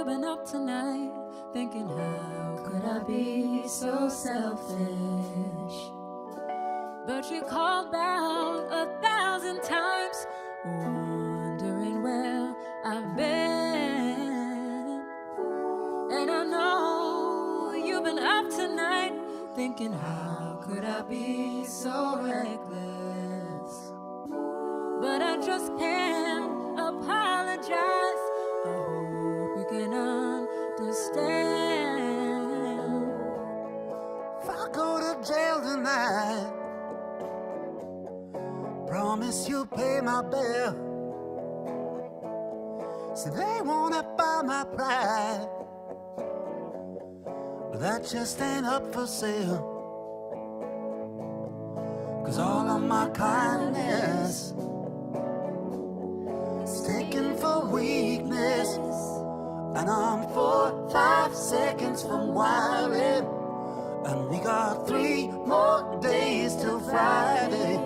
been up tonight thinking, how could I be so selfish? But you called out 1,000 times, wondering where I've been. And I know you've been up tonight thinking, how could I be so reckless? But I just can't apologize. I hope you can understand. If I go to jail tonight, promise you'll pay my bill. So they wanna buy my pride, but that just ain't up for sale. 'Cause all of my kindness is taken for weakness, and I'm 4-5 seconds from wildin'. And we got 3 more days till Friday.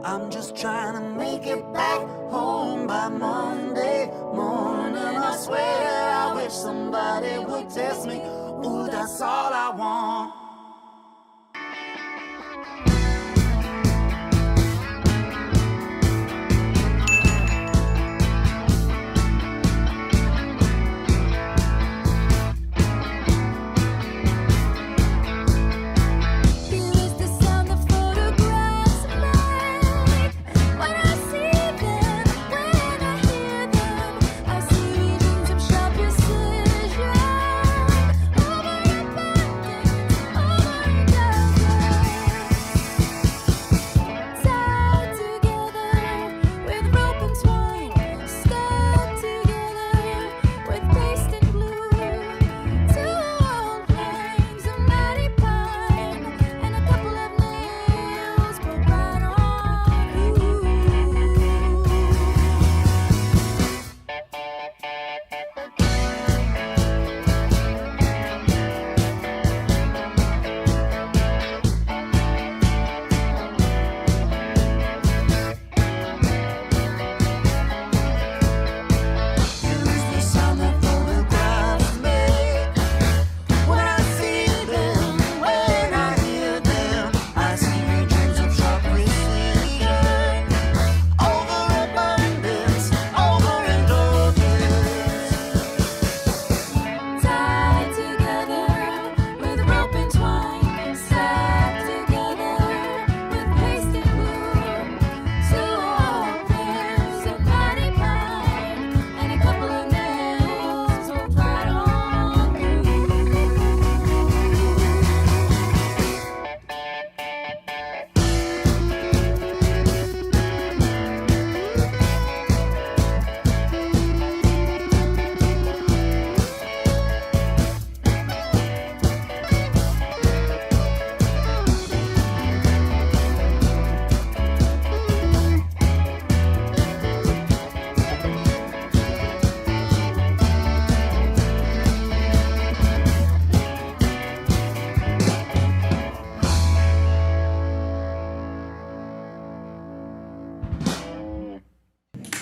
I'm just trying to make it back home by Monday morning. I swear I wish somebody would test me. Ooh, that's all I want.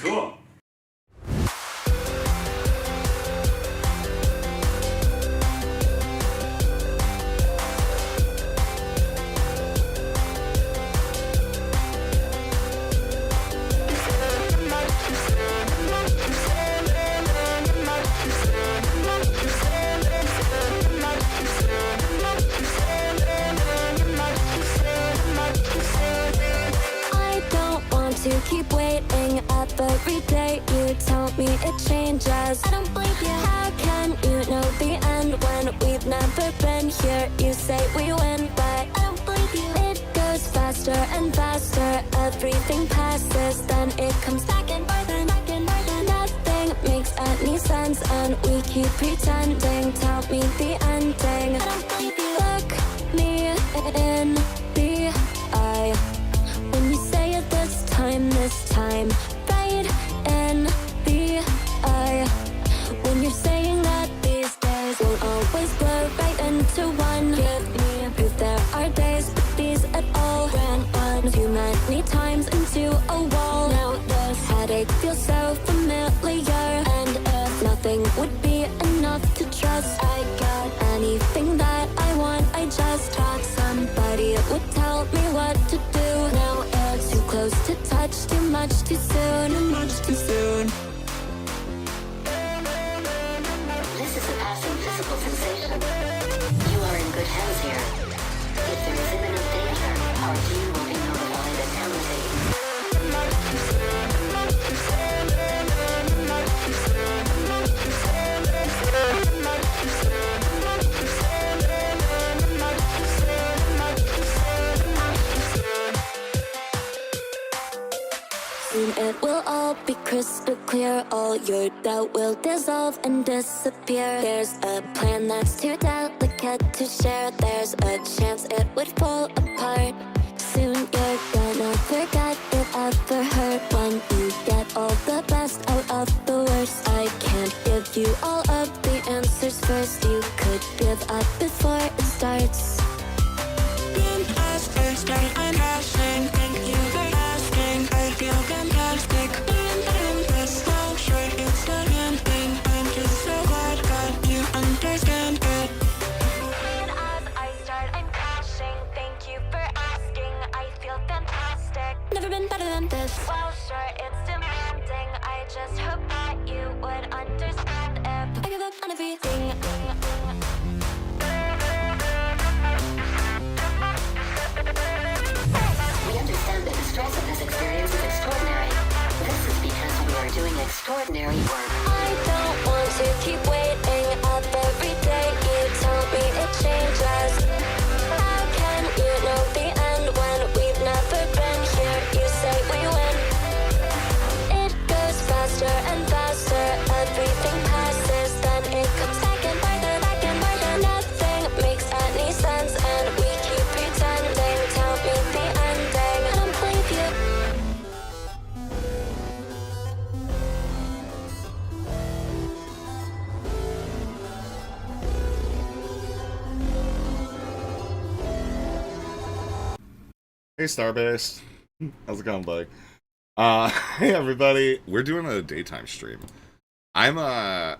Cool. To keep waiting up every day. You tell me it changes. I don't believe you. How can you know the end when we've never been here? You say we win, but I don't believe you. It goes faster and faster. Everything passes, then it comes back and forth and back and forth, and nothing makes any sense. And we keep pretending. Tell me the ending. I don't believe you. Look me in the eye when you say it this time, right in the eye. When you're saying that these days won't always blur right into one. Give me proof there are days, but these at all ran on too many times into a wall. Now this headache feels so familiar, and if nothing would be enough would tell me what to do. Now it's too close to touch, too much too soon. Too much too soon. This is a passing physical sensation. You are in good hands here. If there is imminent danger, our team will be notified at penalty. Soon it will all be crystal clear. All your doubt will dissolve and disappear. There's a plan that's too delicate to share. There's a chance it would fall apart. Soon you're gonna forget it ever hurt. When you get all the best out of the worst, I can't give you all of the answers first. You could give up before it starts. I'm crashing. Thank you for asking. I feel fantastic. I'm just so sure it's the end thing. I'm just so glad that you understand it. And as I start, I'm crashing. Thank you for asking. I feel fantastic. Never been better than this. Well, sure, it's demanding. I just hope that you would understand if I give up on everything. We understand that the stress of this experience is extraordinary. This is because we are doing extraordinary work. I don't want to keep waiting up every day. You tell me it changes. How can you know the end when we've never been here? You say we win. It goes faster and faster. Everything passes, then it comes back and farther, back and farther. Nothing makes any sense, and we keep pretending. Tell me the ending. I don't believe you. Hey Starbase, how's it going, buddy? Hey everybody, we're doing a daytime stream. I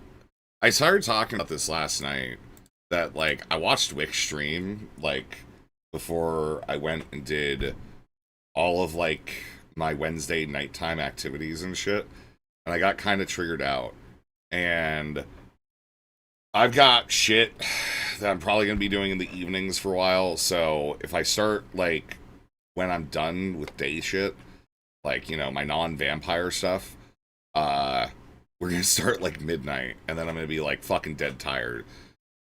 started talking about this last night, that like I watched Wick stream like before I went and did all of like my Wednesday nighttime activities and shit, and I got kind of triggered out, and I've got shit that I'm probably gonna be doing in the evenings for a while. So if I start like when I'm done with day shit, like, you know, my non-vampire stuff, we're gonna start like midnight, and then I'm gonna be like fucking dead tired.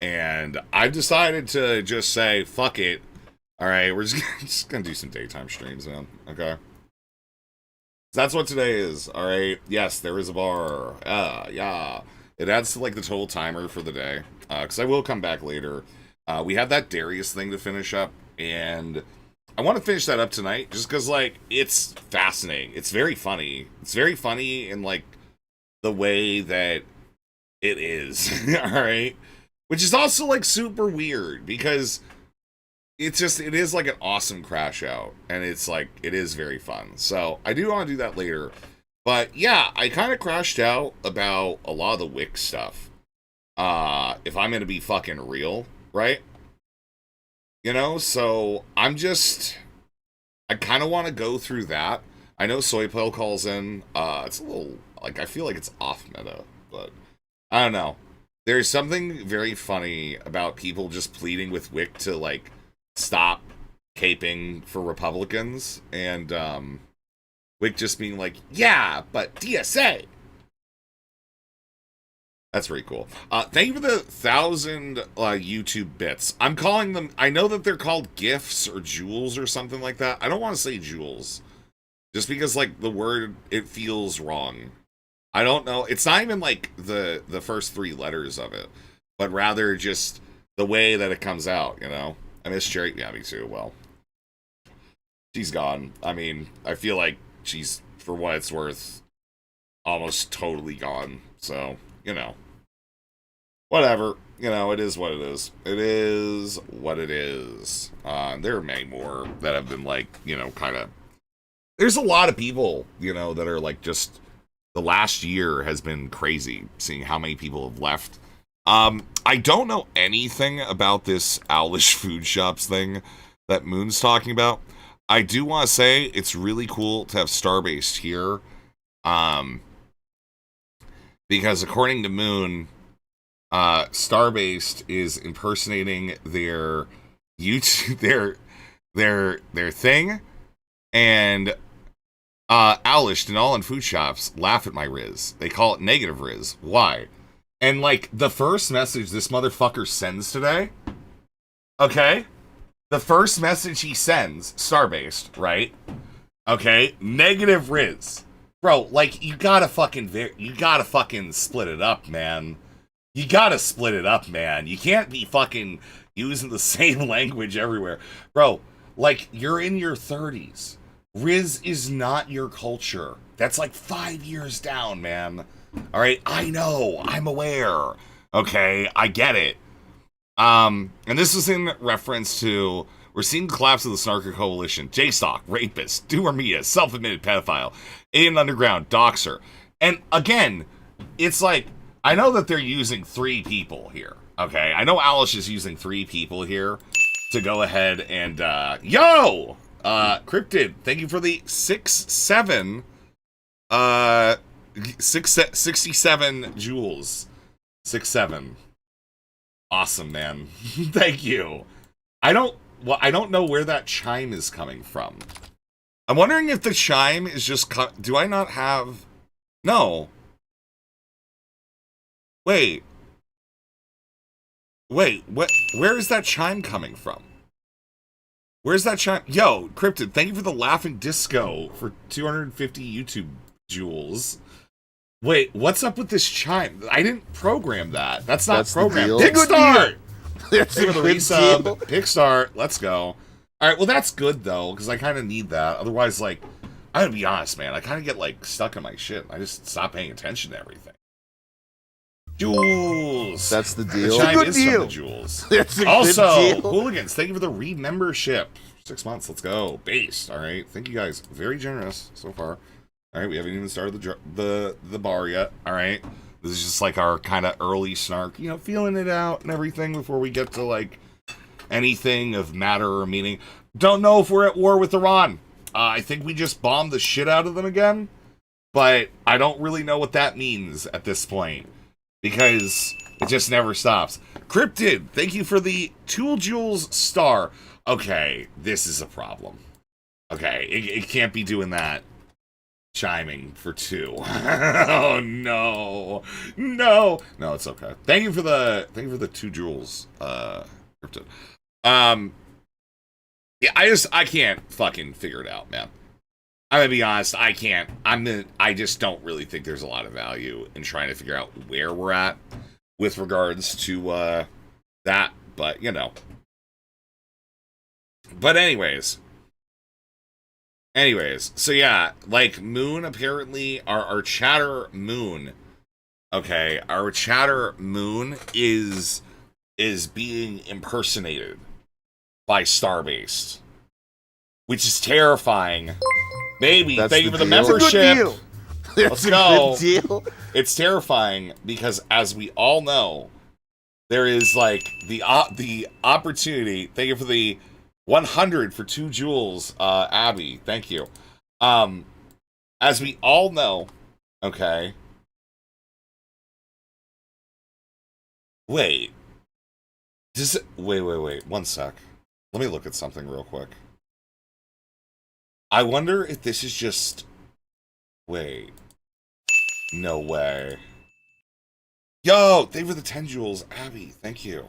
And I've decided to just say, fuck it. Alright, we're just gonna do some daytime streams, man. Okay? That's what today is, alright? Yes, there is a bar. Yeah. It adds to like the total timer for the day. Because I will come back later. We have that Darius thing to finish up, and I want to finish that up tonight, just because, like, it's fascinating. It's very funny. It's very funny in, like, the way that it is, alright? Which is also, like, super weird, because it is, like, an awesome crash out, and it's, like, it is very fun. So, I do want to do that later. But, yeah, I kind of crashed out about a lot of the Wick stuff. If I'm going to be fucking real, right? You know, so I kind of want to go through that. I know Soypel calls in. It's a little, like, I feel like it's off meta, but I don't know. There's something very funny about people just pleading with Wick to, like, stop caping for Republicans, and Wick just being like, yeah, but DSA. That's pretty cool. Thank you for the 1,000 YouTube bits. I'm calling them, I know that they're called GIFs or jewels or something like that. I don't want to say jewels, just because, like, the word, it feels wrong. I don't know. It's not even, like, the first 3 letters of it, but rather just the way that it comes out, you know? I miss Cherry. Yeah, me too. Well, she's gone. I mean, I feel like she's, for what it's worth, almost totally gone. So, you know. Whatever, you know, it is what it is. It is what it is. There are many more that have been, like, you know, kind of... There's a lot of people, you know, that are, like, just... The last year has been crazy, seeing how many people have left. I don't know anything about this Owlish Food Shops thing. that Moon's talking about. I do want to say it's really cool to have Starbased here. Because according to Moon, Starbased is impersonating their YouTube, their thing, and Owlish and all in food shops laugh at my Riz. They call it negative Riz. Why? And like the first message this motherfucker sends today, okay? The first message he sends, Starbased, right? Okay, negative Riz. Bro, like, you gotta fucking split it up, man. You gotta split it up, man. You can't be fucking using the same language everywhere. Bro, like, you're in your 30s. Riz is not your culture. That's like 5 years down, man. Alright, I know, I'm aware. Okay, I get it. And this was in reference to, we're seeing the collapse of the Snarker Coalition. J-Stock, rapist, Doomer Mia, self-admitted pedophile, Alien Underground, doxer. And again, it's like, I know that they're using 3 people here, okay? I know Alice is using 3 people here to go ahead and, Cryptid, thank you for the 67 jewels. 67. Awesome, man. Thank you. I don't know where that chime is coming from. I'm wondering if the chime is just do I not have... No. Wait, what? Where is that chime coming from? Where's that chime? Yo, Cryptid, thank you for the laughing disco for 250 YouTube jewels. Wait, what's up with this chime? I didn't program that. That's not programmed. Pickstar! That's a the good resub. deal. Pickstar, let's go. Alright, well that's good though, because I kind of need that. Otherwise, like, I'm gonna be honest, man, I kind of get, like, stuck in my shit. I just stop paying attention to everything. Jewels! That's the deal. The chime Good is deal. from the jewels. That's a Also, good deal. Hooligans, thank you for the re-membership. 6 months, let's go. Based, alright. Thank you guys. Very generous so far. Alright, we haven't even started the bar yet. Alright. This is just like our kind of early snark, you know, feeling it out and everything before we get to like anything of matter or meaning. Don't know if we're at war with Iran. I think we just bombed the shit out of them again. But I don't really know what that means at this point. Because it just never stops. Cryptid, thank you for the Tool Jewels star. Okay, this is a problem. Okay, it can't be doing that. Chiming for 2. Oh no. No, it's okay. Thank you for the 2 jewels, Cryptid. Yeah, I can't fucking figure it out, man. I'm gonna be honest, I can't. I just don't really think there's a lot of value in trying to figure out where we're at with regards to that, but you know. But anyways, so yeah, like Moon apparently our chatter Moon. Okay, our chatter Moon is being impersonated by Starbased, which is terrifying. Baby, That's thank you for the deal. membership. That's Let's a go. good deal. It's terrifying because, as we all know, there is like the opportunity. Thank you for the 100 for 2 jewels, Abby. Thank you. As we all know, okay. Wait. Wait. 1 sec. Let me look at something real quick. I wonder if this is just... Wait. No way. Yo, they were the 10 jewels. Abby, thank you.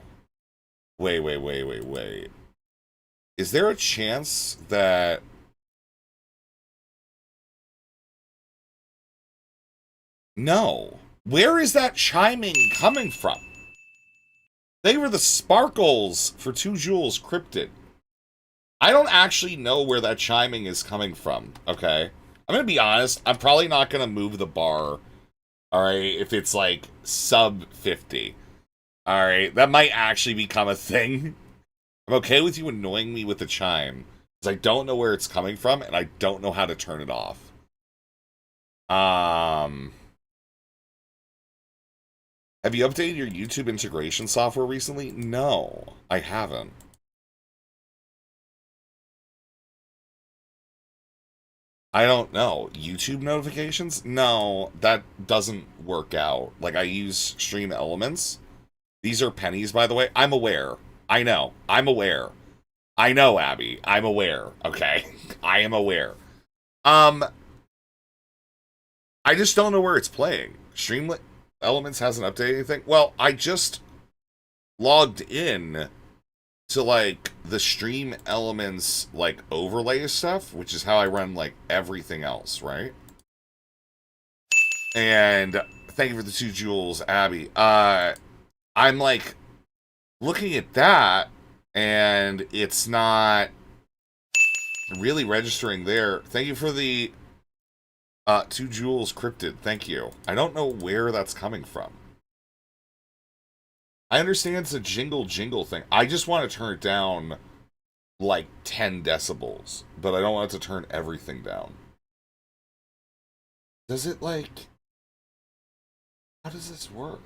Wait. Is there a chance that... No. Where is that chiming coming from? They were the sparkles for 2 jewels cryptid. I don't actually know where that chiming is coming from, okay? I'm gonna be honest, I'm probably not gonna move the bar, alright, if it's like sub 50. Alright, that might actually become a thing. I'm okay with you annoying me with the chime, because I don't know where it's coming from, and I don't know how to turn it off. Have you updated your YouTube integration software recently? No, I haven't. I don't know. YouTube notifications? No, that doesn't work out. Like, I use Stream Elements. These are pennies, by the way. I'm aware. I know. I'm aware. I know, Abby. I'm aware. Okay? I am aware. I just don't know where it's playing. Stream Elements hasn't updated anything. Well, I just logged in to, like, the Stream Elements, like, overlay stuff, which is how I run, like, everything else, right? And thank you for the 2 jewels, Abby. I'm, like, looking at that, and it's not really registering there. Thank you for the 2 jewels cryptid. Thank you. I don't know where that's coming from. I understand it's a jingle thing. I just want to turn it down like 10 decibels, but I don't want it to turn everything down. Does it like... How does this work?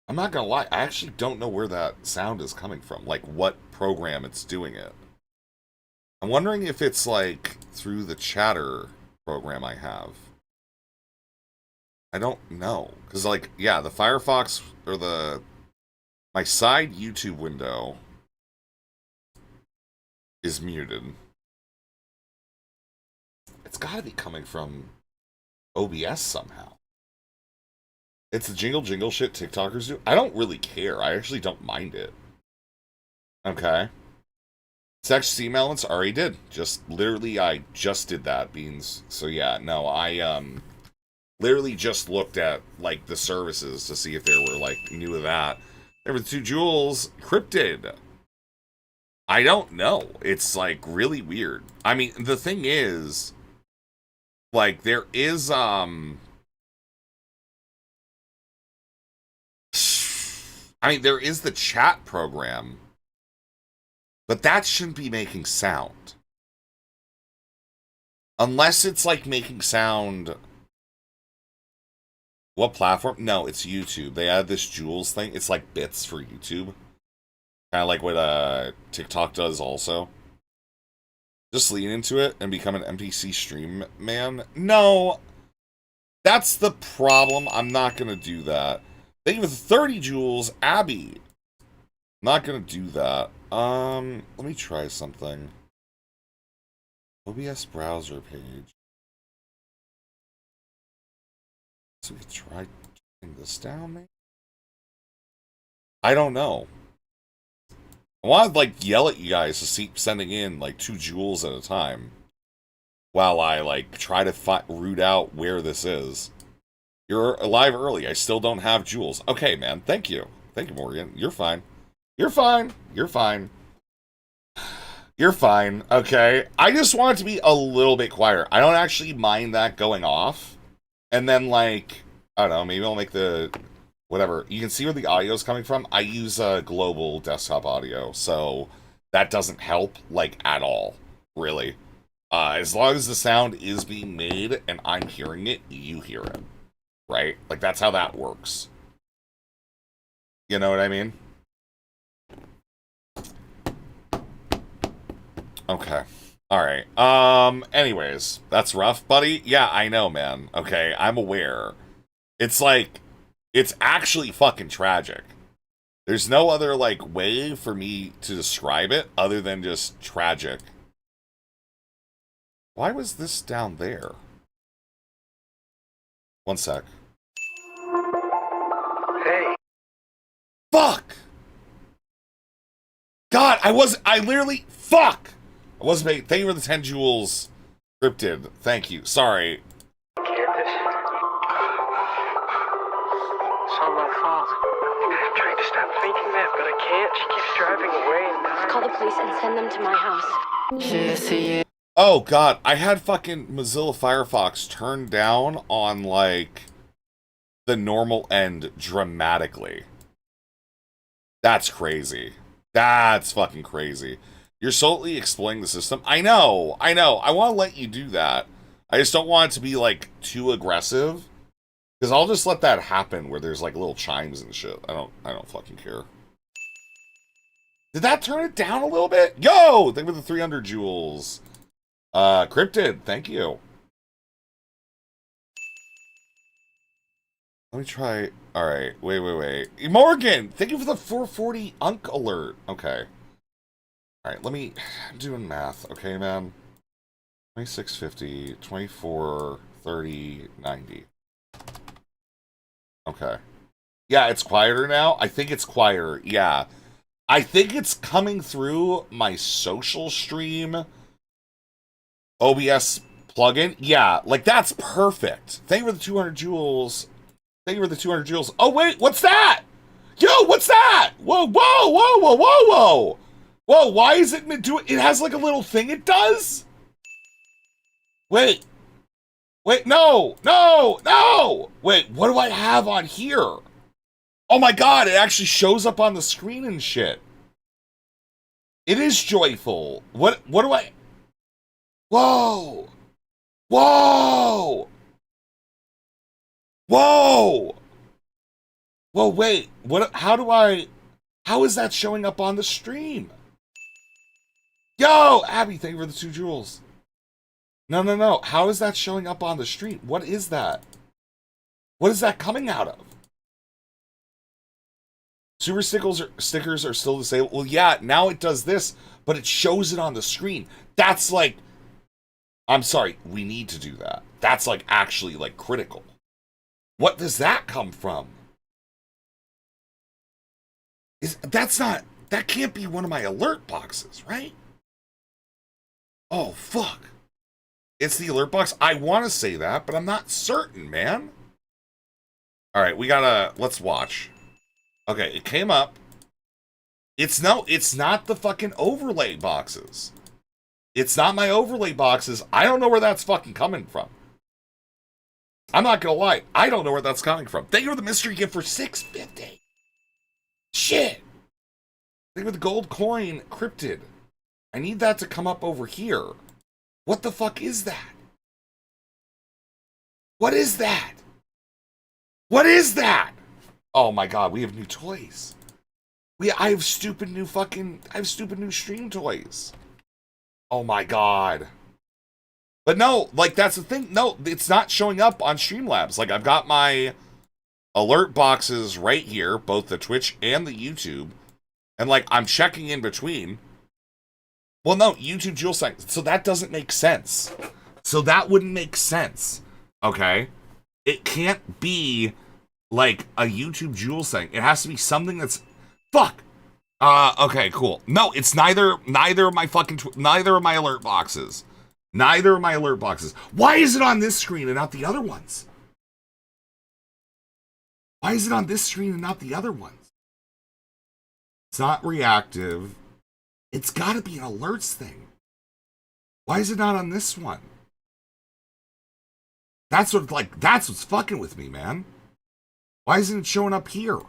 I'm not gonna lie, I actually don't know where that sound is coming from. Like, what program it's doing it. I'm wondering if it's like through the chatter program I have. I don't know. Because, like, yeah, the Firefox, or my side YouTube window is muted. It's gotta be coming from OBS somehow. It's the jingle shit TikTokers do. I don't really care. I actually don't mind it. Okay. Sex Steam Elements already did. Literally, I just did that, Beans. So yeah, no, I, literally just looked at, like, the services to see if they were, like, new to that. There were the 2 jewels. Cryptid. I don't know. It's, like, really weird. I mean, the thing is, like, there is, there is the chat program, but that shouldn't be making sound. Unless it's, like, making sound... What platform? No, it's YouTube. They added this Jewels thing. It's like bits for YouTube. Kind of like what TikTok does also. Just lean into it and become an NPC stream man. No, that's the problem. I'm not going to do that. Thank you for the 30 jewels, Abby. Not going to do that. Let me try something. OBS browser page. So we try turning this down, maybe? I don't know. I want to, like, yell at you guys to keep sending in, like, 2 jewels at a time. While I, like, try to root out where this is. You're alive early. I still don't have jewels. Okay, man. Thank you. Thank you, Morgan. You're fine. You're fine. You're fine. You're fine. Okay. I just want it to be a little bit quieter. I don't actually mind that going off. And then, like, I don't know, maybe I'll make the, whatever. You can see where the audio is coming from. I use global desktop audio, so that doesn't help, like, at all, really. As long as the sound is being made and I'm hearing it, you hear it, right? Like, that's how that works. You know what I mean? Okay. Alright, anyways, that's rough, buddy. Yeah, I know, man. Okay, I'm aware. It's like, it's actually fucking tragic. There's no other, like, way for me to describe it other than just tragic. Why was this down there? One sec. Hey. Fuck! God, I literally, fuck! I wasn't making, thank you for the 10 jewels cryptid. Thank you. Sorry. Candace. It's all my fault. I'm trying to stop thinking that, but I can't. She keeps driving away and dying. Call the police and send them to my house. Oh, God. I had fucking Mozilla Firefox turned down on, like, the normal end dramatically. That's crazy. That's fucking crazy. You're solely exploiting the system. I know. I want to let you do that. I just don't want it to be, like, too aggressive. Because I'll just let that happen where there's, like, little chimes and shit. I don't fucking care. Did that turn it down a little bit? Yo, thank you for the 300 jewels. Cryptid, thank you. Let me try. All right, wait. Morgan, thank you for the 440 unk alert. Okay. All right, I'm doing math. Okay, man. 2650, 24, 30, 90. Okay. Yeah, it's quieter now. I think it's quieter. Yeah. I think it's coming through my social stream OBS plugin. Yeah, like that's perfect. Thank you for the 200 jewels. Thank you for the 200 jewels. Oh, wait, what's that? Yo, what's that? Whoa. Whoa, why is it do it? It has like a little thing it does? Wait, no. Wait, what do I have on here? Oh my god, it actually shows up on the screen and shit. It is joyful. What do I... Whoa! Whoa, wait. How is that showing up on the stream? Yo, Abby, thank you for the 2 jewels. No. How is that showing up on the stream? What is that? What is that coming out of? Super stickers are still disabled. Well, yeah, now it does this, but it shows it on the screen. That's like... I'm sorry, we need to do that. That's like actually like critical. What does that come from? That can't be one of my alert boxes, right? Oh, fuck. It's the alert box. I want to say that, but I'm not certain, man. All right, let's watch. Okay, it came up. It's not the fucking overlay boxes. It's not my overlay boxes. I don't know where that's fucking coming from. I'm not gonna lie. I don't know where that's coming from. Thank you for the mystery gift for $6.50. Shit. Thank you for the gold coin, Cryptid. I need that to come up over here. What the fuck is that? What is that? What is that? Oh my god, we have new toys. I have stupid new stream toys. Oh my god. But no, like that's the thing. No, it's not showing up on Streamlabs. Like I've got my alert boxes right here, both the Twitch and the YouTube. And like I'm checking in between. Well, no, YouTube jewel sign. So that doesn't make sense. So that wouldn't make sense. Okay? It can't be like a YouTube jewel thing. It has to be something that's fuck. Okay, cool. No, it's neither of my alert boxes. Neither of my alert boxes. Why is it on this screen and not the other ones? Why is it on this screen and not the other ones? It's not reactive. It's got to be an alerts thing. Why is it not on this one? That's what's fucking with me, man. Why isn't it showing up here?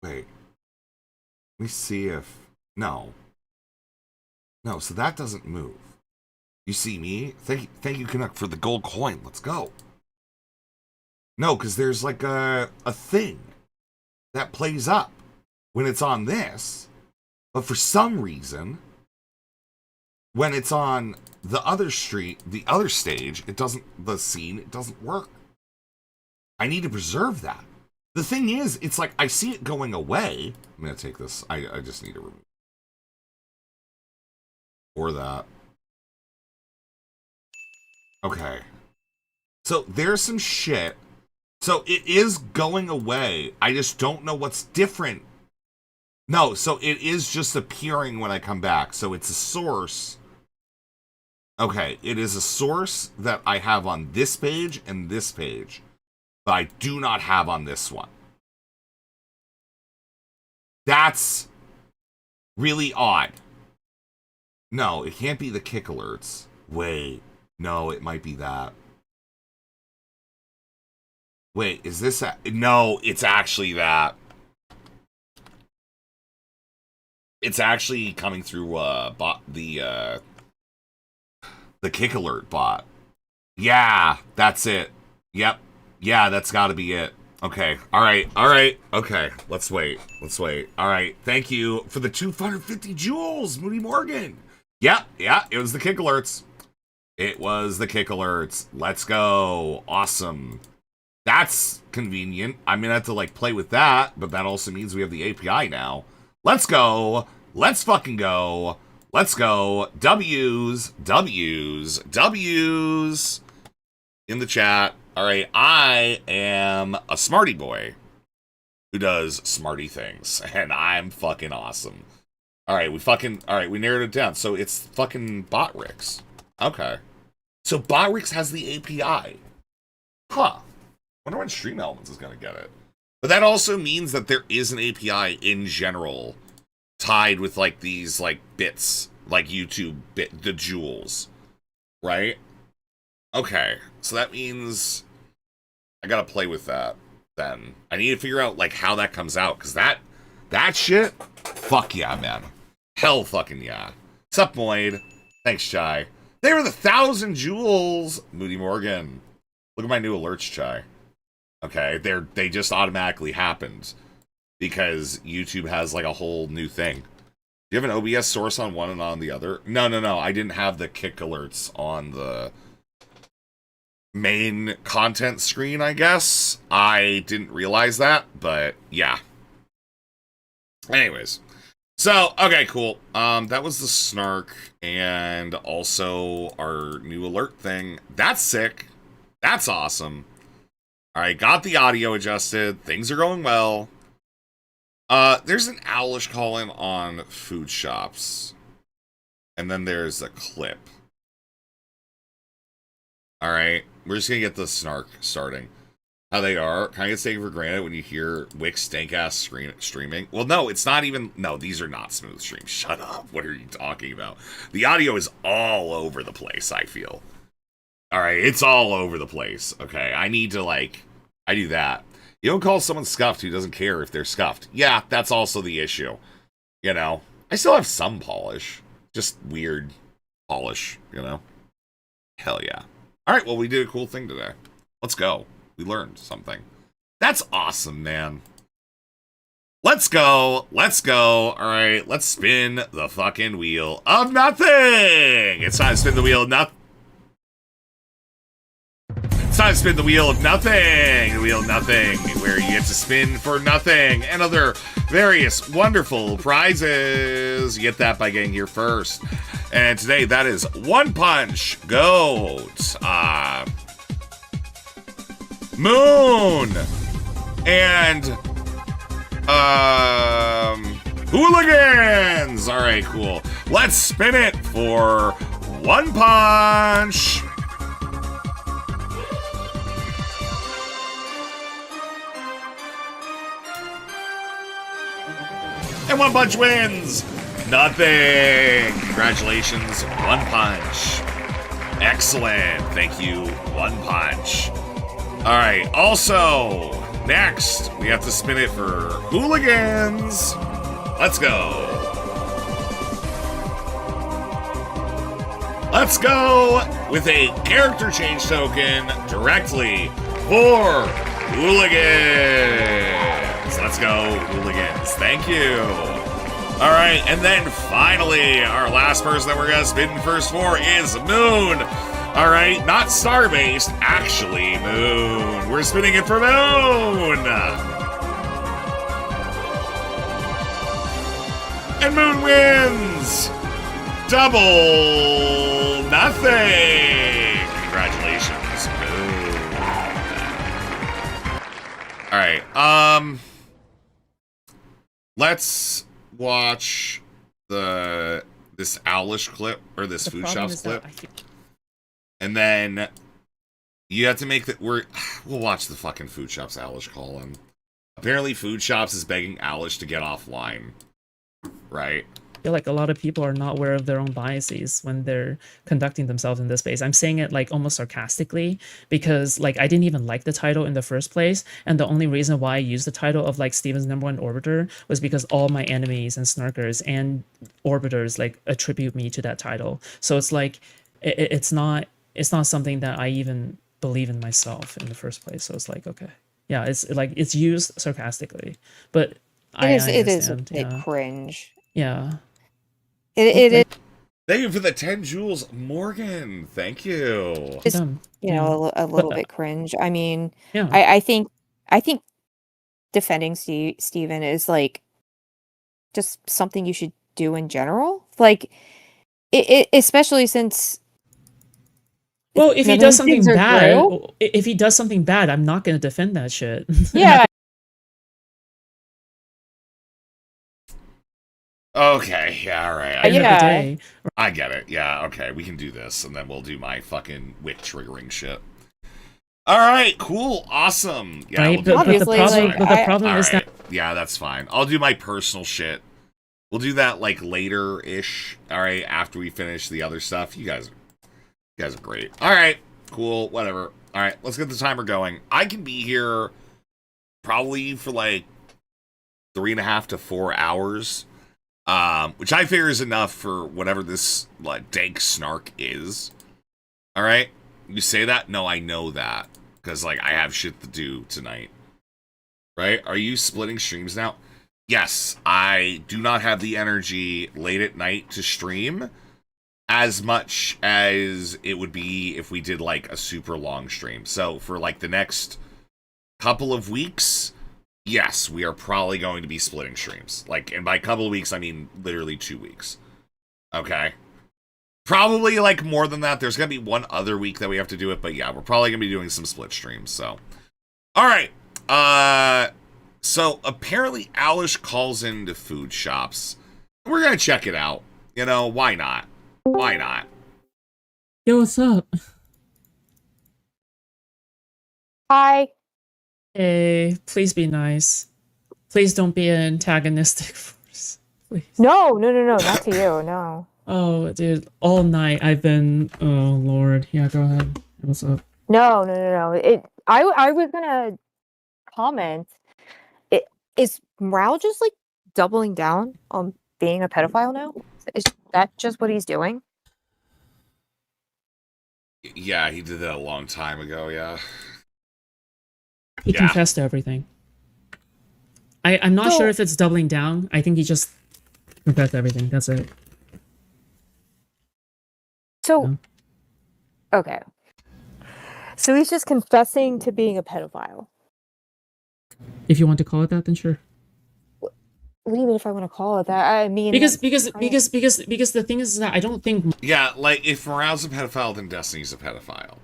Wait. Let me see if... No, so that doesn't move. You see me? Thank you, Canuck, for the gold coin. Let's go. No, because there's like a thing that plays up when it's on this. But for some reason, when it's on the other stage, it doesn't work. I need to preserve that. The thing is, it's like I see it going away. I'm going to take this. I just need to remove it. Or that. Okay. So there's some shit. So it is going away. I just don't know what's different. No, so it is just appearing when I come back. So it's a source. Okay, it is a source that I have on this page and this page, but I do not have on this one. That's really odd. No, it can't be the kick alerts. Wait, no, it might be that. Wait, is this no, it's actually that. It's actually coming through the kick alert bot. Yeah, that's it. Yep. Yeah, that's got to be it. Okay. All right. All right. Okay. Let's wait. Let's wait. All right. Thank you for the 250 jewels, Moody Morgan. Yeah. Yeah. It was the kick alerts. It was the kick alerts. Let's go. Awesome. That's convenient. I'm gonna have to like play with that, but that also means we have the API now. Let's go. Let's fucking go. Let's go. W's, W's, W's in the chat. All right, I am a smarty boy who does smarty things, and I'm fucking awesome. All right, we narrowed it down. So it's fucking Botrix. Okay. So Botrix has the API. Huh. Wonder when Stream Elements is gonna get it. But that also means that there is an API in general tied with like these like bits, like YouTube bit, the jewels, right? Okay, so that means I gotta play with that then. I need to figure out like how that comes out, because that shit, fuck yeah, man. Hell fucking yeah. Sup, Moid? Thanks, Chai. They were the 1,000 jewels, Moody Morgan. Look at my new alerts, Chai. Okay, they just automatically happened because YouTube has like a whole new thing. Do you have an OBS source on one and on the other? No. I didn't have the kick alerts on the main content screen, I guess. I didn't realize that, but yeah. Anyways. So, okay, cool. That was the snark and also our new alert thing. That's sick. That's awesome. All right, got the audio adjusted. Things are going well. There's an owlish call-in on food shops. And then there's a clip. All right, we're just going to get the snark starting. How they are. Kind of gets taken for granted when you hear Wick's stank-ass streaming. Well, no, it's not even... No, these are not smooth streams. Shut up. What are you talking about? The audio is all over the place, I feel. All right, it's all over the place. Okay, I need to, like... I do that. You don't call someone scuffed who doesn't care if they're scuffed. Yeah, that's also the issue. You know? I still have some polish. Just weird polish, you know? Hell yeah. All right, well, we did a cool thing today. Let's go. We learned something. That's awesome, man. Let's go. Let's go. All right, let's spin the fucking wheel of nothing. It's time to spin the wheel of nothing. It's time to spin the wheel of nothing. The wheel of nothing, where you get to spin for nothing and other various wonderful prizes. You get that by getting here first. And today, that is One Punch Goat, Moon, and Hooligans. All right, cool. Let's spin it for One Punch. And One Punch wins! Nothing! Congratulations, One Punch. Excellent. Thank you, One Punch. Alright, also, next, we have to spin it for Hooligans. Let's go. Let's go with a character change token directly for Hooligans. Let's go, Hooligans. Thank you. All right, and then finally, our last person that we're going to spin first for is Moon. All right, not star-based, actually Moon. We're spinning it for Moon. And Moon wins. Double nothing. Congratulations, Moon. All right, let's watch this Owlish clip, or this Food Shops clip. And then you have to make that we'll watch the fucking Food Shops Owlish call in. Apparently Food Shops is begging Owlish to get offline. Right? I feel like a lot of people are not aware of their own biases when they're conducting themselves in this space. I'm saying it like almost sarcastically because like I didn't even like the title in the first place, and the only reason why I used the title of like Steven's #1 orbiter was because all my enemies and snarkers and orbiters like attribute me to that title. So it's like it's not something that I even believe in myself in the first place. So it's like, okay. Yeah, it's like it's used sarcastically, but It I is. It is a understand. bit Yeah, cringe. yeah. It is. Thank you for the 10 jewels, Morgan. Thank you. It's, Done. you know, a But little bit cringe. I mean, yeah, I think defending Steven is like just something you should do in general. Like it especially since well, if he none of does these things something are bad, true. if he does something bad, I'm not gonna defend that shit. Yeah. Okay, yeah, all right. At the end of the Yeah. day, I get it. Yeah, okay, we can do this, and then we'll do my fucking wick triggering shit. All right, cool, awesome. Yeah, right? we'll do But the Obviously, problem, like, but the I- problem All is right. that Yeah, that's fine. I'll do my personal shit. We'll do that like later-ish. All right, after we finish the other stuff. You guys are great. All right, cool, whatever. All right, let's get the timer going. I can be here probably for like 3.5 to 4 hours, which I figure is enough for whatever this like dank snark is. All right, you say that? No, I know that because like I have shit to do tonight. Right? Are you splitting streams now? Yes, I do not have the energy late at night to stream as much as it would be if we did like a super long stream. So for like the next couple of weeks, yes, we are probably going to be splitting streams. Like, and by a couple of weeks, I mean literally 2 weeks. Okay? Probably like more than that. There's going to be one other week that we have to do it, but yeah, we're probably going to be doing some split streams. So, all right. So apparently Alish calls into food shops. We're going to check it out. You know, why not? Why not? yo, what's up? Hi. Hey, please be nice. Please don't be an antagonistic force. Please. No, not to you. No. Oh, dude, all night I've been. Oh Lord, yeah, go ahead. What's up? No. I was gonna comment. Is Morale just like doubling down on being a pedophile now? Is that just what he's doing? Yeah, he did that a long time ago, yeah. He Yeah. confessed to everything. I'm not So- sure if it's doubling down. I think he just confessed to everything. That's it. So, No. okay. So he's just confessing to being a pedophile. If you want to call it that, then sure. What do you mean if I want to call it that? I mean, Because that's kind of- the thing is that I don't think Yeah, like, if Morale's a pedophile, then Destiny's a pedophile.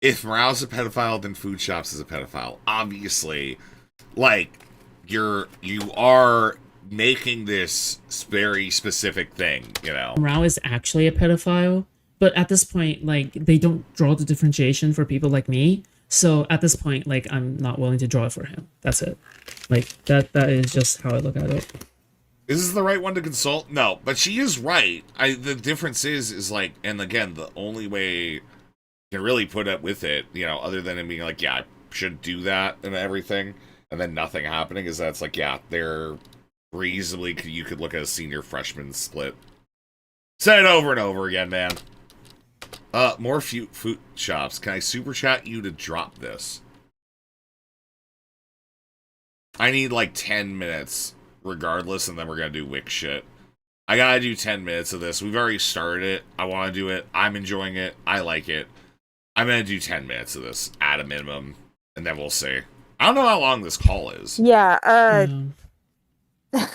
If Morale's a pedophile, then Food Shops is a pedophile. Obviously, like, you are making this very specific thing, you know? Rao is actually a pedophile, but at this point, like, they don't draw the differentiation for people like me. So at this point, like, I'm not willing to draw it for him. That's it. Like, that is just how I look at it. Is this the right one to consult? No, but she is right. The difference is like, and again, the only way you can really put up with it, you know, other than him being like, yeah, I should do that and everything, and then nothing happening, is that it's like, yeah, they're reasonably, you could look at a senior freshman split. Say it over and over again, man. More food shops. Can I super chat you to drop this? I need like 10 minutes regardless, and then we're gonna do Wick shit. I gotta do 10 minutes of this. We've already started it. I want to do it. I'm enjoying it. I like it. I'm gonna do 10 minutes of this at a minimum, and then we'll see. I don't know how long this call is. Yeah. Yeah.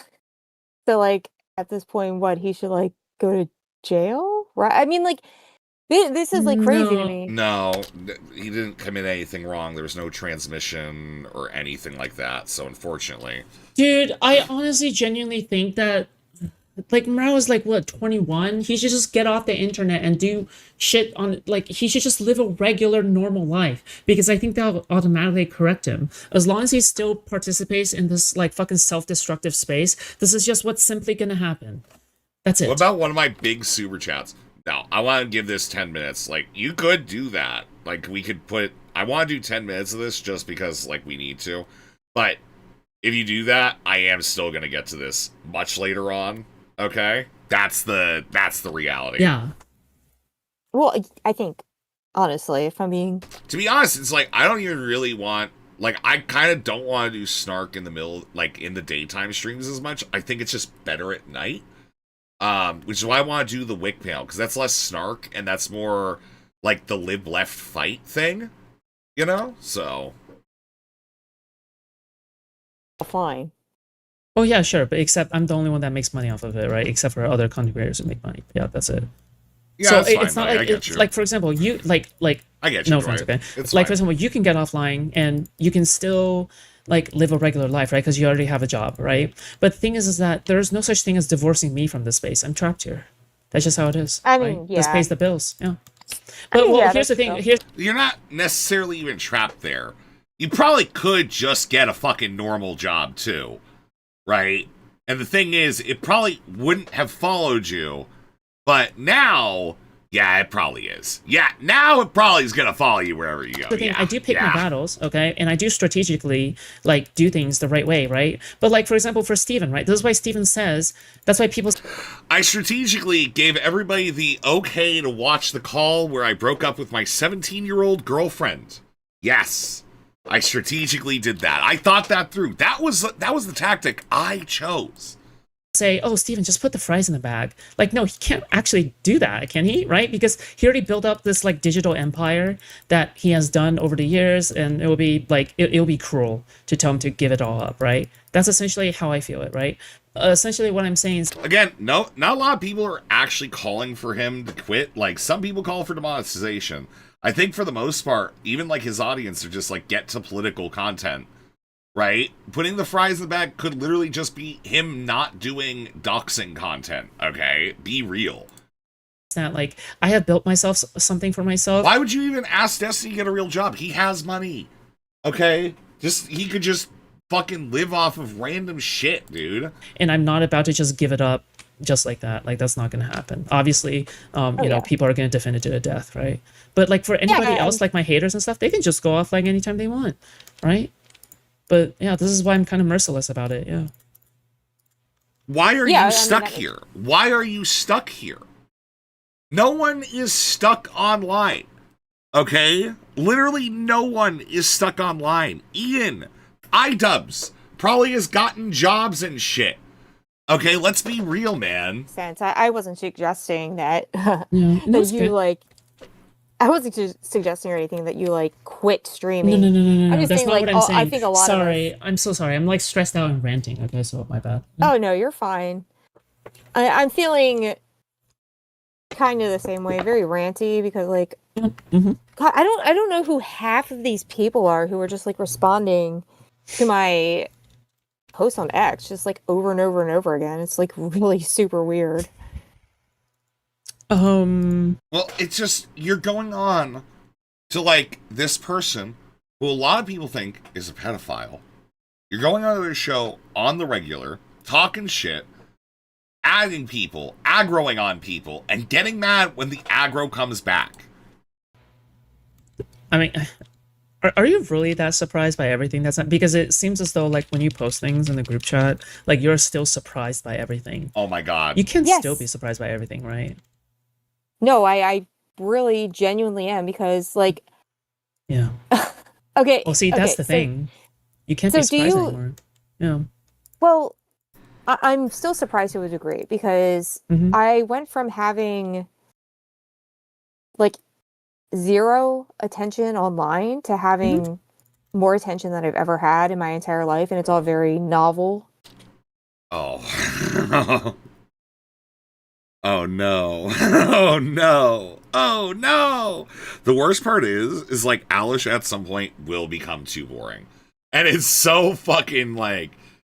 So like at this point, what he should like go to jail, right? I mean, like this is like crazy to No. me. No, he didn't commit anything wrong. There was no transmission or anything like that, so unfortunately. Dude, I honestly genuinely think that, like, Mao is like, what, 21? He should just get off the internet and do shit on, like, he should just live a regular, normal life. Because I think that'll automatically correct him. As long as he still participates in this, like, fucking self-destructive space, this is just what's simply gonna happen. That's it. What about one of my big super chats? No, I want to give this 10 minutes. Like, you could do that. Like, we could put... I want to do 10 minutes of this just because, like, we need to. But if you do that, I am still going to get to this much later on. Okay? That's the reality. Yeah. Well, I think honestly, if I'm being To be honest, it's like, I don't even really want, Like, I kind of don't want to do snark in the middle, like, in the daytime streams as much. I think it's just better at night. Which is why I want to do the Wick panel, because that's less snark, and that's more, like, the live left fight thing. You know? So. Fine. Oh yeah, sure, but except I'm the only one that makes money off of it, right? Except for other content creators who make money. Yeah, that's it. Yeah, so that's fine, it's not buddy, like I get it's you. like, for example, you like I get you. no right? offense, okay? It's Like, fine. for example, you can get offline and you can still like live a regular life, right? Because you already have a job, right? But the thing is that there's no such thing as divorcing me from this space. I'm trapped here. That's just how it is. I mean, right? This yeah. pays the bills. Yeah. But mean, well, yeah, here's the that's thing. true. Here's You're not necessarily even trapped there. You probably could just get a fucking normal job too, right? And the thing is, it probably wouldn't have followed you, but now, yeah, it probably is. Yeah, now it probably is gonna follow you wherever you go. the thing. Yeah, I do pick yeah. my battles, okay, and I do strategically like do things the right way, right? But like, for example, for Steven, right? This is why Steven says. That's why people. I strategically gave everybody the okay to watch the call where I broke up with my 17-year-old girlfriend. Yes. I strategically did that. I thought that through. That was the tactic I chose. Say, oh, Steven, just put the fries in the bag. Like, no, he can't actually do that, can he? Right? Because he already built up this like digital empire that he has done over the years, and it will be like it'll be cruel to tell him to give it all up, right? That's essentially how I feel it, right? Essentially, what I'm saying is, Again, no, not a lot of people are actually calling for him to quit. Like, some people call for demonetization. I think for the most part, even like his audience are just like, get to political content, right? Putting the fries in the bag could literally just be him not doing doxing content, okay? Be real. that like I have built myself something for myself. Why would you even ask Destiny to get a real job? He has money, okay? He could just fucking live off of random shit, dude. And I'm not about to just give it up just like that. Like, that's not going to happen. Obviously, you know, people are going to defend it to the death, right? But like for anybody else, like my haters and stuff, they can just go off like anytime they want, right? But yeah, this is why I'm kind of merciless about it. Yeah. Why are you stuck here? Why are you stuck here? No one is stuck online. Okay? Literally no one is stuck online. Ian, iDubbbz, probably has gotten jobs and shit. Okay, let's be real, man. Sense. I wasn't suggesting that Yeah, that that's you good. like. I wasn't suggesting or anything that you like quit streaming. No. I'm just That's saying, not like, what I'm saying. I think a lot of Sorry, I'm so sorry. I'm like stressed out and ranting. Okay, so my bad. Oh no, you're fine. I'm feeling kind of the same way, very ranty because like Mm-hmm. God, I don't know who half of these people are who are just like responding to my posts on X just like over and over and over again. It's like really super weird. Well, it's just, you're going on to, like, this person who a lot of people think is a pedophile. You're going on to their show on the regular, talking shit, adding people, aggroing on people, and getting mad when the aggro comes back. I mean, are you really that surprised by everything that's because it seems as though like when you post things in the group chat, like you're still surprised by everything. Oh my god. You can Yes. still be surprised by everything, right? No, I really genuinely am because like Yeah. okay. Well, see, that's okay, the thing. You can't so be do surprised you- anymore. Yeah. Well, I'm still surprised to a degree because Mhm. I went from having like 0 attention online to having more attention than I've ever had in my entire life, and it's all very novel. Oh. Oh no. Oh no. Oh no. The worst part is like Alish at some point will become too boring. And it's so fucking like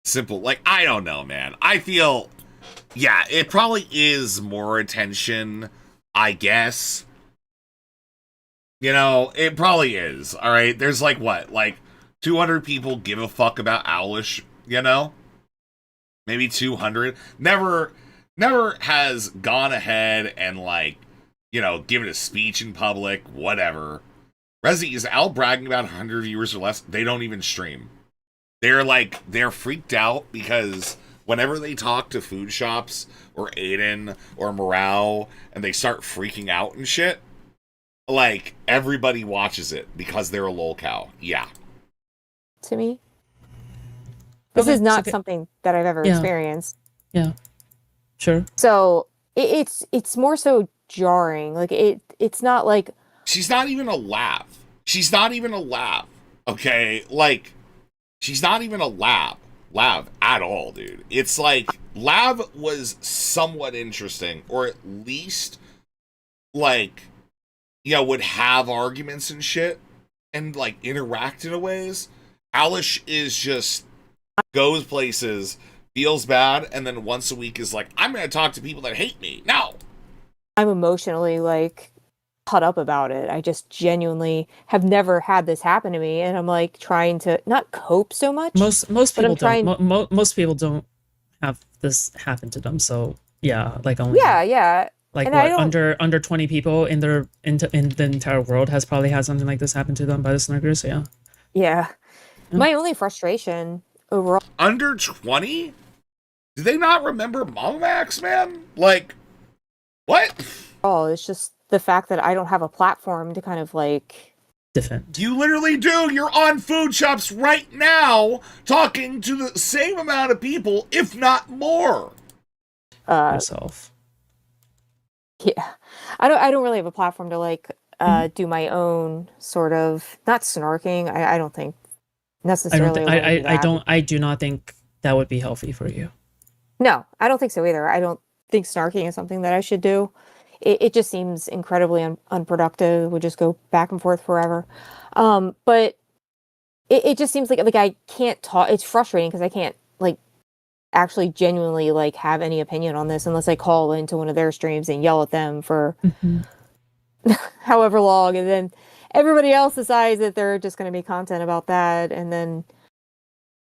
simple. Like, I don't know, man. I feel, yeah, it probably is more attention, I guess. You know, it probably is. All right. There's like what? Like 200 people give a fuck about Alish, you know? Maybe 200. Never has gone ahead and, like, you know, given a speech in public, whatever. Resi, is Al bragging about 100 viewers or less? They don't even stream. They're freaked out because whenever they talk to food shops or Aiden or Morale and they start freaking out and shit, like, everybody watches it because they're a lol cow. Yeah. to me. This Okay, is not okay. something that I've ever Yeah. experienced. Yeah, sure. So it's more so jarring. Like it's not like She's not even a lab. She's not even a lab. Okay, like she's not even a lab at all, dude. It's like lab was somewhat interesting, or at least like would have arguments and shit and like interact in a ways. Alish is just goes places, feels bad, and then once a week is like, I'm gonna talk to people that hate me. No. I'm emotionally like caught up about it. I just genuinely have never had this happen to me, and I'm like trying to not cope so much. Most but I'm people trying. don't. Most people don't have this happen to them. So yeah, like only Yeah. like And I what don't- under 20 people in the entire world has probably had something like this happen to them by the snurkers. Yeah. Yeah. My only frustration overall Under 20? Do they not remember Mama Max, man? Like, what? is just the fact that I don't have a platform to kind of like Defend You literally do. You're on Food Shops right now talking to the same amount of people, if not more. yourself. Yeah. I don't really have a platform to like do my own sort of not snarking. I don't think I necessarily don't. wanna do I that. don't. I do not think that would be healthy for you. No, I don't think so either. I don't think snarking is something that I should do. It just seems incredibly unproductive. Would just go back and forth forever. But it just seems like I can't talk. It's frustrating because I can't like actually genuinely like have any opinion on this unless I call into one of their streams and yell at them for however long, and then everybody else decides that they're just going to be content about that, and then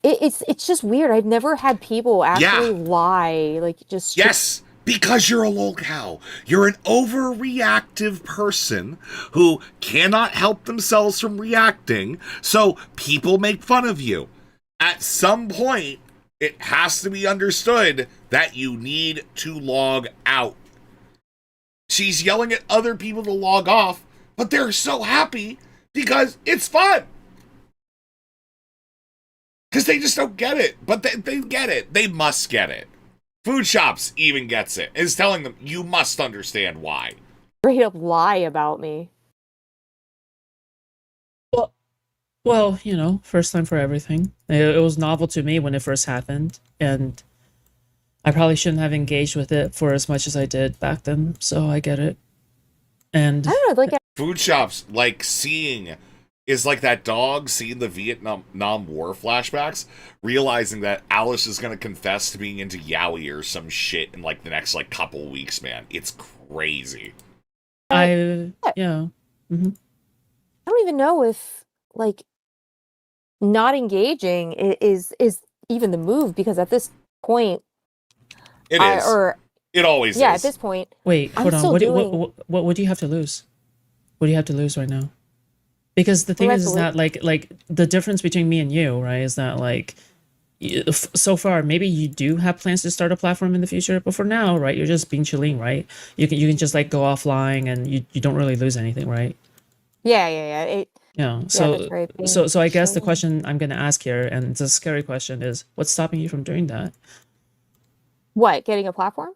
it's just weird. I've never had people actually lie, like just Yes, because you're a lolcow. You're an overreactive person who cannot help themselves from reacting, so people make fun of you. At some point, it has to be understood that you need to log out. She's yelling at other people to log off, but they're so happy because it's fun. Because they just don't get it. But they get it. They must get it. Food Shops even gets it. Is telling them, you must understand why. straight up lie about me. Well, you know, first time for everything. It was novel to me when it first happened, and I probably shouldn't have engaged with it for as much as I did back then. So I get it. And I don't know, like Food Shops, like seeing, is like that dog seeing the Vietnam War flashbacks, realizing that Alice is going to confess to being into yaoi or some shit in like the next like couple weeks, man. It's crazy. yeah. I don't even know if like not engaging is even the move, because at this point It is. It always at is. this point Wait, I'm hold on. still What do doing- what do you have to lose? What do you have to lose right now? Because the thing Well, is that's that like the difference between me and you, right, is that like so far maybe you do have plans to start a platform in the future, but for now, right, you're just being chilling, right? You can just like go offline and you don't really lose anything, right? yeah. Yeah. that's So right, being so I guess the chilling. question I'm gonna ask here, and it's a scary question, is what's stopping you from doing that? What, getting a platform?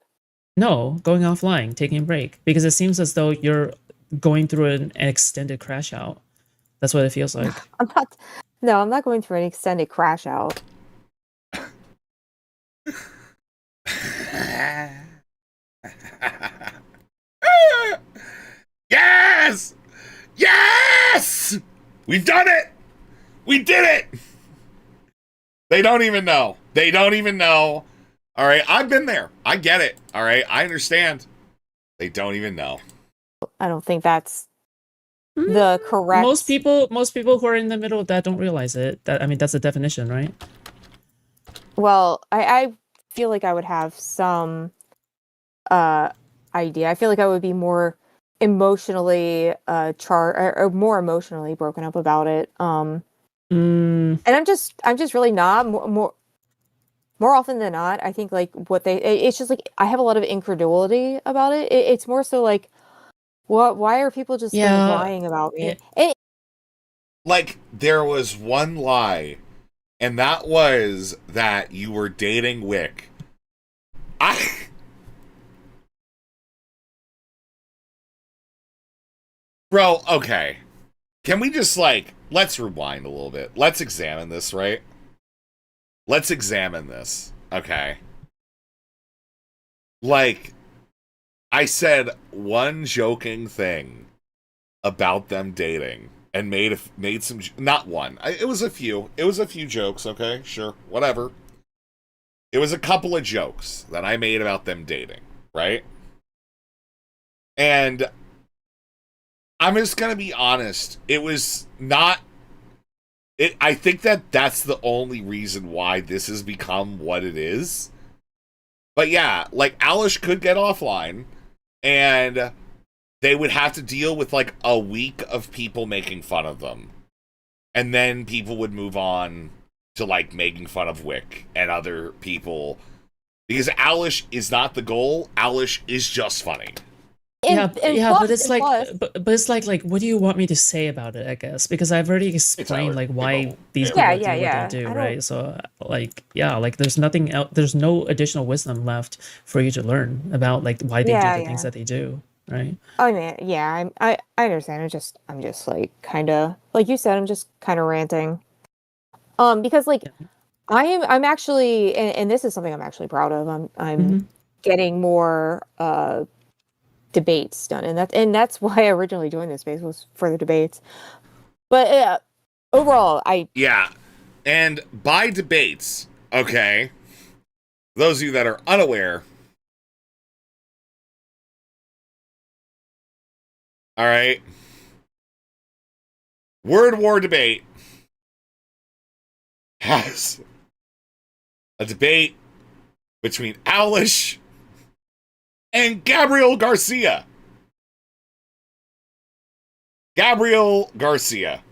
No, going offline, taking a break, because it seems as though you're going through an extended crash out. That's what it feels like. I'm not going through an extended crash out. Yes! Yes! We've done it! We did it! They don't even know. They don't even know. All right, I've been there. I get it. All right, I understand. They don't even know. I don't think that's the correct. Most people who are in the middle of that don't realize it. That, I mean, that's the definition, right? Well, I feel like I would have some idea. I feel like I would be more emotionally or more emotionally broken up about it. And I'm just really not more often than not. I think like it's just like I have a lot of incredulity about it. It's more so like, why are people just like, lying about me? Yeah. Like, there was one lie And that was that you were dating Wick. Bro, okay. Can we just, like, let's rewind a little bit. Let's examine this, right? Let's examine this, okay? Like, I said one joking thing about them dating and made some, not one. It was a few. It was a few jokes, okay? Sure, whatever. It was a couple of jokes that I made about them dating, right? And I'm just gonna be honest. It was not. I think that's the only reason why this has become what it is. But yeah, like Alish could get offline, and they would have to deal with like a week of people making fun of them, and then people would move on to like making fun of Wick and other people, because Alish is not the goal. Alish is just funny. But it's like, but it's like, what do you want me to say about it? I guess because I've already explained like why these people do what they do, right? So like, like there's nothing else. There's no additional wisdom left for you to learn about like why they do the things that they do, right? I mean, I understand. I'm just like kind of like you said. I'm just kind of ranting, because like I'm actually, and this is something I'm actually proud of. I'm getting more debates done, and that's why I originally joined this space, was for the debates. But overall, and by debates, okay, those of you that are unaware, all right, Word War Debate has a debate between Alish and Gabriel Garcia. Gabriel Garcia.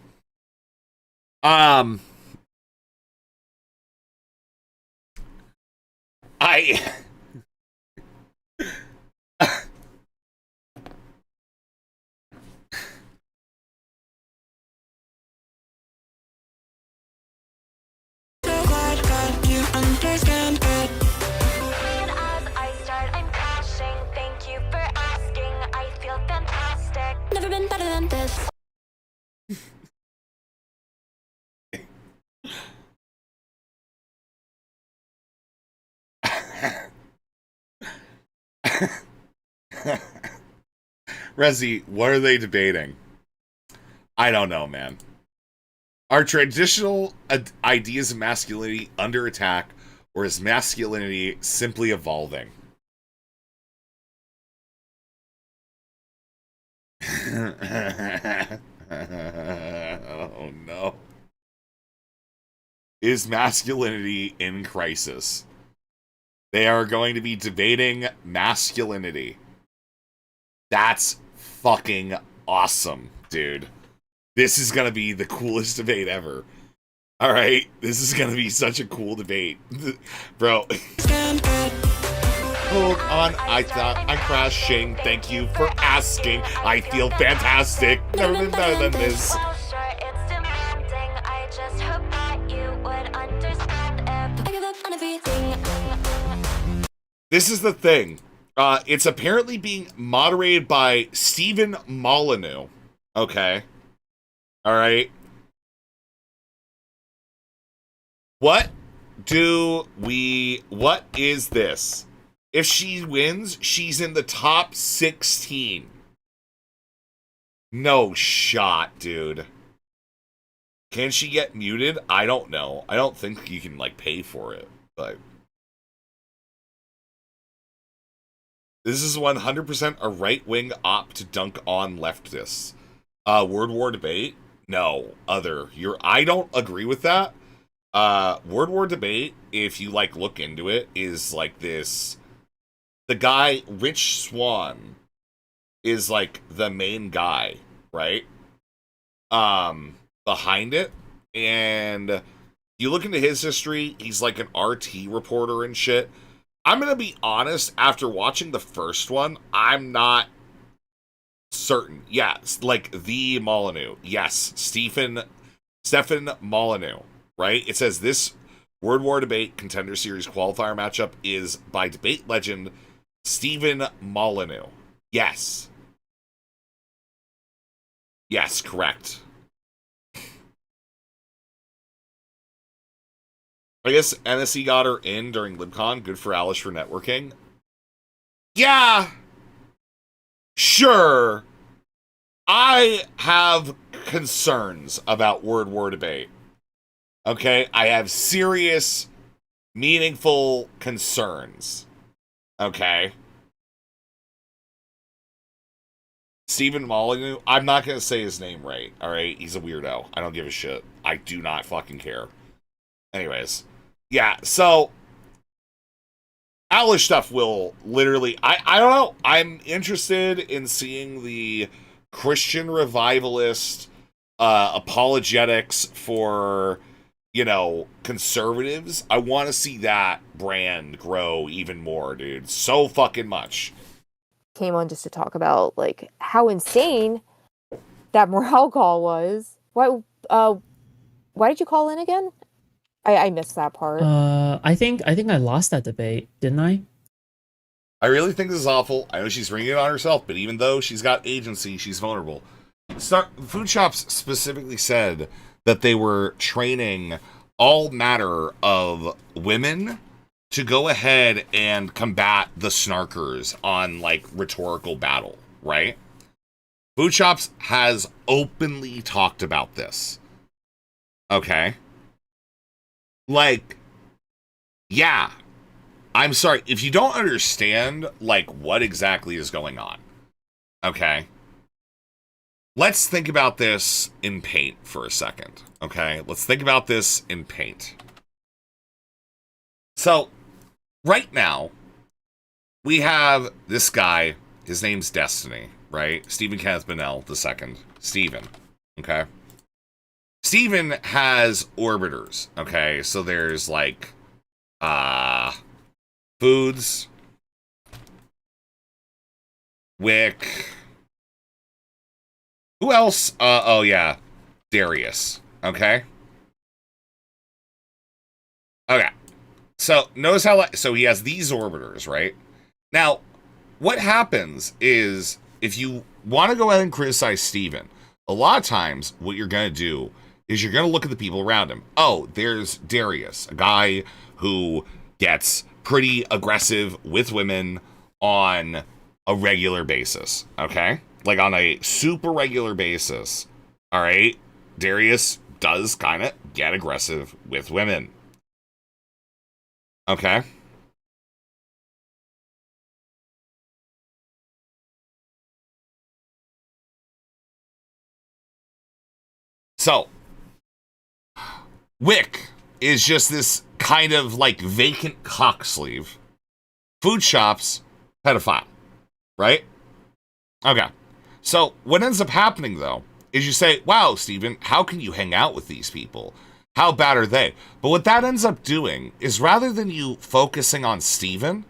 I understand it. As I start, I'm crashing. Thank you for asking. I feel fantastic. Never been better than this. Rezi, what are they debating? I don't know, man. Are traditional ideas of masculinity under attack, or is masculinity simply evolving? Oh no. Is masculinity in crisis? They are going to be debating masculinity. That's fucking awesome, dude. This is going to be the coolest debate ever. All right? This is going to be such a cool debate. Bro. Hold on. I thought I'm crashing. Thank you for asking. I feel fantastic. Never been better than this. Well, sure, it's demanding. I just hope that you would understand if I give up on everything. This is the thing. It's apparently being moderated by Stephen Molyneux. Okay. All right. What is this? If she wins, she's in the top 16. No shot, dude. Can she get muted? I don't know. I don't think you can, like, pay for it, but this is 100% a right-wing op to dunk on leftists. Word War Debate? No. Other. I don't agree with that. Word War Debate, if you, like, look into it, is, like, this. The guy, Rich Swan, is, like, the main guy, right? Behind it. And you look into his history, he's, like, an RT reporter and shit. I'm gonna be honest, after watching the first one, I'm not certain. Yeah, like the Molyneux. Yes, Stephen Molyneux. right? It says this Word War Debate Contender Series qualifier matchup is by debate legend Stephen Molyneux. Yes. Yes, correct. I guess NSE got her in during LibCon. Good for Alice for networking. Yeah. Sure. I have concerns about Word War Debate. Okay? I have serious, meaningful concerns. Okay? Stephen Molyneux, I'm not going to say his name right, alright? He's a weirdo. I don't give a shit. I do not fucking care. Anyways. Yeah, so Alice stuff will literally, I don't know. I'm interested in seeing the Christian revivalist apologetics for, you know, conservatives. I want to see that brand grow even more, dude. So fucking much. Came on just to talk about like how insane that morale call was. Why did you call in again? I missed that part. I think I lost that debate, didn't I? I really think this is awful. I know she's bringing it on herself, but even though she's got agency, she's vulnerable. Food Shops specifically said that they were training all matter of women to go ahead and combat the snarkers on, like, rhetorical battle, right? Food Shops has openly talked about this. Okay? Like, yeah. I'm sorry, if you don't understand, like, what exactly is going on, okay? Let's think about this in paint for a second, okay? Let's think about this in paint. So, right now, we have this guy, his name's Destiny, right? Stephen Kenneth Bonnell II. Stephen, okay? Stephen has orbiters, okay? So there's, like, Foods, Wick. Who else? Oh yeah, Darius. Okay. Okay. So notice how so he has these orbiters, right? Now, what happens is if you want to go ahead and criticize Steven, a lot of times what you're going to do is you're going to look at the people around him. Oh, there's Darius, a guy who gets pretty aggressive with women on a regular basis, okay? Like on a super regular basis, all right? Darius does kind of get aggressive with women. Okay? So, Wick is just this kind of like vacant cock sleeve. Food Shops, pedophile, right? Okay. So what ends up happening though is you say, wow, Steven, how can you hang out with these people? How bad are they? But what that ends up doing is rather than you focusing on Steven,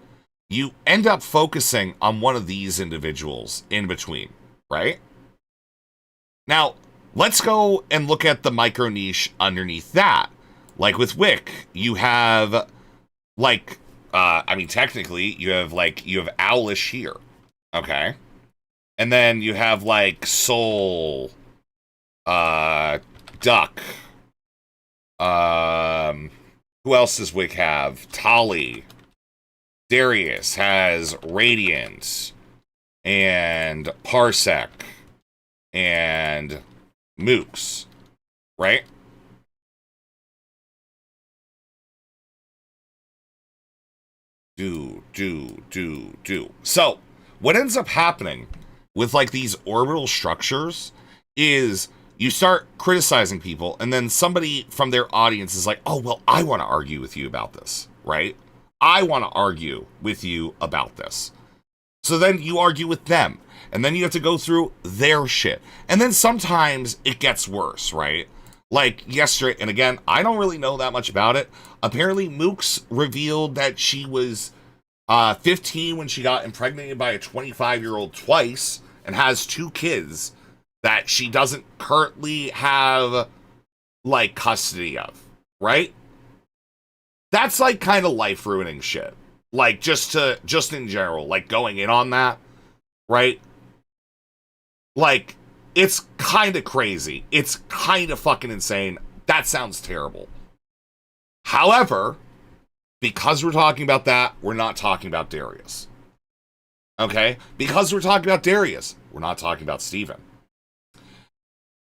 you end up focusing on one of these individuals in between, right? Now, let's go and look at the micro niche underneath that. Like with Wick, you have like, technically you have Owlish here, okay? And then you have like Soul, Duck. Who else does Wick have? Tali. Darius has Radiance and Parsec and Mooks, right? Do. So, what ends up happening with like these orbital structures is you start criticizing people and then somebody from their audience is like, oh, well, I want to argue with you about this, right? I want to argue with you about this. So then you argue with them and then you have to go through their shit. And then sometimes it gets worse, right? Like yesterday, and again, I don't really know that much about it. Apparently, Mooks revealed that she was 15 when she got impregnated by a 25-year-old twice and has 2 kids that she doesn't currently have, like, custody of. right? That's like kind of life ruining shit. Like just in general, like going in on that, right? Like it's kind of crazy. It's kind of fucking insane. That sounds terrible. However, because we're talking about that, we're not talking about Darius. Okay? Because we're talking about Darius, we're not talking about Steven.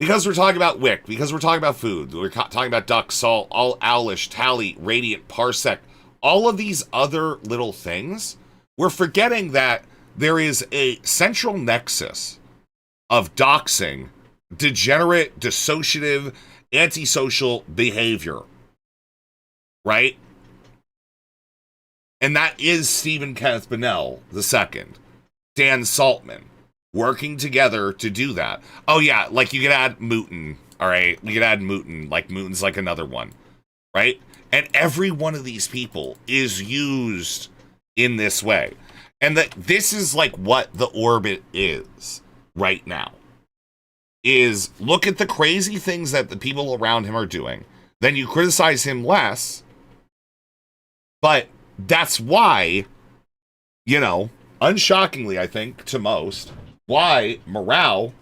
Because we're talking about Wick, because we're talking about food, we're talking about Duck, Salt, Owlish, Tally, Radiant, Parsec, all of these other little things, we're forgetting that there is a central nexus of doxing, degenerate, dissociative, antisocial behavior. Right? And that is Stephen Kenneth Bonnell II, Dan Saltman, working together to do that. Oh yeah, like you could add Mooten, all right? You could add Mooten, like Mooten's like another one, right? And every one of these people is used in this way. And that this is like what the orbit is right now. Is look at the crazy things that the people around him are doing. Then you criticize him less. But that's why, you know, unshockingly, I think, to most, why Morale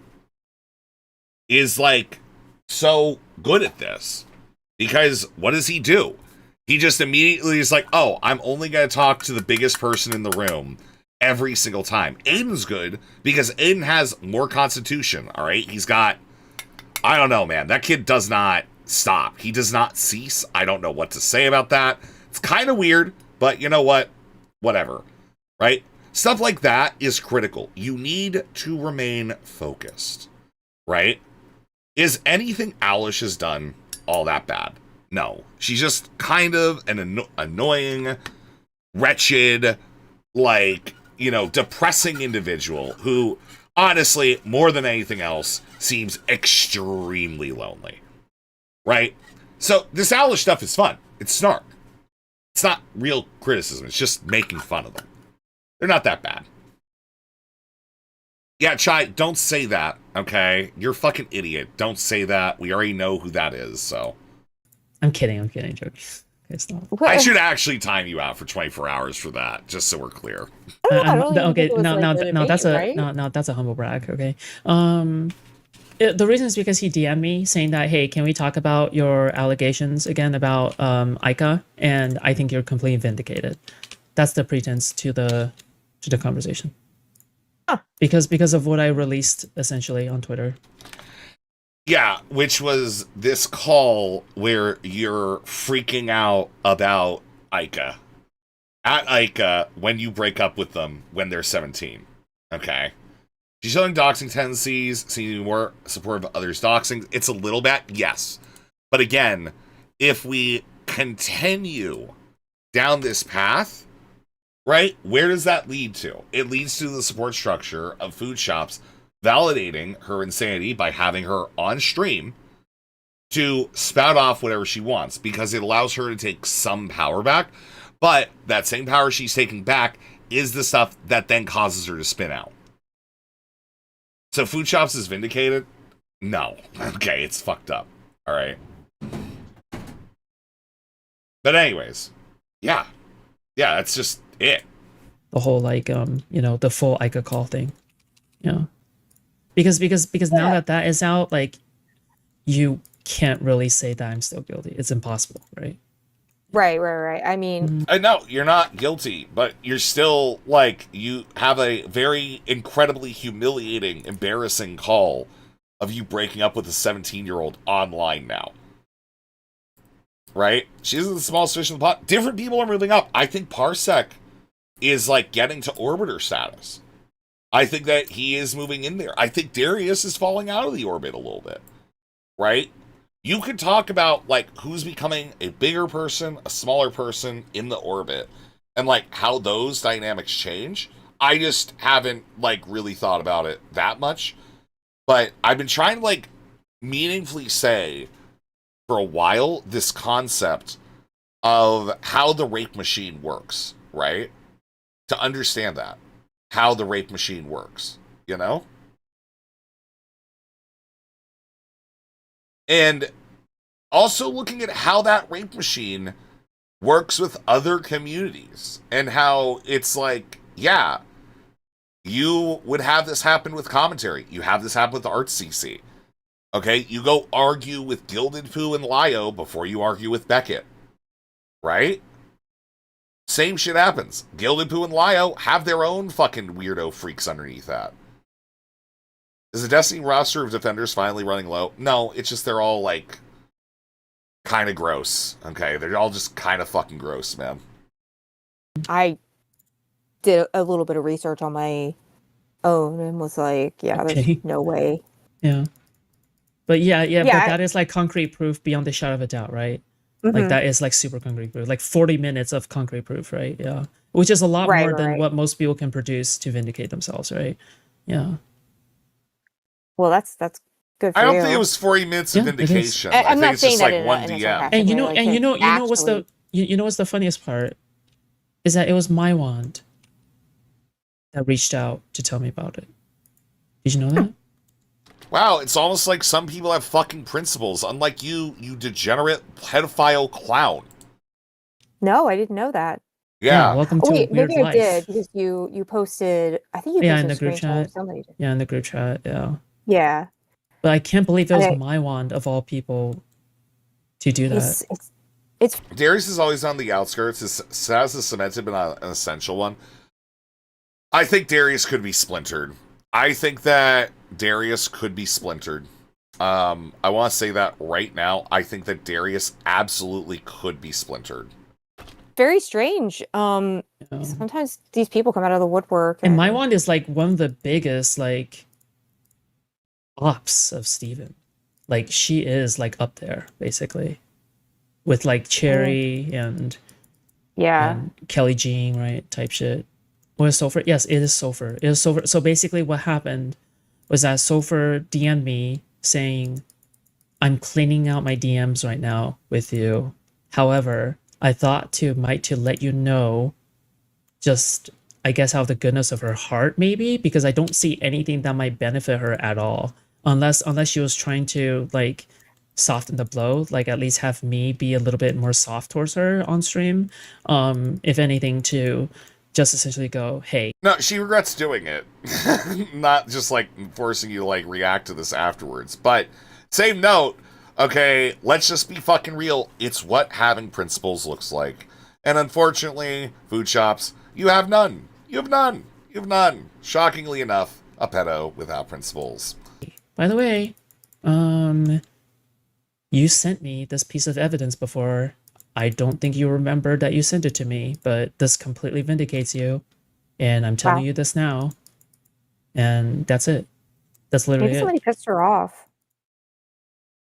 is like so good at this. Because what does he do? He just immediately is like, oh, I'm only going to talk to the biggest person in the room every single time. Aiden's good because Aiden has more constitution, all right? He's got, I don't know, man. That kid does not stop. He does not cease. I don't know what to say about that. It's kind of weird, but you know what? Whatever, right? Stuff like that is critical. You need to remain focused, right? Is anything Owlish has done all that bad? No. She's just kind of an annoying, wretched, like, you know, depressing individual who, honestly, more than anything else, seems extremely lonely, right? So this Owlish stuff is fun. It's snark. It's not real criticism. It's just making fun of them. They're not that bad. Yeah, Chai, don't say that, okay? You're a fucking idiot. Don't say that. We already know who that is, so. I'm kidding, joking. It's not. I should actually time you out for 24 hours for that, just so we're clear. Okay, that's a humble brag, okay? The reason is because he DM'd me saying that, hey, can we talk about your allegations again about Ica? And I think you're completely vindicated. That's the pretense to the conversation. Huh. Because of what I released essentially on Twitter. Yeah, which was this call where you're freaking out about Ica. At Ica, when you break up with them when they're 17. Okay? She's showing doxing tendencies, seeming more supportive of others' doxing. It's a little bit, yes. But again, if we continue down this path, right, where does that lead to? It leads to the support structure of food shops validating her insanity by having her on stream to spout off whatever she wants, because it allows her to take some power back. But that same power she's taking back is the stuff that then causes her to spin out. So Food Shops is vindicated? No. Okay, it's fucked up. All right. But anyways, yeah, that's just it. The whole like you know, the full Ica call thing. Yeah. Because now that is out, like, you can't really say that I'm still guilty. It's impossible, right? Right. I mean, No, you're not guilty, but you're still, like, you have a very incredibly humiliating, embarrassing call of you breaking up with a 17-year-old online now. Right? She's the smallest fish in the pot. Different people are moving up. I think Parsec is, like, getting to orbiter status. I think that he is moving in there. I think Darius is falling out of the orbit a little bit. Right? You could talk about, like, who's becoming a bigger person, a smaller person in the orbit, and, like, how those dynamics change. I just haven't, like, really thought about it that much. But I've been trying to, like, meaningfully say for a while this concept of how the rape machine works, right? To understand that. How the rape machine works, you know? And Also looking at how that rape machine works with other communities and how it's like, yeah, you would have this happen with commentary. You have this happen with ArtCC. Okay, you go argue with Gilded Poo and Lio before you argue with Beckett. Right? Same shit happens. Gilded Poo and Lio have their own fucking weirdo freaks underneath that. Is the Destiny roster of defenders finally running low? No, it's just they're all like kind of gross. Okay, they're all just kind of fucking gross, man. I did a little bit of research on my own and was like, yeah, Okay. there's no way. Yeah. But yeah, Yeah, but I- that is like concrete proof beyond the shadow of a doubt, right? Mhm. Like that is like super concrete proof. Like 40 minutes of concrete proof, right? Yeah. Which is a lot Right, more than right. what most people can produce to vindicate themselves, right? Yeah. Well, that's good for I don't you. think it was 40 minutes of Yeah, it is. vindication. I- I I'm think not it's just saying that like in a- one in a DM. sarcastic And you way, know, like, and to you know what's the actually- you know what's the funniest part is that it was my wand that reached out to tell me about it. Did you know that? Wow, it's almost like some people have fucking principles, unlike you, you degenerate pedophile clown. No, I didn't know that. Yeah. Welcome Oh, to wait, a weird maybe I life. did because you posted. I think you Yeah, posted in a the group screenshot or chat. somebody did. Yeah, in the group chat. Yeah. Yeah, But I can't believe it was Okay. my wand of all people to do that. it's Darius is always on the outskirts. His status is cemented, but not an essential one. I think Darius could be splintered. I think that Darius could be splintered. I want to say that right now. I think that Darius absolutely could be splintered. very strange. you know? Sometimes these people come out of the woodwork. And my wand is like one of the biggest like ops of Steven. Like she is like up there basically with like Cherry and Yeah, Kelly Jean, right? Type shit. Was Sofer? Yes, it is Sofer. It is Sofer. So basically, what happened was that Sofer DM'd me saying, "I'm cleaning out my DMs right now with you. However, I thought to let you know, just I guess out of the goodness of her heart, maybe because I don't see anything that might benefit her at all, unless she was trying to like." Soften the blow, like at least have me be a little bit more soft towards her on stream, if anything, to just essentially go, hey, No, she regrets doing it. Not just like forcing you to like react to this afterwards. But same note, okay, let's just be fucking real. It's what having principles looks like. And unfortunately, food shops, you have none. You have none. You have none. Shockingly enough, a pedo without principles. by the way, you sent me this piece of evidence before. I don't think you remember that you sent it to me, but this completely vindicates you. And I'm telling Wow. you this now. And that's it. That's literally maybe it. somebody pissed her off.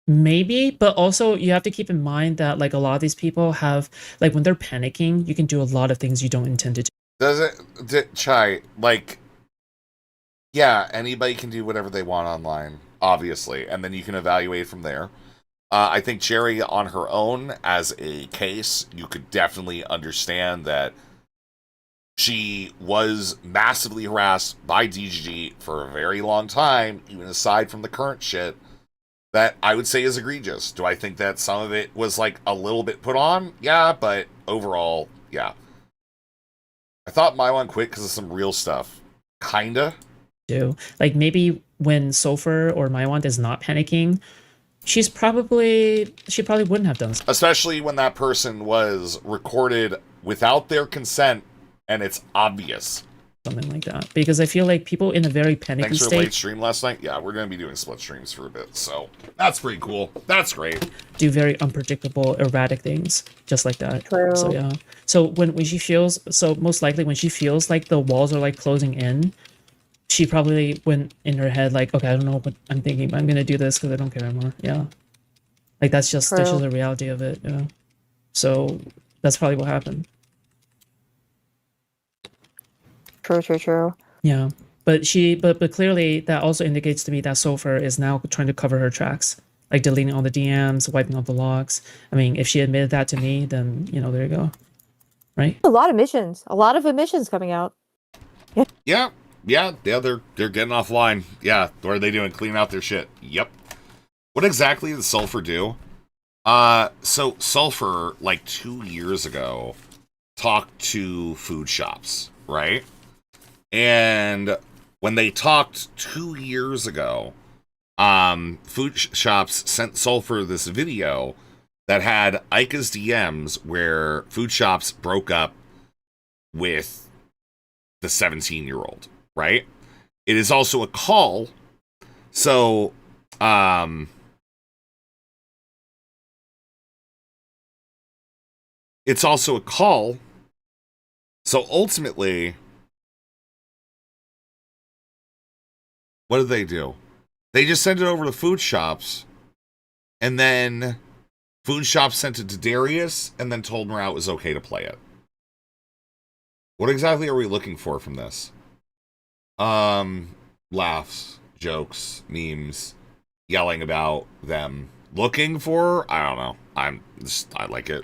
Maybe, but also you have to keep in mind that like a lot of these people have like when they're panicking, you can do a lot of things you don't intend to do. Does it, Chai, like, yeah, anybody can do whatever they want online, obviously, and then you can evaluate from there. I think Cherry on her own, as a case, you could definitely understand that she was massively harassed by DGG for a very long time, even aside from the current shit, that I would say is egregious. Do I think that some of it was, like, a little bit put on? Yeah, but overall, yeah. I thought Maiwan quit because of some real stuff. Kinda. Do. Like maybe when Sofer or Maiwand is not panicking, she probably wouldn't have done Especially when that person was recorded without their consent and it's obvious. something like that. Because I feel like people in a very panicky Thanks for late state stream last night. Yeah, we're going to be doing split streams for a bit, so that's pretty cool. That's great. do very unpredictable, erratic things, just like that. True. So yeah. So when she feels, so most likely when she feels like the walls are like closing in, she probably went in her head like, okay, I don't know what I'm thinking, but I'm gonna do this because I don't care anymore. Yeah. Like that's just True. the reality of it. Yeah. So that's probably what happened. True. Yeah. But but clearly that also indicates to me that Sofer is now trying to cover her tracks, like deleting all the DMs, wiping out the logs. I mean, if she admitted that to me, then there you go, right? A lot of emissions coming out. Yeah, they're getting offline. Yeah, what are they doing? Cleaning out their shit. Yep. What exactly did Sulfur do? So Sulfur, like 2 years ago, talked to food shops, right? And when they talked 2 years ago, food shops sent Sulfur this video that had Ika's DMs where food shops broke up with the 17-year-old, right? It is also a call. So, it's also a call. So ultimately, what did they do? They just sent it over to food shops, and then food shops sent it to Darius, and then told Morale it was okay to play it. What exactly are we looking for from this? Laughs, jokes, memes, yelling about them. Looking for? I don't know. I like it.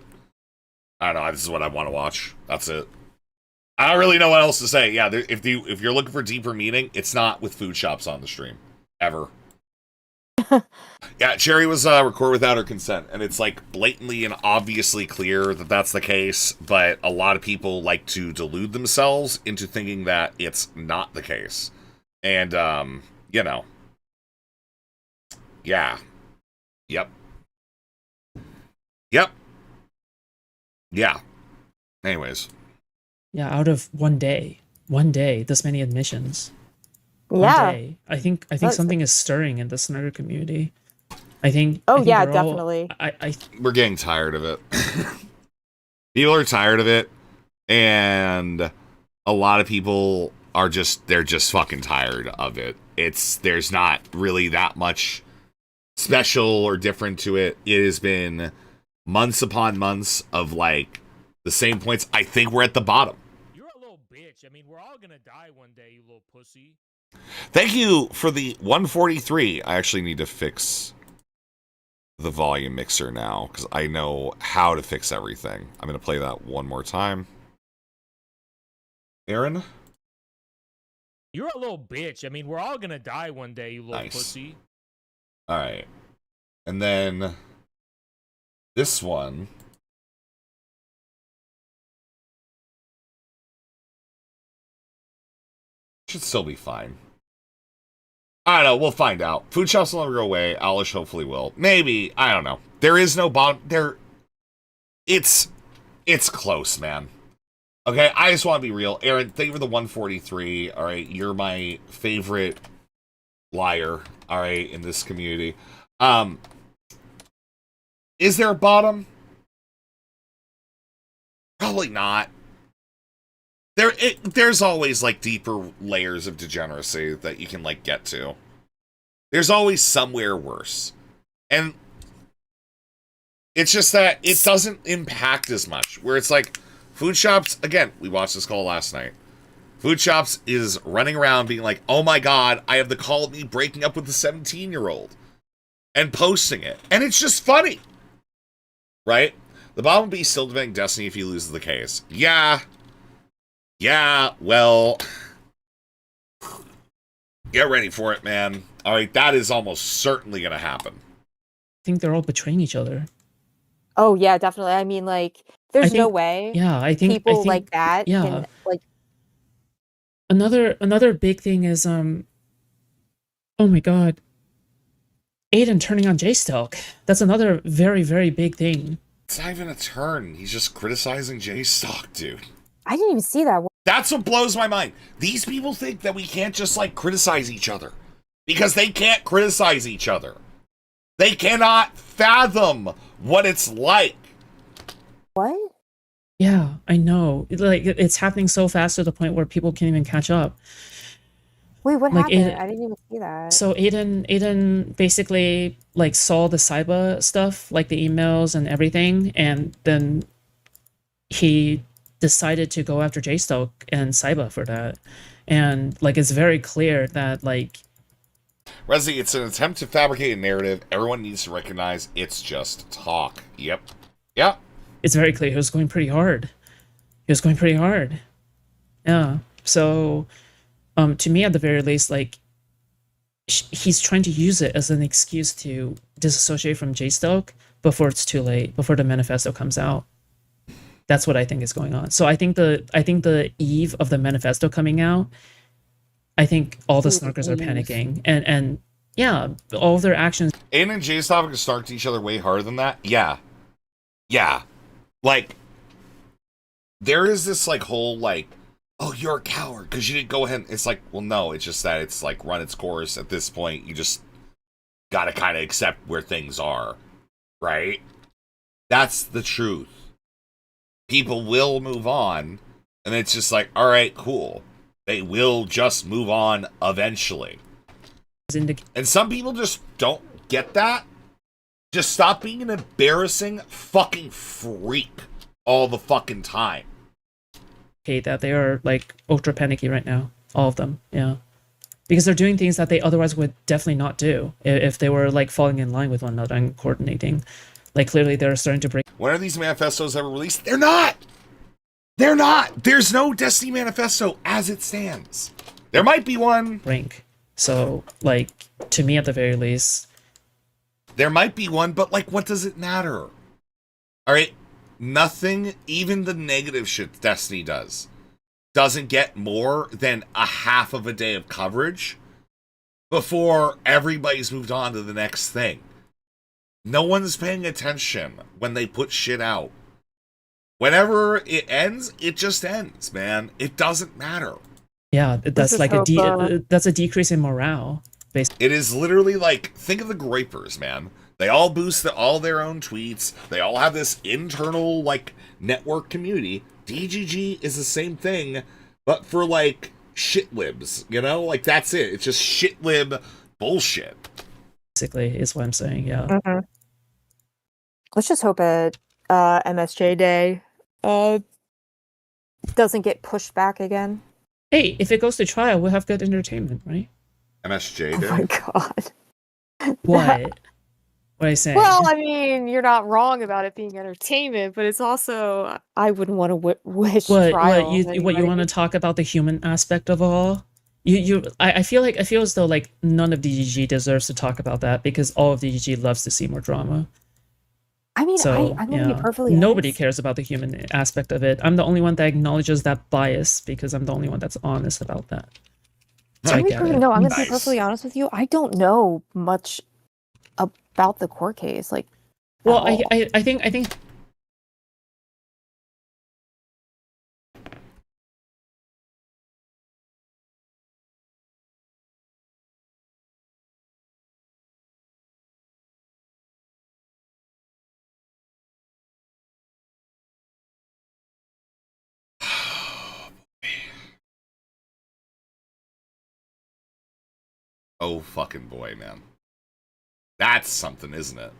I don't know. This is what I want to watch. That's it. I don't really know what else to say. Yeah, if you're looking for deeper meaning, it's not with food shops on the stream. Ever. Yeah, Cherry was recorded without her consent, and it's like blatantly and obviously clear that that's the case, but a lot of people like to delude themselves into thinking that it's not the case. And, you know. Yeah. Yep. Yep. Yeah. Anyways. Yeah, out of one day, this many admissions. One Yeah. day. I think That's- something is stirring in the Snugger community. I think. Oh, I think yeah, they're all- definitely. We're getting tired of it. People are tired of it, and a lot of people are they're just fucking tired of it. There's not really that much special or different to it. It has been months upon months of like the same points. I think we're at the bottom. You're a little bitch. I mean, we're all gonna die one day, you little pussy. Thank you for the 143. I actually need to fix the volume mixer now because I know how to fix everything. I'm going to play that one more time. Aaron? You're a little bitch. I mean, we're all gonna die one day, you little Nice. pussy. All right. And then this one. Should still be fine. I don't know. We'll find out. Food shops will never go away. Alish hopefully will. Maybe. I don't know. There is no bottom. It's close, man. Okay, I just want to be real. Aaron, thank you for the 143. All right, you're my favorite liar. All right, in this community. Is there a bottom? Probably not. There's always like deeper layers of degeneracy that you can like get to. There's always somewhere worse. And it's just that it doesn't impact as much. Where it's like food shops, again, we watched this call last night. Food shops is running around being like, oh my god, I have the call of me breaking up with the 17-year-old. And posting it. And it's just funny. Right? The bottom will be still defending Destiny if he loses the case. Yeah, well, get ready for it, man. All right, that is almost certainly going to happen. I think they're all betraying each other. Oh yeah, definitely. I mean, like, there's no think- way Yeah, I think people like that yeah. can like. Another big thing is oh my god, Aiden turning on J-Stalk. That's another very, very big thing. It's not even a turn. He's just criticizing J-Stock, dude. I didn't even see that. That's what blows my mind. These people think that we can't just, like, criticize each other. Because they can't criticize each other. They cannot fathom what it's like. What? Yeah, I know. It's happening so fast to the point where people can't even catch up. Wait, what Like, happened? Aiden- I didn't even see that. So Aiden basically like saw the Saiba stuff, like the emails and everything, and then he decided to go after J-Stoke and Saiba for that. And like it's very clear that like Resi, it's an attempt to fabricate a narrative. Everyone needs to recognize it's just talk. Yep. Yeah. it's very clear he was going pretty hard. Yeah. So to me at the very least, like he's trying to use it as an excuse to disassociate from J-Stoke, before it's too late, before the manifesto comes out. That's what I think is going on. So I think the eve of the manifesto coming out, I think all the snarkers are panicking, and yeah, all of their actions. Aiden and Jay's topic is snarked to each other way harder than that. Yeah, like there is this like whole like, oh, you're a coward because you didn't go ahead. It's like, well, no, it's just that it's like run its course at this point. You just gotta kind of accept where things are, right? That's the truth. People will move on, and it's just like, all right, cool. They will just move on eventually. And some people just don't get that. Just stop being an embarrassing fucking freak all the fucking time. Okay, that they are like ultra panicky right now, all of them, yeah, because they're doing things that they otherwise would definitely not do if they were like falling in line with one another and coordinating. Like clearly they're starting to break. When are these manifestos ever released? They're not. They're not. There's no Destiny manifesto as it stands. There might be one. Rank. So like to me at the very least, there might be one, but like, what does it matter? All right, nothing, even the negative shit Destiny doesn't get more than a half of a day of coverage before everybody's moved on to the next thing. No one's paying attention when they put shit out. Whenever it ends, it just ends, man. It doesn't matter. Yeah, that's like that's a decrease in morale. Basically. It is literally like, think of the Grapers, man. They all boost all their own tweets. They all have this internal like network community. DGG is the same thing, but for like shitlibs, you know? Like that's it. It's just shitlib bullshit. Basically, is what I'm saying. Yeah. Mm-hmm. Let's just hope a MSJ Day doesn't get pushed back again. Hey, if it goes to trial, we'll have good entertainment, right? MSJ Day. Oh my god. What? What are you saying? Well, I mean, you're not wrong about it being entertainment, but it's also I wouldn't want to wish trial. What you want to talk about the human aspect of all? I feel as though like none of DGG deserves to talk about that because all of DGG loves to see more drama. I mean, So, I'm gonna be perfectly nobody honest. cares about the human aspect of it. I'm the only one that acknowledges that bias because I'm the only one that's honest about that. So I get it. No, I'm gonna be perfectly honest with you. I don't know much about the court case. Like, Well, at all. I think Oh fucking boy, man. That's something, isn't it?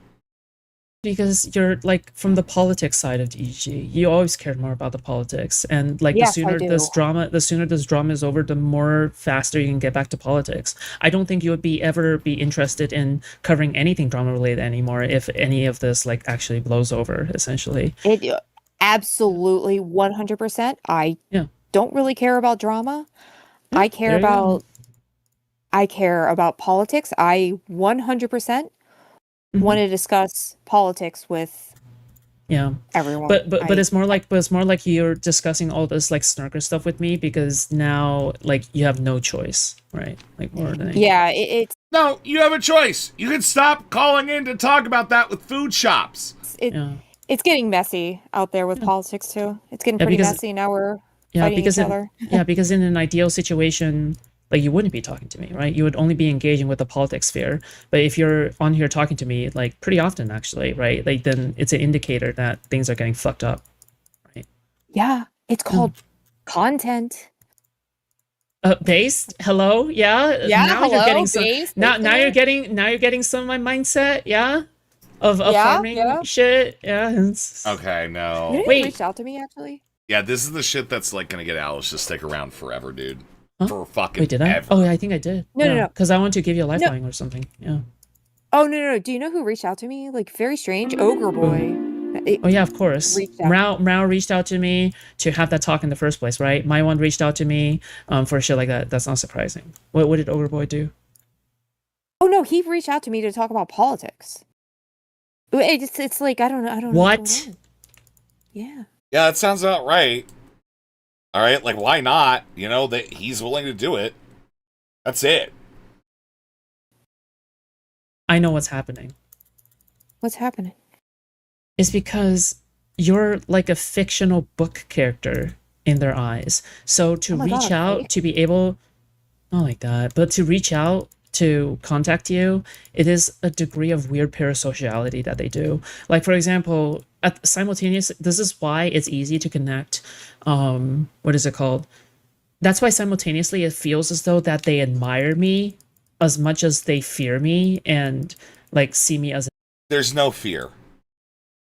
because you're like from the politics side of DGG, you always cared more about the politics, and like Yes, the I sooner do. the sooner this drama is over, the more faster you can get back to politics. I don't think you would ever be interested in covering anything drama related anymore if any of this like actually blows over. Essentially, It absolutely 100%. I Yeah. don't really care about drama. Yeah, I care there you go. about politics. I 100% Mhm. want to discuss politics with Yeah. everyone. But it's more like you're discussing all this like snarker stuff with me because now like you have no choice, right? Like more than anything. yeah, it's No, you have a choice. You can stop calling in to talk about that with food shops. Yeah. it's getting messy out there with politics too. It's getting Yeah, pretty because- messy now. We're Yeah, fighting because each other. because in an ideal situation, like you wouldn't be talking to me, right? You would only be engaging with the politics sphere. But if you're on here talking to me, like pretty often actually, right? Like then it's an indicator that things are getting fucked up. Yeah, it's called content. Based, hello, yeah, Yeah, Now you're hello, getting some. based, Now based you're internet. getting some of my mindset, yeah, of Yeah, farming yeah. shit, yeah. Okay, You no. know who Wait. reached out to me actually? Yeah, this is the shit that's like gonna get Alice to stick around forever, dude. Huh? For fucking Wait, did I? ever. Oh, yeah, I think I did. No. Because I want to give you a lifeline or something. Yeah. Oh no. Do you know who reached out to me? Like very strange. Ogre Boy. Oh yeah, of course. Reached out. Mrao reached out to me to have that talk in the first place, right? My one reached out to me for shit like that. That's not surprising. What did Ogre Boy do? Oh no, he reached out to me to talk about politics. It's like I don't know what's What? going on. Yeah. Yeah, that sounds about right. All right, like why not? You know that he's willing to do it. That's it. I know what's happening. What's happening? It's because you're like a fictional book character in their eyes. So to Oh my reach God, out, really? to be able, not like that, but to reach out to contact you, it is a degree of weird parasociality that they do. Like for example, simultaneous. This is why it's easy to connect. What is it called? That's why simultaneously it feels as though that they admire me as much as they fear me and like see me as. There's no fear.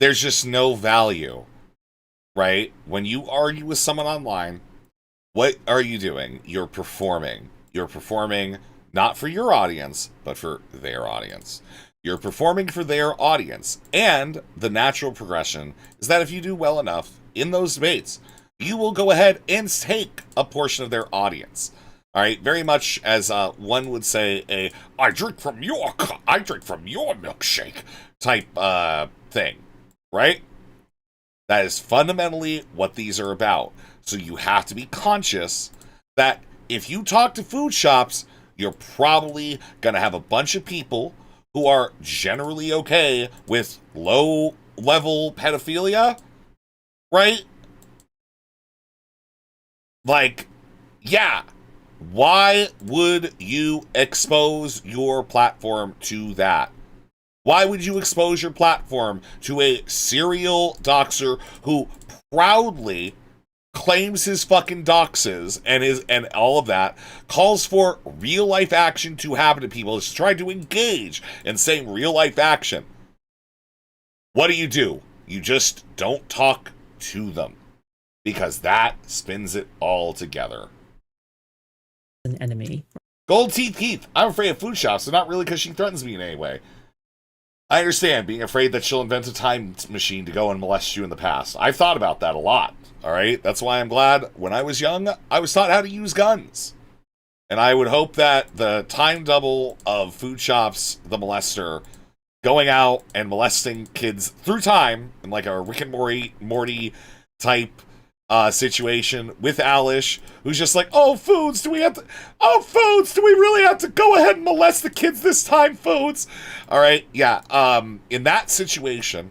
There's just no value, right? When you argue with someone online, what are you doing? You're performing. You're performing not for your audience, but for their audience. You're performing for their audience. And the natural progression is that if you do well enough in those debates, you will go ahead and take a portion of their audience. All right, very much as one would say, I drink from your milkshake type thing, right? That is fundamentally what these are about. So you have to be conscious that if you talk to food shops, you're probably going to have a bunch of people who are generally okay with low-level pedophilia, right? Like, yeah. Why would you expose your platform to that? Why would you expose your platform to a serial doxer who proudly claims his fucking doxes and all of that, calls for real life action to happen to people, is trying to engage in saying real life action? What do? You just don't talk to them, because that spins it all together. An enemy. Gold Teeth Keith, I'm afraid of food shops, but not really because she threatens me in any way. I understand being afraid that she'll invent a time machine to go and molest you in the past. I've thought about that a lot, alright? That's why I'm glad when I was young, I was taught how to use guns. And I would hope that the time double of food shops, the molester, going out and molesting kids through time, in like a Rick and Morty type situation with Alish, who's just like, oh, Foods, do we really have to go ahead and molest the kids this time, Foods? All right, yeah, in that situation,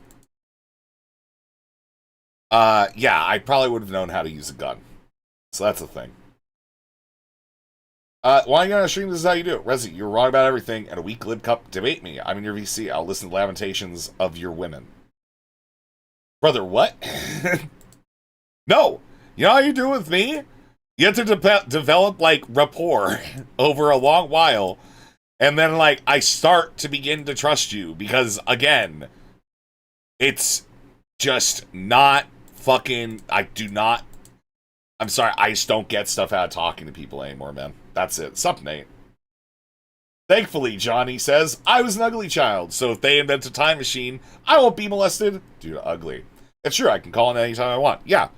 yeah, I probably would have known how to use a gun. So that's the thing. Why are you gonna stream? This is how you do it. Resi, you're wrong about everything, and a weak lib cup, debate me. I'm in your VC. I'll listen to lamentations of your women. Brother, what? No, you know how you do with me? You have to develop, like, rapport over a long while, and then, like, I start to begin to trust you, because, again, it's just not fucking, I'm sorry, I just don't get stuff out of talking to people anymore, man. That's it. Sup, Nate? Thankfully, Johnny says, I was an ugly child, so if they invent a time machine, I won't be molested due to ugly. It's true, I can call in anytime I want. Yeah.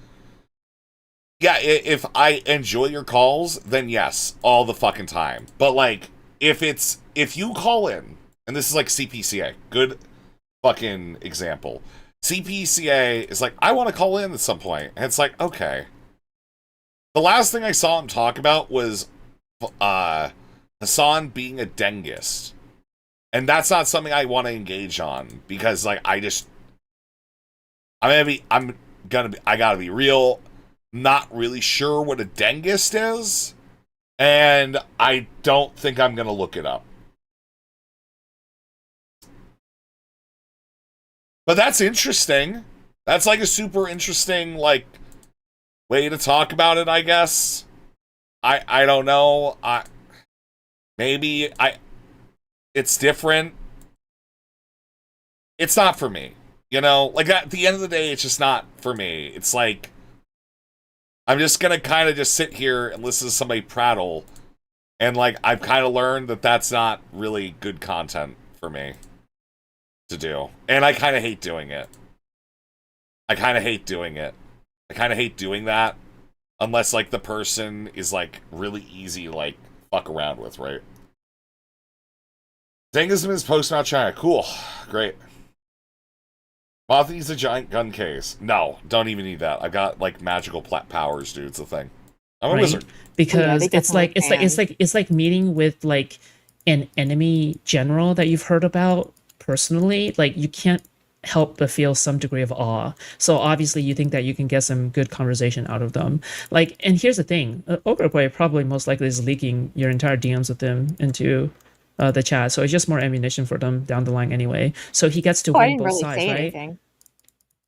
Yeah, if I enjoy your calls, then yes, all the fucking time. But, like, if you call in, and this is like CPCA, good fucking example. CPCA is like, I want to call in at some point. And it's like, okay. The last thing I saw him talk about was Hassan being a dentist. And that's not something I want to engage on, because, like, I gotta be real. Not really sure what a dentist is, and I don't think I'm gonna look it up. But that's interesting. That's like a super interesting, like, way to talk about it, I guess. I don't know. It's different. It's not for me. You know, like, at the end of the day, it's just not for me. It's like, I'm just gonna kind of just sit here and listen to somebody prattle, and, like, I've kind of learned that that's not really good content for me to do, and I kind of hate doing it. I kind of hate doing that, unless, like, the person is, like, really easy, like, fuck around with, right? Dangism is posting out China. Cool. Great. Mothy's a giant gun case. No, don't even need that. I've got like magical powers, dude. It's a thing. I'm a right? wizard. Because they definitely it's like meeting with like an enemy general that you've heard about personally. Like you can't help but feel some degree of awe. So obviously you think that you can get some good conversation out of them. Like, and here's the thing, Ogre Boy probably most likely is leaking your entire DMs with them into the chat. So it's just more ammunition for them down the line anyway. So he gets to Oh, I win didn't both really sides, say right? anything.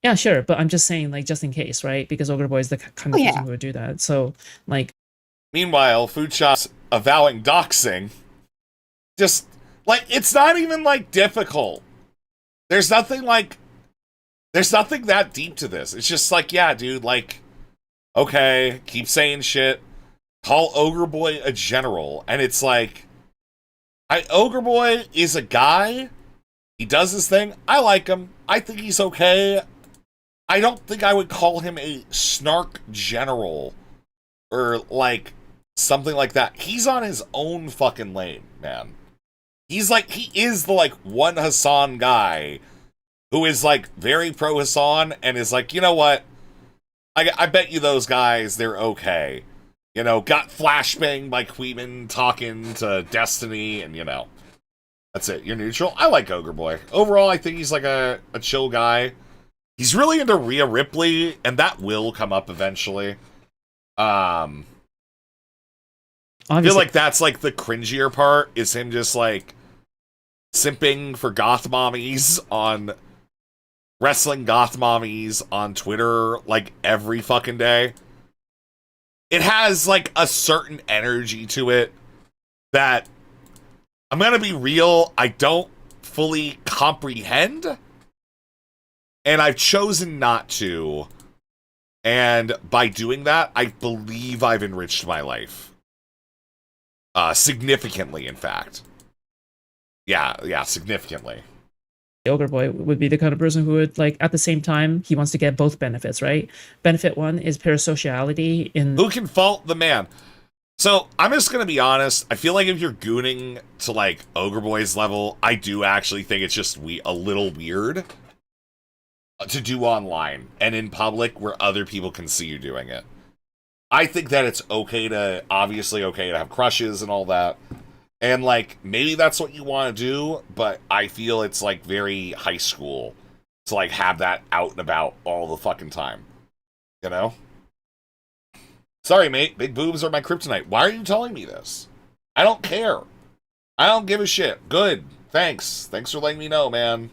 Yeah, sure. But I'm just saying, like, just in case, right? Because Ogre Boy is the kind of Oh, person yeah. who would do that. So, like, Meanwhile, Food Shop's avowing doxing. Just, like, it's not even, like, difficult. There's nothing that deep to this. It's just like, yeah, dude, like, okay, keep saying shit. Call Ogre Boy a general. And it's like, Ogre Boy is a guy. He does his thing. I like him. I think he's okay. I don't think I would call him a snark general or like something like that. He's on his own fucking lane, man. He's like, he is the like one Hassan guy who is like very pro Hassan and is like, you know what? I bet you those guys, they're okay. You know, got flashbang by Queeman talking to Destiny and, you know, that's it. You're neutral. I like Ogre Boy. Overall, I think he's like a chill guy. He's really into Rhea Ripley, and that will come up eventually. I feel like that's like the cringier part is him just like simping for goth mommies on wrestling goth mommies on Twitter like every fucking day. It has like a certain energy to it that I'm gonna be real, I don't fully comprehend, and I've chosen not to. And by doing that, I believe I've enriched my life. Significantly, in fact. Yeah, significantly. Ogre Boy would be the kind of person who would, like, at the same time, he wants to get both benefits, right? Benefit one is parasociality in... Who can fault the man? So, I'm just gonna be honest, I feel like if you're gooning to, like, Ogre Boy's level, I do actually think it's just a little weird to do online and in public where other people can see you doing it. I think that it's obviously okay to have crushes and all that. And, like, maybe that's what you want to do, but I feel it's, like, very high school to, like, have that out and about all the fucking time. You know? Sorry, mate. Big boobs are my kryptonite. Why are you telling me this? I don't care. I don't give a shit. Good. Thanks. Thanks for letting me know, man.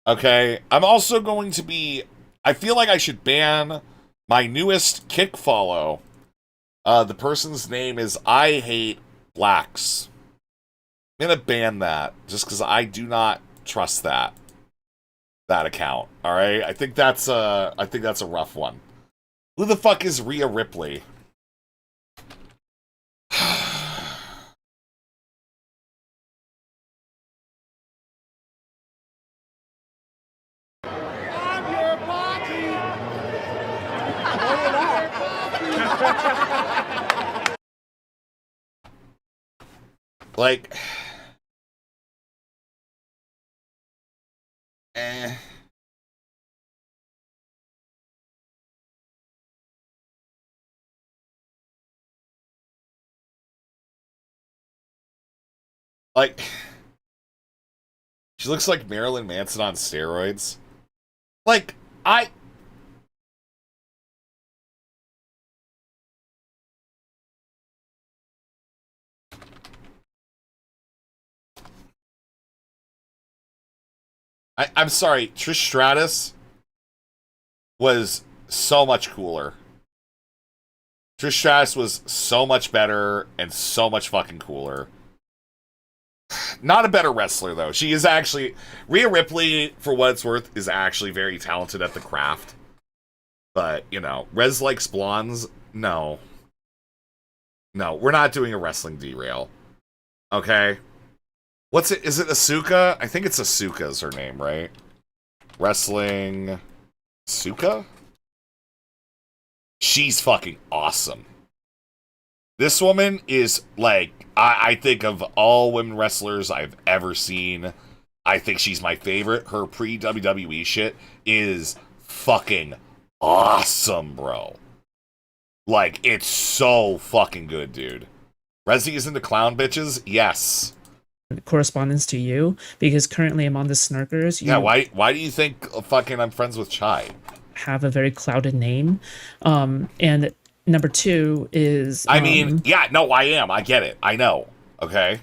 Okay. I'm also going to be... I feel like I should ban my newest kick follow. The person's name is I Hate Blacks. I'm gonna ban that just because I do not trust that account. All right, I think that's a rough one. Who the fuck is Rhea Ripley? Like, like, she looks like Marilyn Manson on steroids. Like, I'm sorry, Trish Stratus was so much cooler. Trish Stratus was so much better and so much fucking cooler. Not a better wrestler, though. She is actually... Rhea Ripley, for what it's worth, is actually very talented at the craft. But, you know, Rez likes blondes? No. No, we're not doing a wrestling derail. Okay? What's it? Is it Asuka? I think it's Asuka's her name, right? Wrestling... Asuka? She's fucking awesome. This woman is, like... I think of all women wrestlers I've ever seen, I think she's my favorite. Her pre-WWE shit is fucking awesome, bro. Like, it's so fucking good, dude. Resi is into clown bitches? Yes. Correspondence to you, because currently I'm on the Snarkers. You Yeah, why do you think fucking I'm friends with Chai? have a very clouded name. And number two is... I mean, yeah, no, I am. I get it. I know. Okay?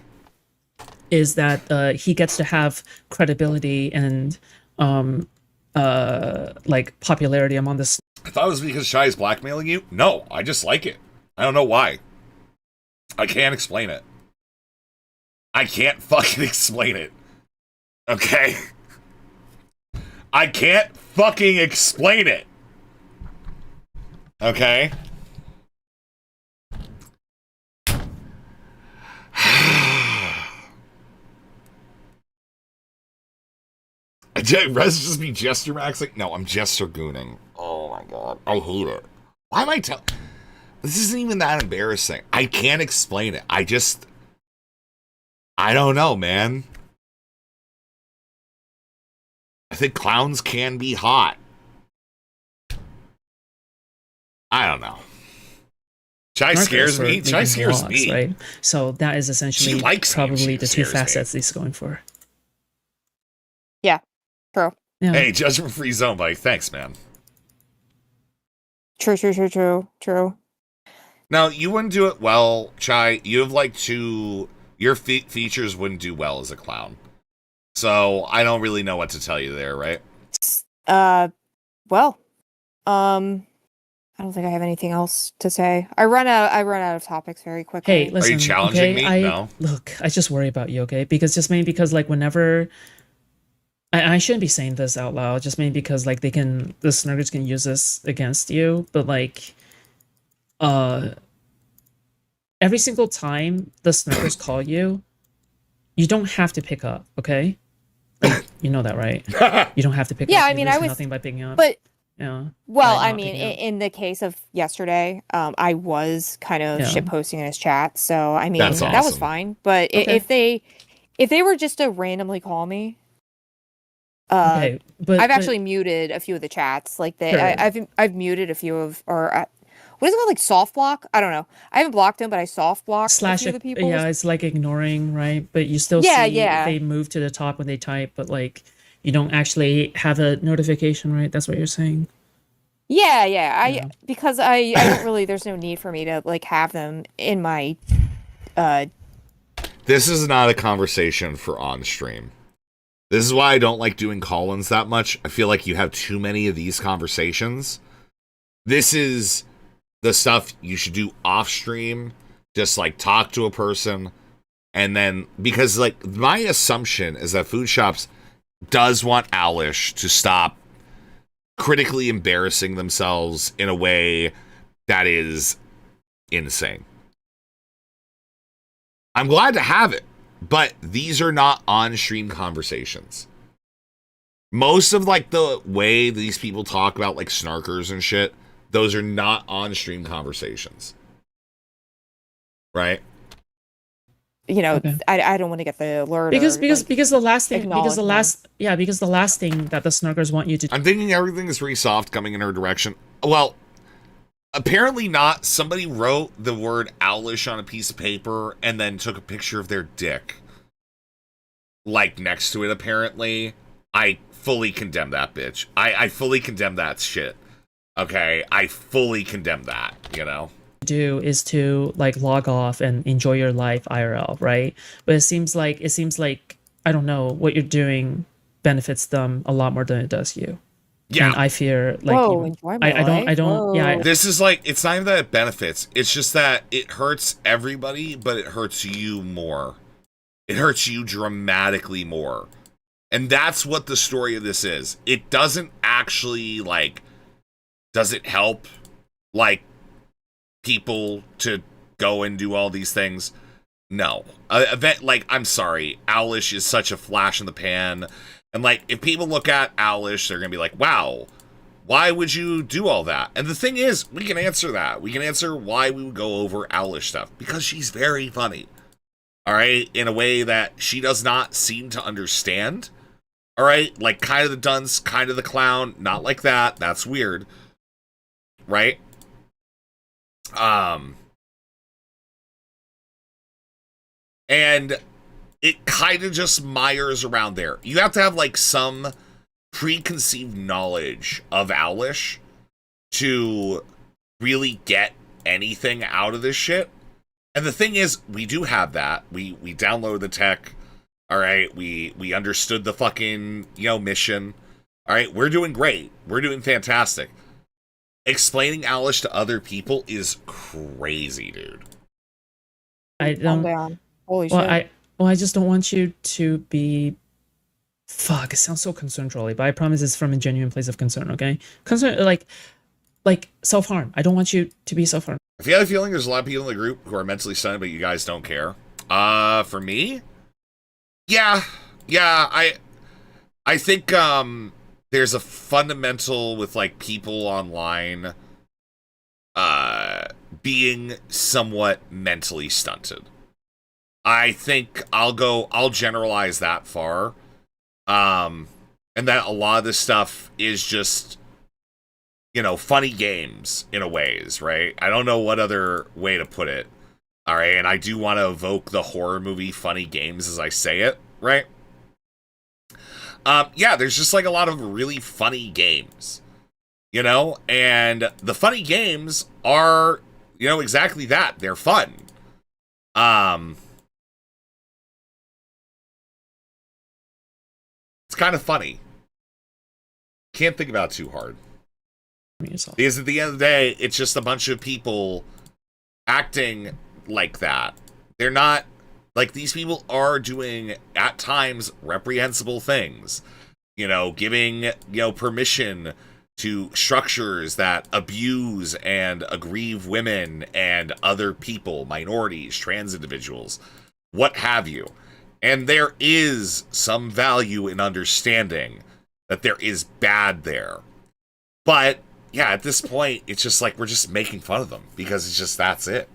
Is that he gets to have credibility and like popularity among the... I thought it was because Chai is blackmailing you. No, I just like it. I don't know why. I can't explain it. I can't fucking explain it. Okay? I can't fucking explain it. Okay? Rez just be gesture maxing? No, I'm gesture gooning. Oh my god. I hate it. Why am I telling... This isn't even that embarrassing. I can't explain it. I don't know, man. I think clowns can be hot. I don't know. Chai scares me. Chai scares me. Right? So that is essentially She likes me, probably she the two scares me. facets he's going for. Yeah, true. Yeah. Hey, judgment free zone, buddy. Thanks, man. True. Now, you wouldn't do it well, Chai. You have like your features wouldn't do well as a clown. So I don't really know what to tell you there, right? Well, I don't think I have anything else to say. I run out of topics very quickly. Hey, listen. Are you challenging okay? me? No. Look, I just worry about you, okay? Because like whenever I shouldn't be saying this out loud, just mainly because like the Snurkers can use this against you, but like every single time the Snurkers call you, you don't have to pick up, okay? Like, you know that, right? You don't have to pick up. Yeah, I You mean, lose I was- nothing by picking up. But yeah. well, by I not mean, picking up. in the case of yesterday, I was kind of Yeah. shit posting in his chat, so I mean That's that was awesome. fine. But Okay. if they were just to randomly call me, Okay, but I've actually muted a few of the chats. Like Sure. I've muted a few of what is it called, like soft block? I don't know. I haven't blocked them, but I soft blocked a slash few of the people. yeah, it's like ignoring, right? But you still Yeah, see yeah. they move to the top when they type, but like you don't actually have a notification, right? That's what you're saying. Yeah. Yeah. Because I don't really. There's no need for me to like have them in my. This is not a conversation for on stream. This is why I don't like doing call-ins that much. I feel like you have too many of these conversations. This is the stuff you should do off stream. Just like talk to a person. And then, because like my assumption is that Food Shops does want Alish to stop critically embarrassing themselves in a way that is insane. I'm glad to have it, but these are not on-stream conversations. Most of like the way these people talk about like snarkers and shit, those are not on-stream conversations. Right? You know, Okay. I don't want to get the alert. Because or, because like, because the last thing because the acknowledgement. last thing that the Snarkers want you to I'm thinking everything is pretty soft coming in her direction. Well, apparently not. Somebody wrote the word owlish on a piece of paper and then took a picture of their dick. Like next to it, apparently. I fully condemn that bitch. I fully condemn that shit. Okay? I fully condemn that, you know? do is to like log off and enjoy your life IRL, right? But it seems like I don't know, what you're doing benefits them a lot more than it does you. Yeah. And I fear like Whoa, you- enjoy my I don't yeah, life? This is like, it's not even that it benefits. It's just that it hurts everybody, but it hurts you more. It hurts you dramatically more. And that's what the story of this is. It doesn't actually, like, does it help, like, people to go and do all these things? No. Event, like, I'm sorry. Owlish is such a flash in the pan. And, like, if people look at Owlish, they're going to be like, wow, why would you do all that? And the thing is, we can answer that. We can answer why we would go over Owlish stuff. Because she's very funny. all right, in a way that she does not seem to understand. All right, like kind of the dunce, kind of the clown, not like that. That's weird, right? And it kind of just mires around there. You have to have like some preconceived knowledge of Owlish to really get anything out of this shit. And the thing is, we do have that. We downloaded the tech. All right, we understood the fucking, mission. All right, we're doing great. We're doing fantastic. Explaining Owlish to other people is crazy, dude. I Calm don't. down. Holy Well, shit. I just don't want you to be. Fuck, it sounds so concern trolley, but I promise it's from a genuine place of concern. Okay, concern like self harm. I don't want you to be self harm. If you have a feeling there's a lot of people in the group who are mentally stunned, but you guys don't care. For me, yeah, I think there's a fundamental with like people online being somewhat mentally stunted. I think I'll generalize that far. And that a lot of this stuff is just, funny games in a ways, right? I don't know what other way to put it. All right, and I do want to evoke the horror movie funny games as I say it, right? Yeah, there's just like a lot of really funny games, and the funny games are, exactly that. They're fun. It's kind of funny. Can't think about it too hard. Because at the end of the day, it's just a bunch of people acting like that. They're not, like, these people are doing, at times, reprehensible things. Giving, permission to structures that abuse and aggrieve women and other people, minorities, trans individuals, what have you. And there is some value in understanding that there is bad there. But, yeah, at this point, it's just like we're just making fun of them because it's just, that's it.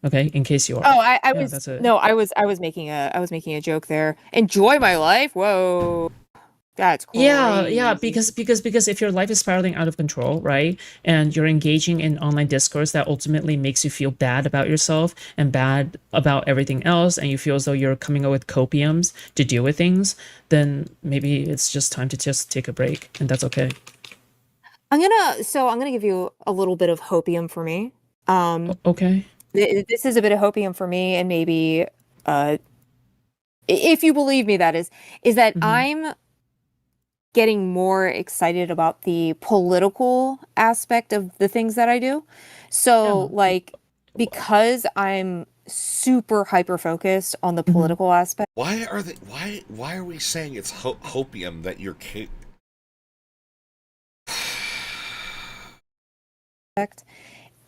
Okay, in case you are. Oh, I Yeah, was that's it. no, I was making a joke there. Enjoy my life. Whoa, that's crazy. Yeah, because if your life is spiraling out of control, right, and you're engaging in online discourse that ultimately makes you feel bad about yourself and bad about everything else, and you feel as though you're coming up with copiums to deal with things, then maybe it's just time to just take a break, and that's okay. I'm gonna give you a little bit of hopium for me. Okay. This is a bit of hopium for me, and maybe, if you believe me, that is that I'm getting more excited about the political aspect of the things that I do. So, like, because I'm super hyper focused on the political aspect. Why are we saying it's hopium that you're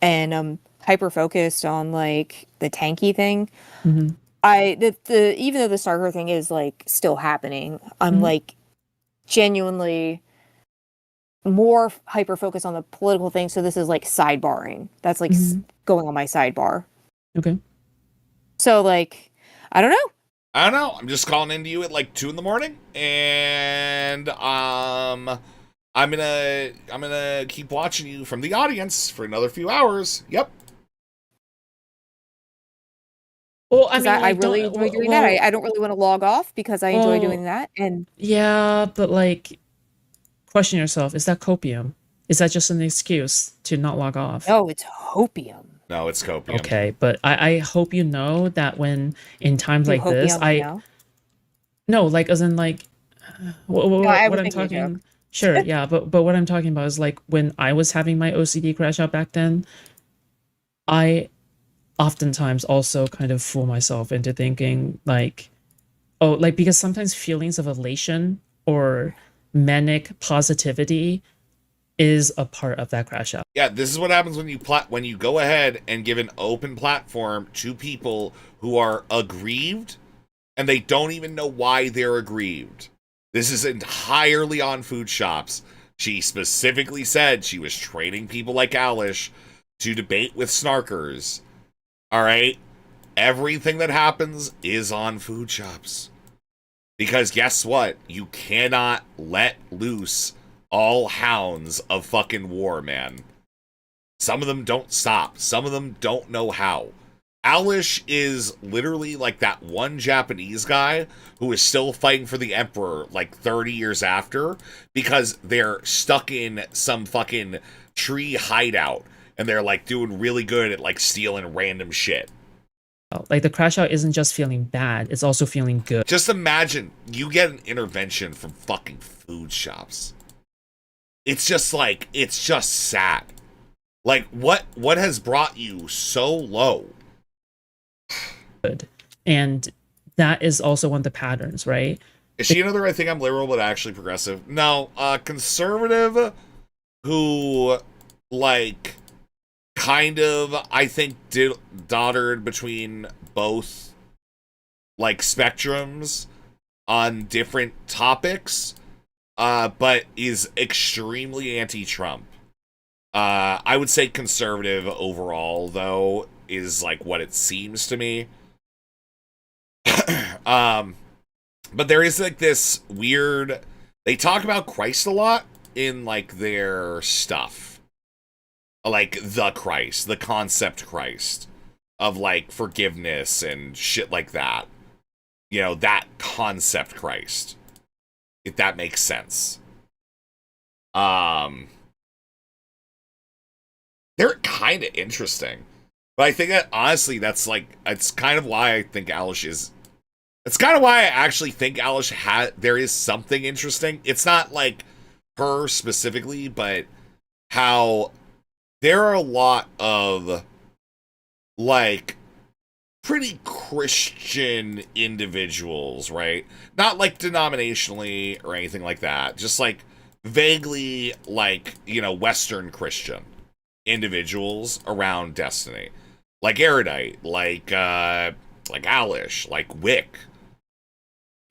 and hyper focused on like the tanky thing. Mm-hmm. Even though the Starker thing is like still happening, I'm like genuinely more hyper focused on the political thing. So this is like sidebarring. That's like going on my sidebar. Okay. So like, I don't know. I'm just calling into you at like 2 a.m, and I'm gonna keep watching you from the audience for another few hours. Yep. Well, I mean, I really enjoy doing that. I don't really want to log off because I enjoy doing that. And yeah, but like, question yourself: is that copium? Is that just an excuse to not log off? No, it's hopium. No, it's copium. Okay, but I hope you know that when in times like this, no, like as in like, what I'm talking. Sure, yeah, but what I'm talking about is like when I was having my OCD crash out back then, I oftentimes also kind of fool myself into thinking like, oh, like because sometimes feelings of elation or manic positivity is a part of that crash out. Yeah, this is what happens when you go ahead and give an open platform to people who are aggrieved and they don't even know why they're aggrieved. This is entirely on Food Shops. She specifically said she was training people like Owlish to debate with snarkers. All right? everything that happens is on food shops. Because guess what? You cannot let loose all hounds of fucking war, man. Some of them don't stop. Some of them don't know how. Alish is literally like that one Japanese guy who is still fighting for the Emperor like 30 years after because they're stuck in some fucking tree hideout and they're like doing really good at like stealing random shit. Like the crash out isn't just feeling bad, it's also feeling good. Just imagine you get an intervention from fucking food shops. It's just like, it's just sad. Like, what has brought you so low? Good. And that is also one of the patterns, right? Is she another, I think I'm liberal, but actually progressive? No, conservative who, like, kind of, I think, doddered between both, like, spectrums on different topics, but is extremely anti-Trump. I would say conservative overall, though, is, like, what it seems to me. But there is, like, this weird... They talk about Christ a lot in, like, their stuff. Like, the Christ, the concept Christ. Of, like, forgiveness and shit like that. You know, that concept Christ. If that makes sense. They're kind of interesting. But I think that, honestly, that's, like, it's kind of why I think Alish is... It's kind of why I actually think Alish there is something interesting. It's not, like, her specifically, but how there are a lot of, like, pretty Christian individuals, right? Not, like, denominationally or anything like that. Just, like, vaguely, like, you know, Western Christian individuals around Destiny. Like Erudite, like Alish, like Wick.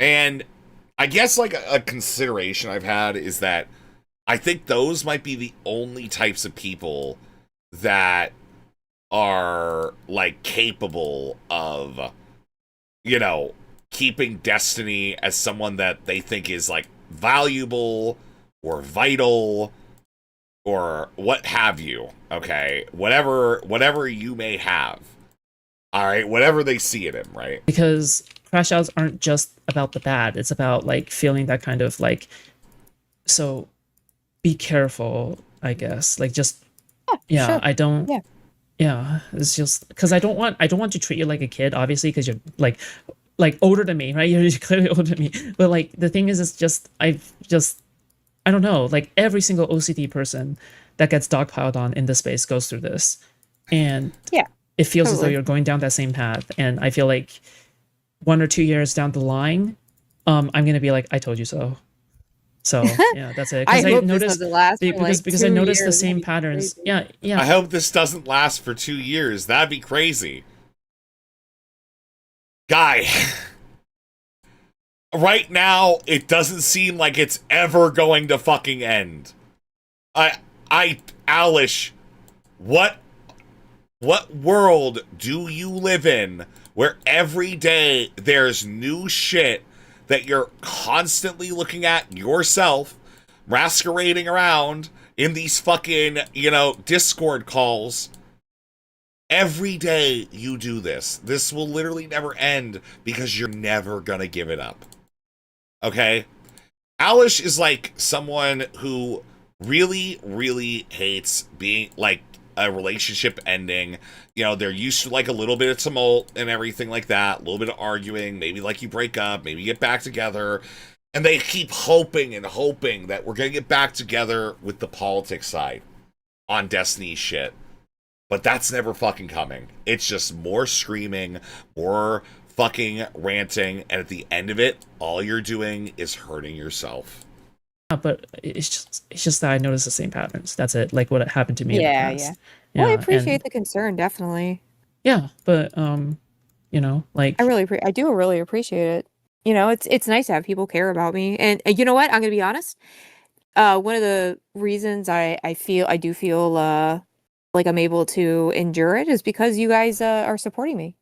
And I guess, like, a consideration I've had is that I think those might be the only types of people that are, like, capable of, you know, keeping Destiny as someone that they think is, like, valuable or vital or what have you, okay? Whatever you may have. All right, whatever they see in him, right? Because crash outs aren't just about the bad, it's about, like, feeling that kind of, like, so be careful, I guess. Like, just Sure. I don't Yeah. yeah, it's just because I don't want to treat you like a kid, obviously, because you're like older than me, right? You're clearly older than me. But, like, the thing is, it's just I don't know, like, every single OCD person that gets dogpiled on in this space goes through this. And Yeah. it feels as though Totally. you're going down that same path. And I feel like 1 or 2 years down the line, I'm gonna be like, I told you so. So yeah, that's it. I Because hope this doesn't last for, like, because I 2 noticed the years. same That'd be patterns. crazy. Yeah. I hope this doesn't last for 2 years. That'd be crazy. Guy, right now, it doesn't seem like it's ever going to fucking end. Alish, what world do you live in where every day there's new shit that you're constantly looking at yourself, masquerading around in these fucking, you know, Discord calls? Every day you do this. This will literally never end because you're never gonna give it up. Okay? Alish is like someone who really, really hates being, like, a relationship ending. You know, they're used to, like, a little bit of tumult and everything like that, a little bit of arguing, maybe, like, you break up, maybe you get back together, and they keep hoping and hoping that we're gonna get back together with the politics side on Destiny shit. But that's never fucking coming. It's just more screaming, more fucking ranting, and at the end of it, all you're doing is hurting yourself. But it's just that I noticed the same patterns. That's it. Like what happened to me. Yeah, in the past. Well, I And appreciate the concern, definitely. yeah, but you know, like I do really appreciate it. You know, it's nice to have people care about me. And you know what? I'm gonna be honest. One of the reasons I do feel like I'm able to endure it is because you guys are supporting me.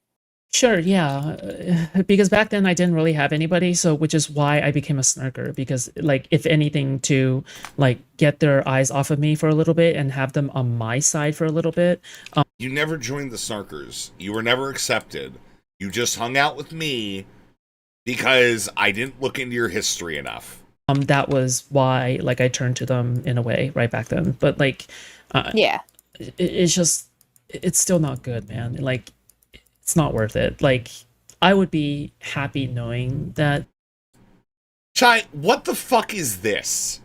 Sure, yeah. Because back then I didn't really have anybody, so which is why I became a snarker. Because like, if anything, to like get their eyes off of me for a little bit and have them on my side for a little bit. You never joined the Snarkers. You were never accepted. You just hung out with me because I didn't look into your history enough. That was why like I turned to them in a way right back then. But like, Yeah. it's just, it's still not good, man. Like, it's not worth it. Like, I would be happy knowing that. Chai, what the fuck is this?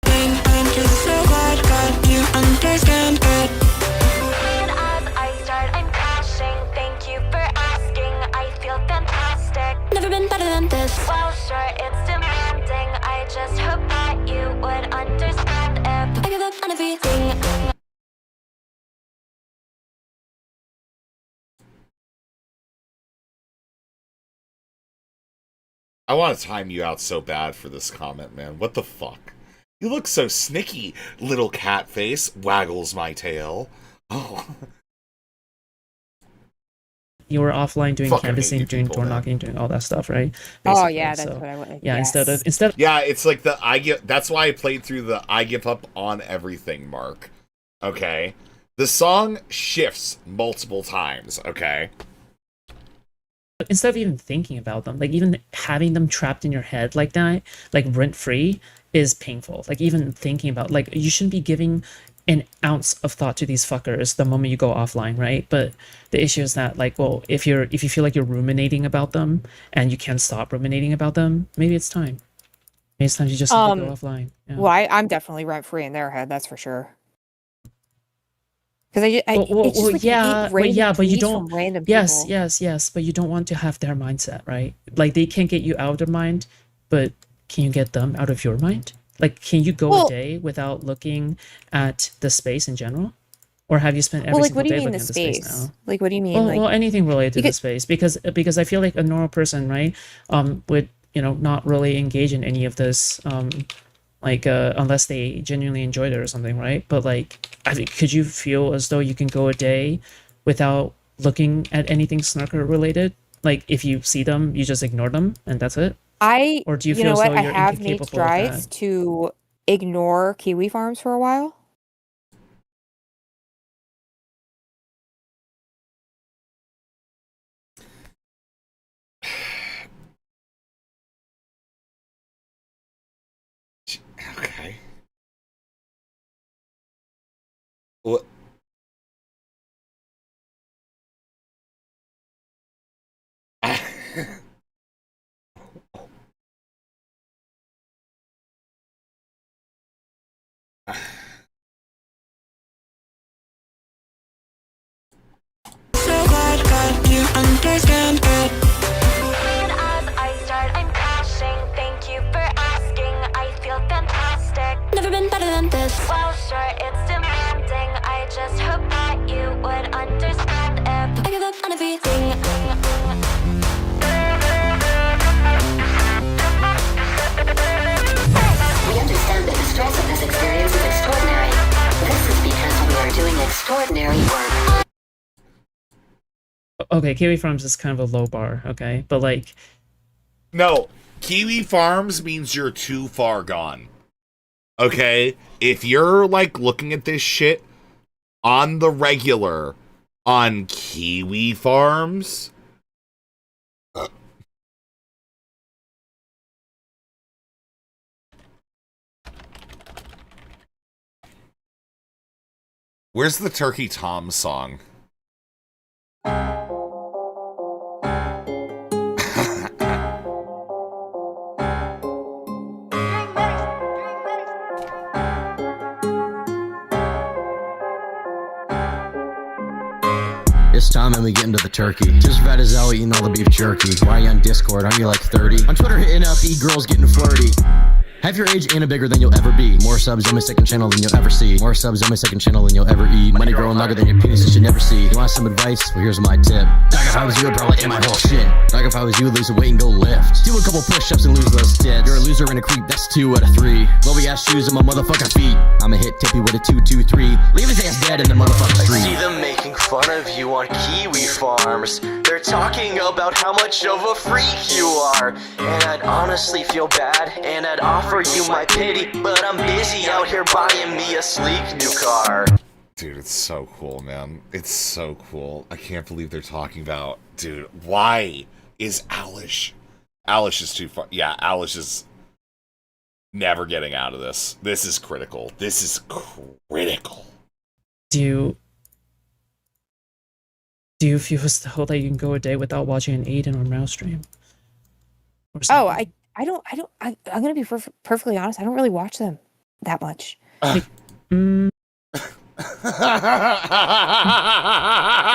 I'm just so glad that you understand it. And as I start, I'm crashing. Thank you for asking. I feel fantastic. Never been better than this. Well, sure, it's demanding. I just hope that you would understand if I give up on everything. I want to time you out so bad for this comment, man. What the fuck? You look so snicky, little cat face. Waggles my tail. Oh. You were offline doing Fucking canvassing, hate you doing people, door man. knocking, doing all that stuff, right? Oh Basically, yeah, that's so, what I want. yeah, Yes. instead of Yeah, it's like the I give. That's why I played through the I give up on everything mark. Okay, the song shifts multiple times. Okay, instead of even thinking about them, like even having them trapped in your head like that, like rent free, is painful. Like even thinking about, like, you shouldn't be giving an ounce of thought to these fuckers the moment you go offline, right? But the issue is that, like, well, if you feel like you're ruminating about them and you can't stop ruminating about them, maybe it's time. Maybe it's time to just simply go offline. Yeah. Well, I'm definitely rent free in their head. That's for sure. Because Well, it's just like yeah, random yeah, but you tweets don't. from random Yes, people. yes, but you don't want to have their mindset, right? Like, they can't get you out of their mind, but can you get them out of your mind? Like, can you go Well- a day without looking at the space in general, or have you spent every Well, like, single what do you day mean looking the at the space space? now? Like, what do you mean? Well, Like, well, anything related to the because- space, because I feel like a normal person, right, would, you know, not really engage in any of this, like, unless they genuinely enjoyed it or something, right? But like, I think, could you feel as though you can go a day without looking at anything snarker related? Like, if you see them, you just ignore them and that's it? Or do you you feel know as what? though I you're have made incapable of strides that? to ignore kiwi farms for a while. okay. What? So glad that you understand it. And as I start, I'm crashing. Thank you for asking. I feel fantastic. Never been better than this. Well, sure, it's demanding. I just hope that you would understand if I give up on everything. We understand that the stress of this experience is extraordinary. This is because we are doing extraordinary work. Okay, Kiwi Farms is kind of a low bar, okay? But like, No, Kiwi Farms means you're too far gone. Okay? If you're like looking at this shit on the regular on Kiwi Farms, where's the Turkey Tom song? It's time and we get into the turkey. Just fat as hell eating all the beef jerky. Why are you on Discord? Aren't you like 30? On Twitter hitting up e-girls getting flirty. Half your age and a bigger than you'll ever be. More subs on my second channel than you'll ever see. More subs on my second channel than you'll ever eat. Money growing longer than your penis you should never see. You want some advice? Well, here's my tip. Dog, if I was you, I'd probably end my whole shit. Dog, if I was you, lose the weight and go lift. Do a couple push-ups and lose those tits. You're a loser and a creep, that's 2 out of 3. Lowy ass shoes on my motherfucking feet. I'ma hit Tippy with a 2-2-3. Leave his ass dead in the motherfucking street. I see them making fun of you on Kiwi Farms. They're talking about how much of a freak you are. And I'd honestly feel bad, and I'd offer you my pity, but I'm busy out here buying me a sleek new car. Dude, it's so cool, man. It's so cool. I can't believe they're talking about... Dude, why is Alish? Alish is too far. Yeah, Alish is never getting out of this. This is critical. This is critical. Do you feel still that you can go a day without watching an Aiden or Mouse stream? Or Oh, something? I'm gonna be perfectly honest. I don't really watch them that much. Mm,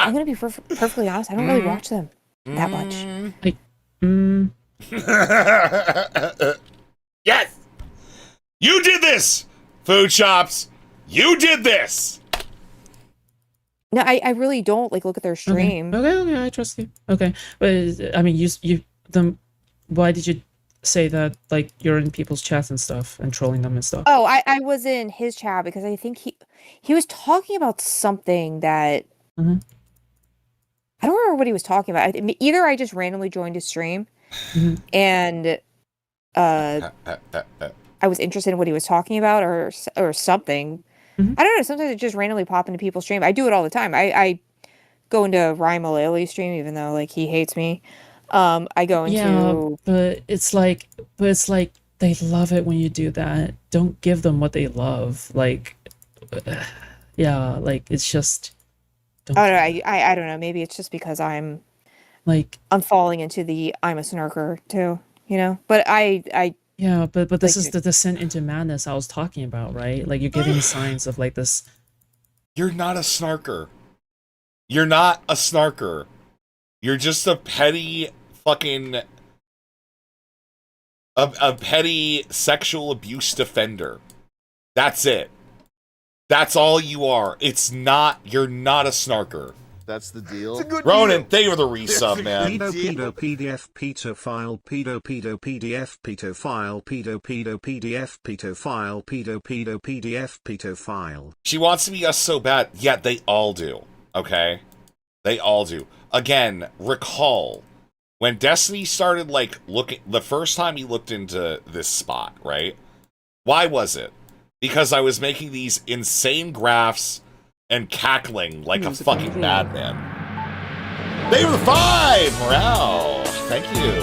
I'm gonna be perfectly honest. I don't really watch them that much. Yes! You did this! Food shops! You did this! No, I really don't like look at their stream. Okay, I trust you. Okay, but I mean, why did you say that? Like you're in people's chats and stuff and trolling them and stuff. Oh, I was in his chat because I think he was talking about something that I don't remember what he was talking about. Either I just randomly joined his stream and I was interested in what he was talking about or something. I don't know. Sometimes it just randomly pop into people's stream. I do it all the time. I go into Ryan Mullally stream, even though like he hates me. I go into but it's like they love it when you do that. Don't give them what they love. Like, yeah, like it's just. I don't know. I don't know. Maybe it's just because I'm falling into the I'm a snarker too. You know, but Yeah, but this is the descent into madness I was talking about, right? Like you're giving signs of like this. You're not a snarker. You're not a snarker. You're just a petty fucking... A petty sexual abuse defender. That's it. That's all you are. You're not a snarker. That's the deal. Ronan, thank you for the resub, man. Pedo PDF pedophile pedo PDF pedophile pedo PDF pedophile pedo PDF pedophile. She wants to be us so bad. Yeah, they all do. Okay? They all do. Again, recall when Destiny started like looking the first time he looked into this spot, right? Why was it? Because I was making these insane graphs and cackling like a fucking madman. Thank you for the 5! Morale! Thank you.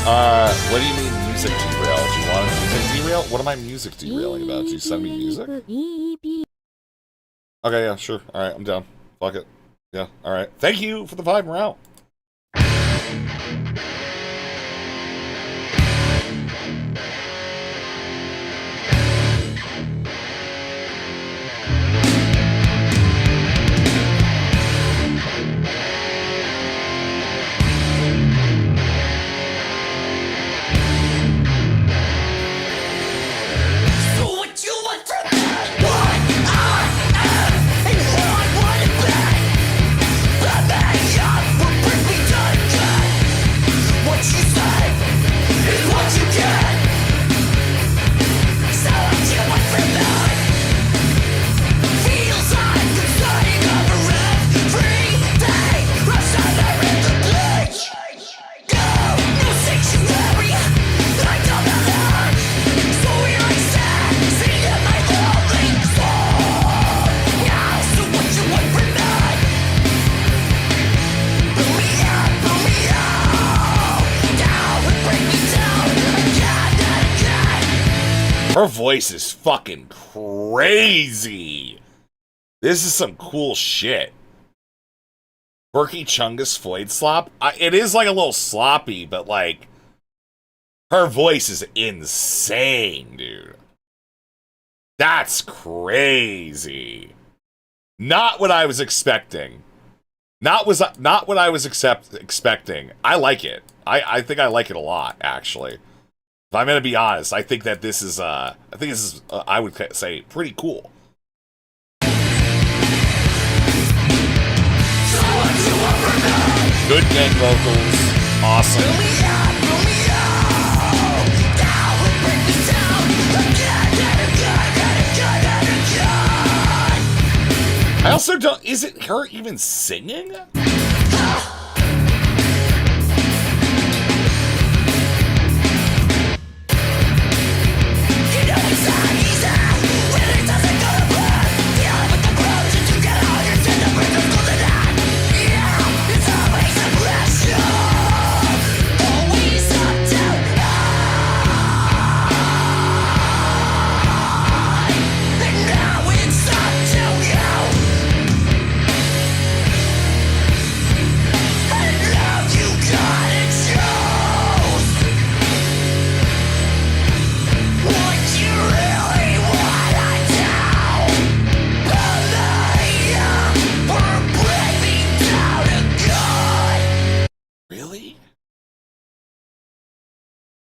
What do you mean music derail? Do you want a music derail? What am I music derailing about? Do you send me music? Okay, yeah, sure. Alright, I'm down. Fuck it. Yeah, alright. Thank you for the 5, morale. Her voice is fucking crazy. This is some cool shit. Quirky Chungus Floyd slop. It is like a little sloppy, but like her voice is insane, dude. That's crazy. Not what I was expecting. Not what I was expecting. I like it. I think I like it a lot, actually. If I'm gonna be honest, I think that this is I would say pretty cool. Good gang vocals, awesome. I also don't. Is it her even singing? Really?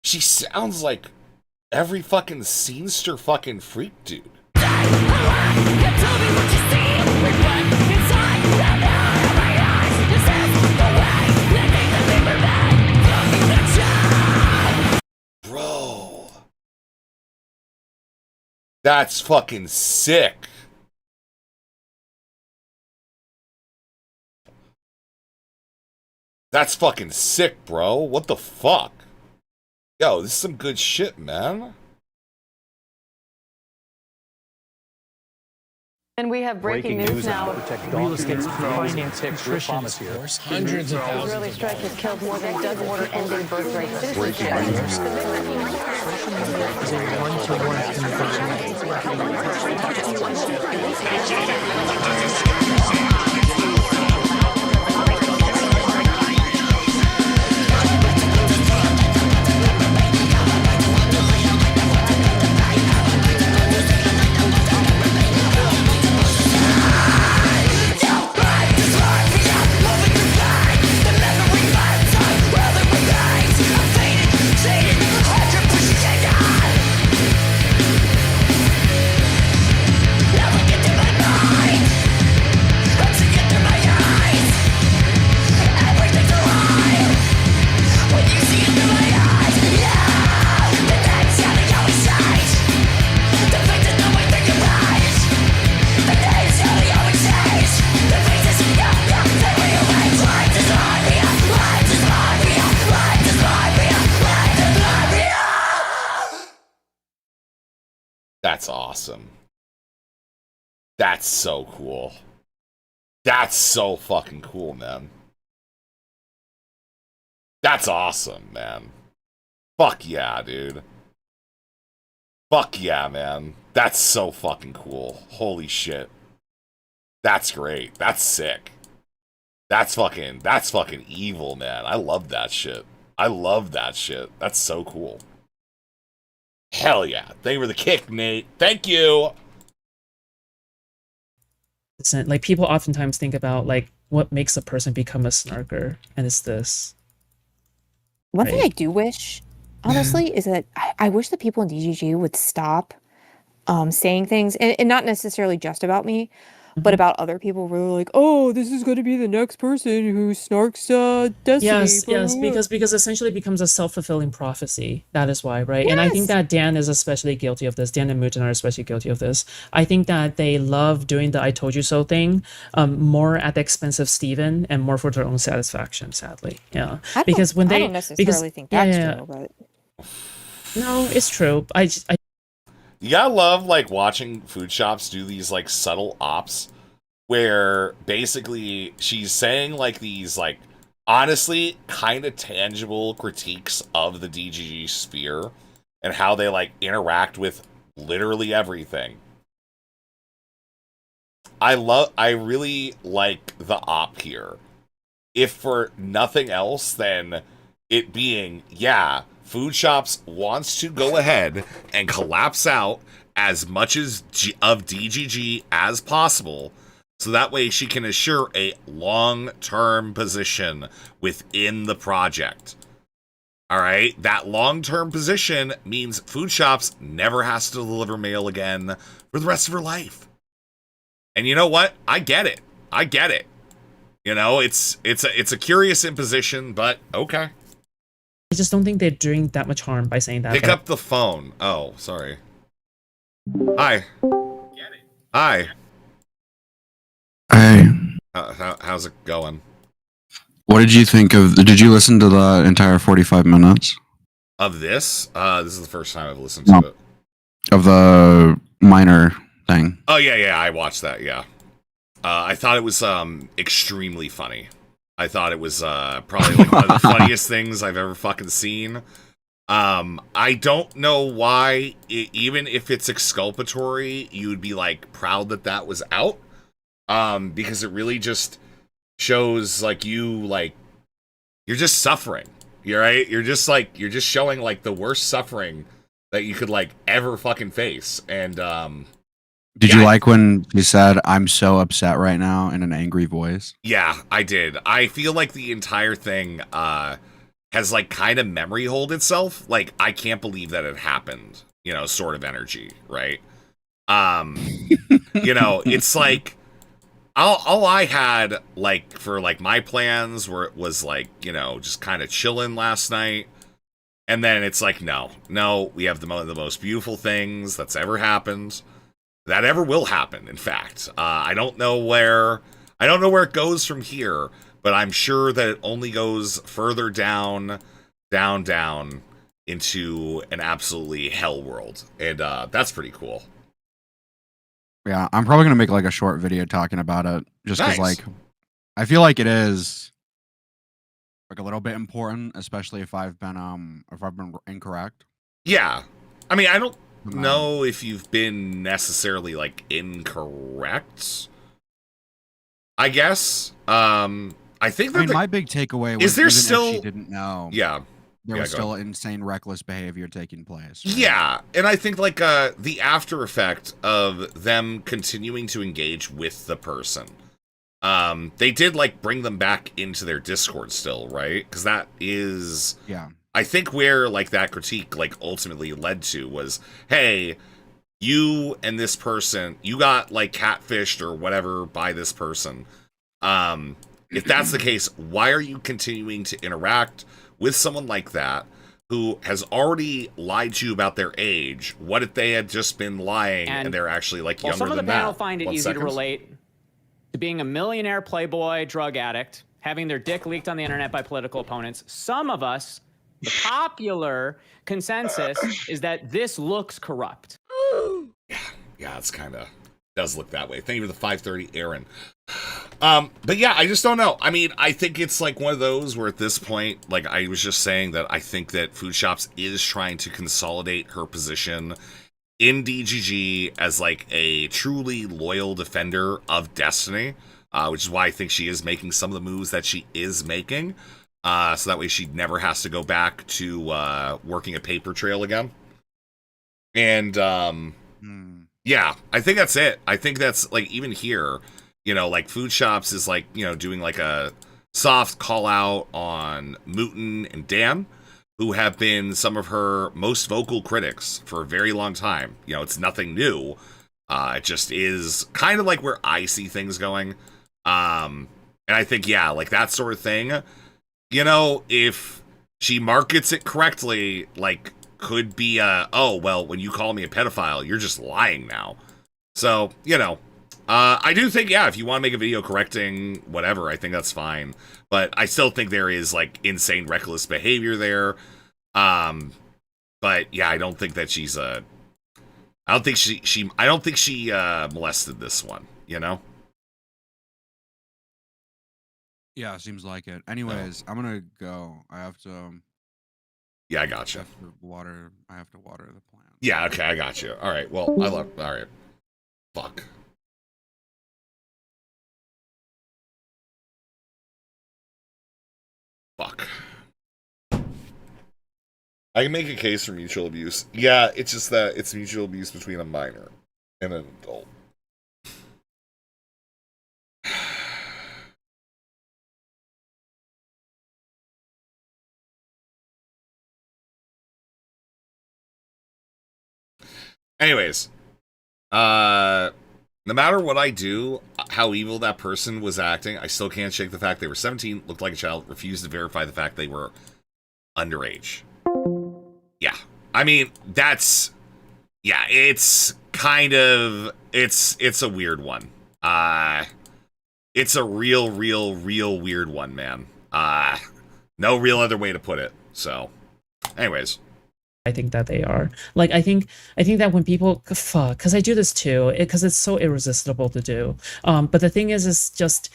She sounds like every fucking scenester fucking freak dude. Bro. That's fucking sick. That's fucking sick, bro. What the fuck? Yo, this is some good shit, man. And we have breaking news now. Real estate's finance nutrition force. Hundreds of thousands. Israeli strike has killed more than a dozen order ending birth rate. Breaking news. Is a That's awesome. That's so cool. That's so fucking cool, man. That's awesome, man. Fuck yeah, dude. Fuck yeah, man. That's so fucking cool. Holy shit. That's great. That's sick. That's fucking evil, man. I love that shit. I love that shit. That's so cool. Hell yeah. Thank you for the kick, Nate. Thank you. Like, people oftentimes think about, like, what makes a person become a snarker, and it's this. One thing I do wish, honestly, is that I wish that people in DGG would stop saying things, and not necessarily just about me, but about other people who are like, oh, this is going to be the next person who snarks Destiny. Yes, blah, yes, blah, blah." because essentially it becomes a self-fulfilling prophecy. That is why, right? And I think that Dan is especially guilty of this. Dan and Mutin are especially guilty of this. I think that they love doing the I told you so thing more at the expense of Steven and more for their own satisfaction, sadly. Yeah. Because when I they don't necessarily think that's true, but No, it's true. You gotta love, like, watching food shops do these, like, subtle ops where basically she's saying, like, these, like, honestly kind of tangible critiques of the DGG sphere and how they, like, interact with literally everything. I really like the op here. If for nothing else than it being, yeah, Food Shops wants to go ahead and collapse out as much of DGG as possible So that way she can assure a long-term position within the project. All right? That long-term position means Food Shops never has to deliver mail again for the rest of her life. And you know what? I get it. I get it. You know, it's a curious imposition, but okay. I just don't think they're doing that much harm by saying that. Pick up the phone. Oh, sorry. Hi. Hi. Hey, How's it going? what did you think of? Did you listen to the entire 45 minutes Of this? This is the first time I've listened to it. of the minor thing? Oh, yeah, I watched that, yeah. I thought it was extremely funny. I thought it was probably like one of the funniest things I've ever fucking seen. I don't know why, even if it's exculpatory, you'd be like proud that that was out. Because it really just shows like you're just suffering. You're right. You're just showing like the worst suffering that you could like ever fucking face. And Did you like when he said, "I'm so upset right now" in an angry voice? yeah, I did. I feel like the entire thing has like kind of memory hold itself. Like I can't believe that it happened. You know, sort of energy, right? You know, it's like. All I had, like, for, like, my plans was, like, you know, just kind of chilling last night. And then it's like, no, we have the most beautiful things that's ever happened. That ever will happen, in fact. I don't know where it goes from here, but I'm sure that it only goes further down into an absolutely hell world. And that's pretty cool. Yeah, I'm probably gonna make like a short video talking about it, just because Nice. like I feel like it is like a little bit important, especially if I've been incorrect. Yeah. I mean, I don't know if you've been necessarily like incorrect. I guess. I think that I mean, my big takeaway was is there even still if she didn't know, Yeah. there Yeah, was go still insane reckless behavior taking place. Yeah, and I think like the after effect of them continuing to engage with the person. They did like bring them back into their Discord still, right? Because that is Yeah. I think where like that critique like ultimately led to was, hey, you and this person, you got like catfished or whatever by this person. If that's the case, why are you continuing to interact with someone like that who has already lied to you about their age? What if they had just been lying and they're actually like Well, younger some of the than panel that? find it 1 easy second. to relate to being a millionaire playboy drug addict, having their dick leaked on the internet by political opponents. Some of us, the popular consensus is that this looks corrupt. Yeah, it's kind of does look that way. Thank you for the 530, Aaron. But yeah, I just don't know. I mean, I think it's like one of those where at this point, like I was just saying that I think that Food Shops is trying to consolidate her position in DGG as like a truly loyal defender of Destiny, which is why I think she is making some of the moves that she is making. So that way she never has to go back to working a paper trail again. And yeah, I think that's it. I think that's like even here, you know, like Food Shops is like, you know, doing like a soft call out on Mooten and Dan, who have been some of her most vocal critics for a very long time. You know, it's nothing new. It just is kind of like where I see things going. And I think, yeah, like that sort of thing, you know, if she markets it correctly, like could be oh, well, when you call me a pedophile, you're just lying now. So, you know, I do think, yeah, if you want to make a video correcting whatever, I think that's fine. But I still think there is like insane reckless behavior there. But yeah, I don't think that she's I don't think she molested this one, you know? Yeah, seems like it. Anyways, I'm gonna go. I have to. Yeah, I gotcha. I have to water the plant. Yeah, okay, I got you. All right, well, all right. Fuck. Fuck. I can make a case for mutual abuse. Yeah, it's just that it's mutual abuse between a minor and an adult. Anyways, no matter what I do, how evil that person was acting, I still can't shake the fact they were 17, looked like a child, refused to verify the fact they were underage. Yeah. I mean, that's... Yeah, it's kind of... It's a weird one. It's a real weird one, man. No real other way to put it. So, anyways. I think that they are. Like, I think that when people fuck, because I do this too, because it's so irresistible to do. But the thing is just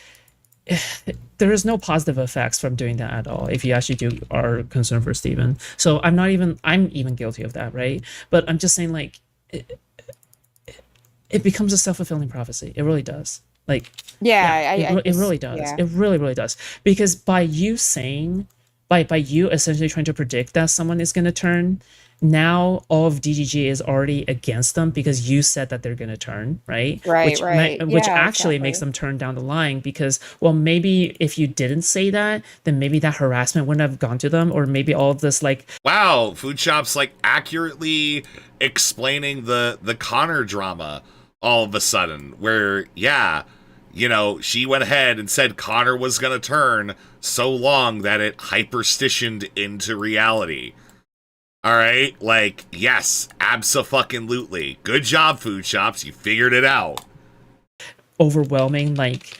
there is no positive effects from doing that at all if you actually are concerned for Steven. So I'm even guilty of that, right? But I'm just saying, like, it becomes a self-fulfilling prophecy. It really does. Like, it really does. Yeah. It really does. Because by you saying, by you essentially trying to predict that someone is going to turn, now all of DGG is already against them because you said that they're going to turn, right? Right. Which Yeah, actually makes them turn down the line because, well, maybe if you didn't say that, then maybe that harassment wouldn't have gone to them, or maybe all of this, like... Wow, Food Shop's, like, accurately explaining the Connor drama all of a sudden, where, yeah... You know, she went ahead and said Connor was going to turn so long that it hyperstitioned into reality. All right? Like, yes, abso-fucking-lutely. Good job, Food Shops. You figured it out. Overwhelming, like,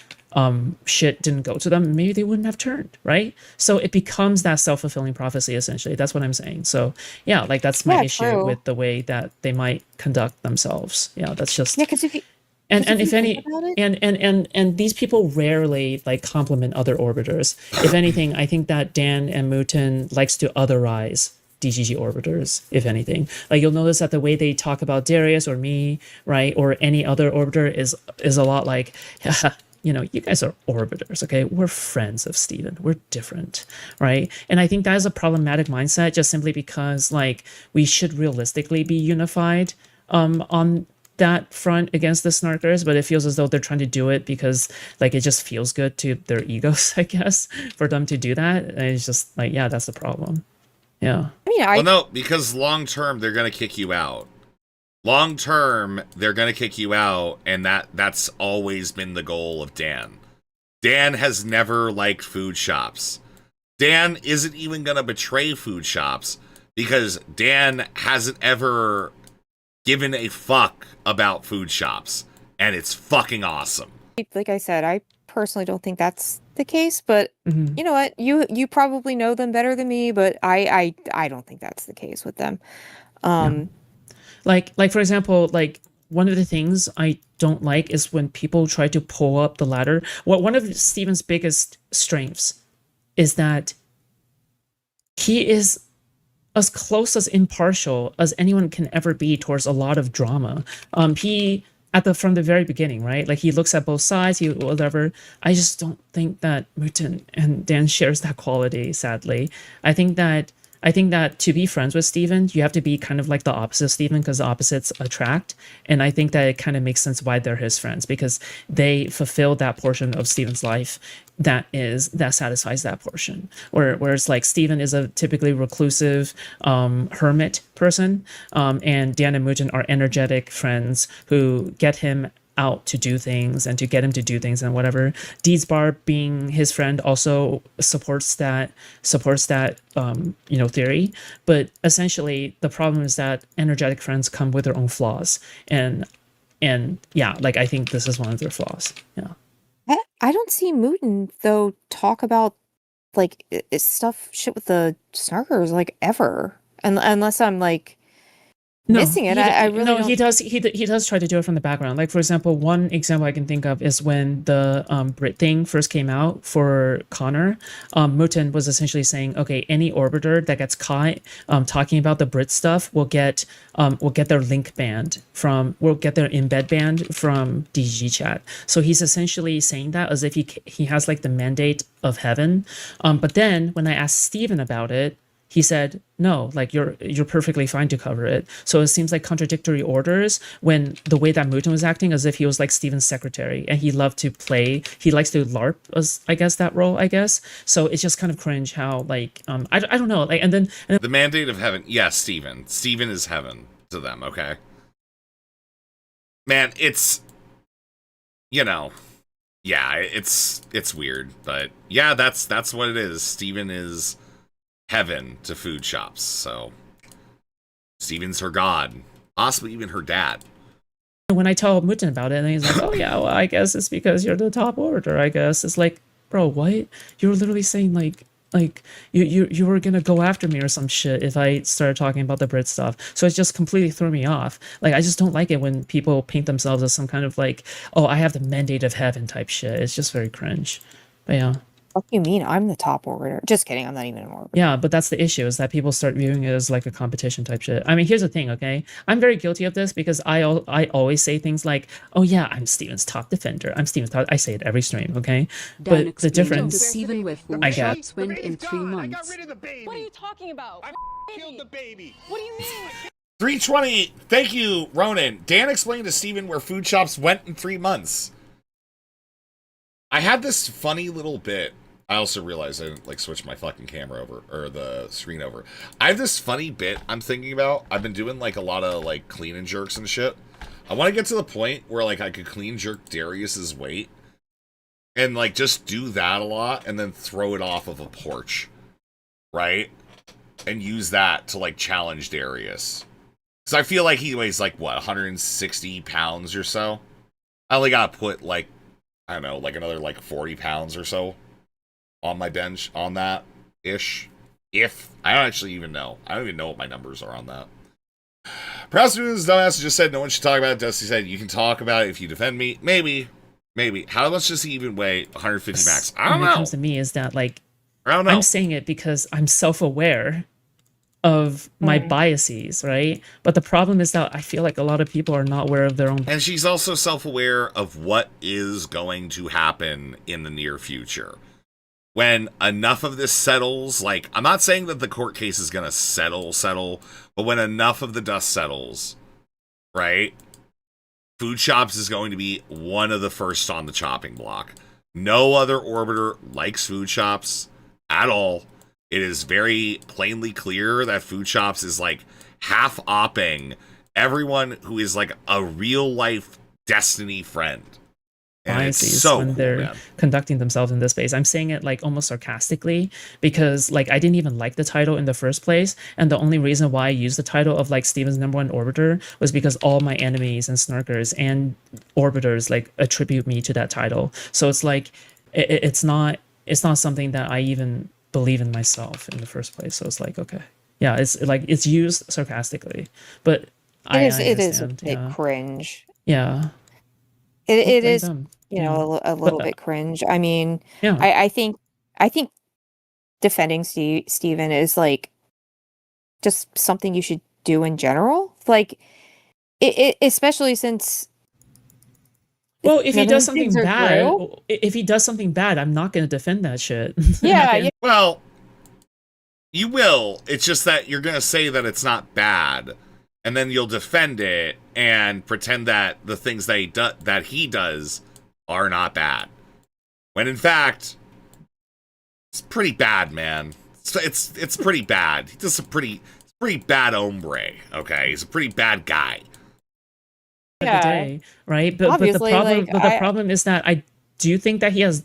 shit didn't go to them, maybe they wouldn't have turned, right? So it becomes that self-fulfilling prophecy, essentially. That's what I'm saying. So, yeah, like, that's my issue with the way that they might conduct themselves. Yeah, that's just... Yeah, because if you... And if any, and these people rarely like compliment other orbiters. If anything, I think that Dan and Muten likes to otherize DGG orbiters. If anything, like you'll notice that the way they talk about Darius or me, right, or any other orbiter is a lot like, you know, you guys are orbiters, okay? We're friends of Steven. We're different, right? And I think that is a problematic mindset, just simply because like we should realistically be unified on that front against the snarkers, but it feels as though they're trying to do it because like it just feels good to their egos, I guess, for them to do that. And it's just like, yeah, that's the problem. Yeah. Well, no, because long term they're gonna kick you out. Long term they're gonna kick you out, and that's always been the goal of Dan. Dan has never liked Food Shops. Dan isn't even gonna betray Food Shops because Dan hasn't ever given a fuck about Food Shops, and it's fucking awesome. Like I said, I personally don't think that's the case, but you know what? You probably know them better than me, but I don't think that's the case with them. Like for example, like one of the things I don't like is when people try to pull up the ladder. Well, one of Steven's biggest strengths is that he is as close as impartial as anyone can ever be towards a lot of drama. He from the very beginning, right? Like he looks at both sides, whatever. I just don't think that Muten and Dan shares that quality, sadly. I think that to be friends with Steven, you have to be kind of like the opposite of Steven because the opposites attract. And I think that it kind of makes sense why they're his friends, because they fulfill that portion of Steven's life that satisfies that portion. Whereas like Steven is a typically reclusive hermit person, and Dan and Muten are energetic friends who get him out to do things and to get him to do things and whatever. Deedsbar, being his friend, also supports that theory. But essentially the problem is that energetic friends come with their own flaws, and yeah, like I think this is one of their flaws. Yeah. I don't see Muten though talk about like shit with the snarkers like ever, unless I'm like missing it. I really don't. He does try to do it from the background. Like for example, one example I can think of is when the Brit thing first came out for Connor. Muten was essentially saying, okay, any orbiter that gets caught talking about the Brit stuff will get their link banned will get their embed banned from DGG chat. So he's essentially saying that as if he has like the mandate of heaven. But then when I asked Steven about it, he said, no, like you're perfectly fine to cover it. So it seems like contradictory orders when the way that Muten was acting as if he was like Steven's secretary and he likes to LARP as I guess that role, I guess. So it's just kind of cringe how like, I don't know. Like, and then the mandate of heaven. Yes, Steven is heaven to them. Okay. man, it's, you know, yeah, it's weird, but yeah, that's what it is. Steven is heaven to food shops, so Steven's her god, possibly even her dad. When I tell Muten about it, and he's like, "Oh yeah, well, I guess it's because you're the top orator. I guess." It's like, bro, what? You were literally saying like you were gonna go after me or some shit if I started talking about the Brit stuff. So it just completely threw me off. Like, I just don't like it when people paint themselves as some kind of like, oh, I have the mandate of heaven type shit. It's just very cringe. But yeah. What do you mean? I'm the top orator. Just kidding. I'm not even an orator. Yeah, but that's the issue, is that people start viewing it as like a competition type shit. I mean, here's the thing, okay? I'm very guilty of this because I always say things like, "Oh yeah, I'm Steven's top defender. I'm Steven's top." I say it every stream, okay? But the difference, Steven with I get. went in 3 months. What are you talking about? I killed the baby. What do you mean? 320. Thank you, Ronan. Dan explained to Steven where food shops went in 3 months. I had this funny little bit. I also realized I didn't like switch my fucking camera over, or the screen over. I have this funny bit I'm thinking about. I've been doing like a lot of like clean and jerks and shit. I want to get to the point where like I could clean jerk Darius's weight and like just do that a lot and then throw it off of a porch, right? And use that to like challenge Darius. Because I feel like he weighs like what, 160 pounds or so. I only gotta put like, I don't know, like another like 40 pounds or so on my bench on that ish. If I don't actually even know. I don't even know what my numbers are on that. Prostitutes dumbass just said no one should talk about it. Dusty said you can talk about it if you defend me. Maybe. How much does he even weigh? 150 max. I don't know. When it comes to me, is that like, I don't know. I'm saying it because I'm self-aware of my biases, right? But the problem is that I feel like a lot of people are not aware of their own. And she's also self-aware of what is going to happen in the near future. When enough of this settles, like, I'm not saying that the court case is going to settle, but when enough of the dust settles, right? Food Shops is going to be one of the first on the chopping block. No other orbiter likes Food Shops at all. It is very plainly clear that Food Shops is like half-opping everyone who is like a real-life Destiny friend. And it's Biases so when cool, they're man. conducting themselves in this space. I'm saying it like almost sarcastically because like I didn't even like the title in the first place, and the only reason why I used the title of like Steven's #1 orbiter was because all my enemies and snarkers and orbiters like attribute me to that title. So it's like it's not something that I even believe in myself in the first place. So it's like, okay, yeah, it's like it's used sarcastically, but I It is a understand, bit yeah. cringe. Yeah. It Very is, dumb. you know, a little bit cringe. I mean, Yeah. I think defending Steven is like just something you should do in general. Like it especially since Well, if he none of does these something things are bad, true. if he does something bad, I'm not going to defend that shit. Yeah, Well, you will. It's just that you're going to say that it's not bad, and then you'll defend it and pretend that the things that he does are not bad. When in fact, it's pretty bad, man. It's pretty bad. He's just a pretty bad hombre, okay? He's a pretty bad guy. Of the day, right? But the Obviously, problem, like, but the I- problem is that I do think that he has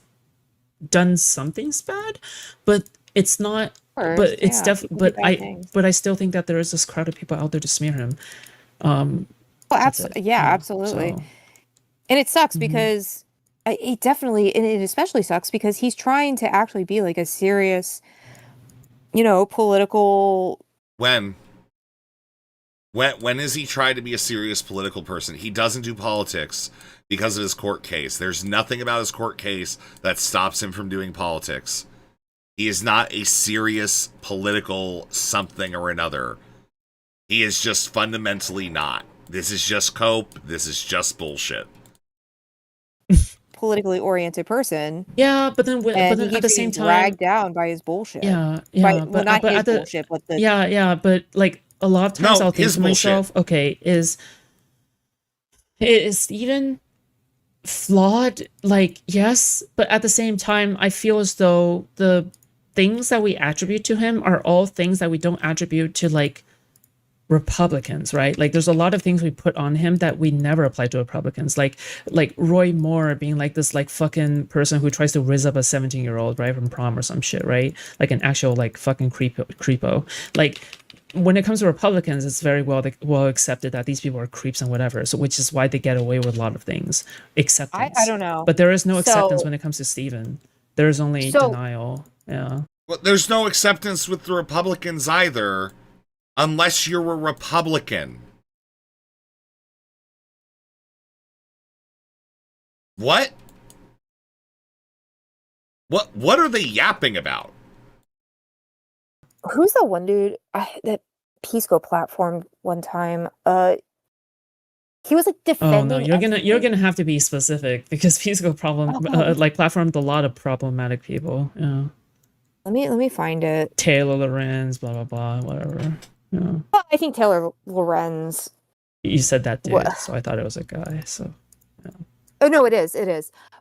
done something bad, but it's not. course, But it's yeah, definitely. people do But bad things. I still think that there is this crowd of people out there to smear him. Well, That's it. yeah, absolutely. So, And it sucks Mhm. because it definitely, and it especially sucks because he's trying to actually be like a serious, you know, political. When has he tried to be a serious political person? He doesn't do politics because of his court case. There's nothing about his court case that stops him from doing politics. He is not a serious political something or another. He is just fundamentally not. This is just cope. This is just bullshit. Politically oriented person. yeah, but then And but he then keeps at the getting same time, dragged down by his bullshit. yeah, Well, not but his at the bullshit, but the yeah, but like a lot of times No, I'll think his to bullshit. myself, okay, is Steven flawed? Like, yes, but at the same time, I feel as though the things that we attribute to him are all things that we don't attribute to like Republicans, right? Like there's a lot of things we put on him that we never apply to Republicans. Like Roy Moore being like this like fucking person who tries to rizz up a 17-year-old, right, from prom or some shit, right? Like an actual like fucking creepo. Like when it comes to Republicans, it's very well accepted that these people are creeps and whatever. So which is why they get away with a lot of things. Acceptance. I don't know. But there is no acceptance So- when it comes to Steven. There is only So- denial. Yeah. Well, there's no acceptance with the Republicans either, unless you're a Republican. What? What are they yapping about? Who's that one dude that Pisco platformed one time? He was like Oh defending. no, you're gonna have to be specific because Pisco like platformed a lot of problematic people. Yeah. Let me find it. Taylor Lorenz, blah blah blah, whatever. Yeah. Well, I think Taylor Lorenz. You said that dude, What? so I thought it was a guy. So Oh no, it is.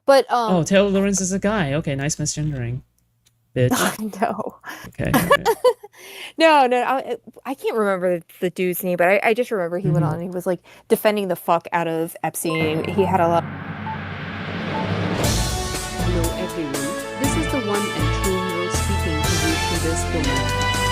But oh, Taylor Lorenz is a guy. Okay, nice misgendering, bitch. no. Okay. No, I can't remember the dude's name, but I just remember he went on and he was like defending the fuck out of Epstein. He had a lot. Hello everyone, this is the one and true hero speaking to you through this promo.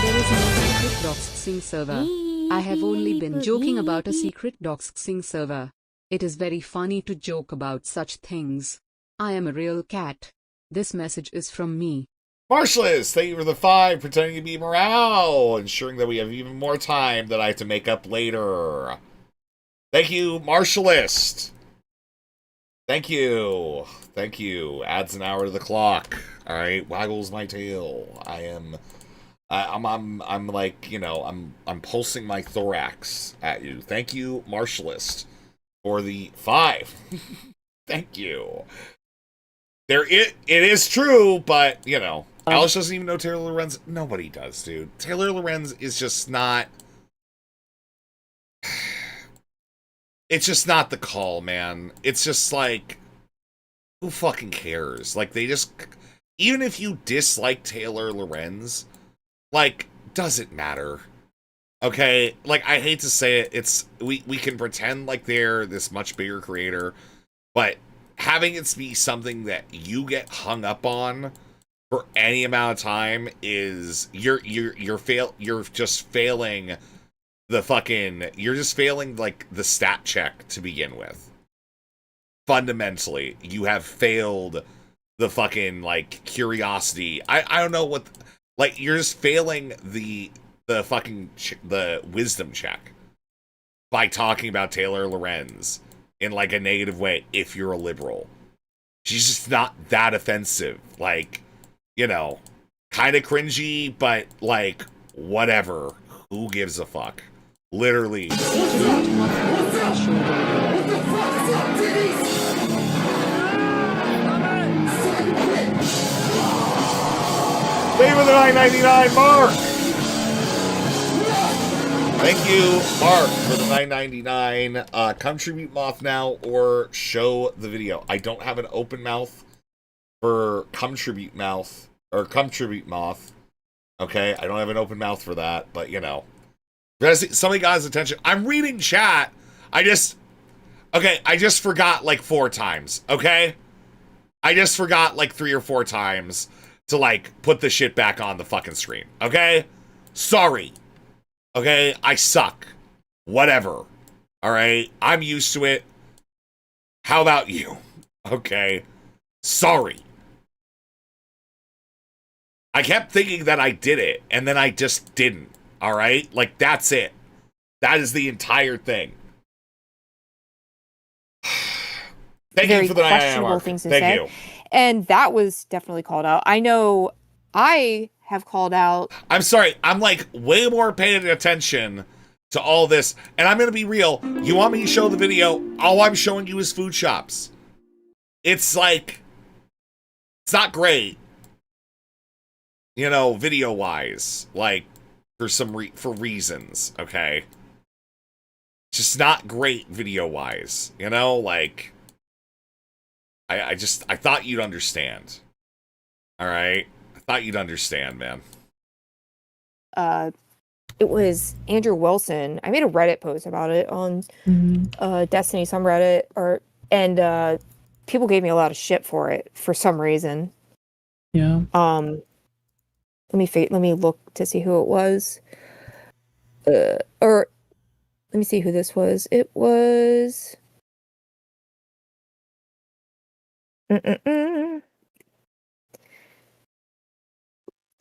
There is no secret doxing server. I have only been joking about a secret doxing server. It is very funny to joke about such things. I am a real cat. This message is from me. Marshallist, thank you for the 5, pretending to be morale, ensuring that we have even more time that I have to make up later. Thank you, Marshallist. Thank you. Thank you. Adds an hour to the clock. All right, waggles my tail. I'm like, you know, I'm pulsing my thorax at you. Thank you, Marshallist, for the 5. Thank you. It is true, but you know, Alice doesn't even know Taylor Lorenz. Nobody does, dude. Taylor Lorenz is just not. It's just not the call, man. It's just like, who fucking cares? Like they just, even if you dislike Taylor Lorenz, like, doesn't matter. Okay, like I hate to say it, we can pretend like they're this much bigger creator, but having it be something that you get hung up on for any amount of time is you're just failing the fucking, you're just failing like the stat check to begin with. Fundamentally, you have failed the fucking like curiosity. I don't know what, like you're just failing the fucking the wisdom check by talking about Taylor Lorenz in like a negative way if you're a liberal. She's just not that offensive. Like, you know, kind kind of cringy, but like, whatever. Who gives a fuck? Literally. Pay for the $9.99, Mark! Thank you, Mark, for the $9.99. Contribute Moth now or show the video. I don't have an open mouth for Contribute Moth. Okay, I don't have an open mouth for that, but you know. Somebody got his attention. I'm reading chat. I just forgot like 4 times, okay? I just forgot like 3 or 4 times to like put the shit back on the fucking screen, okay? Sorry. Okay, I suck. Whatever. Alright? I'm used to it. How about you? Okay. Sorry. I kept thinking that I did it, and then I just didn't. Alright? Like, that's it. That is the entire thing. Thank Very you for the questionable Mark. things to Thank say. you. And that was definitely called out. I know I have called out. I'm sorry, I'm like way more paying attention to all this. And I'm going to be real. You want me to show the video? All I'm showing you is food shops. It's like, it's not great. You know, video wise, like for reasons, okay? It's just not great video wise, you know, like I thought you'd understand. All right. I thought you'd understand, man. it was Andrew Wilson. I made a Reddit post about it on Destiny subreddit, and people gave me a lot of shit for it for some reason. Yeah. Let me look to see who it was. Or let me see who this was. It was. What's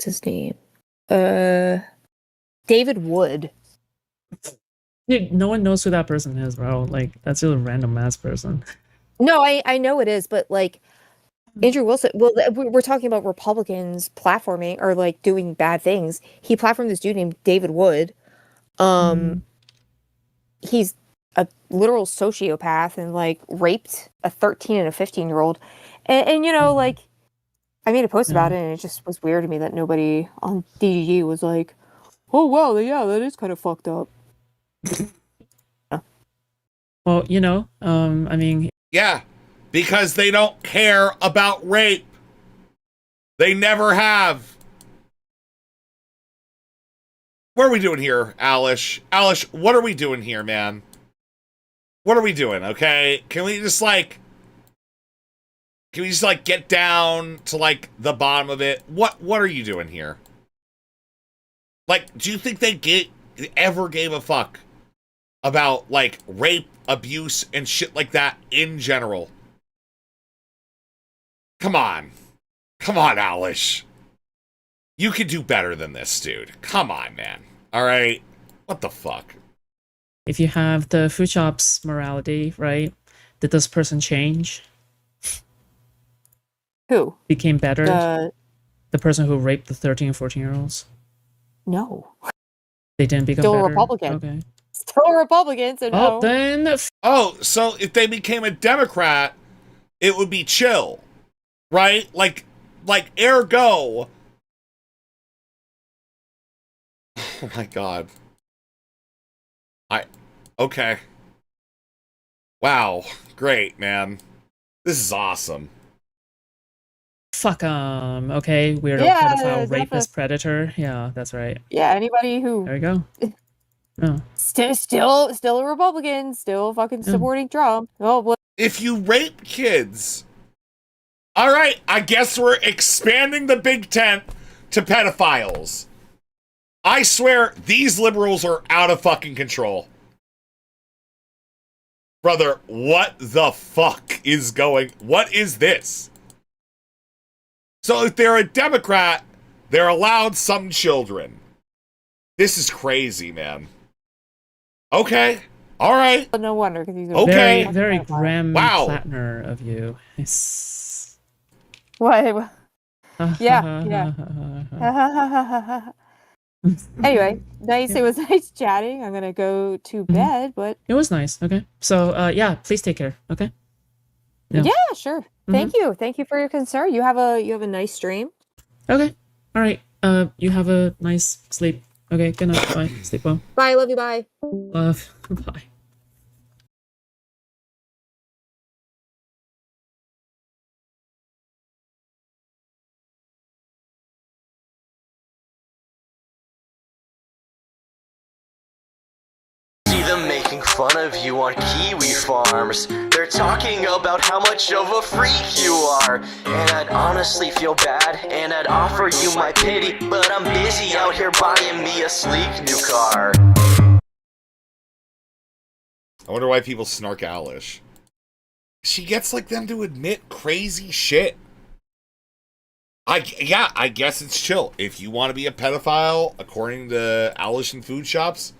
his name? David Wood. Dude, no one knows who that person is, bro. Like, that's just a random ass person. No, I know it is, but like Andrew Wilson. Well, we're talking about Republicans platforming or like doing bad things. He platformed this dude named David Wood. He's a literal sociopath and like raped a 13 and a 15-year-old, and you know, like I made a post about it, and it just was weird to me that nobody on DGG was like, "Oh wow, yeah, that is kind of fucked up." Well, you know, I mean, Yeah, because they don't care about rape. They never have. What are we doing here, Alish? Alish, what are we doing here, man? What are we doing, okay? Can we just get down to like the bottom of it? What are you doing here? Like, do you think they ever gave a fuck about like rape, abuse, and shit like that in general? Come on, Alish. You could do better than this, dude. Come on, man. All right, what the fuck? if you have the food shop's morality, right? Did this person change? Who? Became better? The person who raped the 13 and 14-year-olds? No. They didn't become Still better? a Republican. Okay. Still a Republican, so no. Oh, then... so if they became a Democrat, it would be chill, right? Like ergo... Oh my god. Okay. Wow. Great, man. This is awesome. Fuck okay, weirdo, Yeah, pedophile, definitely. rapist, predator. Yeah, that's right. Yeah, anybody who There you go. Oh. still a Republican, still fucking supporting Trump. Oh, well, If you rape kids... Alright, I guess we're expanding the big tent to pedophiles. I swear, these liberals are out of fucking control. Brother, what the fuck is going... What is this? So if they're a Democrat, they're allowed some children. This is crazy, man. Okay. All right. no wonder, because he's a Okay. Very Graham Wow. Plattner of you. It's... What? Yeah. Anyway, nice. It was nice chatting. I'm gonna go to bed, but It was nice. Okay. So, yeah, please take care. Okay. yeah, sure. Thank you. Thank you for your concern. You have a nice stream. Okay. All right. You have a nice sleep. Okay. Good night. Bye. Sleep well. Bye. Love you. Bye. Love. Bye. See them making fun of you on Kiwi Farms. They're talking about how much of a freak you are. And I'd honestly feel bad, and I'd offer you my pity. But I'm busy out here buying me a sleek new car. I wonder why people snark Alish. She gets like them to admit crazy shit. I guess it's chill. If you want to be a pedophile, according to Alish and food shops,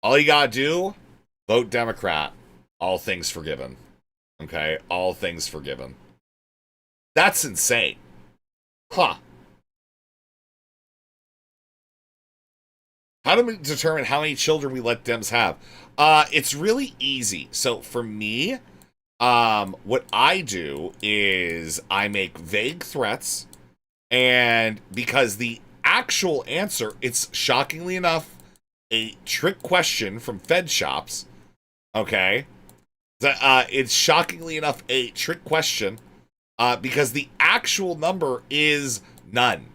all you gotta do, vote Democrat. All things forgiven. Okay? All things forgiven. That's insane. Huh. How do we determine how many children we let Dems have? It's really easy. So for me, what I do is I make vague threats, and because the actual answer, it's shockingly enough a trick question from Fed shops. Okay? It's shockingly enough a trick question because the actual number is none.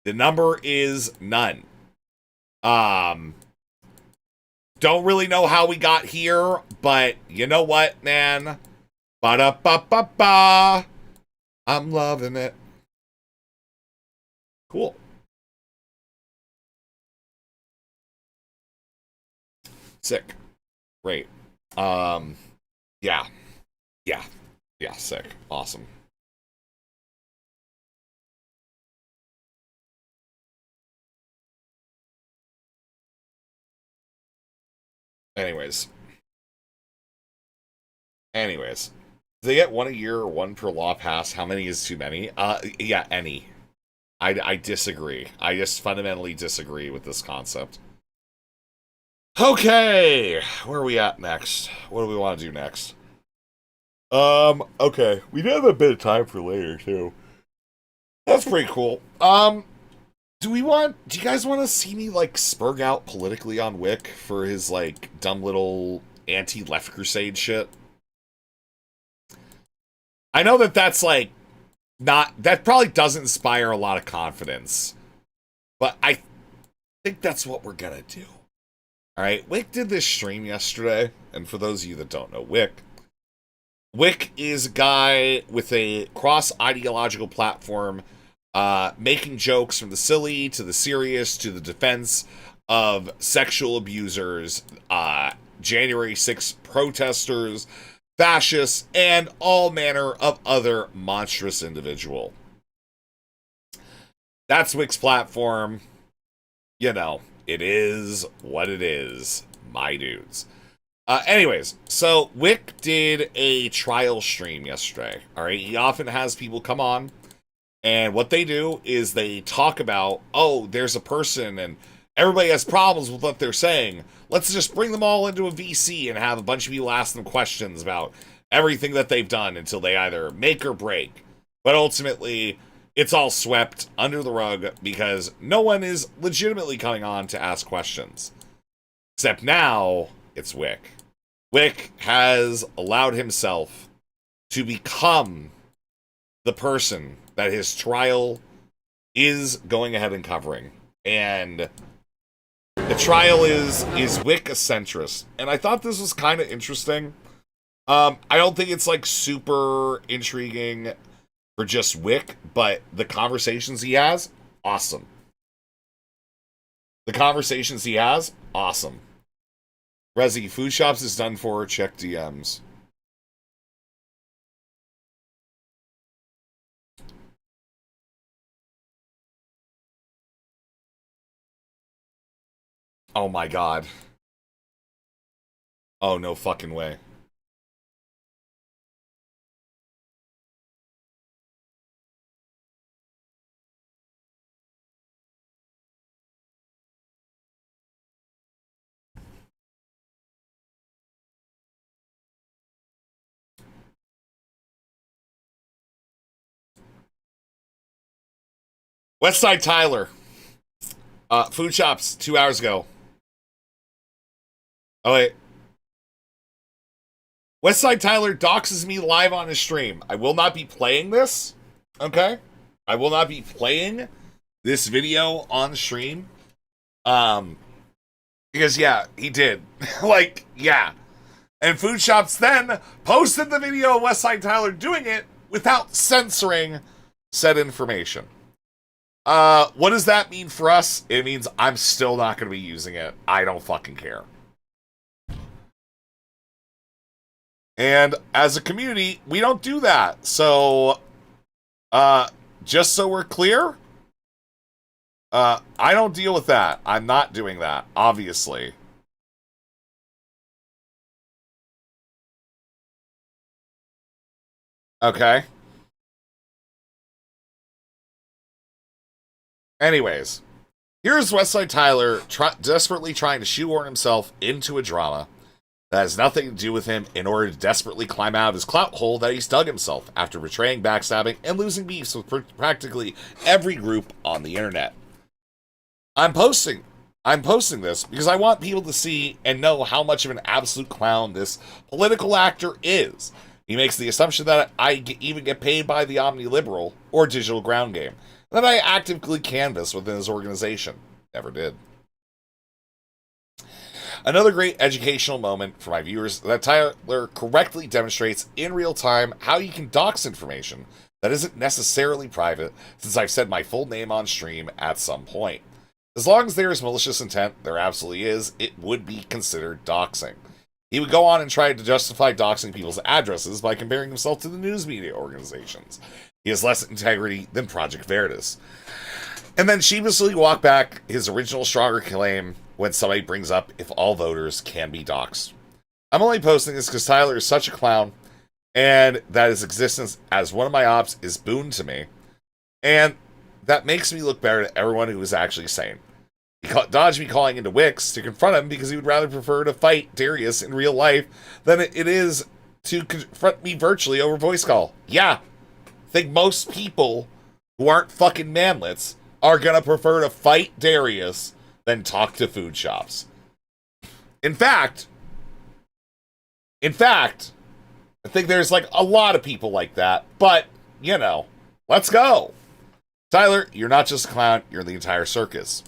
The number is none. Don't really know how we got here, but you know what, man? Ba-da-ba-ba-ba. I'm loving it. Cool. Sick. Great. Yeah. Yeah. Yeah, sick. Awesome. Anyways. Do they get one a year or one per law pass? How many is too many? Yeah, any. I disagree. I just fundamentally disagree with this concept. Okay, where are we at next? What do we want to do next? Okay, we do have a bit of time for later too. That's pretty cool. Do you guys want to see me like spurg out politically on Wick for his like dumb little anti-left crusade shit? I know that's like that probably doesn't inspire a lot of confidence, but I think that's what we're gonna do. All right, Wick did this stream yesterday, and for those of you that don't know Wick is a guy with a cross-ideological platform, making jokes from the silly to the serious to the defense of sexual abusers, January 6th protesters, fascists, and all manner of other monstrous individual. That's Wick's platform. You know, it is what it is, my dudes. Anyways, so Wick did a trial stream yesterday. All right, he often has people come on, and what they do is they talk about, oh, there's a person and everybody has problems with what they're saying. Let's just bring them all into a VC and have a bunch of people ask them questions about everything that they've done until they either make or break. But ultimately, it's all swept under the rug because no one is legitimately coming on to ask questions. Except now, it's Wick. Wick has allowed himself to become the person that his trial is going ahead and covering. And the trial is Wick a centrist? And I thought this was kind of interesting. I don't think it's like super intriguing for just Wick, but the conversations he has, awesome. The conversations he has, awesome. Resi, Food Shops is done for. Check DMs. Oh my god. Oh, no fucking way. Westside Tyler. Food Shops, 2 hours ago. Oh, wait. Westside Tyler doxes me live on his stream. I will not be playing this. Okay? I will not be playing this video on stream. Because, yeah, he did. Like, yeah. And Food Shops then posted the video of Westside Tyler doing it without censoring said information. What does that mean for us? It means I'm still not going to be using it. I don't fucking care. And as a community, we don't do that. So, just so we're clear, I don't deal with that. I'm not doing that, obviously. Okay. Anyways, here's Westside Tyler desperately trying to shoehorn himself into a drama that has nothing to do with him in order to desperately climb out of his clout hole that he's dug himself after betraying, backstabbing, and losing beefs with practically every group on the internet. I'm posting this because I want people to see and know how much of an absolute clown this political actor is. He makes the assumption that I even get paid by the Omni-Liberal or Digital Ground Game, that I actively canvass within his organization. Never did. Another great educational moment for my viewers that Tyler correctly demonstrates in real time how you can dox information that isn't necessarily private, since I've said my full name on stream at some point. As long as there is malicious intent, there absolutely is, it would be considered doxing. He would go on and try to justify doxing people's addresses by comparing himself to the news media organizations. He has less integrity than Project Veritas. And then sheepishly walk back his original stronger claim when somebody brings up if all voters can be doxed. I'm only posting this because Tyler is such a clown, and that his existence as one of my ops is boon to me. And that makes me look better to everyone who is actually sane. He dodged me calling into Wix to confront him because he would rather prefer to fight Darius in real life than it is to confront me virtually over voice call. Yeah, I think most people who aren't fucking manlets are gonna prefer to fight Darius than talk to food shops. In fact, I think there's like a lot of people like that, but, you know, let's go. Tyler, you're not just a clown, you're the entire circus.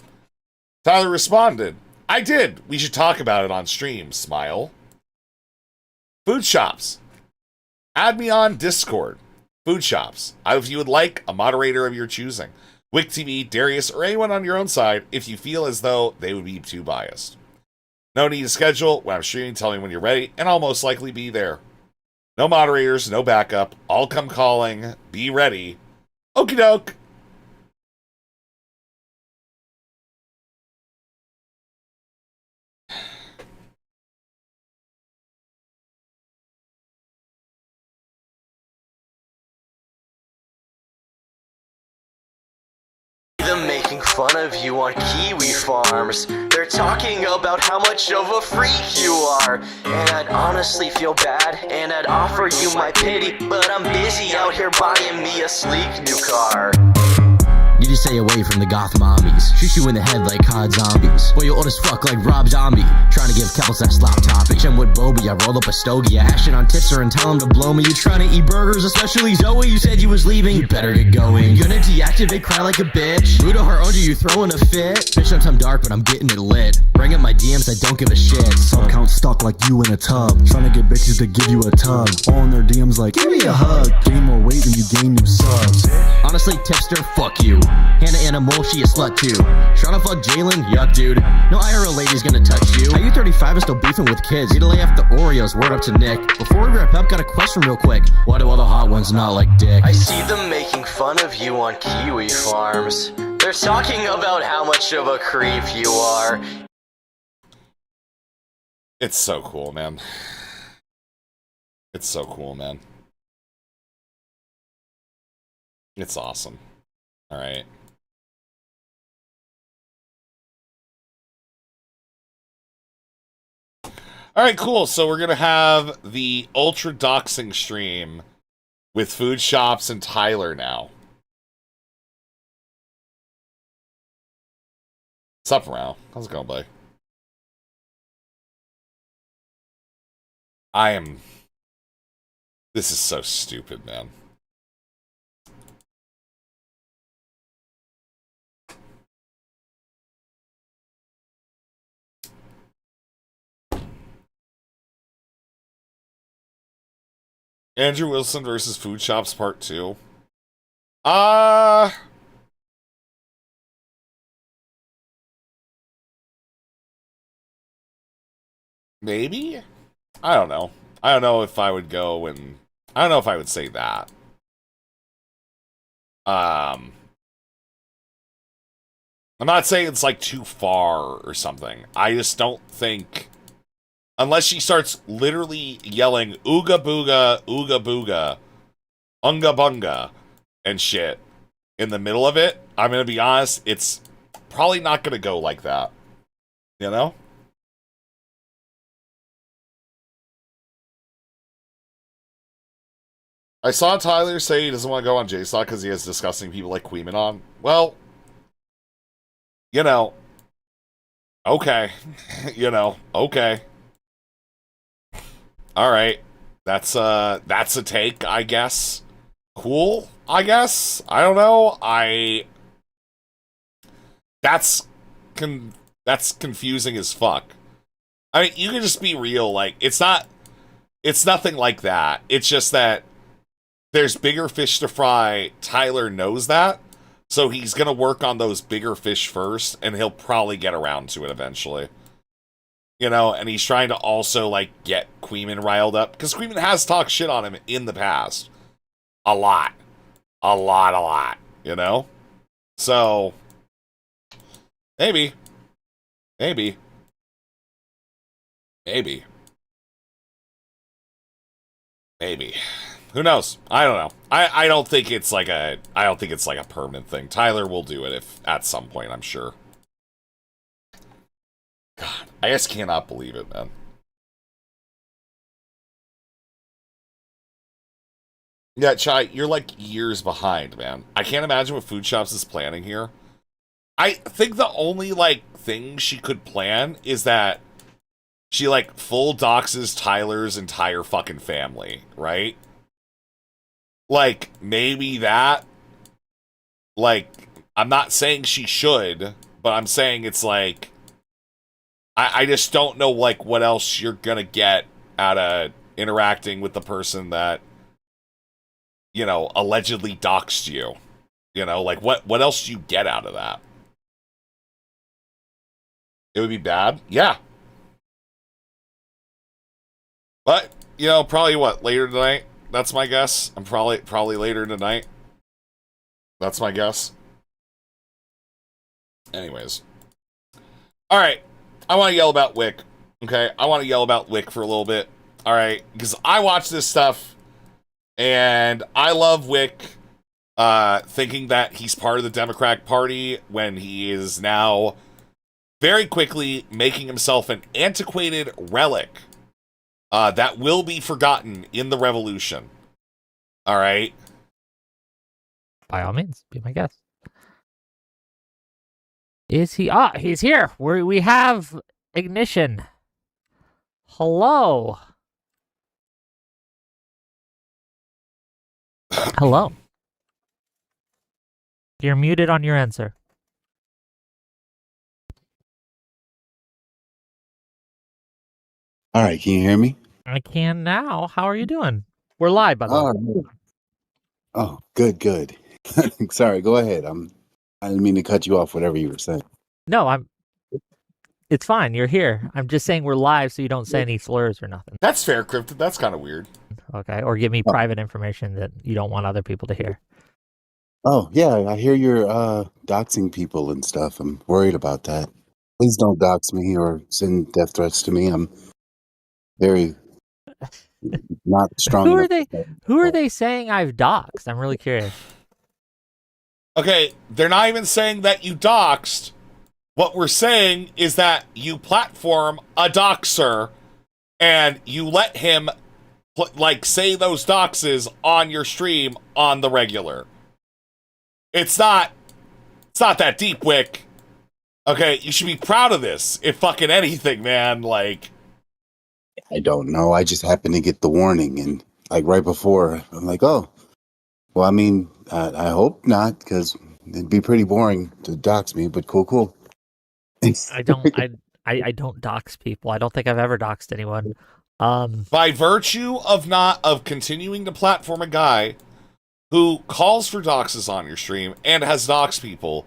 Tyler responded, I did. We should talk about it on stream, smile. Food shops. Add me on Discord. Food shops. If you would like, a moderator of your choosing. Wick TV, Darius, or anyone on your own side if you feel as though they would be too biased. No need to schedule. When I'm streaming, tell me when you're ready, and I'll most likely be there. No moderators, no backup. I'll come calling. Be ready. Okie doke. Them making fun of you on Kiwi Farms. They're talking about how much of a freak you are. And I'd honestly feel bad, and I'd offer you my pity, but I'm busy out here buying me a sleek new car. You just stay away from the goth mommies. Shoot you in the head like COD zombies. Boy, you old as fuck like Rob Zombie. Trying to give Kels that slop topic. Bitch, I'm with Bobby, I roll up a stogie. I hash it on Tipster and tell him to blow me. You trying to eat burgers, especially Zoe. You said you was leaving, you better get going. You gonna deactivate, cry like a bitch. Rudo her owned you throwing a fit. Bitch, I'm dark, but I'm getting it lit. Bring up my DMs, I don't give a shit. Sub count stuck like you in a tub. Trying to get bitches to give you a tug. All in their DMs like, give me a hug. Gain more weight than you gain new subs. Honestly, Tipster, fuck you. Hannah Animal, she a slut too. Tryna fuck Jalen? Yuck, dude. No IRL lady's gonna touch you. Are you 35 and still beefing with kids? Need to lay off the Oreos, word up to Nick. Before we wrap up, got a question real quick. Why do all the hot ones not like dick? I see them making fun of you on Kiwi Farms. They're talking about how much of a creep you are. It's so cool, man. It's so cool, man. It's awesome. All right. All right, cool. So we're going to have the Ultra Doxing stream with Food Shops and Tyler now. What's up, Rao? How's it going, buddy? This is so stupid, man. Andrew Wilson versus Food Shops Part 2. Maybe? I don't know. I don't know if I would go and... I don't know if I would say that. I'm not saying it's like too far or something. I just don't think... Unless she starts literally yelling ooga booga, unga bunga, and shit in the middle of it, I'm gonna be honest, it's probably not gonna go like that. You know? I saw Tyler say he doesn't want to go on JSOC because he has disgusting people like Queeman on. Well, you know, okay. You know, okay. All right, that's a take, I guess. Cool, I guess. I don't know. That's confusing as fuck. I mean, you can just be real. Like, it's nothing like that. It's just that there's bigger fish to fry. Tyler knows that. So he's going to work on those bigger fish first, and he'll probably get around to it eventually. You know, and he's trying to also, like, get Queeman riled up. Because Queeman has talked shit on him in the past. A lot. A lot. You know? So, maybe. Maybe. Who knows? I don't know. I don't think it's like a permanent thing. Tyler will do it if at some point, I'm sure. God, I just cannot believe it, man. Yeah, Chai, you're like years behind, man. I can't imagine what Food Shops is planning here. I think the only, like, thing she could plan is that she, like, full doxes Tyler's entire fucking family, right? Like, maybe that. Like, I'm not saying she should, but I'm saying it's like, I just don't know, like, what else you're gonna get out of interacting with the person that, you know, allegedly doxed you. You know, like, what else do you get out of that? It would be bad? Yeah. But, you know, probably what, later tonight? That's my guess. I'm probably later tonight. That's my guess. Anyways. Alright. I want to yell about Wick. Okay? I want to yell about Wick for a little bit. Alright? Because I watch this stuff, and I love Wick thinking that he's part of the Democratic Party when he is now very quickly making himself an antiquated relic that will be forgotten in the revolution. All right? By all means, be my guest. Is he? He's here. We have ignition. Hello. Hello. You're muted on your end, sir. All right, can you hear me? I can now. How are you doing? We're live, by the way. Oh, good. Sorry, go ahead. I didn't mean to cut you off, whatever you were saying. No, it's fine. You're here. I'm just saying we're live so you don't say any slurs or nothing. That's fair, Cryptid. That's kind of weird. Okay, or give me private information that you don't want other people to hear. Oh, yeah, I hear you're doxing people and stuff. I'm worried about that. Please don't dox me or send death threats to me. I'm very not strong. Who are they saying I've doxed? I'm really curious. Okay, they're not even saying that you doxed. What we're saying is that you platform a doxer and you let him say those doxes on your stream on the regular. It's not that deep, Wick. Okay, you should be proud of this. If fucking anything, man, like. I don't know. I just happened to get the warning, and like right before, I'm like, oh, well, I mean, I hope not, because it'd be pretty boring to dox me. But cool. I don't dox people. I don't think I've ever doxed anyone. By virtue of continuing to platform a guy who calls for doxes on your stream and has doxed people,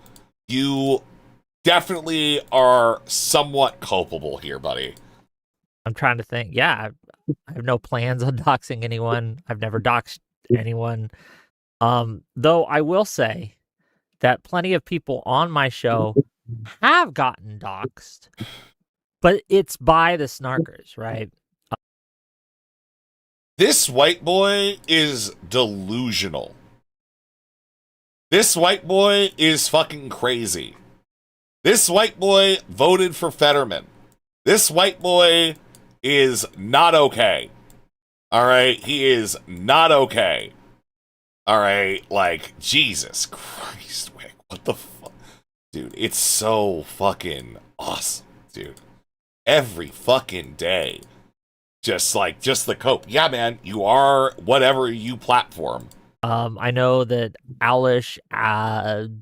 you definitely are somewhat culpable here, buddy. I'm trying to think. Yeah, I have no plans on doxing anyone. I've never doxed anyone. Though I will say that plenty of people on my show have gotten doxed, but it's by the snarkers, right? This white boy is delusional. This white boy is fucking crazy. This white boy voted for Fetterman. This white boy is not okay. All right? He is not okay. All right? Like, Jesus Christ, Wick. What the fuck? Dude, it's so fucking awesome, dude. Every fucking day. Just the cope. Yeah, man, you are whatever you platform. I know that Owlish,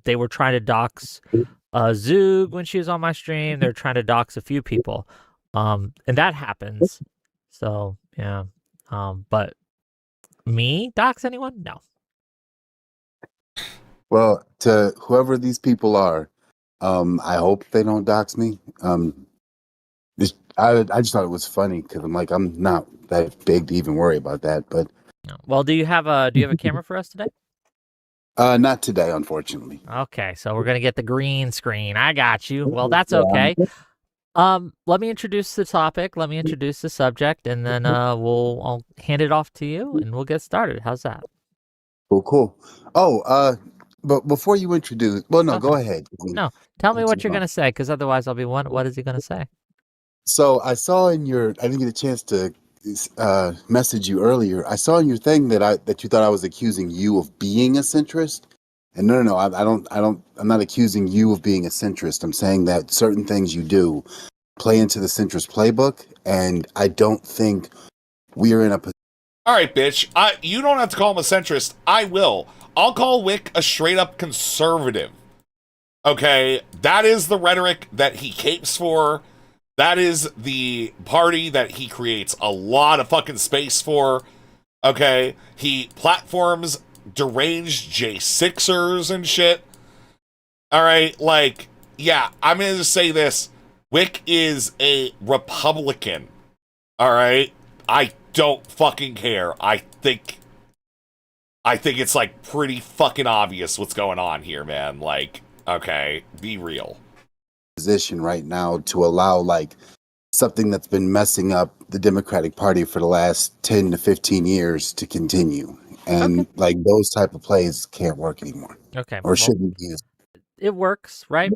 they were trying to dox Zoog when she was on my stream. They're trying to dox a few people. And that happens. So yeah. But me dox anyone? No. Well, to whoever these people are, I hope they don't dox me. I just thought it was funny because I'm like, I'm not that big to even worry about that. But Well, do you have a camera for us today? not today, unfortunately. Okay, so we're gonna get the green screen. I got you. Well, that's okay. Let me introduce the topic. Let me introduce the subject, and then I'll hand it off to you, and we'll get started. How's that? Cool. Oh, but before you introduce, well, no, go ahead. No, tell me what you're gonna say, because otherwise I'll be what is he gonna say? So I saw I didn't get a chance to message you earlier. I saw in your thing that you thought I was accusing you of being a centrist. And no, I'm not accusing you of being a centrist. I'm saying that certain things you do play into the centrist playbook, and I don't think we're in a position. All right, bitch. You don't have to call him a centrist. I will. I'll call Wick a straight up conservative. Okay? That is the rhetoric that he capes for. That is the party that he creates a lot of fucking space for. Okay? He platforms deranged J6ers and shit. All right? Like, yeah, I'm going to just say this. Wick is a Republican. All right? I don't fucking care. I think it's like pretty fucking obvious what's going on here, man. Like, okay, be real. Position right now to allow like something that's been messing up the Democratic Party for the last 10 to 15 years to continue. And like those type of plays can't work anymore. Okay. Or shouldn't be used. It works, right?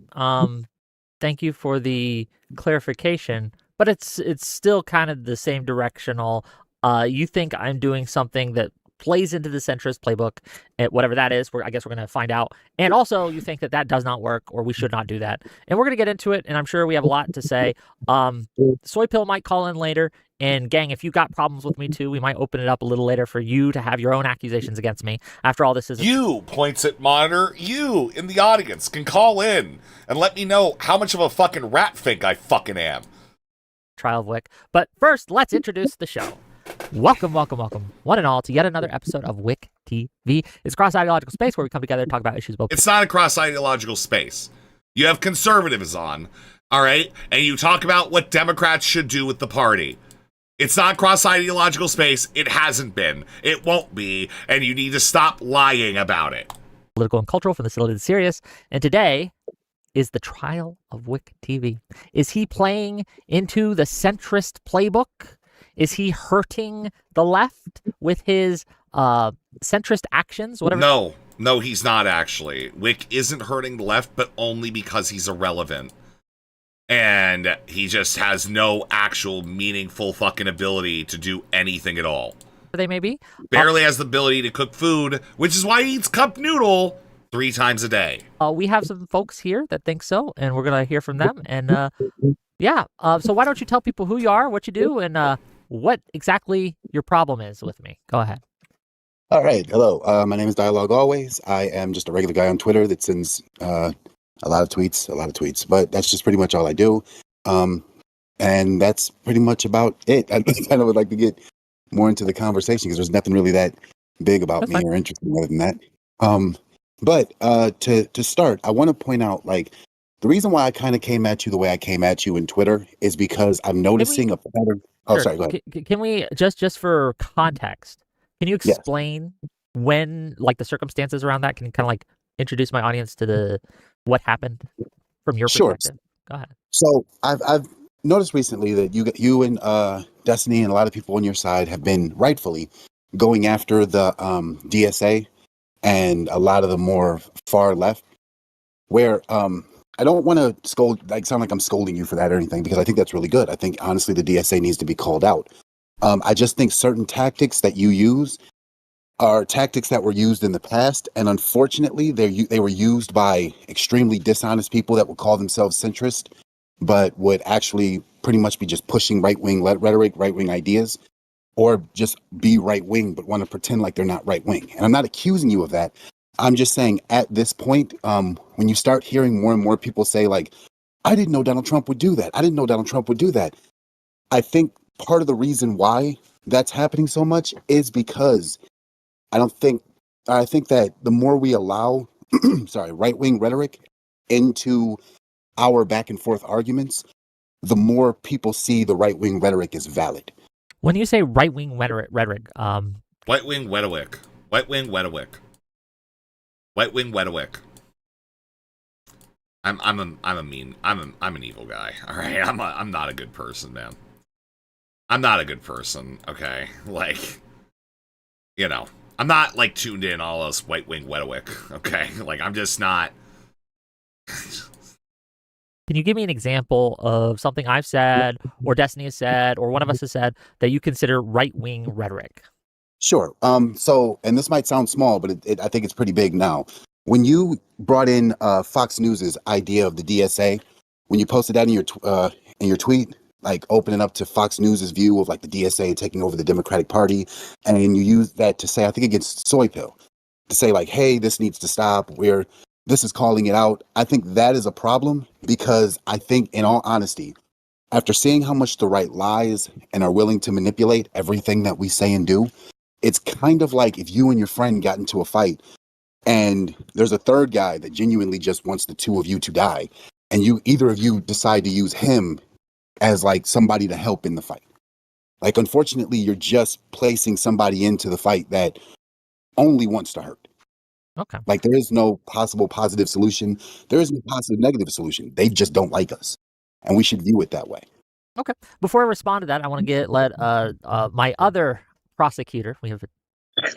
Thank you for the clarification, but it's still kind of the same directional. You think I'm doing something that plays into the centrist playbook, and whatever that is, I guess we're going to find out. And also, you think that does not work, or we should not do that. And we're going to get into it, and I'm sure we have a lot to say. Soy Pill might call in later, and gang, if you got problems with me too, we might open it up a little later for you to have your own accusations against me. After all, this is you points at monitor. You in the audience can call in and let me know how much of a fucking rat fink I fucking am. Trial of Wick. But first, let's introduce the show. Welcome, one and all, to yet another episode of Wick TV. It's a cross-ideological space where we come together and talk about issues both. It's not a cross-ideological space. You have conservatives on, all right? And you talk about what Democrats should do with the party. It's not cross-ideological space. It hasn't been. It won't be. And you need to stop lying about it. Political and cultural, from the silly to the serious. And today is the trial of Wick TV. Is he playing into the centrist playbook? Is he hurting the left with his centrist actions? Whatever. No, he's not actually. Wick isn't hurting the left, but only because he's irrelevant. And he just has no actual meaningful fucking ability to do anything at all. They may be. Barely has the ability to cook food, which is why he eats cup noodle 3 times a day. We have some folks here that think so, and we're going to hear from them. And yeah, so why don't you tell people who you are, what you do, and what exactly your problem is with me. Go ahead. All right. Hello. My name is Dialogue Always. I am just a regular guy on Twitter that sends a lot of tweets, but that's just pretty much all I do. And that's pretty much about it. I kind of would like to get more into the conversation because there's nothing really that big about me or interesting other than that. But to start, I want to point out, like, the reason why I kind of came at you the way I came at you in Twitter is because I'm noticing a pattern. Oh, Sure. sorry, go ahead. Can we just for context? Can you Yes. explain when, like, the circumstances around that? Can you kind of like introduce my audience to what happened from your Sure. perspective? Go ahead. So I've noticed recently that you and Destiny and a lot of people on your side have been rightfully going after the DSA and a lot of the more far left, where I don't want to sound like I'm scolding you for that or anything, because I think that's really good. I think honestly the DSA needs to be called out. I just think certain tactics that you use are tactics that were used in the past, and unfortunately they were used by extremely dishonest people that would call themselves centrist, but would actually pretty much be just pushing right-wing rhetoric, right-wing ideas, or just be right-wing but want to pretend like they're not right-wing. And I'm not accusing you of that. I'm just saying at this point, when you start hearing more and more people say, like, I didn't know Donald Trump would do that. I didn't know Donald Trump would do that. I think part of the reason why that's happening so much is because I think that the more we allow, right-wing rhetoric into our back and forth arguments, the more people see the right-wing rhetoric as valid. When you say right-wing rhetoric, White-wing Weddewick. White-wing Weddewick. White-wing Weddewick. I'm an evil guy. All right, I'm not a good person, man. I'm not a good person. Okay, like, you know, I'm not like tuned in all us White-wing Weddewick. Okay, like I'm just not. Can you give me an example of something I've said, or Destiny has said, or one of us has said that you consider right-wing rhetoric? Sure. So, and this might sound small, but I think it's pretty big now. When you brought in Fox News's idea of the DSA, when you posted that in your tweet, like opening up to Fox News's view of like the DSA taking over the Democratic Party, and you used that to say, I think against Soy Pill, to say like, hey, this needs to stop. This is calling it out. I think that is a problem because I think, in all honesty, after seeing how much the right lies and are willing to manipulate everything that we say and do, it's kind of like if you and your friend got into a fight and there's a third guy that genuinely just wants the two of you to die, and either of you decide to use him as like somebody to help in the fight. Like, unfortunately, you're just placing somebody into the fight that only wants to hurt. Okay. Like, there is no possible positive solution. There is no positive negative solution. They just don't like us. And we should view it that way. Okay. Before I respond to that, I want to let my other prosecutor, we have a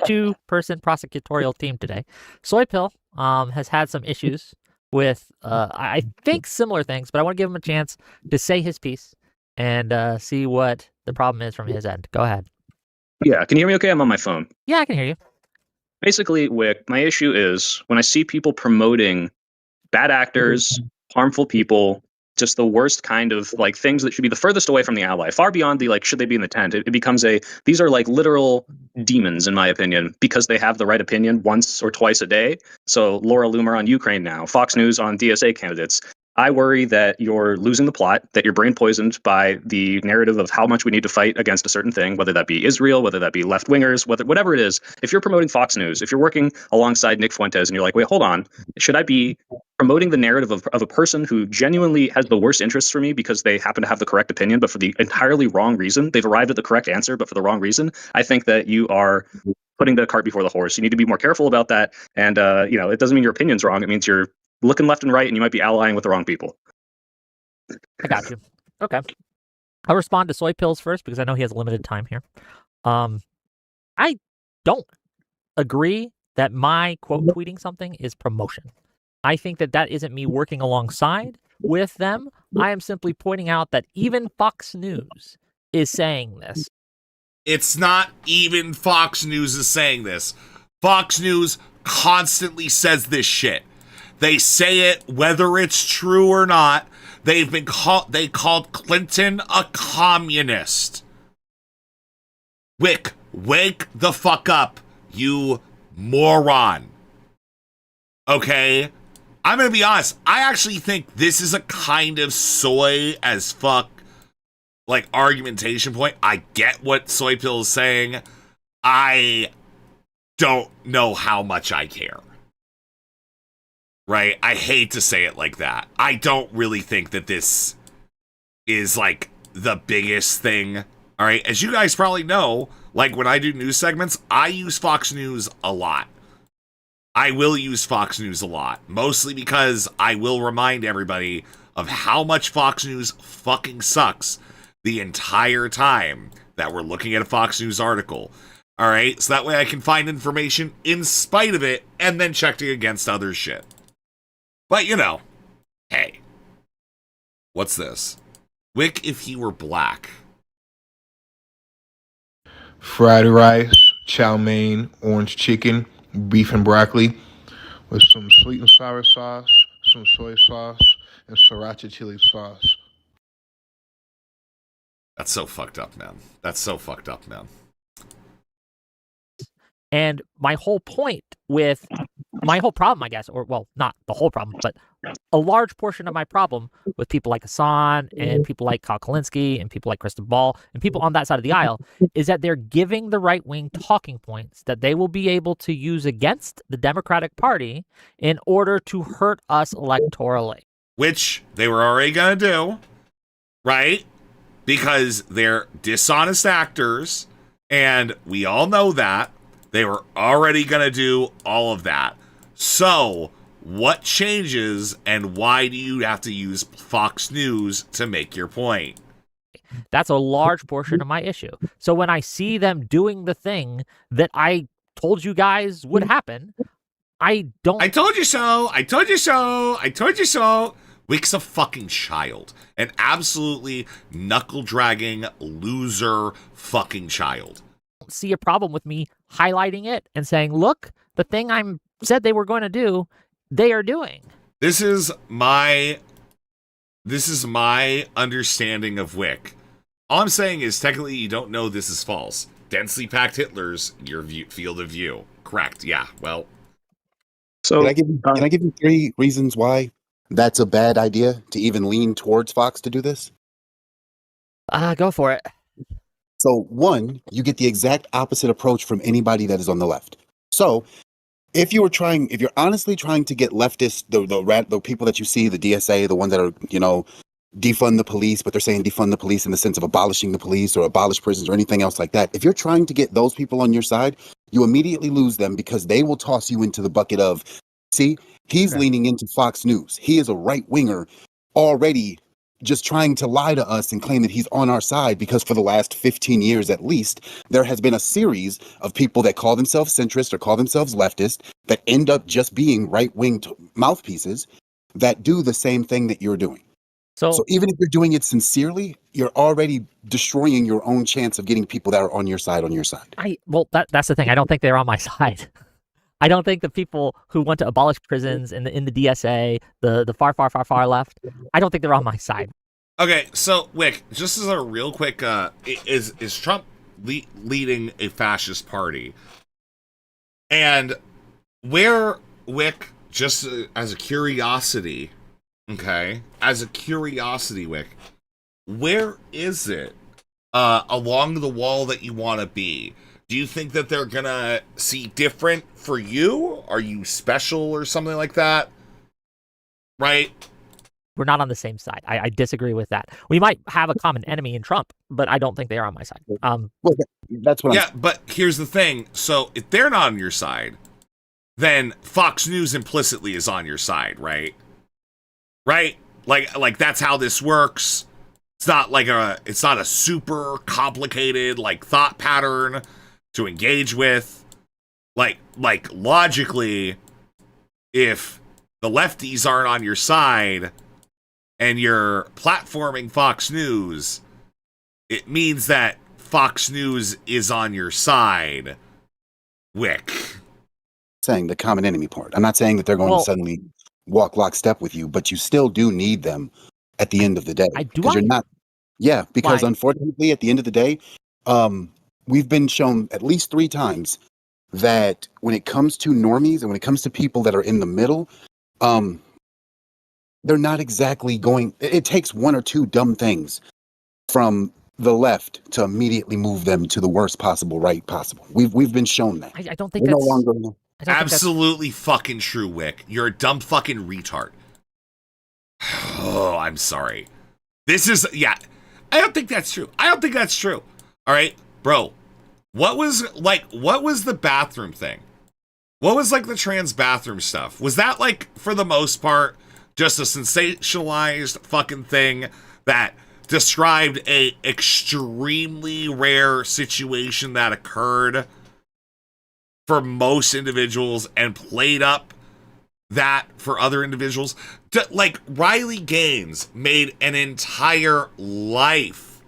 2-person prosecutorial team today. Soy Pill has had some issues with, I think, similar things, but I want to give him a chance to say his piece and see what the problem is from his end. Go ahead. Yeah, can you hear me okay? I'm on my phone. Yeah, I can hear you. Basically, Wick, my issue is when I see people promoting bad actors, harmful people, just the worst kind of like things that should be the furthest away from the ally, far beyond the like, should they be in the tent? It becomes these are like literal demons, in my opinion, because they have the right opinion once or twice a day. So Laura Loomer on Ukraine now, Fox News on DSA candidates. I worry that you're losing the plot, that you're brain poisoned by the narrative of how much we need to fight against a certain thing, whether that be Israel, whether that be left wingers, whatever it is. If you're promoting Fox News, if you're working alongside Nick Fuentes and you're like, wait, hold on, should I be promoting the narrative of a person who genuinely has the worst interests for me because they happen to have the correct opinion, but for the entirely wrong reason? They've arrived at the correct answer, but for the wrong reason. I think that you are putting the cart before the horse. You need to be more careful about that. And, it doesn't mean your opinion's wrong. It means you're looking left and right, and you might be allying with the wrong people. I got you. Okay. I'll respond to Soy Pills first because I know he has limited time here. I don't agree that my quote tweeting something is promotion. I think that isn't me working alongside with them. I am simply pointing out that even Fox News is saying this. It's not even Fox News is saying this. Fox News constantly says this shit. They say it whether it's true or not. They called Clinton a communist. Wick, wake the fuck up, you moron. Okay? I'm gonna be honest. I actually think this is a kind of soy as fuck, like, argumentation point. I get what Soy Pill is saying. I don't know how much I care. Right? I hate to say it like that. I don't really think that this is, like, the biggest thing. All right? As you guys probably know, like, when I do news segments, I use Fox News a lot. I will use Fox News a lot. Mostly because I will remind everybody of how much Fox News fucking sucks the entire time that we're looking at a Fox News article. All right? So that way I can find information in spite of it and then check it against other shit. But, hey, what's this? Wick if he were black. Fried rice, chow mein, orange chicken, beef and broccoli with some sweet and sour sauce, some soy sauce, and sriracha chili sauce. That's so fucked up, man. That's so fucked up, man. And my whole point with my whole problem, I guess, or well, not the whole problem, but a large portion of my problem with people like Hassan and people like Kyle Kalinske and people like Kristen Ball and people on that side of the aisle is that they're giving the right wing talking points that they will be able to use against the Democratic Party in order to hurt us electorally. Which they were already going to do, right? Because they're dishonest actors, and we all know that. They were already going to do all of that. So, what changes, and why do you have to use Fox News to make your point? That's a large portion of my issue. So when I see them doing the thing that I told you guys would happen, I don't... I told you so! I told you so! I told you so! Wick's a fucking child. An absolutely knuckle-dragging, loser fucking child. See a problem with me highlighting it and saying, look, the thing I said they were going to do, they are doing. This is my understanding of Wick. All I'm saying is technically you don't know this is false. Densely packed Hitler's your field of view. Correct. Yeah. Well. So can I give you 3 reasons why that's a bad idea to even lean towards Fox to do this? Go for it. So 1, you get the exact opposite approach from anybody that is on the left. So if you're honestly trying to get leftists, the people that you see, the DSA, the ones that are, defund the police, but they're saying defund the police in the sense of abolishing the police or abolish prisons or anything else like that. If you're trying to get those people on your side, you immediately lose them because they will toss you into the bucket of, see, he's leaning into Fox News. He is a right winger already just trying to lie to us and claim that he's on our side because for the last 15 years at least, there has been a series of people that call themselves centrist or call themselves leftist that end up just being right-wing mouthpieces that do the same thing that you're doing. So even if you're doing it sincerely, you're already destroying your own chance of getting people that are on your side. That's the thing. I don't think they're on my side. I don't think the people who want to abolish prisons in the DSA, the far left, I don't think they're on my side. Okay, so Wick, just as a real quick, is Trump leading a fascist party? And where, Wick, just as a curiosity, okay, Wick, where is it along the wall that you want to be? Do you think that they're gonna see different for you? Are you special or something like that? Right? We're not on the same side. I disagree with that. We might have a common enemy in Trump, but I don't think they are on my side. Well, that's what. But here's the thing. So if they're not on your side, then Fox News implicitly is on your side, right? Right? Like that's how this works. It's not a super complicated thought pattern to engage with. Like logically, if the lefties aren't on your side and you're platforming Fox News, it means that Fox News is on your side. Wick. Saying the common enemy part. I'm not saying that they're going to suddenly walk lockstep with you, but you still do need them at the end of the day. You're not. Yeah, because unfortunately, at the end of the day, we've been shown at least 3 times that when it comes to normies and when it comes to people that are in the middle, they're not exactly going. It takes 1 or 2 dumb things from the left to immediately move them to the worst possible right possible. We've been shown that. I don't think that's absolutely fucking true, Wick. You're a dumb fucking retard. Oh, I'm sorry. This is I don't think that's true. All right, bro. What was the bathroom thing? What was the trans bathroom stuff? Was that for the most part just a sensationalized fucking thing that described a extremely rare situation that occurred for most individuals and played up that for other individuals? Riley Gaines made an entire life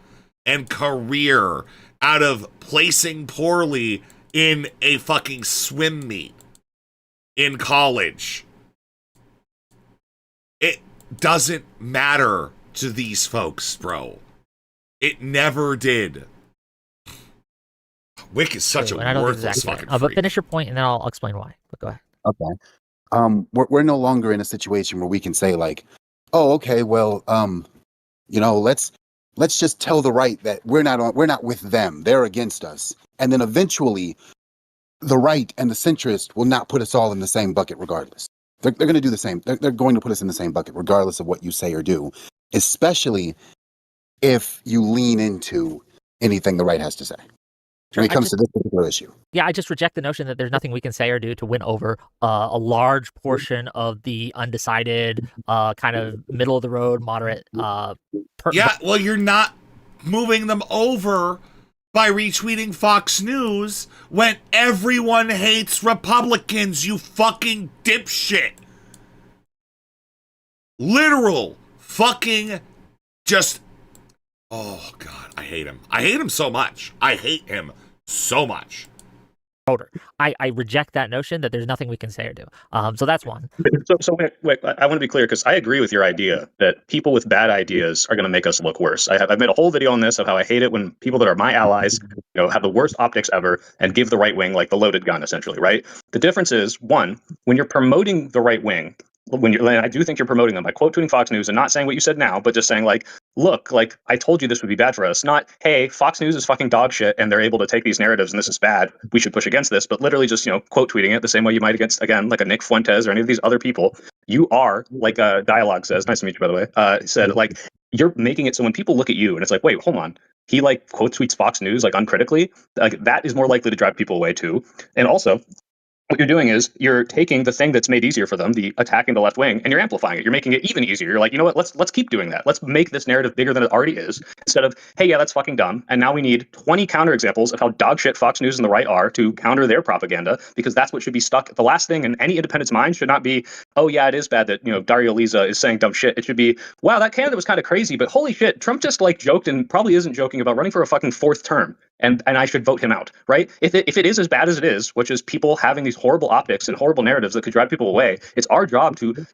and career out of placing poorly in a fucking swim meet in college. It doesn't matter to these folks, bro. It never did. Wick is such a worthless fucking freak. But finish your point and then I'll explain why. But go ahead. Okay. we're no longer in a situation where we can say like, oh, okay, well, let's just tell the right that we're not with them, they're against us, and then eventually the right and the centrist will not put us all in the same bucket regardless. They're going to do the same. They're going to put us in the same bucket regardless of what you say or do, especially if you lean into anything the right has to say when it comes to this particular issue. Yeah, I just reject the notion that there's nothing we can say or do to win over a large portion of the undecided, kind of middle of the road, moderate. Yeah, well, you're not moving them over by retweeting Fox News when everyone hates Republicans, you fucking dipshit. Literal fucking just... Oh, God, I hate him. I hate him so much. I hate him so much. I reject that notion that there's nothing we can say or do. So that's one. So wait, I want to be clear because I agree with your idea that people with bad ideas are going to make us look worse. I've made a whole video on this of how I hate it when people that are my allies, have the worst optics ever and give the right wing like the loaded gun, essentially, right? The difference is, one, when you're promoting the right wing, and I do think you're promoting them by quote tweeting Fox News and not saying what you said now, but just saying like, look, like I told you this would be bad for us. Not, hey, Fox News is fucking dog shit and they're able to take these narratives and this is bad. We should push against this. But literally just, quote tweeting it the same way you might against, again, like a Nick Fuentes or any of these other people. You are, like Dialogue says, nice to meet you, by the way, said like, you're making it so when people look at you and it's like, wait, hold on. He like quote tweets Fox News like uncritically. Like that is more likely to drive people away too. And also, what you're doing is you're taking the thing that's made easier for them, the attacking the left wing, and you're amplifying it. You're making it even easier. You're like, you know what? Let's keep doing that. Let's make this narrative bigger than it already is. Instead of, hey, yeah, that's fucking dumb. And now we need 20 counterexamples of how dogshit Fox News and the right are to counter their propaganda, because that's what should be stuck. The last thing in any independent's mind should not be, oh yeah, it is bad that Dario Liza is saying dumb shit. It should be, wow, that candidate was kind of crazy, but holy shit, Trump just like joked and probably isn't joking about running for a fucking fourth term. And I should vote him out, right? If it is as bad as it is, which is people having these horrible optics and horrible narratives that could drive people away, it's our job to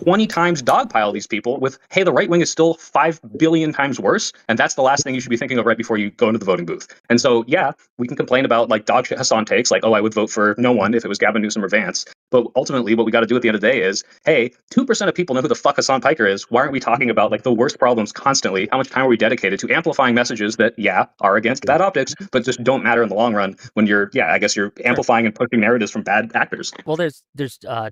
20 times dogpile these people with, hey, the right wing is still 5 billion times worse. And that's the last thing you should be thinking of right before you go into the voting booth. And so, yeah, we can complain about like dog shit Hassan takes, like, oh, I would vote for no one if it was Gavin Newsom or Vance. But ultimately, what we got to do at the end of the day is, hey, 2% of people know who the fuck Hassan Piker is. Why aren't we talking about like the worst problems constantly? How much time are we dedicated to amplifying messages that, yeah, are against bad optics, but just don't matter in the long run when you're, I guess you're amplifying and pushing narratives from bad actors. Well, there's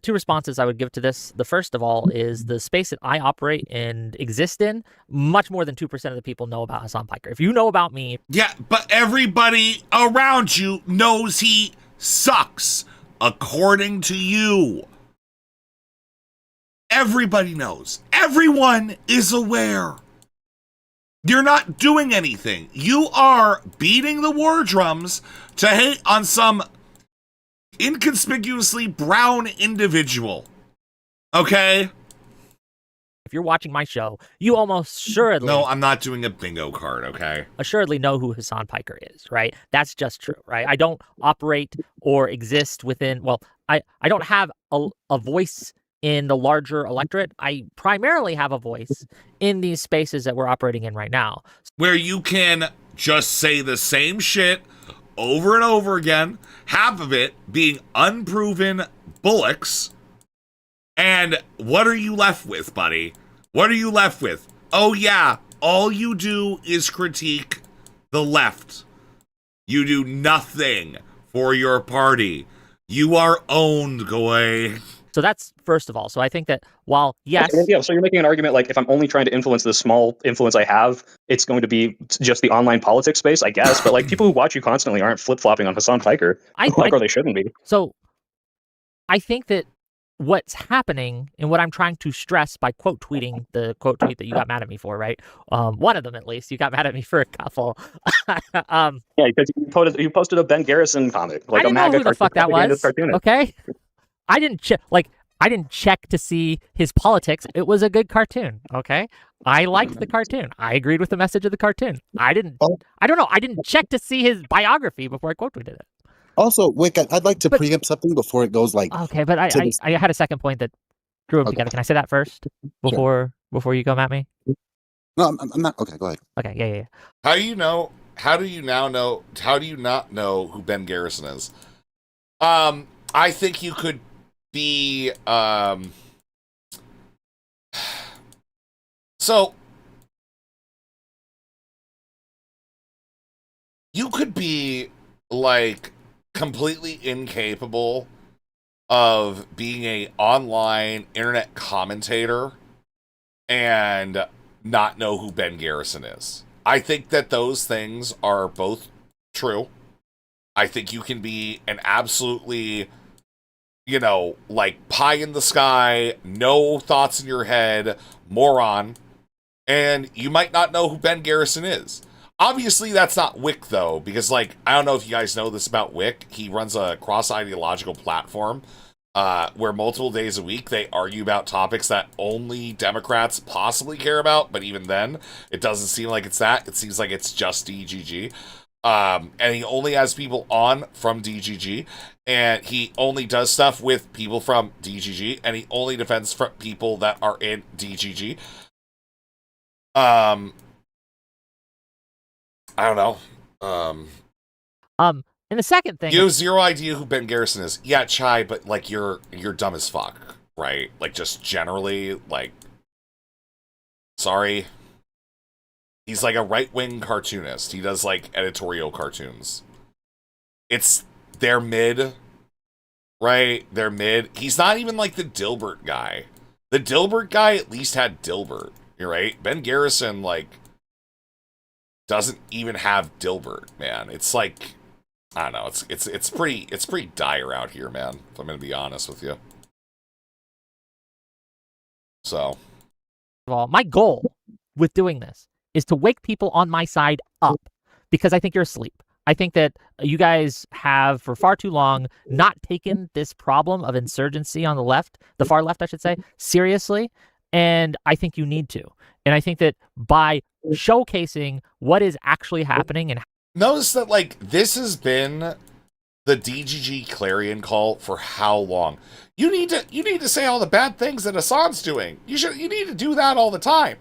two responses I would give to this. The first of all is the space that I operate and exist in, much more than 2% of the people know about Hassan Piker. If you know about me... Yeah, but everybody around you knows he sucks. According to you. Everybody knows. Everyone is aware. You're not doing anything. You are beating the war drums to hate on some inconspicuously brown individual. Okay? If you're watching my show, you almost assuredly... No, I'm not doing a bingo card, okay? Assuredly know who Hassan Piker is, right? That's just true, right? I don't operate or exist within... Well, I don't have a voice in the larger electorate. I primarily have a voice in these spaces that we're operating in right now. Where you can just say the same shit over and over again, half of it being unproven bullocks. And what are you left with, buddy? What are you left with? Oh yeah, all you do is critique the left. You do nothing for your party. You are owned, Goy. So that's first of all. So I think that while, yes... Yeah, so you're making an argument like if I'm only trying to influence the small influence I have, it's going to be just the online politics space, I guess. But like people who watch you constantly aren't flip-flopping on Hassan Piker, or they shouldn't be. So I think that what's happening and what I'm trying to stress by quote tweeting the quote tweet that you got mad at me for, right? One of them, at least. You got mad at me for a couple. Yeah, because you posted a Ben Garrison comic. Like I didn't know who the fuck that was. Okay? I didn't check to see his politics. It was a good cartoon, okay? I liked the cartoon. I agreed with the message of the cartoon. I don't know. I didn't check to see his biography before I quote tweeted it. Also, Wick, I'd like to preempt something before it goes like... Okay, but I had a second point that drew them together. Can I say that first before you come at me? No, I'm not. Okay, go ahead. Okay, yeah. How do you not know who Ben Garrison is? I think you could the so you could be like completely incapable of being a online internet commentator and not know who Ben Garrison is. I think that those things are both true. I think you can be an absolutely, you know, like pie in the sky, no thoughts in your head, moron, and you might not know who Ben Garrison is. Obviously, that's not Wick, though, because, like, I don't know if you guys know this about Wick. He runs a cross-ideological platform where multiple days a week they argue about topics that only Democrats possibly care about, but even then, it doesn't seem like it's that. It seems like it's just DGG. And he only has people on from DGG, and he only does stuff with people from DGG, and he only defends people that are in DGG. I don't know. And the second thing, you have zero idea who Ben Garrison is. Yeah, Chai, but like you're dumb as fuck, right? Like just generally, like, sorry. He's like a right-wing cartoonist. He does like editorial cartoons. They're mid, right? They're mid. He's not even like the Dilbert guy. The Dilbert guy at least had Dilbert, right? Ben Garrison, like, doesn't even have Dilbert, man. It's like, I don't know. It's pretty dire out here, man. If I'm gonna be honest with you. So, well, my goal with doing this is to wake people on my side up, because I think you're asleep. I think that you guys have, for far too long, not taken this problem of insurgency on the left, the far left, I should say, seriously. And I think you need to. And I think that by showcasing what is actually happening, and notice that, like, this has been the DGG clarion call for how long? You need to say all the bad things that Hassan's doing. You need to do that all the time.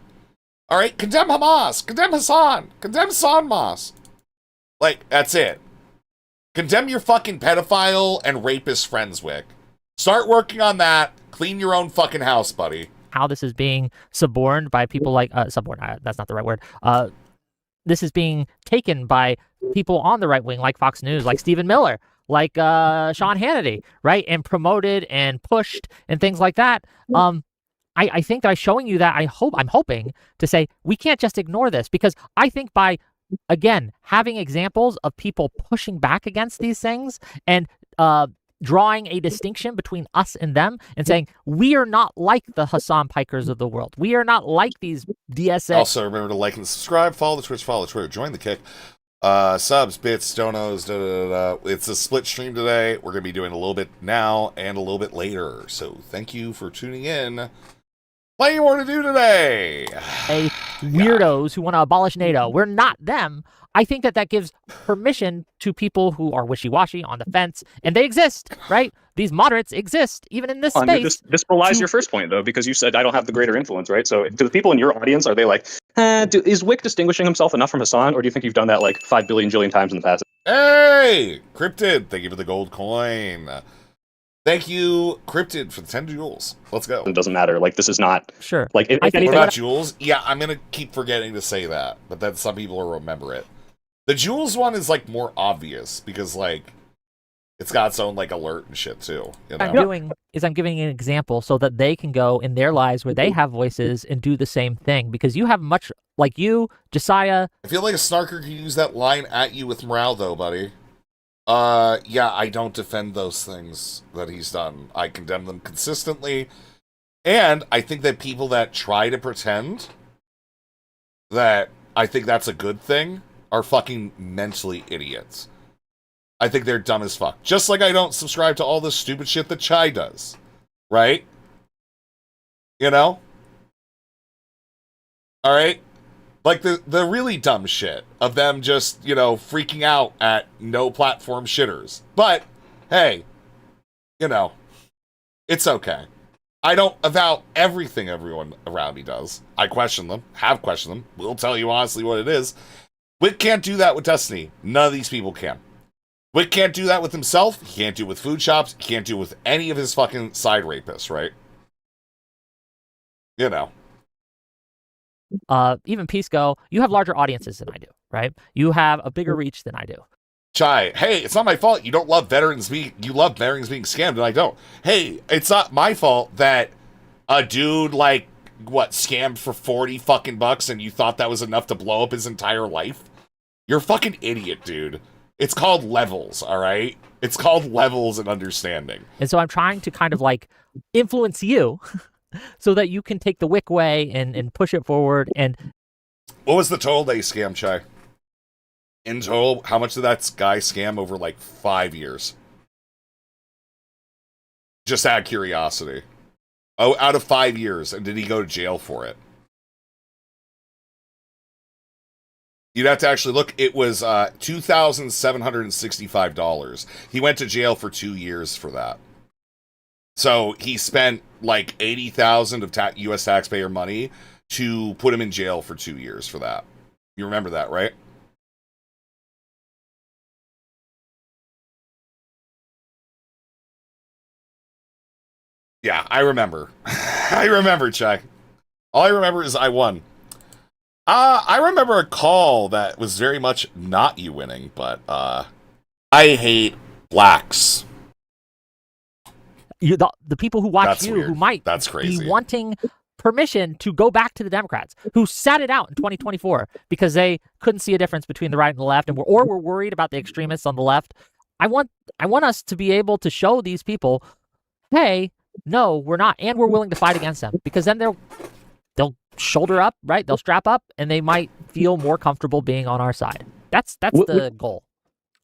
All right, condemn Hamas, condemn Hassan, condemn Hassan Moss. Like, that's it. Condemn your fucking pedophile and rapist friends, Wick. Start working on that. Clean your own fucking house, buddy. How this is being suborned by people like suborned. That's not the right word. This is being taken by people on the right wing, like Fox News, like Stephen Miller, like Sean Hannity, right, and promoted and pushed and things like that. I think that by showing you that, I'm hoping to say we can't just ignore this, because I think by, again, having examples of people pushing back against these things and drawing a distinction between us and them and saying we are not like the Hassan Pikers of the world. We are not like these DSA. Also, remember to like and subscribe, follow the Twitch, follow Twitter, join the Kick. Subs, bits, donos, It's a split stream today. We're going to be doing a little bit now and a little bit later. So thank you for tuning in. Plenty more to do today. Weirdos who want to abolish NATO. We're not them. I think that gives permission to people who are wishy-washy, on the fence, and they exist, right? These moderates exist, even in this space. This belies your first point, though, because you said I don't have the greater influence, right? So do the people in your audience, are they like, is Wick distinguishing himself enough from Hassan, or do you think you've done that like 5 billion jillion times in the past? Hey! Cryptid, thank you for the gold coin. Thank you, Cryptid, for the 10 jewels. Let's go. It doesn't matter. Like, this is not... Sure. Like, if What anything... about jewels? Yeah, I'm going to keep forgetting to say that, but then some people will remember it. The jewels one is, like, more obvious, because, like, it's got its own, like, alert and shit, too. You know? I'm giving an example so that they can go in their lives where they have voices and do the same thing, because you have much... Like you, Josiah... I feel like a snarker could use that line at you with morale, though, buddy. Yeah, I don't defend those things that he's done. I condemn them consistently. And I think that people that try to pretend that I think that's a good thing are fucking mentally idiots. I think they're dumb as fuck. Just like I don't subscribe to all this stupid shit that Chai does. Right? You know? Alright? Like the really dumb shit of them just, you know, freaking out at no platform shitters. But, hey, you know, it's okay. I don't avow everything everyone around me does. I question them, have questioned them, will tell you honestly what it is. We can't do that with Destiny. None of these people can. Wick can't do that with himself. He can't do it with food shops. He can't do it with any of his fucking side rapists, right? You know. Even Pisco, you have larger audiences than I do, right? You have a bigger reach than I do. Chai, hey, it's not my fault you don't love you love veterans being scammed, and I don't. Hey, it's not my fault that a dude, like, scammed for 40 fucking bucks and you thought that was enough to blow up his entire life? You're a fucking idiot, dude. It's called levels, all right? It's called levels and understanding. And so I'm trying to kind of, like, influence you so that you can take the Wick way and push it forward. And what was the total they scammed, Chai? In total, how much did that guy scam over, like, 5 years? Just out of curiosity. Oh, out of 5 years, and did he go to jail for it? You'd have to actually look. It was $2,765. He went to jail for 2 years for that. So he spent like $80,000 of U.S. taxpayer money to put him in jail for 2 years for that. You remember that, right? Yeah, I remember. I remember, Chai. All I remember is I won. I remember a call that was very much not you winning, but I hate blacks. The people who watch That's you, weird. who might That's crazy. be wanting permission to go back to the Democrats, who sat it out in 2024 because they couldn't see a difference between the right and the left, or were worried about the extremists on the left. I want us to be able to show these people, hey, no, we're not, and we're willing to fight against them, because then they'll shoulder up, right? They'll strap up, and they might feel more comfortable being on our side. That's the goal.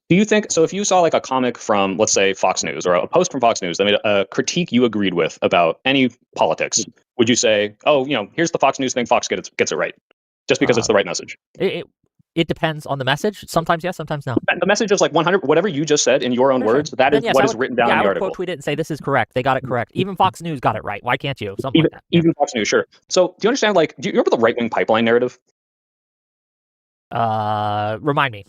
Do you think so? If you saw like a comic from, let's say, Fox News, or a post from Fox News that made a critique you agreed with about any politics, would you say, "Oh, here's the Fox News thing. Fox gets it right," just because it's the right message? It depends on the message. Sometimes yes, sometimes no. The message is like 100. Whatever you just said in your own words, that is what is written down in the article. I would quote tweet it and say this is correct. They got it correct. Even Fox News got it right. Why can't you? Something like that. Even Fox News, sure. So do you understand? Like, do you remember the right-wing pipeline narrative? Remind me.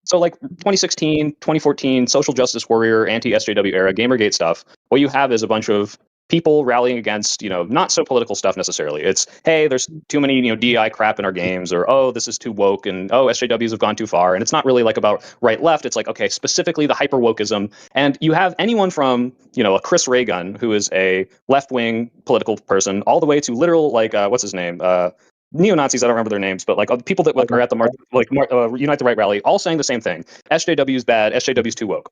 So like 2016, 2014, social justice warrior, anti-SJW era, Gamergate stuff, what you have is a bunch of people rallying against, not so political stuff necessarily. It's, hey, there's too many, DEI crap in our games, or, oh, this is too woke, and, oh, SJWs have gone too far. And it's not really like about right-left. It's like, okay, specifically the hyper-wokeism. And you have anyone from, a Chris Raygun, who is a left-wing political person, all the way to literal, like, what's his name? Neo-Nazis, I don't remember their names, but like people that are at the Unite the Right rally, all saying the same thing. SJW is bad, SJW is too woke.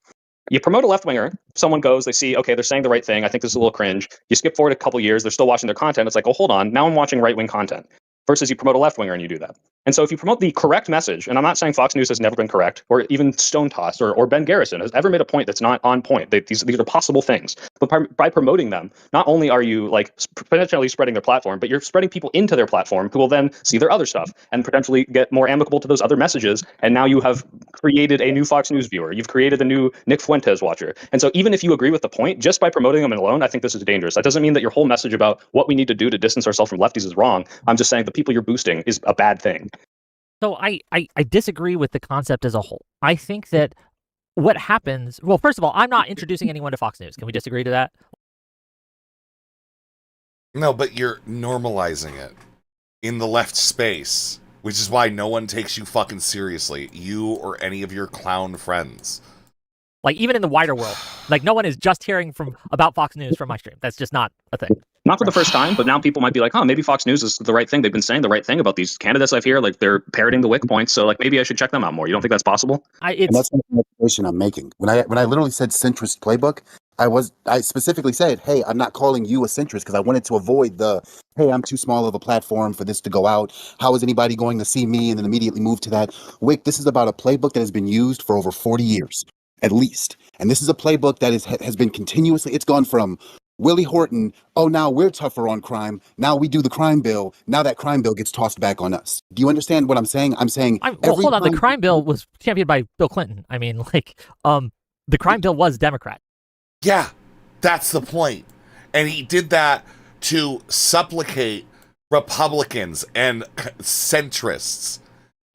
You promote a left-winger, someone goes, they see, okay, they're saying the right thing, I think this is a little cringe. You skip forward a couple years, they're still watching their content, it's like, oh, hold on, now I'm watching right-wing content. Versus you promote a left-winger and you do that. And so if you promote the correct message, and I'm not saying Fox News has never been correct, or even Stone Tossed, or Ben Garrison has ever made a point that's not on point. These are possible things. But by promoting them, not only are you like potentially spreading their platform, but you're spreading people into their platform who will then see their other stuff and potentially get more amicable to those other messages. And now you have created a new Fox News viewer. You've created a new Nick Fuentes watcher. And so even if you agree with the point, just by promoting them alone, I think this is dangerous. That doesn't mean that your whole message about what we need to do to distance ourselves from lefties is wrong. I'm just saying the people you're boosting is a bad thing. So I disagree with the concept as a whole. I think that what happens, well, first of all, I'm not introducing anyone to Fox News. Can we disagree to that? No, but you're normalizing it in the left space, which is why no one takes you fucking seriously, you or any of your clown friends. Like, even in the wider world, like, no one is just hearing about Fox News from my stream. That's just not a thing. Not for the first time, but now people might be like, maybe Fox News is the right thing. They've been saying the right thing about these candidates I've heard. Like, they're parroting the Wick points, so like maybe I should check them out more. You don't think that's possible? And that's the explanation I'm making. When I literally said centrist playbook, I specifically said, hey, I'm not calling you a centrist because I wanted to avoid the, hey, I'm too small of a platform for this to go out. How is anybody going to see me? And then immediately move to that. Wick, this is about a playbook that has been used for over 40 years, at least. And this is a playbook that has been continuously, it's gone from Willie Horton, oh, now we're tougher on crime. Now we do the crime bill. Now that crime bill gets tossed back on us. Do you understand what I'm saying? I'm saying... hold on. The crime bill was championed by Bill Clinton. I mean, the crime bill was Democrat. Yeah, that's the point. And he did that to supplicate Republicans and centrists.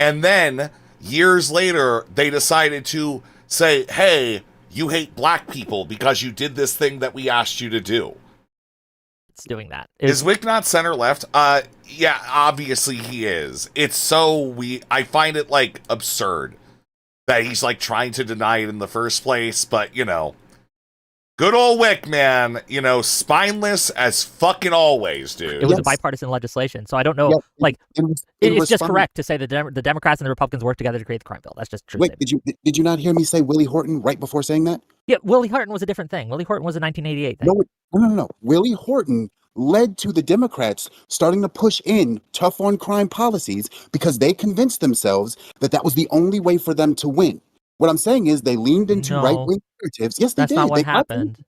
And then, years later, they decided to say, hey, you hate black people because you did this thing that we asked you to do. It's doing that. Is Wick not center left? Yeah, obviously he is. It's so I find it like absurd that he's like trying to deny it in the first place, but you know, good old Wick, man, you know, spineless as fucking always, dude. It was a bipartisan legislation, so I don't know. It's just correct to say the Democrats and the Republicans worked together to create the crime bill. That's just true. Wait, did you not hear me say Willie Horton right before saying that? Yeah, Willie Horton was a different thing. Willie Horton was a 1988 thing. No. Willie Horton led to the Democrats starting to push in tough on crime policies because they convinced themselves that that was the only way for them to win. What I'm saying is they leaned into right-wing narratives. Yes, they did. That's not what happened.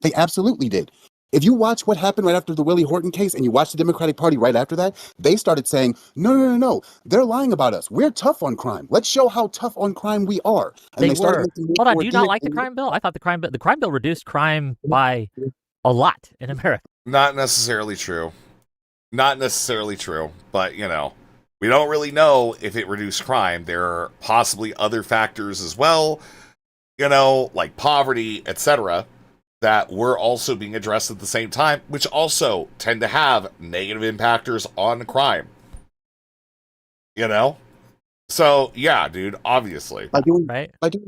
They absolutely did. If you watch what happened right after the Willie Horton case and you watch the Democratic Party right after that, they started saying, no, they're lying about us. We're tough on crime. Let's show how tough on crime we are. And They were. Hold on, do you not like the crime bill? I thought the crime bill reduced crime by a lot in America. Not necessarily true. Not necessarily true, but you know, we don't really know if it reduced crime. There are possibly other factors as well, you know, like poverty, etc., that were also being addressed at the same time, which also tend to have negative impactors on crime. You know? So, yeah, dude, obviously. By doing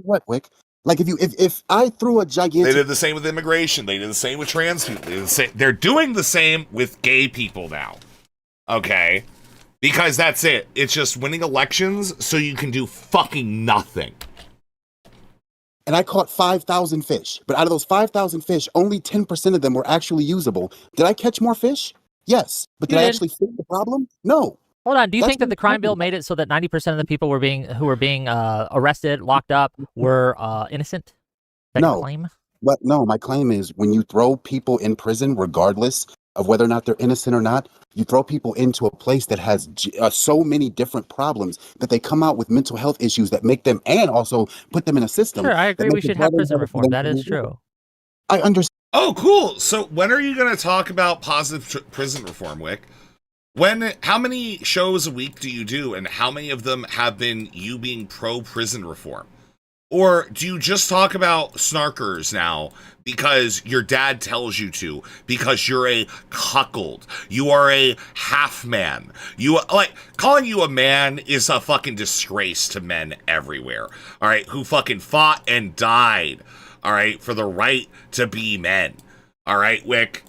what, Wick? Like if I threw a gigantic... They did the same with immigration. They did the same with trans people. They're doing the same with gay people now. Okay? Because that's it. It's just winning elections so you can do fucking nothing. And I caught 5,000 fish. But out of those 5,000 fish, only 10% of them were actually usable. Did I catch more fish? Yes. But did I actually fix the problem? No. Hold on. Do you think that the crime bill made it so that 90% of the people who were being arrested, locked up, were innocent? That No. claim? No, my claim is when you throw people in prison, regardless of whether or not they're innocent or not, you throw people into a place that has so many different problems that they come out with mental health issues that make them, and also put them in a system. Sure, I that agree. We makes it should have harder and prison harder for reform. them That to is move true. on. I understand. Oh, cool. So when are you going to talk about positive prison reform, Wick? How many shows a week do you do, and how many of them have been you being pro-prison reform? Or do you just talk about snarkers now because your dad tells you to, because you're a cuckold, you are a half man? Calling you a man is a fucking disgrace to men everywhere, all right, who fucking fought and died, all right, for the right to be men, all right, Wick?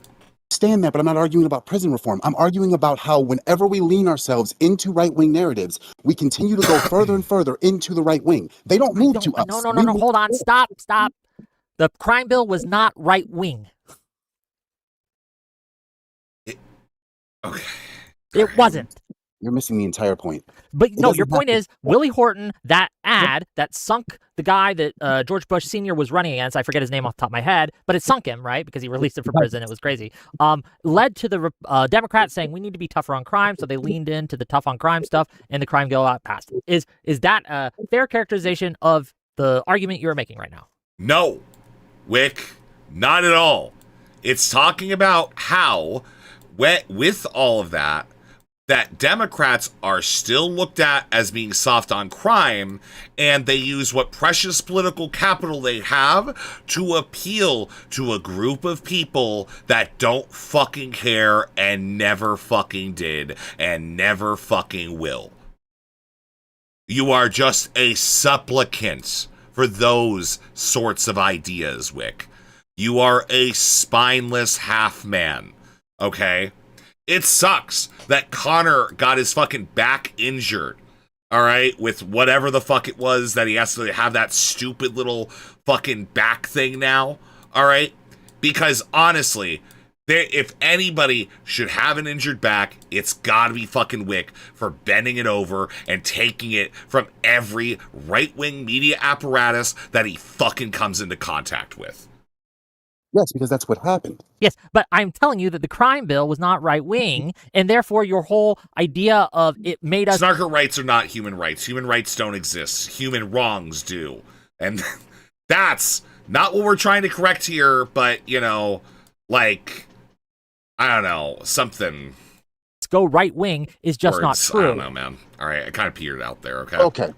Understand that, but I'm not arguing about prison reform. I'm arguing about how whenever we lean ourselves into right-wing narratives, we continue to go further and further into the right wing. They don't move to us. No. Hold on. Stop. The crime bill was not right wing. Okay. It wasn't. You're missing the entire point. But no, your point is Willie Horton, that ad that sunk the guy that George Bush Sr. was running against, I forget his name off the top of my head, but it sunk him, right? Because he released it from prison. It was crazy. Led to the Democrats saying we need to be tougher on crime, so they leaned into the tough on crime stuff, and the crime bill got passed. Is that a fair characterization of the argument you're making right now? No, Wick, not at all. It's talking about how, with all of that Democrats are still looked at as being soft on crime, and they use what precious political capital they have to appeal to a group of people that don't fucking care and never fucking did and never fucking will. You are just a supplicant for those sorts of ideas, Wick. You are a spineless half man, okay? It sucks that Connor got his fucking back injured, all right, with whatever the fuck it was that he has to have that stupid little fucking back thing now, all right? Because honestly, if anybody should have an injured back, it's gotta be fucking Wick for bending it over and taking it from every right-wing media apparatus that he fucking comes into contact with. Yes, because that's what happened. Yes, but I'm telling you that the crime bill was not right wing, and therefore your whole idea of it made us. Snarker rights are not human rights. Human rights don't exist. Human wrongs do. And that's not what we're trying to correct here, but, you know, like, I don't know, something. Go right wing is just not true. I don't know, man. All right, I kind of petered out there, okay? Okay. I'm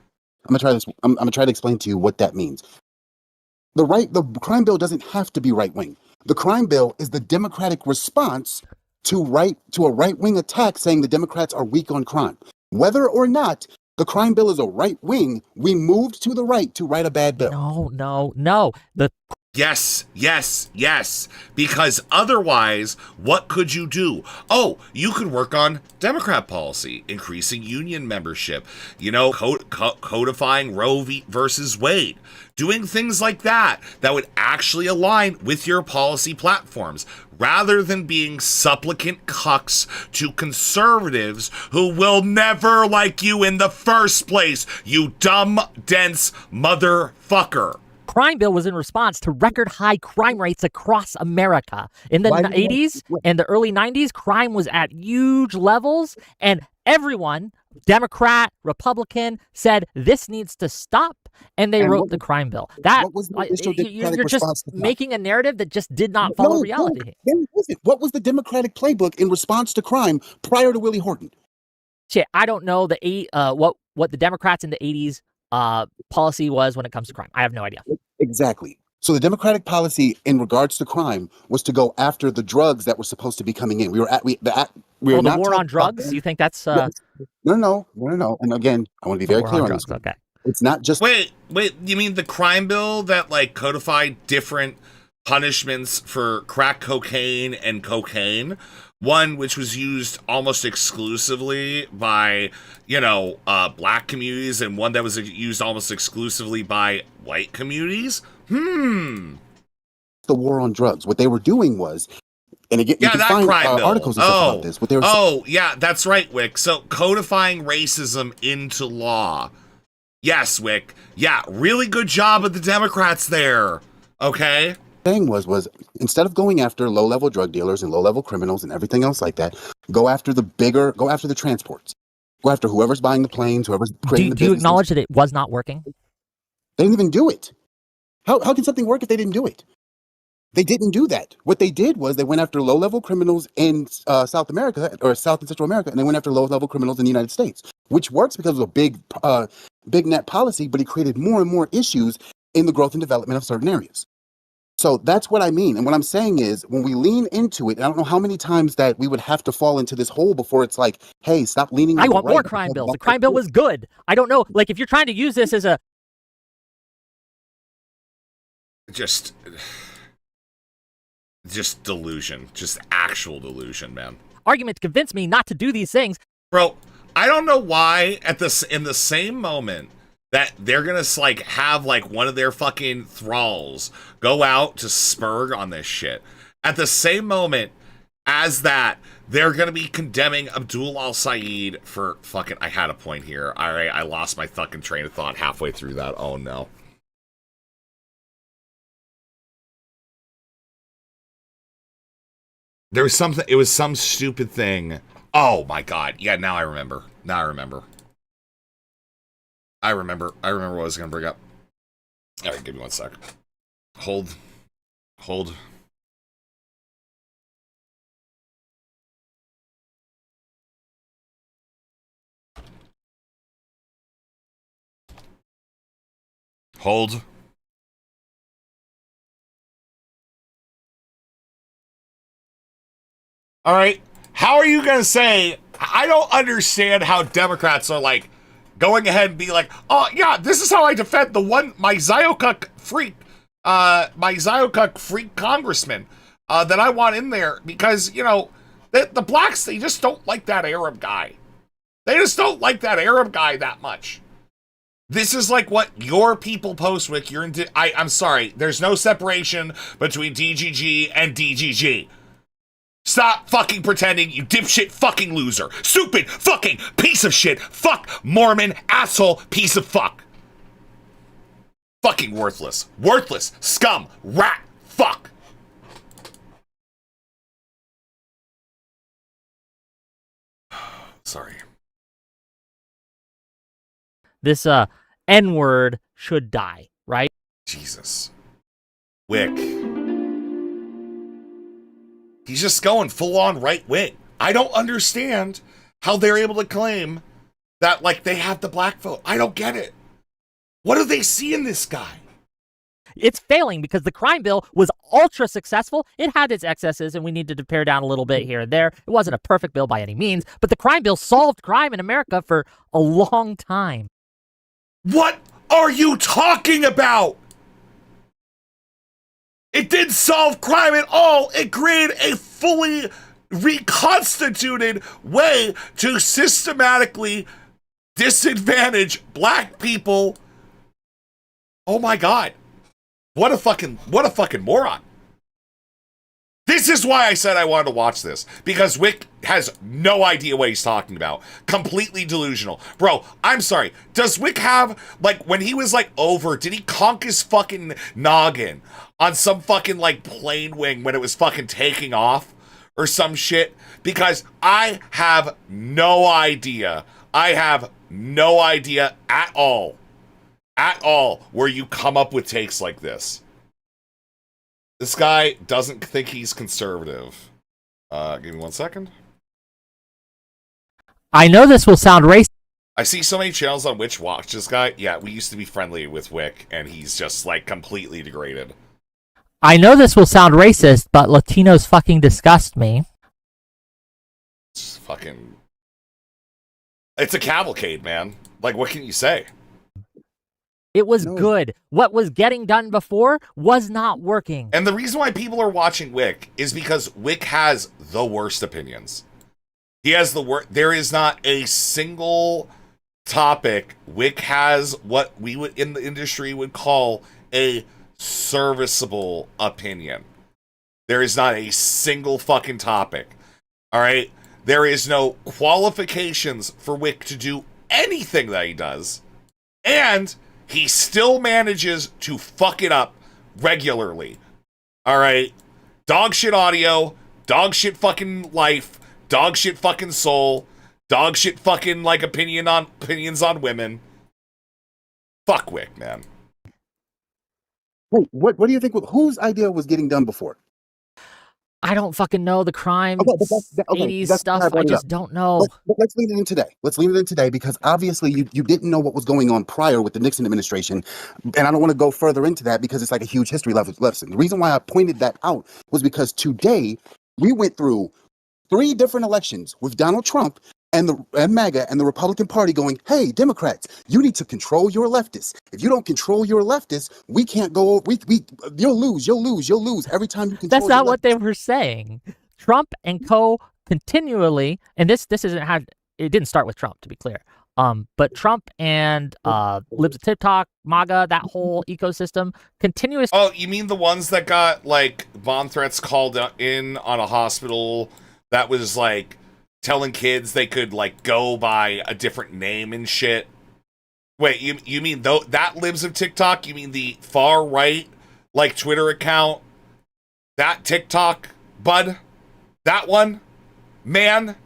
gonna try this. I'm gonna try to explain to you what that means. The crime bill doesn't have to be right wing. The crime bill is the Democratic response to a right wing attack saying the Democrats are weak on crime. Whether or not the crime bill is a right wing, we moved to the right to write a bad bill. No. Yes. Because otherwise, what could you do? Oh, you could work on Democrat policy, increasing union membership, codifying Roe versus Wade, doing things like that would actually align with your policy platforms, rather than being supplicant cucks to conservatives who will never like you in the first place, you dumb, dense motherfucker. Crime bill was in response to record high crime rates across America. In the 80s and the early 90s, crime was at huge levels, and everyone, Democrat, Republican, said this needs to stop, and they wrote the crime bill. You're just making a narrative that just did not follow reality. What was the Democratic playbook in response to crime prior to Willie Horton? Shit, I don't know what the Democrats in the 80s policy was when it comes to crime. I have no idea. Exactly. So the Democratic policy in regards to crime was to go after the drugs that were supposed to be coming in. The war on drugs? You think that's No. And again, I want to be very clear on this. Okay. It's not just Wait, you mean the crime bill that codified different punishments for crack cocaine and cocaine? One which was used almost exclusively by, black communities, and one that was used almost exclusively by white communities? The war on drugs. What they were doing was, and again, you can that find crime bill. articles and stuff about this. What they were yeah, that's right, Wick. So codifying racism into law. Yes, Wick. Yeah, really good job of the Democrats there. Okay? Thing was instead of going after low-level drug dealers and low-level criminals and everything else like that, go after the transports. Go after whoever's buying the planes, whoever's creating the business. Do you acknowledge that it was not working? They didn't even do it. How can something work if they didn't do it? They didn't do that. What they did was they went after low-level criminals in South America or South and Central America, and they went after low-level criminals in the United States, which works because of a big net policy, but it created more and more issues in the growth and development of certain areas. So that's what I mean. And what I'm saying is when we lean into it, I don't know how many times that we would have to fall into this hole before it's like, hey, stop leaning. I want more crime bills. The crime bill was good. I don't know. If you're trying to use this as a just delusion, just actual delusion, man. Argument to convince me not to do these things. Bro, I don't know why in the same moment that they're gonna have one of their fucking thralls go out to Spurg on this shit. At the same moment as that, they're gonna be condemning Abdul al-Sayed for fucking. I had a point here. All right, I lost my fucking train of thought halfway through that. Oh no. There was something. It was some stupid thing. Oh my god. Yeah, now I remember. I remember what I was going to bring up. All right, give me 1 sec. Hold. Hold. All right. How are you going to say, I don't understand how Democrats are going ahead and be like, oh yeah, this is how I defend my Zyokuk freak congressman that I want in there because, the blacks, they just don't like that Arab guy. They just don't like that Arab guy that much. This is what your people post with. I'm sorry, there's no separation between DGG and DGG. Stop fucking pretending, you dipshit fucking loser. Stupid fucking piece of shit. Fuck Mormon asshole piece of fuck. Fucking worthless. Worthless. Scum. Rat. Fuck. Sorry. This N-word should die, right? Jesus. Wick. He's just going full on right wing. I don't understand how they're able to claim that they have the black vote. I don't get it. What do they see in this guy? It's failing because the crime bill was ultra successful. It had its excesses, and we needed to pare down a little bit here and there. It wasn't a perfect bill by any means, but the crime bill solved crime in America for a long time. What are you talking about? It didn't solve crime at all. It created a fully reconstituted way to systematically disadvantage black people. Oh my God. What a fucking moron. This is why I said I wanted to watch this, because Wick has no idea what he's talking about. Completely delusional. Bro, I'm sorry. Does Wick have, like, when he was, like, over, did he conk his fucking noggin on some fucking, like, plane wing when it was fucking taking off or some shit? Because I have no idea. I have no idea at all where you come up with takes like this. This guy doesn't think he's conservative. Give me 1 second. I know this will sound racist. I see so many channels on which watch this guy. Yeah, we used to be friendly with Wick, and he's just, like, completely degraded. I know this will sound racist, but Latinos fucking disgust me. It's fucking... It's a cavalcade, man. Like, what can you say? It was good. What was getting done before was not working. And the reason why people are watching Wick is because Wick has the worst opinions. He has the worst. There is not a single topic. Wick has what we would in the industry would call a serviceable opinion. There is not a single fucking topic. All right? There is no qualifications for Wick to do anything that he does. And he still manages to fuck it up regularly. All right? Dog shit audio, dog shit fucking life, dog shit fucking soul, dog shit fucking, like, opinions on women. Fuck Wick, man. Wait, what do you think? Whose idea was getting done before? I don't fucking know the crime, Okay, 80s that's stuff. why I brought I it just up. don't know. Let's leave it in today. Let's leave it in today because obviously you didn't know what was going on prior with the Nixon administration. And I don't want to go further into that because it's like a huge history lesson. The reason why I pointed that out was because today we went through 3 different elections with Donald Trump and MAGA and the Republican Party going, hey, Democrats, you need to control your leftists. If you don't control your leftists, we can't go, you'll lose every time you control That's not your what they were saying. Trump and co continually, and this isn't how it didn't start with Trump, to be clear. But Trump and Libs of TikTok, MAGA, that whole ecosystem, continuous. Oh, you mean the ones that got, like, bomb threats called in on a hospital that was, like, telling kids they could, like, go by a different name and shit? Wait, you mean that Libs of TikTok? You mean the far right, like, Twitter account? That TikTok, bud? That one? Man?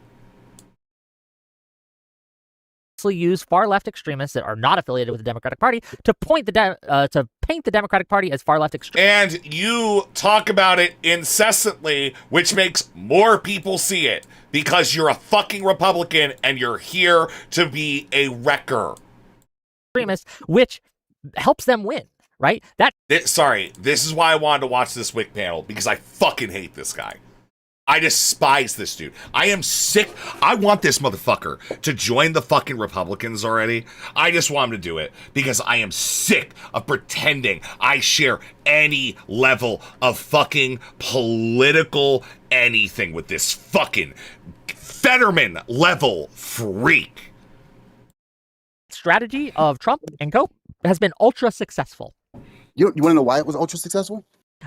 Use far left extremists that are not affiliated with the Democratic Party to paint the Democratic Party as far left extreme. And you talk about it incessantly, which makes more people see it because you're a fucking Republican and you're here to be a wrecker. Extremists, which helps them win, right? Sorry, this is why I wanted to watch this Wick panel because I fucking hate this guy. I despise this dude. I am sick. I want this motherfucker to join the fucking Republicans already. I just want him to do it because I am sick of pretending I share any level of fucking political anything with this fucking Fetterman level freak. Strategy of Trump and co has been ultra successful. You want to know why it was ultra successful?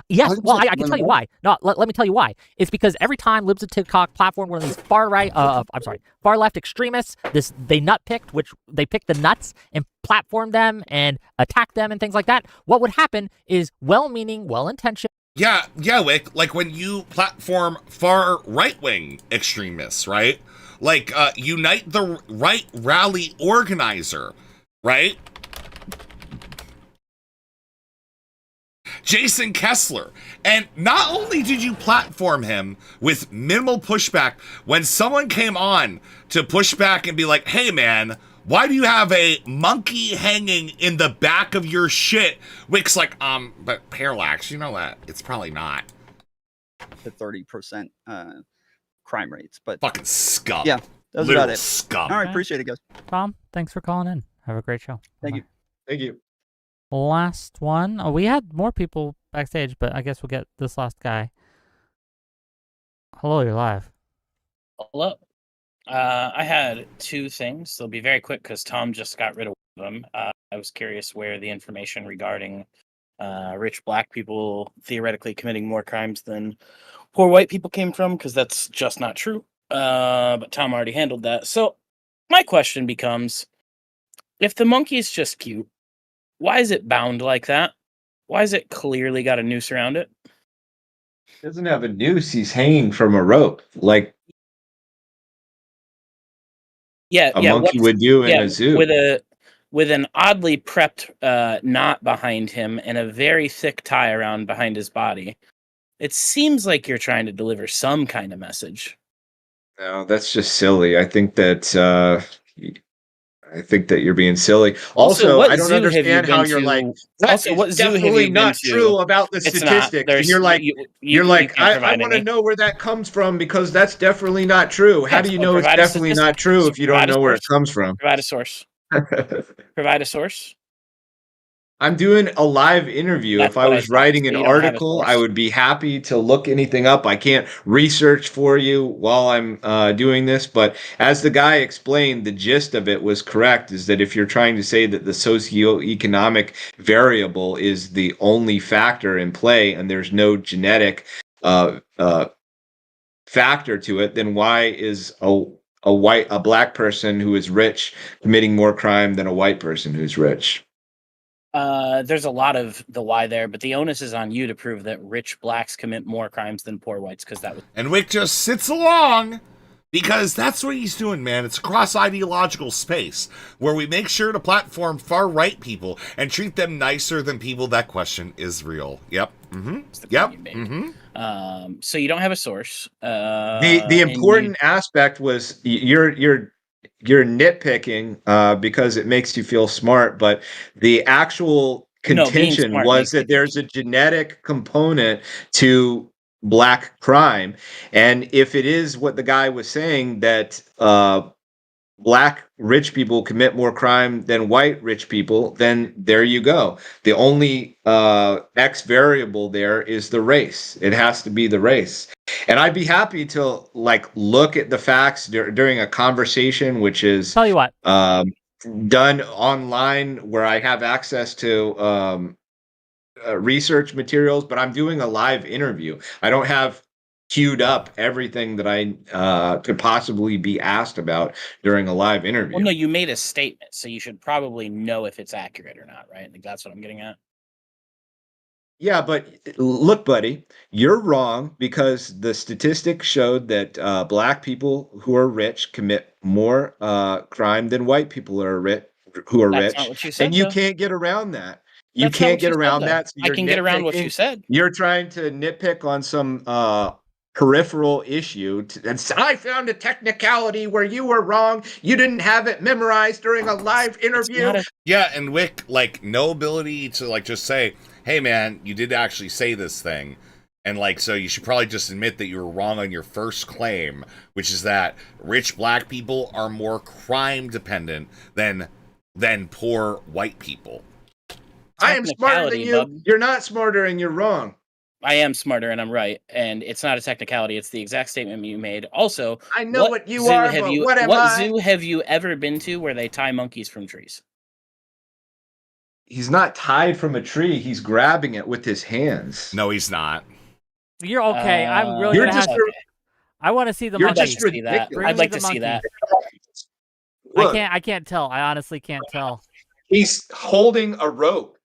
Yes, well, I can tell you why. No, let me tell you why. It's because every time Libs of TikTok platform one of these far left extremists, they nut-picked, which they picked the nuts and platformed them and attacked them and things like that. What would happen is well-meaning, well-intentioned. Yeah, Wick, like when you platform far right-wing extremists, right? Like, Unite the Right Rally Organizer, right? Jason Kessler. And not only did you platform him with minimal pushback, when someone came on to push back and be like, hey man, Why do you have a monkey hanging in the back of your shit? Wick's like, but Parallax, you know that. It's probably not. The 30% crime rates, but fucking scum. Yeah, that's Literal about it. scum. All right, appreciate it, guys. Tom, thanks for calling in. Have a great show. Thank you. Thank you. Last one. Oh, we had more people backstage, but I guess we'll get this last guy. Hello, you're live. Hello. I had two things. They'll be very quick because Tom just got rid of them. I was curious where the information regarding rich black people theoretically committing more crimes than poor white people came from, because that's just not true. But Tom already handled that. So my question becomes, if the monkey is just cute, why is it bound like that? Why is it clearly got a noose around it? He doesn't have a noose. He's hanging from a rope, like a monkey would do in a zoo. With an oddly prepped knot behind him and a very thick tie around behind his body. It seems like you're trying to deliver some kind of message. No, that's just silly. I think that you're being silly. Also, what I don't zoo have you understand how been you're to? like. Also, That's what zoo have definitely you been not to? true about the It's not. statistics. There's- And you're like, you can't I provide want to any. know where that comes from because that's definitely not true. How Yes, do you well, know it's provide a definitely not statistic. true if you don't Provide a know where it source. comes from? Provide a source. Provide a source. I'm doing a live interview. That's If I what I was said. writing So an you don't have a article, source. I would be happy to look anything up. I can't research for you while I'm doing this, but as the guy explained, the gist of it was correct, is that if you're trying to say that the socioeconomic variable is the only factor in play and there's no genetic factor to it, then why is a black person who is rich committing more crime than a white person who's rich? There's a lot of the why there, but the onus is on you to prove that rich blacks commit more crimes than poor whites, because that was. And Wick just sits along because that's what he's doing, man. It's a cross-ideological space where we make sure to platform far-right people and treat them nicer than people that question Israel. Yep. Mm-hmm. Yep. Mm-hmm. So you don't have a source. The important aspect was you're nitpicking because it makes you feel smart, but the actual No, being contention smart was makes that there's a genetic component to black crime, and if it is what the guy was saying, that black rich people commit more crime than white rich people, then there you go. The only X variable there is the race. It has to be the race. And I'd be happy to look at the facts during a conversation, which is tell you what, done online where I have access to research materials, but I'm doing a live interview. I don't have queued up everything that I could possibly be asked about during a live interview. Well, no, you made a statement, so you should probably know if it's accurate or not, right? Like that's what I'm getting at. Yeah, but look, buddy, you're wrong because the statistics showed that black people who are rich commit more crime than white people who are rich. That's not what you said, And you though. can't get around that. You That's not can't what you get said, around though. that. So I you're can get around what you nitpicking. said. You're trying to nitpick on some peripheral issue. And I found a technicality where you were wrong. You didn't have it memorized during a live interview. Yeah, and Wick, no ability to just say, hey man, you did actually say this thing. And so you should probably just admit that you were wrong on your first claim, which is that rich black people are more crime dependent than poor white people. I am smarter than Technicality, you. bub. You're not smarter and you're wrong. I am smarter and I'm right, and it's not a technicality. It's the exact statement you made. Also, I know what you zoo are, have but you, what am I? zoo have you ever been to where they tie monkeys from trees? He's not tied from a tree. He's grabbing it with his hands. No, he's not. you're okay. I'm really You're gonna have just to. I want to see the you're monkey. just ridiculous. Bring I'd me like the to see monkey. that. Look. I can't tell. I honestly can't tell. He's holding a rope.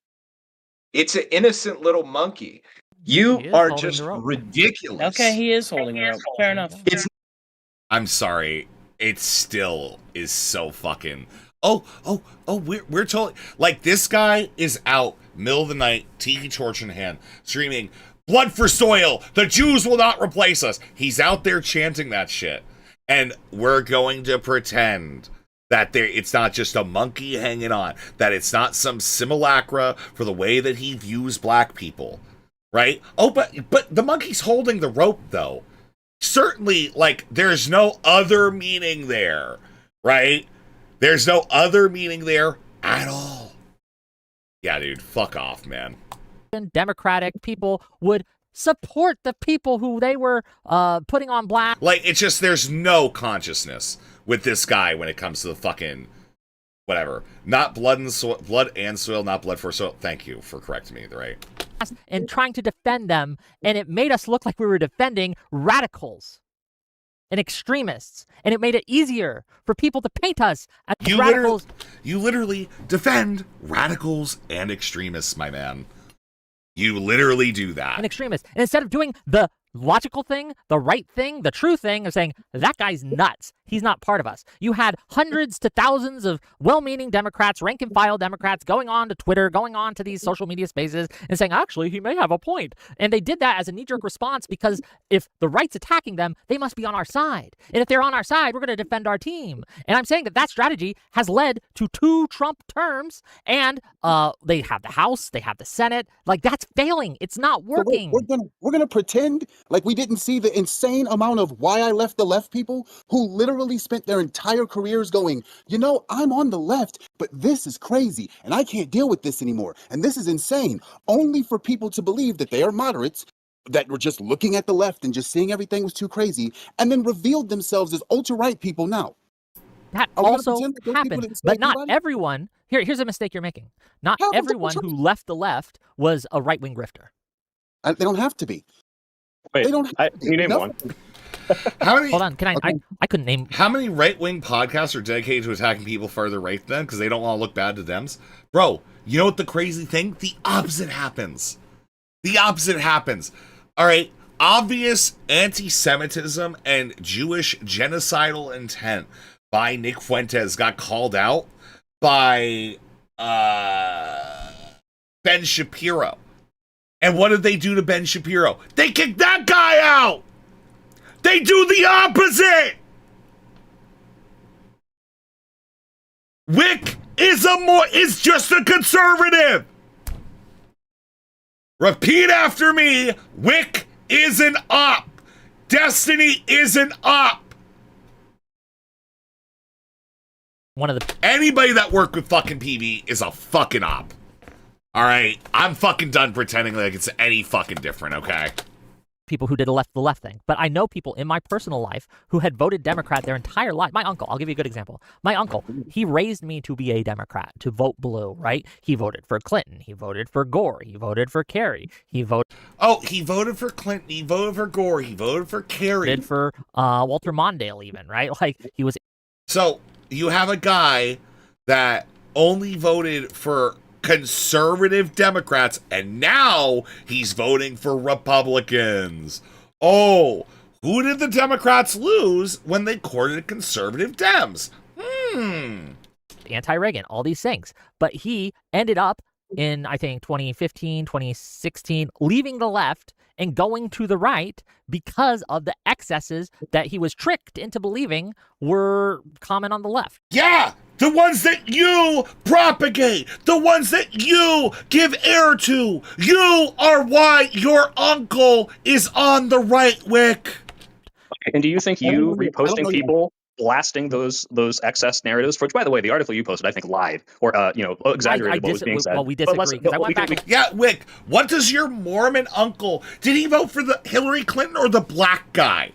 It's an innocent little monkey. You He is are holding just the rope. ridiculous. Okay, he is holding a rope. Fair enough. I'm sorry. It still is so fucking. We're totally this guy is out middle of the night, tiki torch in hand, screaming, "Blood for soil! The Jews will not replace us!" He's out there chanting that shit, and we're going to pretend That it's not just a monkey hanging on, that it's not some simulacra for the way that he views black people, right? Oh, but the monkey's holding the rope, though. Certainly, like, there's no other meaning there, right? There's no other meaning there at all. Yeah, dude, fuck off, man. Democratic people would support the people who they were putting on black. Like, it's just, there's no consciousness with this guy when it comes to the fucking whatever. Not blood and soil, not blood for soil. Thank you for correcting me, right? And trying to defend them, and it made us look like we were defending radicals and extremists, and it made it easier for people to paint us as radicals. You literally defend radicals and extremists, my man. You literally do that. And extremists. And instead of doing the logical thing, the right thing, the true thing of saying, that guy's nuts, he's not part of us. You had hundreds to thousands of well-meaning Democrats, rank and file Democrats, going on to Twitter, going on to these social media spaces and saying, actually, he may have a point. And they did that as a knee-jerk response because if the right's attacking them, they must be on our side. And if they're on our side, we're going to defend our team. And I'm saying that strategy has led to 2 Trump terms, and they have the House, they have the Senate. Like, that's failing. It's not working. So we're gonna pretend like we didn't see the insane amount of why I left the left people who literally spent their entire careers going, you know, I'm on the left, but this is crazy and I can't deal with this anymore. And this is insane. Only for people to believe that they are moderates that were just looking at the left and just seeing everything was too crazy and then revealed themselves as ultra-right people now. That also happened, but not everyone. Here's a mistake you're making. Not everyone who left the left was a right-wing grifter. They don't have to be. Wait, they don't have to be. You name one. How many? Hold on, I couldn't name. How many right-wing podcasts are dedicated to attacking people further right then because they don't want to look bad to Dems? Bro, you know what the crazy thing? The opposite happens. The opposite happens. All right, obvious anti-Semitism and Jewish genocidal intent by Nick Fuentes got called out by Ben Shapiro. And what did they do to Ben Shapiro? They kicked that guy out! They do the opposite! Wick is just a conservative! Repeat after me, Wick is an op! Destiny is an op! Anybody that worked with fucking PB is a fucking op. Alright, I'm fucking done pretending like it's any fucking different, okay? People who did the left thing. But I know people in my personal life who had voted Democrat their entire life. My uncle, I'll give you a good example. My uncle, he raised me to be a Democrat, to vote blue, right? He voted for Clinton. He voted for Gore. He voted for Kerry. He voted... Oh, he voted for Clinton. He voted for Gore. He voted for Kerry. Did for Walter Mondale even, right? Like, he was... So, you have a guy that only voted for conservative Democrats, and now he's voting for Republicans. Oh, who did the Democrats lose when they courted conservative Dems? Anti-Reagan, all these things. But he ended up in, I think, 2015, 2016, leaving the left and going to the right because of the excesses that he was tricked into believing were common on the left. Yeah! The ones that you propagate, the ones that you give air to. You are why your uncle is on the right, Wick. And do you think you reposting people, blasting those excess narratives, which, by the way, the article you posted, I think, lied or exaggerated what was being said. Well, we disagree. Yeah, Wick, what does your Mormon uncle, did he vote for the Hillary Clinton or the black guy?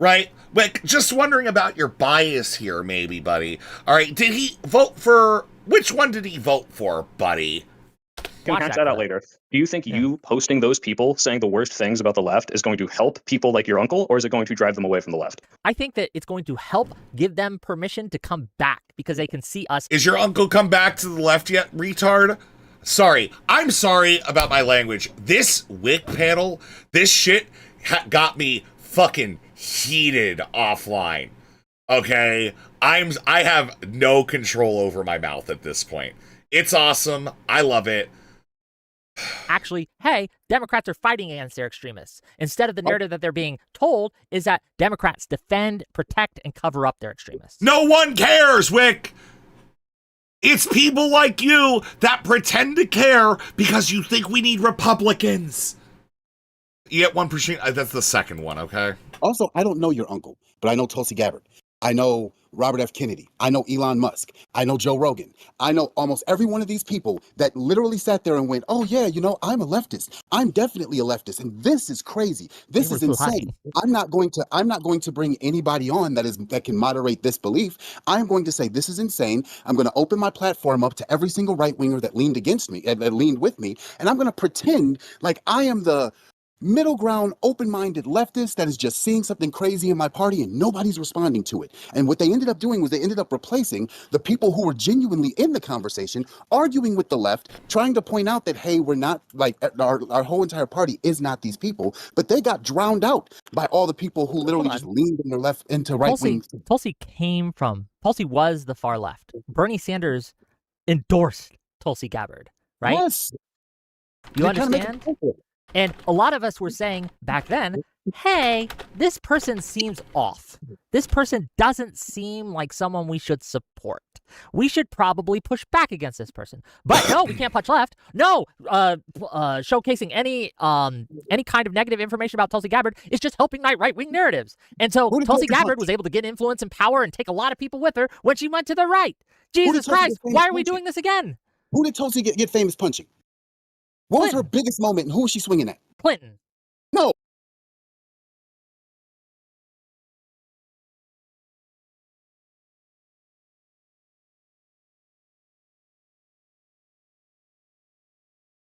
Right? Wick, just wondering about your bias here, maybe, buddy. All right, did he vote for, which one did he vote for, buddy? Can we hash that out later? Do you think you posting those people saying the worst things about the left is going to help people like your uncle, or is it going to drive them away from the left? I think that it's going to help give them permission to come back because they can see us. Is your uncle come back to the left yet, retard? Sorry. I'm sorry about my language. This Wick panel, this shit got me fucking heated offline. Okay? I have no control over my mouth at this point. It's awesome. I love it. actually, hey, Democrats are fighting against their extremists. Instead of the narrative that they're being told is that Democrats defend, protect, and cover up their extremists. No one cares, Wick. It's people like you that pretend to care because you think we need Republicans. You get 1%. That's the second one, okay? Also, I don't know your uncle, but I know Tulsi Gabbard. I know Robert F. Kennedy. I know Elon Musk. I know Joe Rogan. I know almost every one of these people that literally sat there and went, oh yeah, you know, I'm a leftist. I'm definitely a leftist. And this is crazy. This is insane. I'm not going to bring anybody on that can moderate this belief. I'm going to say this is insane. I'm going to open my platform up to every single right winger that leaned against me, that leaned with me, and I'm going to pretend like I am the middle ground, open-minded leftist that is just seeing something crazy in my party and nobody's responding to it. And what they ended up doing was they ended up replacing the people who were genuinely in the conversation, arguing with the left, trying to point out that, hey, we're not, like, our whole entire party is not these people, but they got drowned out by all the people who literally just leaned in their left into right wing. Tulsi was the far left. Bernie Sanders endorsed Tulsi Gabbard, right? Yes. You understand? And a lot of us were saying back then, hey, this person seems off. This person doesn't seem like someone we should support. We should probably push back against this person. But no, we can't punch left. No, showcasing any kind of negative information about Tulsi Gabbard is just helping right-wing narratives. And so Tulsi Gabbard was able to get influence and power and take a lot of people with her when she went to the right. Jesus Christ, why are we doing this again? Who did Tulsi get famous punching? What was her biggest moment, and who was she swinging at? Clinton. No.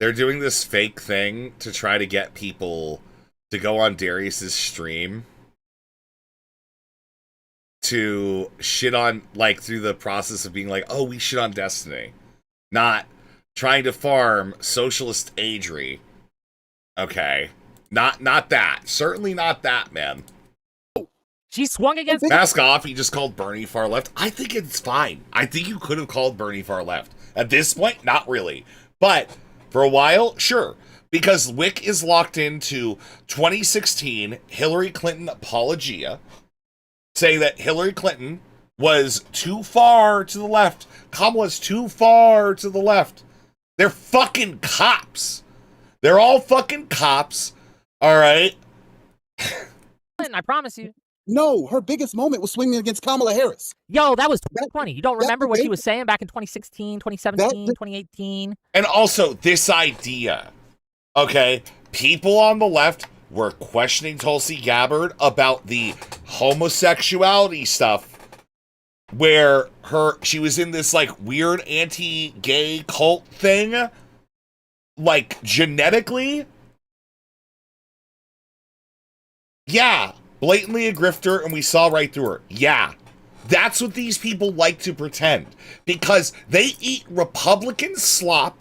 They're doing this fake thing to try to get people to go on Darius's stream to shit on, like, through the process of being like, oh, we shit on Destiny. Not trying to farm socialist agery. Okay. Not that. Certainly not that, man. She swung against... Mask off, he just called Bernie far left. I think it's fine. I think you could have called Bernie far left. At this point, not really. But for a while, sure. Because Wick is locked into 2016 Hillary Clinton apologia, saying that Hillary Clinton was too far to the left. Kamala's too far to the left. They're fucking cops. They're all fucking cops. All right. I promise you. No, her biggest moment was swinging against Kamala Harris. Yo, that was 2020. You don't remember what she was saying back in 2016, 2017, 2018? And also, this idea. Okay, people on the left were questioning Tulsi Gabbard about the homosexuality stuff, where she was in this, like, weird anti-gay cult thing, like, genetically. Yeah, blatantly a grifter, and we saw right through her. Yeah, that's what these people like to pretend, because they eat Republican slop.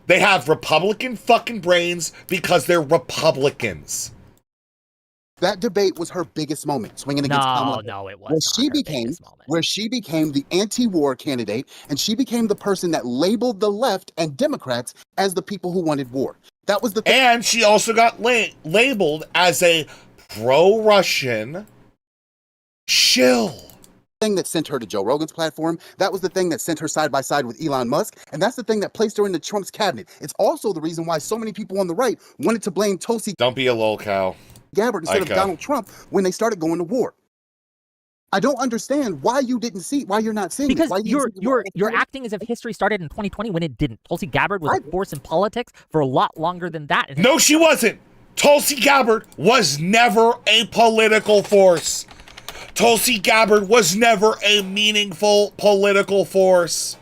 They have Republican fucking brains because they're Republicans. That debate was her biggest moment, swinging against Kamala. No, it was. Where she became the anti-war candidate, and she became the person that labeled the left and Democrats as the people who wanted war. That was the thing. And she also got labeled as a pro-Russian shill. Thing that sent her to Joe Rogan's platform. That was the thing that sent her side by side with Elon Musk, and that's the thing that placed her into Trump's cabinet. It's also the reason why so many people on the right wanted to blame Tulsi Don't be a lol cow. Gabbard instead of Donald Trump when they started going to war. I don't understand why you're not seeing because it. You're acting as if history started in 2020 when it didn't. Tulsi Gabbard was a force in politics for a lot longer than that. No, she wasn't. Tulsi Gabbard was never a political force. Tulsi Gabbard was never a meaningful political force.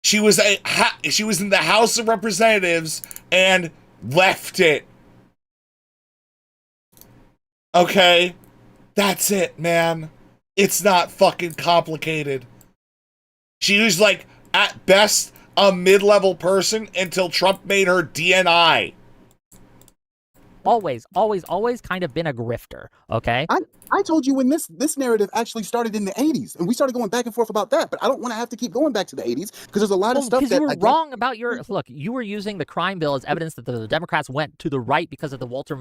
She was in the House of Representatives and left it. Okay? That's it, man. It's not fucking complicated. She was, like, at best, a mid-level person until Trump made her DNI. always kind of been a grifter. Okay. I told you when this narrative actually started in the 80s, and we started going back and forth about that. But I don't want to have to keep going back to the 80s because there's a lot of stuff because that you were wrong about your look. You were using the crime bill as evidence that the Democrats went to the right because of the not Walter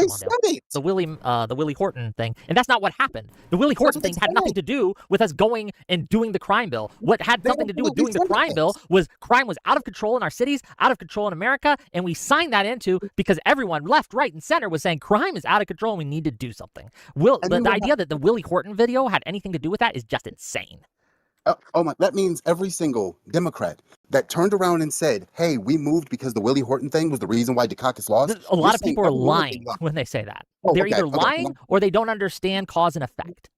Mondale, the Willie Horton thing, and that's not what happened. The Willie Horton thing had nothing to do with us going and doing the crime bill. What had something to do with doing the crime bill was crime was out of control in our cities, out of control in America, and we signed that into because everyone, left, right, and center, was saying crime is out of control and we need to do something. The idea that the Willie Horton video had anything to do with that is just insane. Oh my! That means every single Democrat that turned around and said, "Hey, we moved because the Willie Horton thing was the reason why Dukakis lost." A lot of people are lying when they say that. They're either lying or they don't understand cause and effect.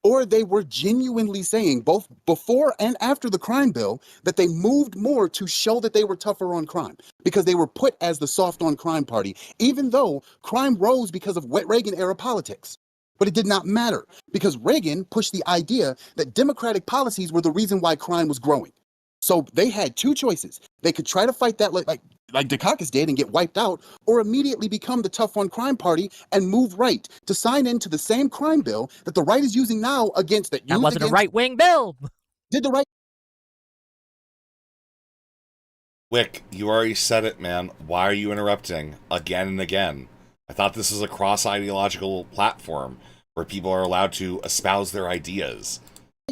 Or they were genuinely saying, both before and after the crime bill, that they moved more to show that they were tougher on crime because they were put as the soft on crime party, even though crime rose because of Reagan era politics. But it did not matter because Reagan pushed the idea that Democratic policies were the reason why crime was growing. So they had two choices. They could try to fight that like Dukakis did and get wiped out, or immediately become the tough on crime party and move right to sign into the same crime bill that the right is using now against that. That wasn't a right-wing bill. Did the right? Wick, you already said it, man. Why are you interrupting again and again? I thought this was a cross-ideological platform where people are allowed to espouse their ideas.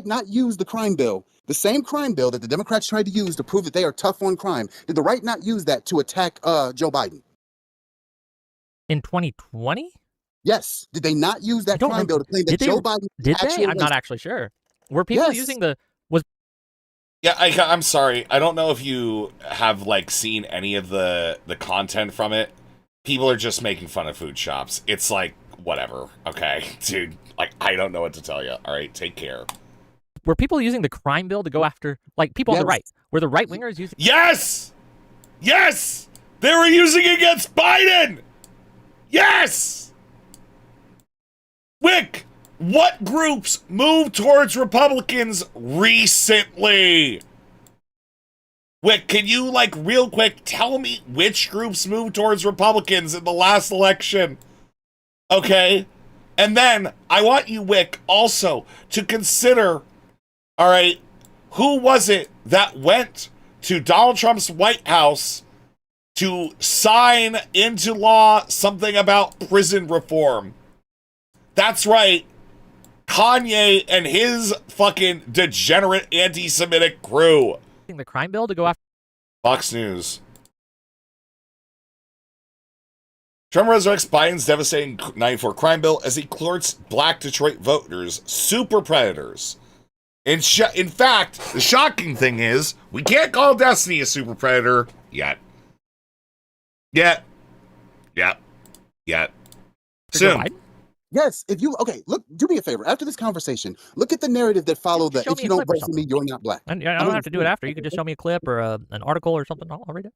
Not use the crime bill, the same crime bill that the Democrats tried to use to prove that they are tough on crime. Did the right not use that to attack Joe Biden? In 2020? Yes. Did they not use that crime bill to claim that Joe Biden did they? I'm not actually sure. Were people using the Yeah, I'm sorry. I don't know if you have like seen any of the content from it. People are just making fun of food shops. It's like, whatever. Okay, dude. Like, I don't know what to tell you. All right, take care. Were people using the crime bill to go after, like, people on the right? Were the right-wingers using... Yes! Yes! They were using it against Biden! Yes! Wick, what groups moved towards Republicans recently? Wick, can you, like, real quick tell me which groups moved towards Republicans in the last election? Okay? And then I want you, Wick, also to consider, all right, who was it that went to Donald Trump's White House to sign into law something about prison reform? That's right. Kanye and his fucking degenerate anti-Semitic crew. The crime bill to go after Fox News. Trump resurrects Biden's devastating 94 crime bill as he courts black Detroit voters super predators. In fact, the shocking thing is we can't call Destiny a super predator yet. Soon. Yes, if you look, do me a favor. After this conversation, look at the narrative that followed that. If you don't vote for me, you're not black. I don't have to do it after. You can just show me a clip or an article or something. I'll read it.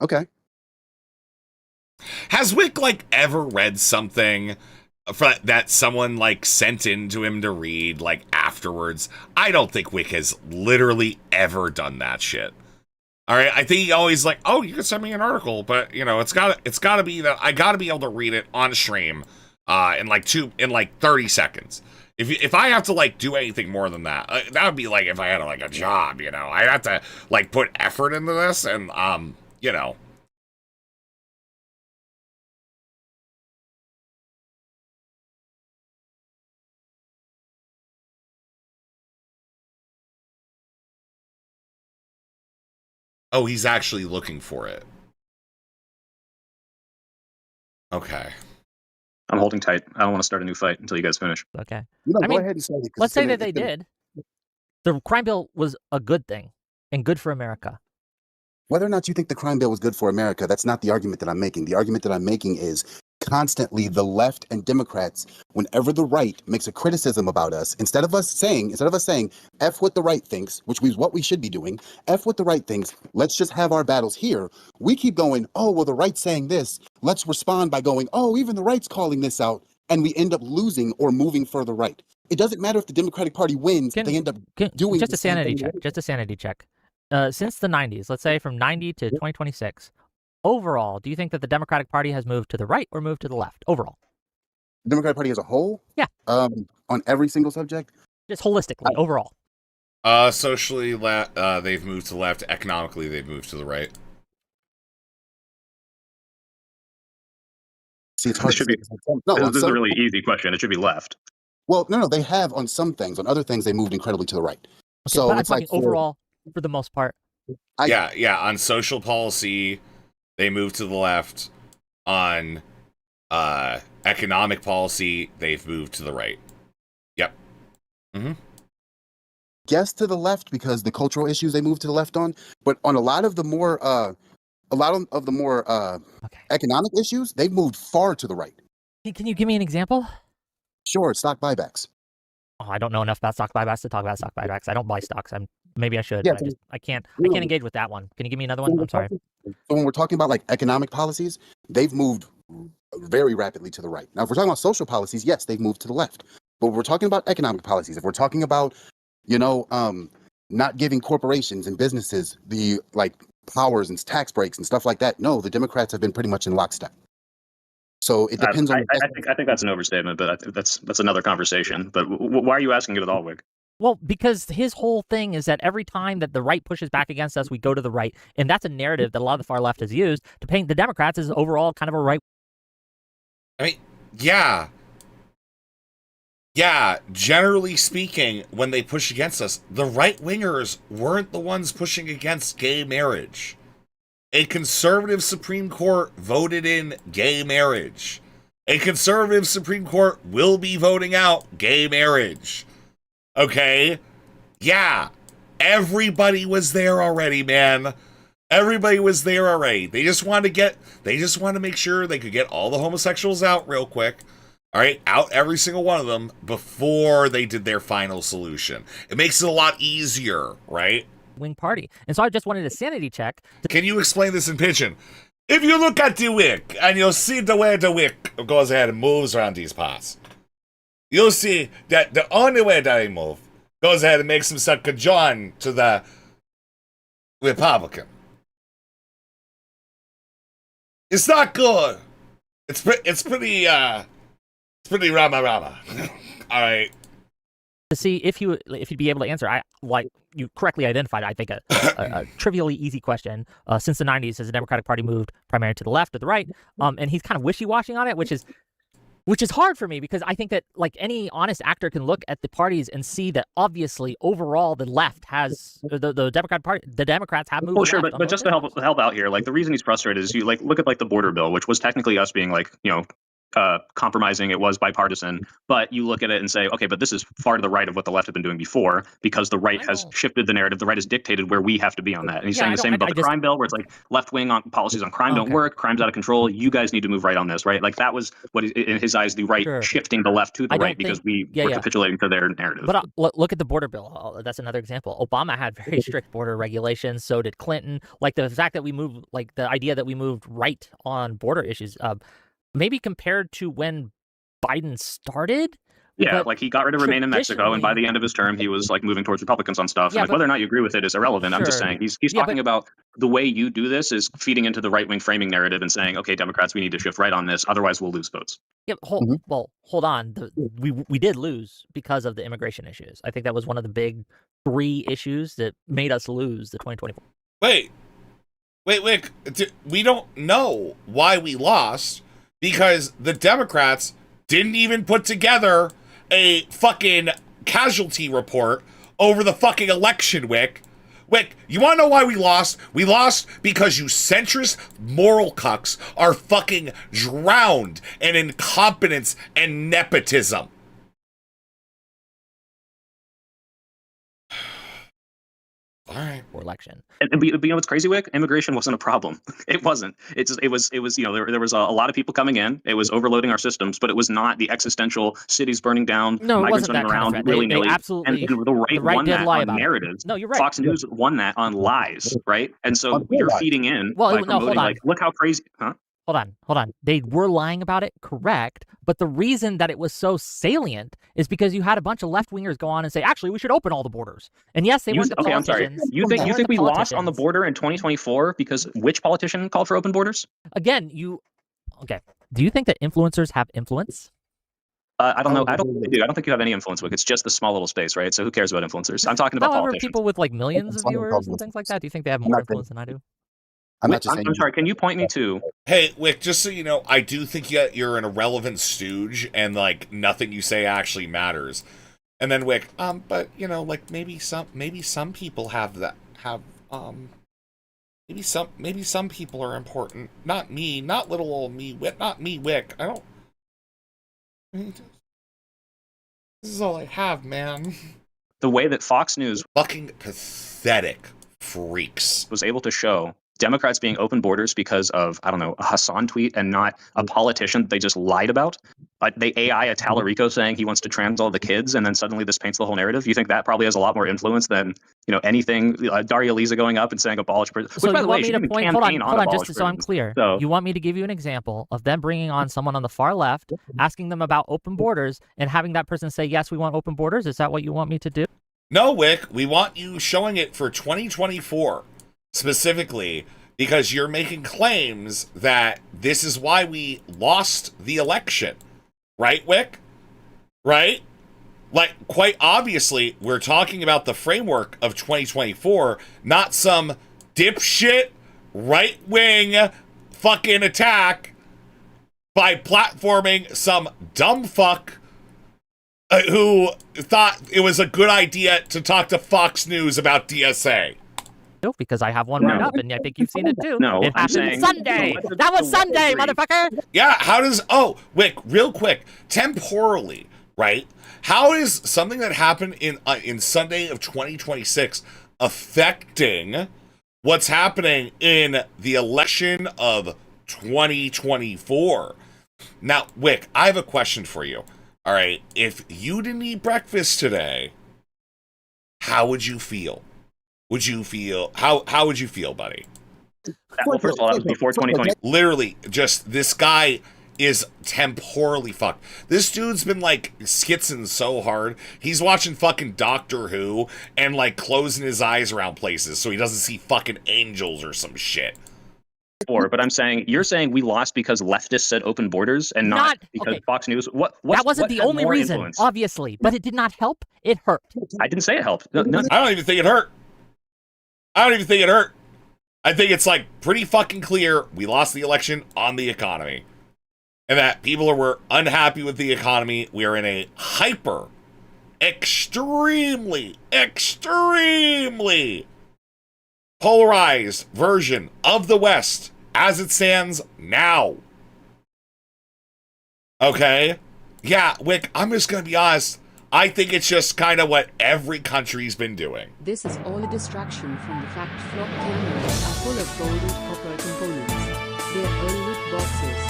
Okay. Has Wick like ever read something that someone like sent in to him to read like afterwards? I don't think Wick has literally ever done that shit. All right, I think he always like, oh, you can send me an article, but you know, it's gotta be that I gotta be able to read it on stream. In like 30 seconds. If I have to like do anything more than that, that would be like if I had like a job, you know. I'd have to like put effort into this, and you know. Oh, he's actually looking for it. Okay. I'm holding tight. I don't want to start a new fight until you guys finish. Okay. No, I go mean, ahead and start it. Let's say that they did. The crime bill was a good thing and good for America. Whether or not you think the crime bill was good for America, that's not the argument that I'm making. The argument that I'm making is constantly the left and Democrats, whenever the right makes a criticism about us, instead of us saying F what the right thinks, which is what we should be doing, F what the right thinks, let's just have our battles here. We keep going, oh, well, the right's saying this. Let's respond by going, oh, even the right's calling this out. And we end up losing or moving further right. It doesn't matter if the Democratic Party wins, they end up doing just a sanity check. Just a sanity check. Since the 90s, let's say from 90 to 2026, Overall, do you think that the Democratic Party has moved to the right or moved to the left? Overall, The Democratic Party as a whole? Yeah. On every single subject? just holistically, overall. Socially, they've moved to the left. Economically, they've moved to the right. See, it's hard This should to be. say. No, on This is a some, really easy question. It should be left. well, no, they have on some things. On other things, they moved incredibly to the right. Okay, So but I'm it's talking like overall for the most part. Yeah. On social policy, they moved to the left. On economic policy, they've moved to the right. Yep. Mm-hmm. Yes, to the left because the cultural issues they moved to the left on, but on a lot of the more economic issues, they've moved far to the right. Can you give me an example? Sure, stock buybacks. Oh, I don't know enough about stock buybacks to talk about stock buybacks. I don't buy stocks. Maybe I should. Yeah, But I can't no. engage with that one. Can you give me another one? I'm sorry. So when we're talking about like economic policies, they've moved very rapidly to the right. Now, if we're talking about social policies, yes, they've moved to the left. But when we're talking about economic policies, if we're talking about, not giving corporations and businesses the like powers and tax breaks and stuff like that, no, the Democrats have been pretty much in lockstep. So it depends on. I think that's an overstatement, but that's another conversation. But why are you asking it at all, Wig? Well, because his whole thing is that every time that the right pushes back against us, we go to the right. And that's a narrative that a lot of the far left has used to paint the Democrats as overall kind of a right. I mean, yeah. Yeah, generally speaking, when they push against us, the right-wingers weren't the ones pushing against gay marriage. A conservative Supreme Court voted in gay marriage. A conservative Supreme Court will be voting out gay marriage. Okay? Yeah. Everybody was there already, man. Everybody was there already. They just want to make sure they could get all the homosexuals out real quick. All right, out every single one of them before they did their final solution. It makes it a lot easier, right? Wing party. And so I just wanted a sanity check. Can you explain this in Pidgin? If you look at the wick and you'll see the way the wick goes ahead and moves around these parts, you'll see that the only way that he moves goes ahead and makes himself conjoin to the Republican. It's not good. It's pretty rama. All right. To see if you'd be able to answer, you correctly identified, I think, a trivially easy question. Since the 90s, has the Democratic Party moved primarily to the left or the right? And he's kind of wishy-washy on it, which is hard for me because I think that like any honest actor can look at the parties and see that obviously overall the left has the Democratic Party, the Democrats have moved. Well, sure, but just to help out here, like the reason he's frustrated is you like look at like the border bill, which was technically us being like compromising. It was bipartisan, but you look at it and say, okay, but this is far to the right of what the left had been doing before because the right has shifted the narrative. The right has dictated where we have to be on that. And he's saying the same about the crime bill, where it's like left wing on policies on crime don't work. Crime's out of control. You guys need to move right on this, right? Like that was what in his eyes the right shifting the left to the right because we were capitulating to their narrative. But look at the border bill. That's another example. Obama had very strict border regulations. So did Clinton. Like the fact that we moved, like the idea that we moved right on border issues. Maybe compared to when Biden started. Yeah, like he got rid of Remain in Mexico, and by the end of his term, he was like moving towards Republicans on stuff. Yeah, like whether or not you agree with it is irrelevant. I'm just Sure. saying he's talking about the way you do this is feeding into the right wing framing narrative and saying, okay, Democrats, we need to shift right on this, otherwise we'll lose votes. Yeah, hold on. We did lose because of the immigration issues. I think that was one of the big 3 issues that made us lose the 2024. Wait. We don't know why we lost because the Democrats didn't even put together a fucking casualty report over the fucking election, Wick. Wick, you want to know why we lost? We lost because you centrist moral cucks are fucking drowned in incompetence and nepotism. All right. For election. And you know what's crazy, Wick? Immigration wasn't a problem. It wasn't. It was. You know, there was a lot of people coming in. It was overloading our systems, but it was not the existential cities burning down, No, it migrants wasn't running that kind of around threat. willy-nilly. They absolutely- and the right won did that lie on about it. narratives. No, you're right. Fox News won that on lies, right? And so you're feeding in by no, hold promoting on. like, look how crazy, huh? hold on. They were lying about it, correct? But the reason that it was so salient is because you had a bunch of left-wingers go on and say, actually, we should open all the borders. And yes, they weren't the Okay, I'm sorry. politicians. You They think weren't the we lost on the politicians. border in 2024 because which politician called for open borders? Again, okay. Do you think that influencers have influence? I don't know. I don't think they do. I don't think you have any influence with. It's just a small little space, right? So who cares about influencers? I'm talking about However, politicians. people with like millions of Someone viewers called and me. things like that, do you think they have I'm more not saying- influence than I do? I'm not just saying. I'm sorry. Can you point me to? Hey, Wick, just so you know, I do think you're an irrelevant stooge, and like nothing you say actually matters. And then Wick, but you know, like maybe some people have maybe some people are important. Not me, not little old me, not me, Wick. This is all I have, man. The way that Fox News Fucking pathetic freaks was able to show Democrats being open borders because of, I don't know, a Hassan tweet and not a politician they just lied about. They AI a Tallarico saying he wants to trans all the kids, and then suddenly this paints the whole narrative. You think that probably has a lot more influence than, you know, anything? Daria Lisa going up and saying abolish prison. So Which, by you the way, want me she to didn't point? Hold campaign on, abolish just so I'm prisons. clear. So You want me to give you an example of them bringing on someone on the far left, asking them about open borders, and having that person say, "Yes, we want open borders." Is that what you want me to do? No, Wick, we want you showing it for 2024 specifically because you're making claims that this is why we lost the election. Right, Wick? Right? Like, quite obviously, we're talking about the framework of 2024, not some dipshit right-wing fucking attack by platforming some dumb fuck who thought it was a good idea to talk to Fox News about DSA. No, because I have one right up, and I think you've seen it too. No, it I'm happened saying- Sunday. That was Sunday, motherfucker. Yeah, how does... Oh, Wick, real quick. Temporally, right? How is something that happened in Sunday of 2026 affecting what's happening in the election of 2024? Now, Wick, I have a question for you. All right, if you didn't eat breakfast today, how would you feel? How would you feel, buddy? well, first of all, that was before 2020. Literally, just this guy is temporally fucked. This dude's been like skitzing so hard. He's watching fucking Doctor Who and like closing his eyes around places so he doesn't see fucking angels or some shit. But I'm saying you're saying we lost because leftists said open borders and not because okay. Fox News. That That wasn't the only reason, obviously, but it did not help. It hurt. I didn't say it helped. No, I don't even think it hurt. I think it's like pretty fucking clear we lost the election on the economy. And that people were unhappy with the economy. We are in a extremely polarized version of the West as it stands now. Okay? Yeah, Wick, I'm just gonna be honest. I think it's just kind of what every country's been doing. This is all a distraction from the fact flock cameras are full of gold and copper components. They're all loot boxes.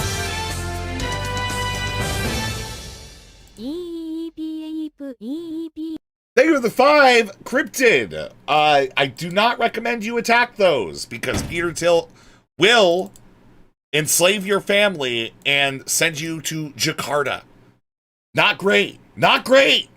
Thank you for the 5, Cryptid. I do not recommend you attack those because Peter Thiel will enslave your family and send you to Jakarta. Not great. Not great.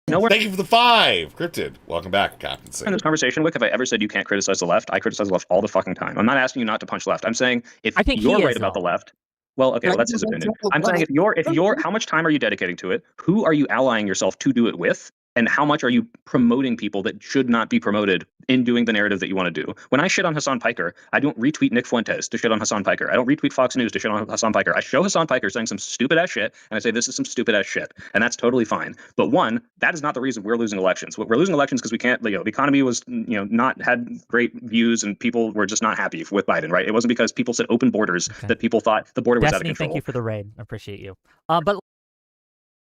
Thank you for the 5, Cryptid. Welcome back, Captain Singh. In this conversation, Wick, have I ever said you can't criticize the left? I criticize the left all the fucking time. I'm not asking you not to punch left. I'm saying if I think you're he right is, about though. the left, well, okay, well, that's his opinion. I'm saying if you're, how much time are you dedicating to it? Who are you allying yourself to do it with? And how much are you promoting people that should not be promoted in doing the narrative that you want to do? When I shit on Hassan Piker, I don't retweet Nick Fuentes to shit on Hassan Piker. I don't retweet Fox News to shit on Hassan Piker. I show Hassan Piker saying some stupid ass shit, and I say this is some stupid ass shit, and that's totally fine. But one, that is not the reason we're losing elections. We're losing elections because we can't. The economy was not had great views, and people were just not happy with Biden. Right? It wasn't because people said open borders that people thought the border was out of Destiny, control. thank you for the raid. I appreciate you. But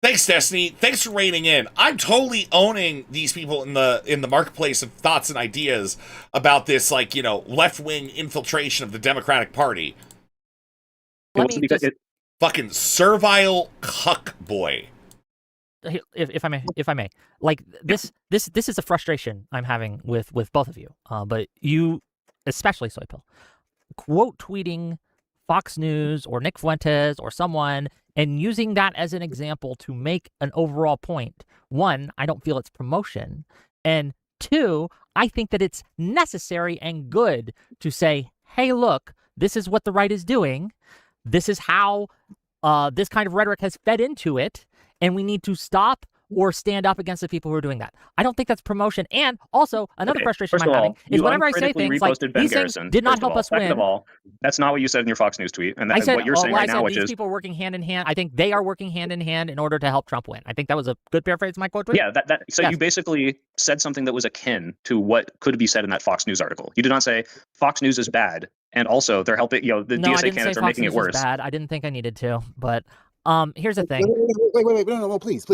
Thanks, Destiny. Thanks for raiding in. I'm totally owning these people in the marketplace of thoughts and ideas about this, like, left-wing infiltration of the Democratic Party. Fucking servile cuck boy. if I may, like this is a frustration I'm having with both of you. But you, especially Soypill, quote tweeting Fox News or Nick Fuentes or someone and using that as an example to make an overall point. One, I don't feel it's promotion. And two, I think that it's necessary and good to say, hey, look, this is what the right is doing. This is how this kind of rhetoric has fed into it. And we need to stop or stand up against the people who are doing that. I don't think that's promotion. And also, another frustration I'm having is whenever I say things like, these things did not help us win. Second of all, that's not what you said in your Fox News tweet. And I that's said, what you're saying right now, which these is... people are working hand in hand. I think they are working hand in hand in order to help Trump win. I think that was a good paraphrase of my quote tweet. Yeah, so you basically said something that was akin to what could be said in that Fox News article. You did not say Fox News is bad, and also they're helping, the DSA candidates are making it worse. Bad. I didn't think I needed to, but here's the thing. Wait, no, please.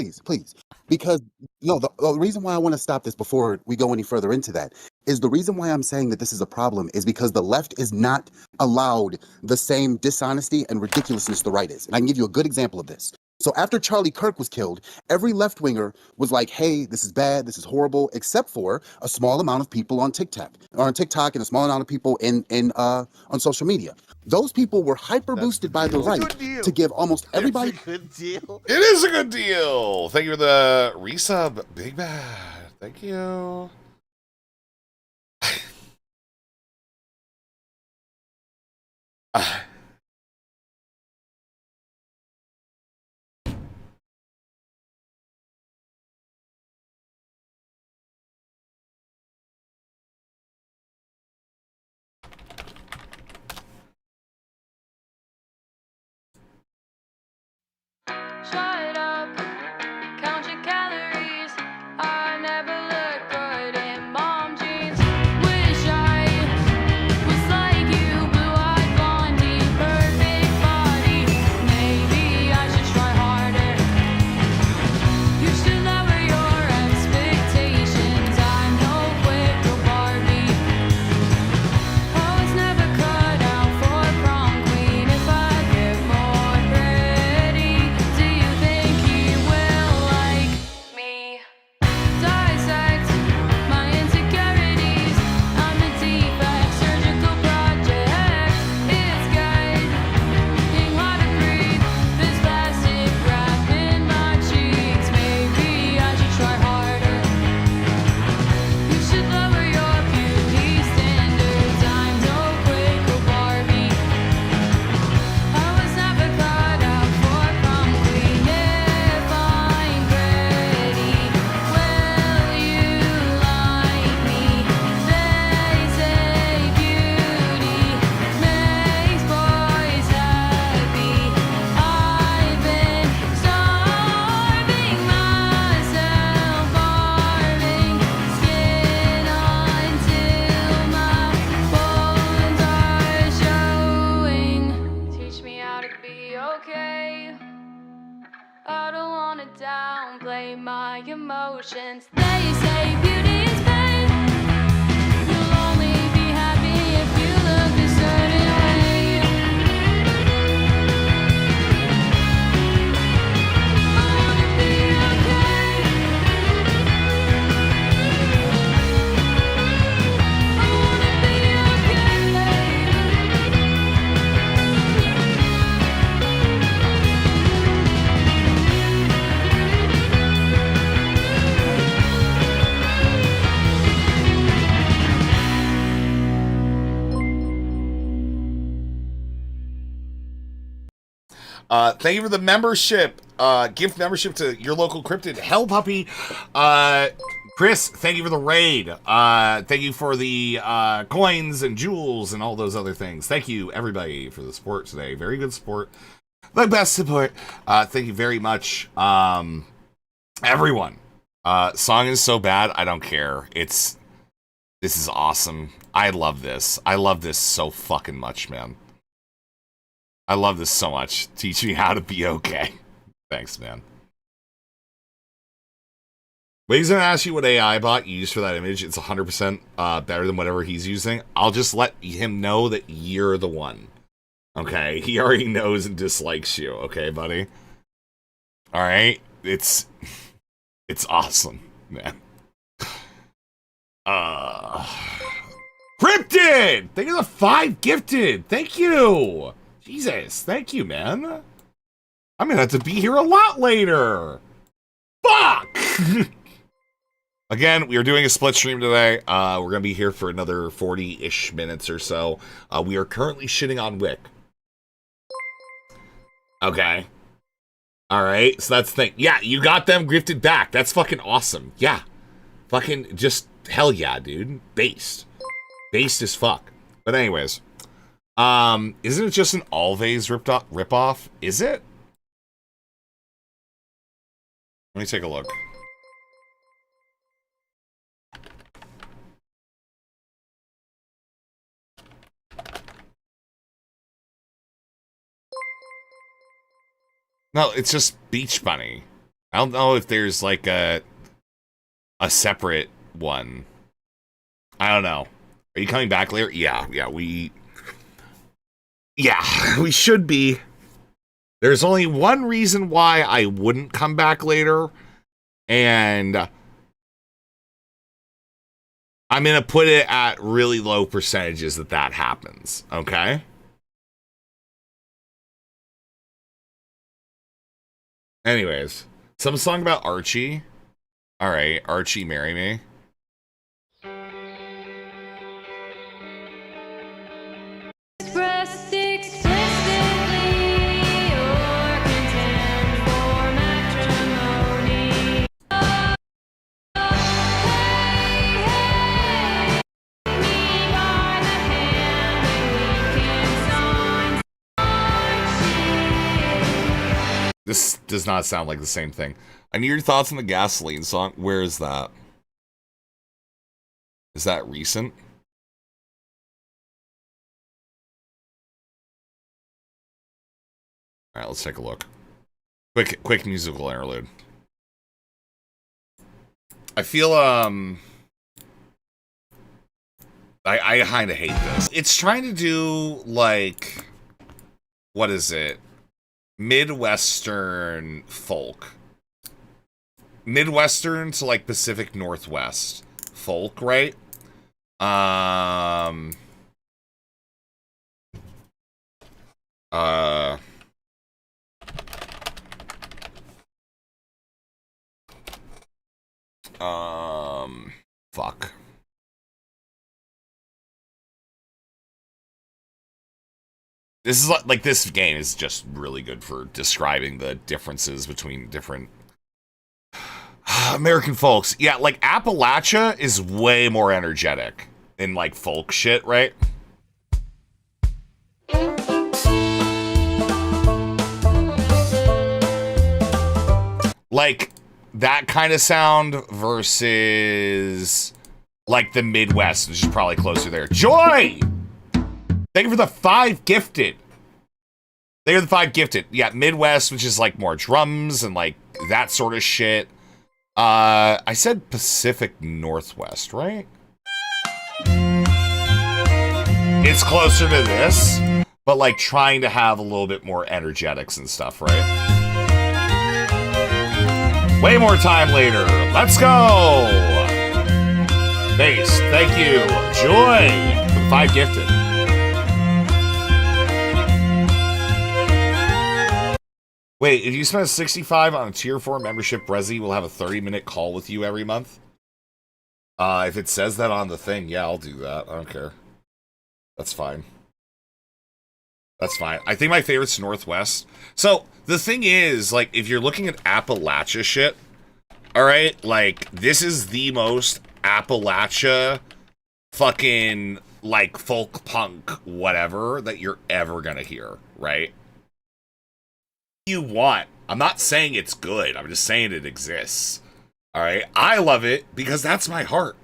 Because the reason why I want to stop this before we go any further into that is the reason why I'm saying that this is a problem is because the left is not allowed the same dishonesty and ridiculousness the right is. And I can give you a good example of this. So after Charlie Kirk was killed, every left-winger was like, hey, this is bad, this is horrible, except for a small amount of people on TikTok and a small amount of people on social media. Those people were hyper-boosted by the right to give almost everybody... It's a good deal. It is a good deal. Thank you for the resub, Big Bad. Thank you. Shut up, count your calories. I never look good in mom jeans. Wish I was like you, blue-eyed blondie, perfect body. Maybe I should try harder. You should lower your expectations. I'm no quick Barbie. I was never cut out for prom queen. If I get more pretty, do you think he will like me? Dissect my insecurities. I'm a defect, surgical project. It's getting hard to breathe. This plastic wrap in my cheeks. Maybe I should try harder. You should lower your beauty standards. I'm no quick Barbie. I was never cut out for prom queen. If I'm pretty, will you like me? They say beauty makes boys happy. I've been starving myself, carving skin until my bones are showing. Teach me how to be okay. I don't wanna downplay my emotions. They say beauty is pain. You'll only be happy if you look a certain way. I wanna be okay. I wanna be Thank you for the membership. Gift membership to your local cryptid. Hell Puppy. Chris, thank you for the raid. Thank you for the coins and jewels and all those other things. Thank you, everybody, for the support today. Very good support. The best support. Thank you very much. Everyone. Song is so bad, I don't care. This is awesome. I love this. I love this so fucking much, man. I love this so much. Teach me how to be okay. Thanks, man. But he's going to ask you what AI bot you use for that image. It's 100% better than whatever he's using. I'll just let him know that you're the one. Okay? He already knows and dislikes you. Okay, buddy? Alright? It's awesome, man. Cryptid! Thank you for the 5 gifted! Thank you! Jesus, thank you, man. I'm gonna have to be here a lot later. Fuck! Again, we are doing a split stream today. We're gonna be here for another 40-ish minutes or so. We are currently shitting on Wick. Okay. Alright, so that's the thing. Yeah, you got them grifted back. That's fucking awesome. Yeah. Fucking just hell yeah, dude. Based. Based as fuck. But anyways. Isn't it just an Always rip-off? Is it? Let me take a look. No, it's just Beach Bunny. I don't know if there's like a separate one. I don't know. Are you coming back later? Yeah, we should be. There's only one reason why I wouldn't come back later, and I'm gonna put it at really low percentages that happens, okay? Anyways, some song about Archie. Alright, Archie, marry me. Expressed explicitly or contend for matrimony. This does not sound like the same thing. I need your thoughts on the Gasoline song. Where is that? Is that recent? All right, let's take a look. Quick musical interlude. I feel I kind of hate this. It's trying to do like, what is it? Midwestern folk. Midwestern to like Pacific Northwest folk, right? Fuck. This is like this game is just really good for describing the differences between different American folks. Yeah, like Appalachia is way more energetic than like folk shit, right? Like that kind of sound versus like the Midwest, which is probably closer there. Joy! Thank you for the 5 gifted. They are the 5 gifted. Yeah, Midwest, which is like more drums and like that sort of shit. I said Pacific Northwest, right? It's closer to this, but like trying to have a little bit more energetics and stuff, right? Way more time later. Let's go! Base, thank you. Joy for the 5 gifted. Wait, if you spend 65 on a tier 4 membership, Rezi will have a 30-minute call with you every month? If it says that on the thing, yeah, I'll do that. I don't care. That's fine. That's fine. I think my favorite's Northwest. So, the thing is, like, if you're looking at Appalachia shit, alright, like, this is the most Appalachia fucking, like, folk punk whatever that you're ever gonna hear, right? You want. I'm not saying it's good. I'm just saying it exists. All right. I love it because that's my heart.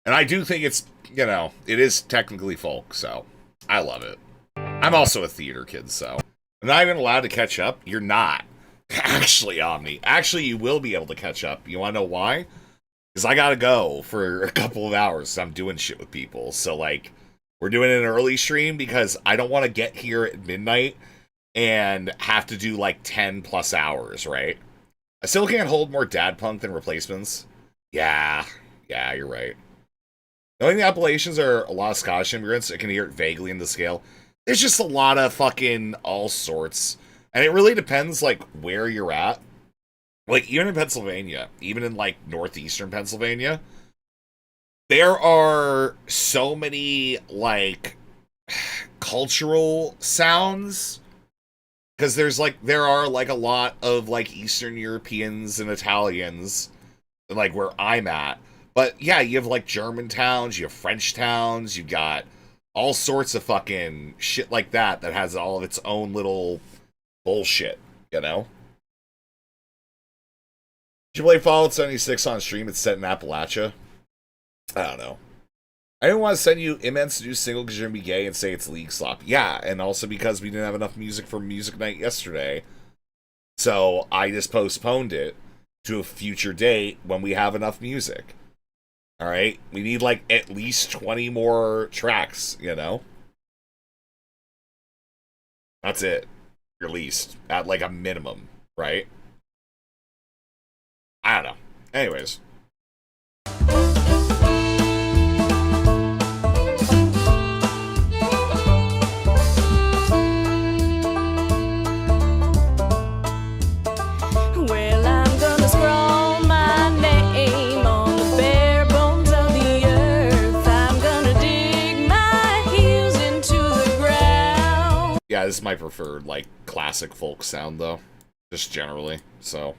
And I do think it's, you know, it is technically folk, so I love it. I'm also a theater kid, so I'm not even allowed to catch up. You're not. Actually, Omni. Actually, you will be able to catch up. You want to know why? Because I got to go for a couple of hours. So I'm doing shit with people. So, like, we're doing an early stream because I don't want to get here at midnight and have to do like 10 plus hours, right? I still can't hold more dad punk than Replacements. Yeah, you're right. Knowing the Appalachians are a lot of Scottish immigrants, I can hear it vaguely in the scale. there's just a lot of fucking all sorts. And it really depends, like, where you're at. Like, even in Pennsylvania, even in, like, northeastern Pennsylvania, there are so many, like, cultural sounds. Because there are, like, a lot of, like, Eastern Europeans and Italians, like, where I'm at. But, yeah, you have, like, German towns, you have French towns, you got all sorts of fucking shit like that has all of its own little bullshit, you know? Did you play Fallout 76 on stream? It's set in Appalachia. I don't know. I didn't want to send you Immense new single because you're going to be gay and say it's league slop. Yeah, and also because we didn't have enough music for music night yesterday. So I just postponed it to a future date when we have enough music. Alright? We need like at least 20 more tracks, you know? That's it. Released. At like a minimum, right? I don't know. Anyways. Well, I'm gonna scroll my name on the bare bones of the earth. I'm gonna dig my heels into the ground. Yeah, this is my preferred, like, classic folk sound, though. Just generally, so.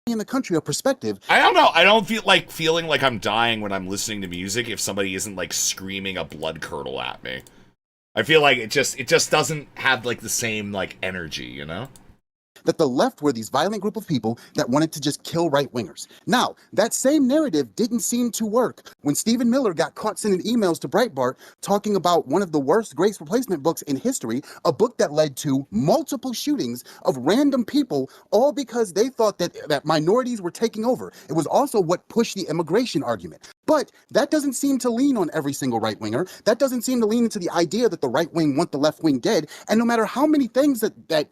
In the country of perspective. I don't know. I don't feel like feeling like I'm dying when I'm listening to music if somebody isn't, like, screaming a blood curdle at me. I feel like it just doesn't have, like, the same, like, energy, you know? That the left were these violent group of people that wanted to just kill right-wingers. Now, that same narrative didn't seem to work when Stephen Miller got caught sending emails to Breitbart talking about one of the worst Grace replacement books in history, a book that led to multiple shootings of random people, all because they thought that minorities were taking over. It was also what pushed the immigration argument. But that doesn't seem to lean on every single right-winger. That doesn't seem to lean into the idea that the right wing want the left wing dead. And no matter how many things that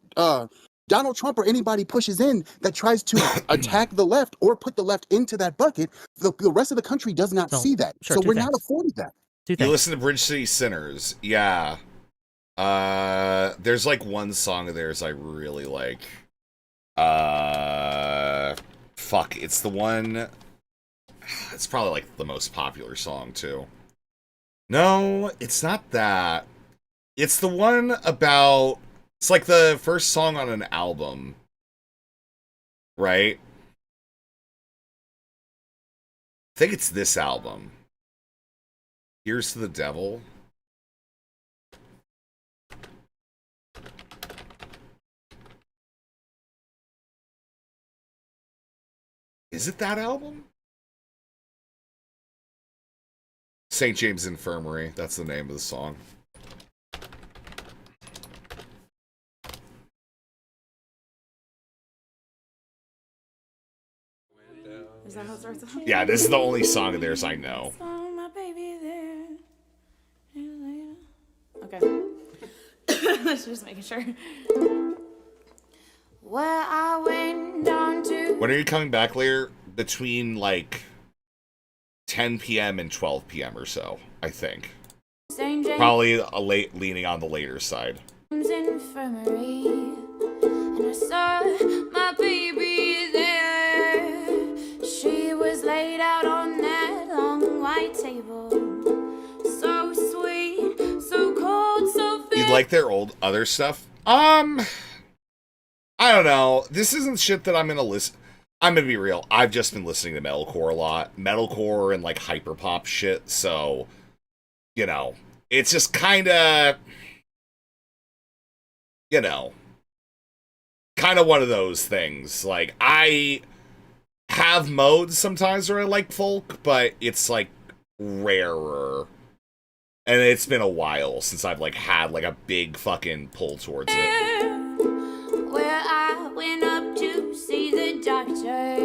Donald Trump or anybody pushes in that tries to attack the left or put the left into that bucket, the rest of the country does not see that. sure, So two we're things. not afforded that. Two You things. listen to Bridge City Sinners. Yeah. There's like one song of theirs I really like. Fuck, it's the one. It's probably like the most popular song too. No, it's not that. It's the one about. It's like the first song on an album. Right? I think it's this album. Here's to the Devil. Is it that album? St. James Infirmary. That's the name of the song. Is that how it starts? Yeah, this is the only song of theirs I know. Oh, my baby there. Okay. Just making sure. Well, I went down to. When are you coming back later? Between like 10 p.m. and 12 p.m. or so, I think. St. James Probably a late leaning on the later side. Infirmary, and I saw my baby there. She was laid out on that long white table, so sweet, so cold, so You'd like their old other stuff? I don't know. This isn't shit that I'm gonna listen. I'm gonna be real. I've just been listening to metalcore a lot, metalcore and like hyperpop shit. So, you know, it's just kind of, you know, kind of one of those things. Like I have modes sometimes where I like folk, but it's like rarer. And it's been a while since I've like had like a big fucking pull towards it. where I went up to see the doctor.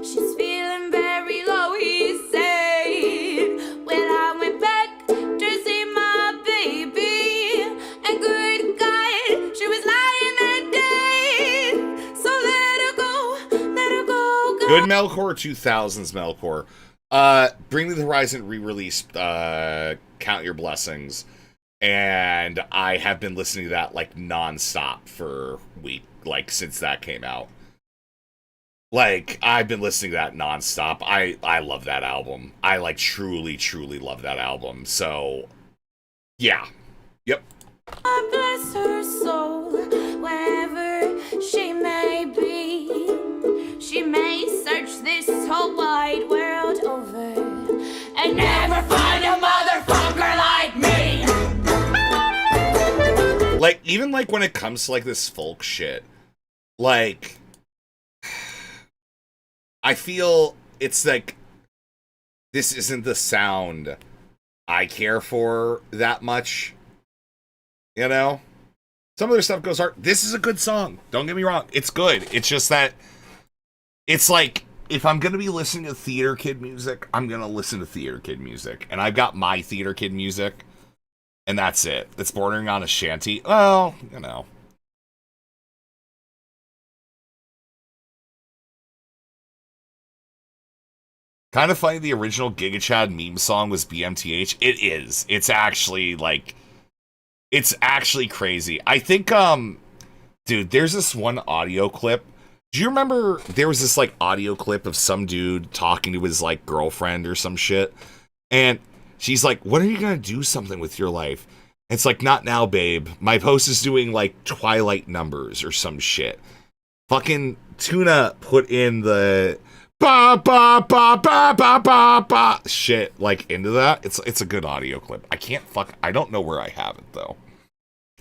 She's feeling very low, he said. When I went back to see my baby, and good God, she was lying there dead. So let her go, Good metalcore 2000s metalcore. Bring Me the Horizon re-released Count Your Blessings. And I have been listening to that like nonstop for since that came out. Like, I've been listening to that nonstop. I love that album. I like truly, truly love that album. So, yeah. Yep. God bless her soul, wherever she may be. She may search this whole wide world over and never find a motherfucker like me. Like, even like when it comes to like this folk shit, like, I feel it's like this isn't the sound I care for that much. You know? Some of their stuff goes hard. This is a good song. Don't get me wrong. It's good. It's just that it's like, if I'm going to be listening to Theater Kid music, I'm going to listen to Theater Kid music. And I've got my Theater Kid music. And that's it. It's bordering on a shanty. Well, you know. Kind of funny the original Giga Chad meme song was BMTH. It is. It's actually, like, it's actually crazy. I think, dude, there's this one audio clip. Do you remember there was this, like, audio clip of some dude talking to his, like, girlfriend or some shit? And she's like, when are you gonna do something with your life? And it's like, not now, babe. My post is doing, like, Twilight numbers or some shit. Fucking Tuna put in the ba ba ba ba ba ba ba shit like into that. It's a good audio clip. I don't know where I have it though.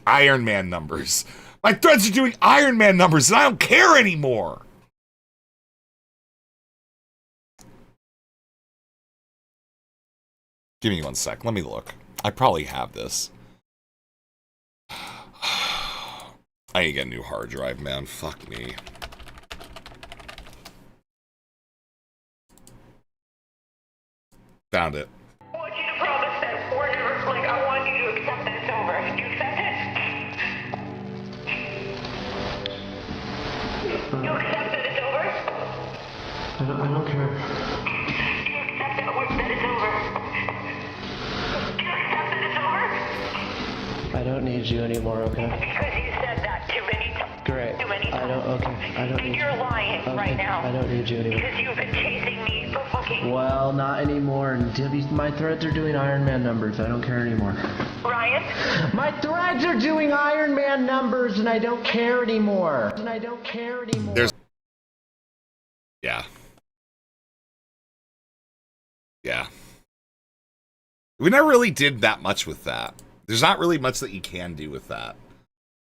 Iron Man numbers. My threads are doing Iron Man numbers and I don't care anymore. Give me 1 sec. Let me look. I probably have this. I need to get a new hard drive, man. Fuck me. Found it. I want you to promise that we're never, like, I want you to accept that it's over. Do you accept it? You accept that it's over? I don't care. Do you accept that it's over? Do you accept that it's over? I don't need you anymore, okay? Because you said that too many times. Great. Too many times. I don't And need you're lying right now. I don't need you anymore. Because you've been chasing me for fucking... Well, not anymore. My threads are doing Iron Man numbers. I don't care anymore. Ryan? My threads are doing Iron Man numbers and I don't care anymore. Yeah. Yeah. We never really did that much with that. There's not really much that you can do with that.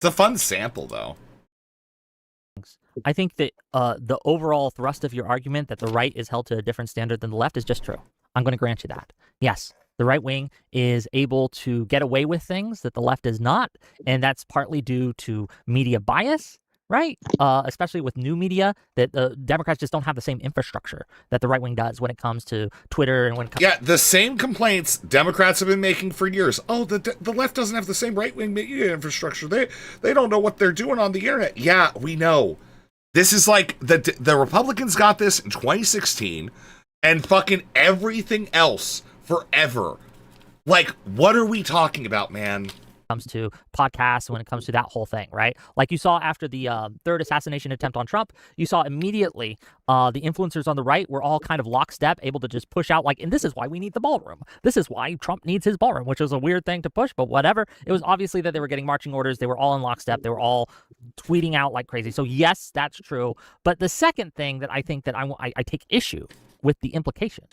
It's a fun sample, though. I think that the overall thrust of your argument that the right is held to a different standard than the left is just true. I'm going to grant you that. Yes, the right wing is able to get away with things that the left is not, and that's partly due to media bias, right? Especially with new media, that the Democrats just don't have the same infrastructure that the right wing does when it comes to Twitter and when it comes. Yeah, the same complaints Democrats have been making for years. Oh, the left doesn't have the same right-wing media infrastructure. They don't know what they're doing on the internet. Yeah, we know. This is like the Republicans got this in 2016 and fucking everything else forever. Like, what are we talking about, man? Comes to podcasts, when it comes to that whole thing, right? Like you saw after the third assassination attempt on Trump, you saw immediately the influencers on the right were all kind of lockstep, able to just push out like, and this is why we need the ballroom. This is why Trump needs his ballroom, which was a weird thing to push, but whatever. It was obviously that they were getting marching orders. They were all in lockstep. They were all tweeting out like crazy. So yes, that's true. But the second thing that I think that I take issue with the implication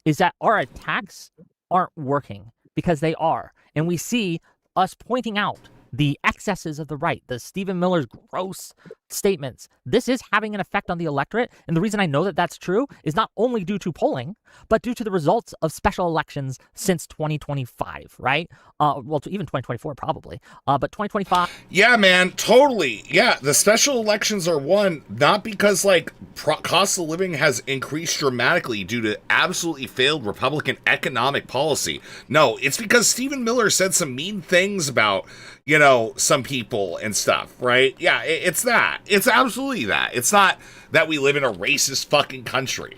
is that our attacks aren't working, because they are. And we see us pointing out the excesses of the right, the Stephen Miller's gross statements. This is having an effect on the electorate. And the reason I know that that's true is not only due to polling, but due to the results of special elections since 2025, right? Well, to even 2024 probably, but 2025. Yeah, man, totally. Yeah, the special elections are won not because like cost of living has increased dramatically due to absolutely failed Republican economic policy. No, it's because Stephen Miller said some mean things about, you know, some people and stuff, right? Yeah, it's that. It's absolutely that. It's not that we live in a racist fucking country.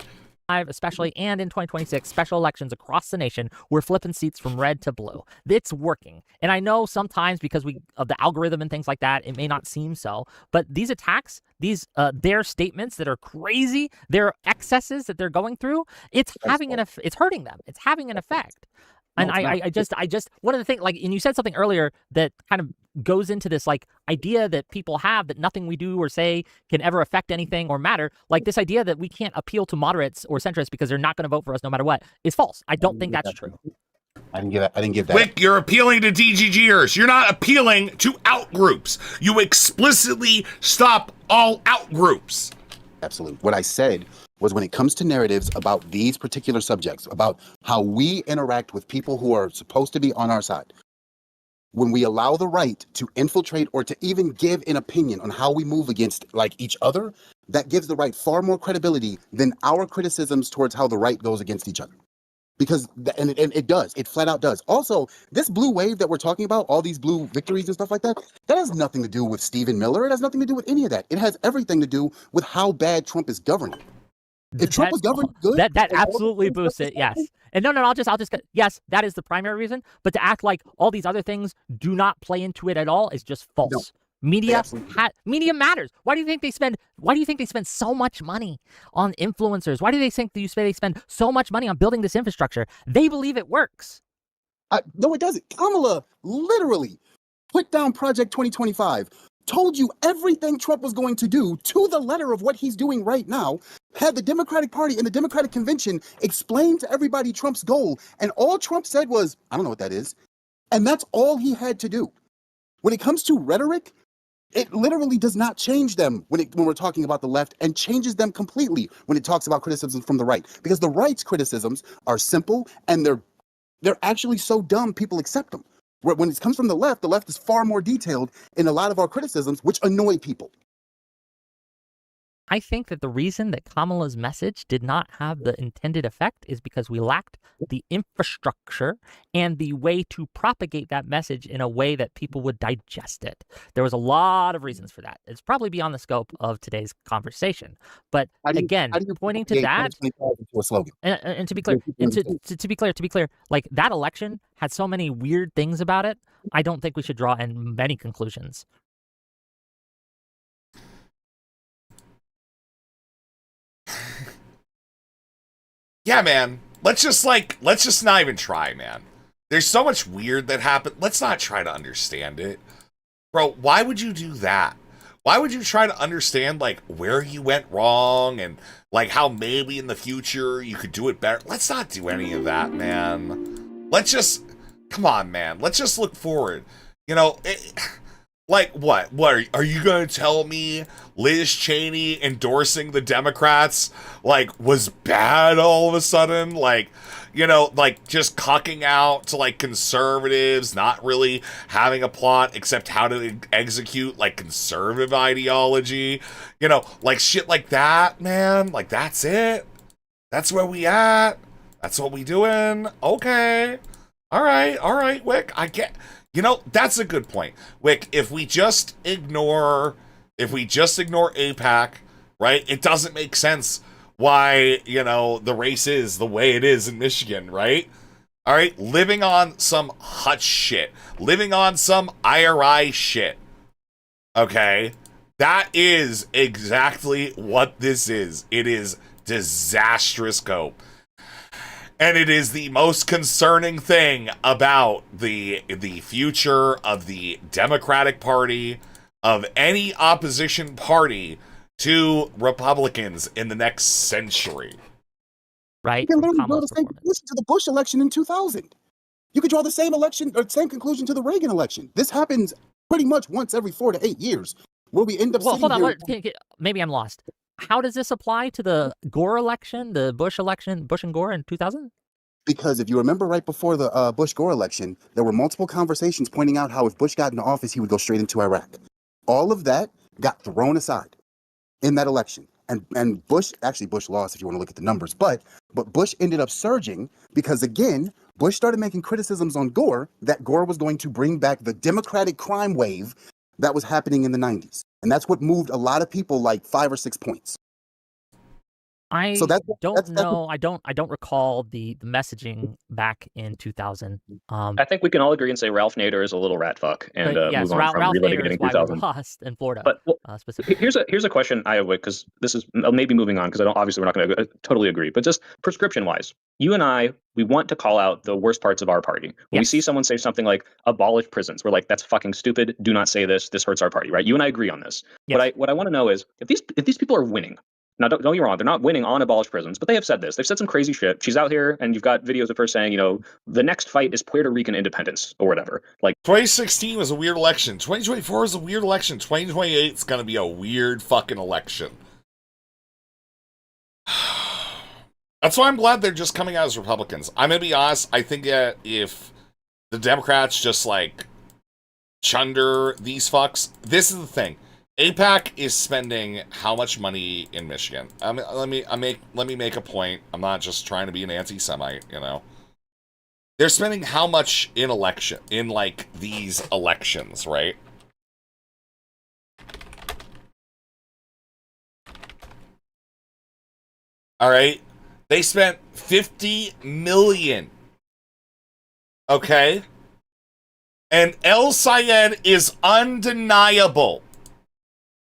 especially, and in 2026, special elections across the nation, we're flipping seats from red to blue. It's working. And I know sometimes because of the algorithm and things like that, it may not seem so, but these attacks, their statements that are crazy, their excesses that they're going through, it's hurting them. It's having an effect. And I just one of the things, like, and you said something earlier that kind of goes into this like idea that people have that nothing we do or say can ever affect anything or matter. Like this idea that we can't appeal to moderates or centrists because they're not going to vote for us no matter what is false. I don't think that's true. I didn't give that. Wick, you're appealing to DGGers. You're not appealing to outgroups. You explicitly stop all outgroups. Absolutely. What I said was when it comes to narratives about these particular subjects, about how we interact with people who are supposed to be on our side, when we allow the right to infiltrate or to even give an opinion on how we move against like each other, that gives the right far more credibility than our criticisms towards how the right goes against each other. Because, and it does, it flat out does. Also, this blue wave that we're talking about, all these blue victories and stuff like that, that has nothing to do with Stephen Miller. It has nothing to do with any of that. It has everything to do with how bad Trump is governing. If Trump was governing good, that absolutely boosts it. Yes. And no, I'll just yes, that is the primary reason. But to act like all these other things do not play into it at all is just false. No. Media matters. Why do you think they spend so much money on influencers? Why do they think they spend so much money on building this infrastructure? They believe it works. No, it doesn't. Kamala literally put down Project 2025, told you everything Trump was going to do to the letter of what he's doing right now, had the Democratic Party and the Democratic Convention explain to everybody Trump's goal, and all Trump said was, I don't know what that is. And that's all he had to do. When it comes to rhetoric, it literally does not change them when we're talking about the left, and changes them completely when it talks about criticisms from the right. Because the right's criticisms are simple and they're actually so dumb people accept them. When it comes from the left is far more detailed in a lot of our criticisms, which annoy people. I think that the reason that Kamala's message did not have the intended effect is because we lacked the infrastructure and the way to propagate that message in a way that people would digest it. There was a lot of reasons for that. It's probably beyond the scope of today's conversation. But again, pointing to that, and to be clear, to be clear, like that election had so many weird things about it. I don't think we should draw in many conclusions. Yeah, man. Let's just not even try, man. There's so much weird that happened. Let's not try to understand it. Bro, why would you do that? Why would you try to understand, like, where you went wrong and, like, how maybe in the future you could do it better? Let's not do any of that, man. Come on, man. Let's just look forward. You know, like, what? What, are you going to tell me Liz Cheney endorsing the Democrats, like, was bad all of a sudden? Like, you know, like, just cucking out to, like, conservatives, not really having a plot except how to execute, like, conservative ideology. You know, like, shit like that, man. Like, that's it. That's where we at. That's what we doing. Okay. All right, Wick. I get... You know, that's a good point. Wick, if we just ignore AIPAC, right, it doesn't make sense why, you know, the race is the way it is in Michigan, right? All right, living on some hutch shit, living on some IRI shit, okay? That is exactly what this is. It is disastrous cope. And it is the most concerning thing about the future of the Democratic Party, of any opposition party to Republicans in the next century. Right? You can literally draw the same conclusion to the Bush election in 2000. You could draw the same same conclusion to the Reagan election. This happens pretty much once every 4 to 8 years, where we end up hold on, here. maybe I'm lost. How does this apply to the Gore election, the Bush election, Bush and Gore in 2000? Because if you remember right before the Bush-Gore election, there were multiple conversations pointing out how if Bush got into office, he would go straight into Iraq. All of that got thrown aside in that election. And Bush lost if you want to look at the numbers, but Bush ended up surging because, again, Bush started making criticisms on Gore that Gore was going to bring back the Democratic crime wave that was happening in the 90s. And that's what moved a lot of people like 5 or 6 points. I So don't that's know. I don't recall the messaging back in 2000. I think we can all agree and say Ralph Nader is a little rat fuck, and But yes, move on from Ralph Nader is relitigating why we 2000. lost in Florida, But well, specifically. here's a question I have, because this is maybe moving on, because I don't, obviously we're not going to totally agree, but just prescription wise, you and I, we want to call out the worst parts of our party. When we see someone say something like abolish prisons, we're like, that's fucking stupid. Do not say this. This hurts our party, right? You and I agree on this. Yes. What I want to know is if these people are winning. Now, don't get me wrong, they're not winning on abolish prisons, but they have said this. They've said some crazy shit. She's out here, and you've got videos of her saying, you know, the next fight is Puerto Rican independence or whatever. Like 2016 was a weird election. 2024 is a weird election. 2028 is going to be a weird fucking election. That's why I'm glad they're just coming out as Republicans. I'm going to be honest. I think that if the Democrats just like chunder these fucks, this is the thing. AIPAC is spending how much money in Michigan? Let me make a point. I'm not just trying to be an anti-Semite, you know. They're spending how much in like these elections, right? All right. They spent $50 million. Okay? And El Sayed is undeniable.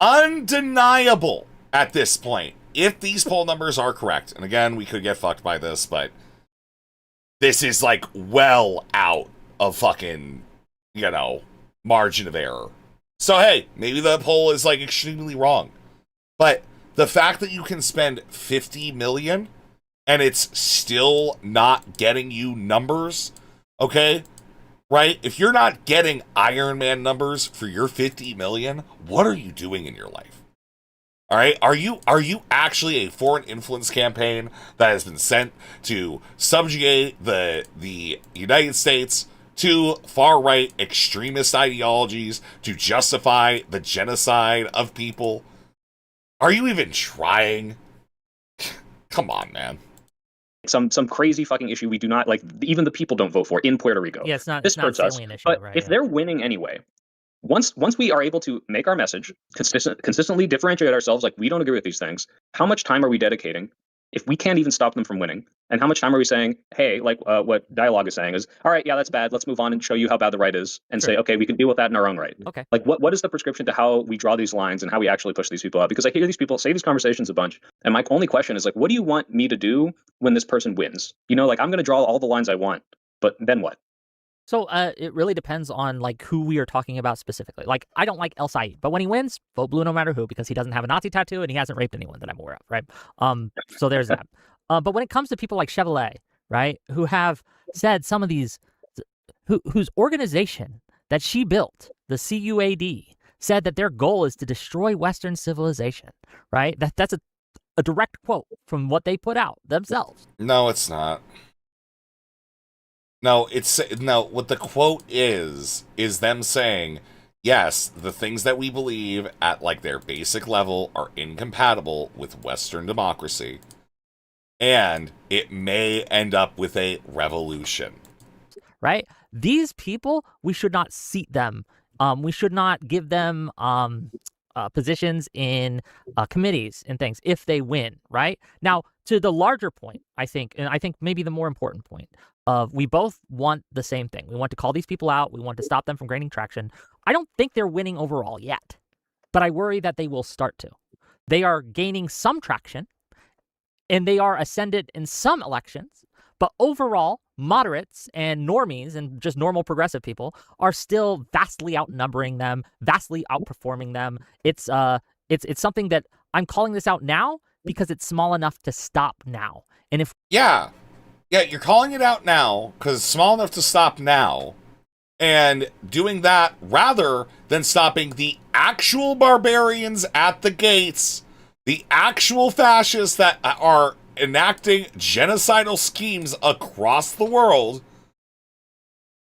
Undeniable at this point. If these poll numbers are correct, and again, we could get fucked by this, but this is like well out of fucking, you know, margin of error. So hey, maybe the poll is like extremely wrong. But the fact that you can spend $50 million and it's still not getting you numbers, okay? Right? If you're not getting Iron Man numbers for your $50 million, what are you doing in your life? All right? Are you actually a foreign influence campaign that has been sent to subjugate the United States to far-right extremist ideologies to justify the genocide of people? Are you even trying? Come on, man. Some crazy fucking issue we do not like, even the people don't vote for in Puerto Rico. Yeah, it's not. This It's not hurts us. salient issue, But right? if they're winning anyway, once we are able to make our message consistently differentiate ourselves, like we don't agree with these things, how much time are we dedicating if we can't even stop them from winning? And how much time are we saying, hey, like what Dialogue is saying is, all right, yeah, that's bad. Let's move on and show you how bad the right is, and say, okay, we can deal with that in our own right. Okay. Like what is the prescription to how we draw these lines and how we actually push these people out? Because I hear these people say these conversations a bunch, and my only question is like, what do you want me to do when this person wins? You know, like I'm going to draw all the lines I want, but then what? So it really depends on like who we are talking about specifically. Like I don't like El Sayed, but when he wins, vote blue no matter who, because he doesn't have a Nazi tattoo and he hasn't raped anyone that I'm aware of, right? So there's that. But when it comes to people like Chevrolet, right, who have said some of these, whose organization that she built, the CUAD, said that their goal is to destroy Western civilization, right? That's a direct quote from what they put out themselves. No, it's not. No, what the quote is them saying, yes, the things that we believe at like their basic level are incompatible with Western democracy, and it may end up with a revolution. Right? These people, we should not seat them. We should not give them positions in committees and things if they win, right? Now, to the larger point, I think maybe the more important point of we both want the same thing. We want to call these people out. We want to stop them from gaining traction. I don't think they're winning overall yet, but I worry that they will start to. They are gaining some traction, and they are ascendant in some elections, but overall, moderates and normies and just normal progressive people are still vastly outnumbering them, vastly outperforming them. It's something that I'm calling this out now because it's small enough to stop now. And if Yeah, you're calling it out now because it's small enough to stop now, and doing that rather than stopping the actual barbarians at the gates, the actual fascists that are enacting genocidal schemes across the world.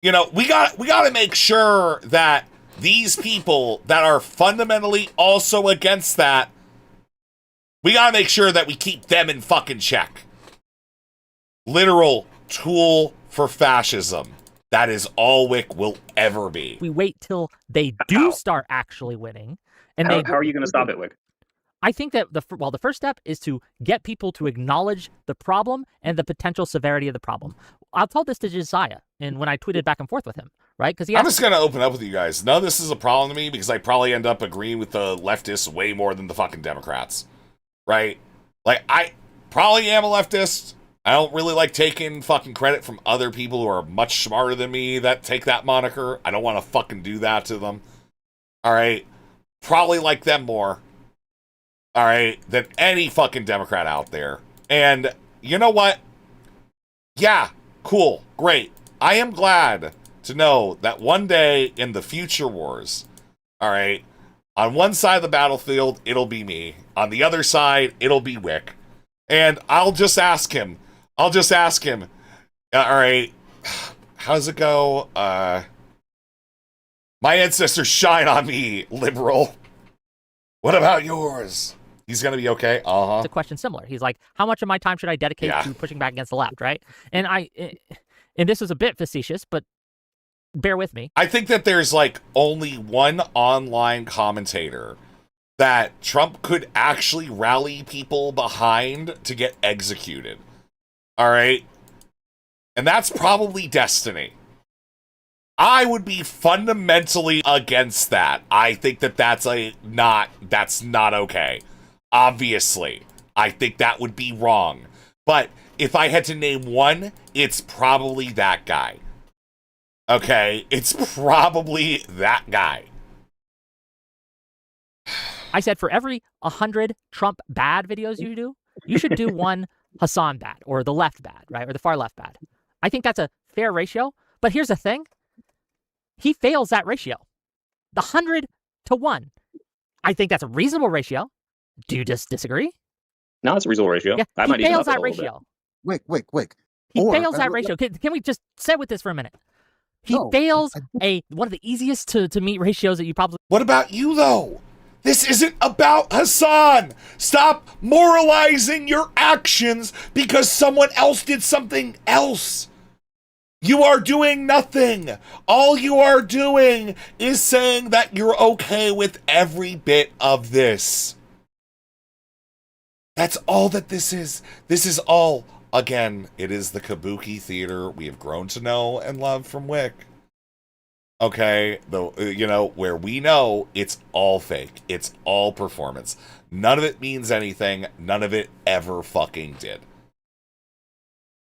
You know, we got to make sure that these people that are fundamentally also against that, we got to make sure that we keep them in fucking check. Literal tool for fascism. That is all WIC will ever be. we wait till they do start actually winning, and How are you going to stop it, Wick? I think that the first step is to get people to acknowledge the problem and the potential severity of the problem. I told this to Josiah, and when I tweeted back and forth with him, right? Because I'm just gonna open up with you guys. None of this is a problem to me because I probably end up agreeing with the leftists way more than the fucking Democrats, right? Like, I probably am a leftist. I don't really like taking fucking credit from other people who are much smarter than me that take that moniker. I don't want to fucking do that to them. All right, probably like them more. All right, than any fucking Democrat out there. And you know what? Yeah, cool, great. I am glad to know that one day in the future wars, all right, on one side of the battlefield, it'll be me. On the other side, it'll be Wick. And I'll just ask him. All right, how does it go? My ancestors shine on me, liberal. What about yours? He's going to be okay? It's a question similar. He's like, how much of my time should I dedicate to pushing back against the left, right? And this is a bit facetious, but bear with me. I think that there's like only one online commentator that Trump could actually rally people behind to get executed. All right? And that's probably Destiny. I would be fundamentally against that. I think that that's not okay. Obviously, I think that would be wrong. But if I had to name one, it's probably that guy. Okay? It's probably that guy. I said for every 100 Trump bad videos you do, you should do one Hassan bad, or the left bad, right? Or the far left bad. I think that's a fair ratio. But here's the thing. He fails that ratio. The 100 to 1. I think that's a reasonable ratio. Do you just disagree? No, it's a reasonable ratio. Yeah, I he might even fails up it a that little ratio. bit. Wick. He fails that ratio. Can we just sit with this for a minute? He fails one of the easiest to meet ratios that you probably... What about you, though? This isn't about Hassan. Stop moralizing your actions because someone else did something else. You are doing nothing. All you are doing is saying that you're okay with every bit of this. That's all that this is. This is all, again, it is the kabuki theater we have grown to know and love from Wick. Okay, where we know it's all fake. It's all performance. None of it means anything. None of it ever fucking did.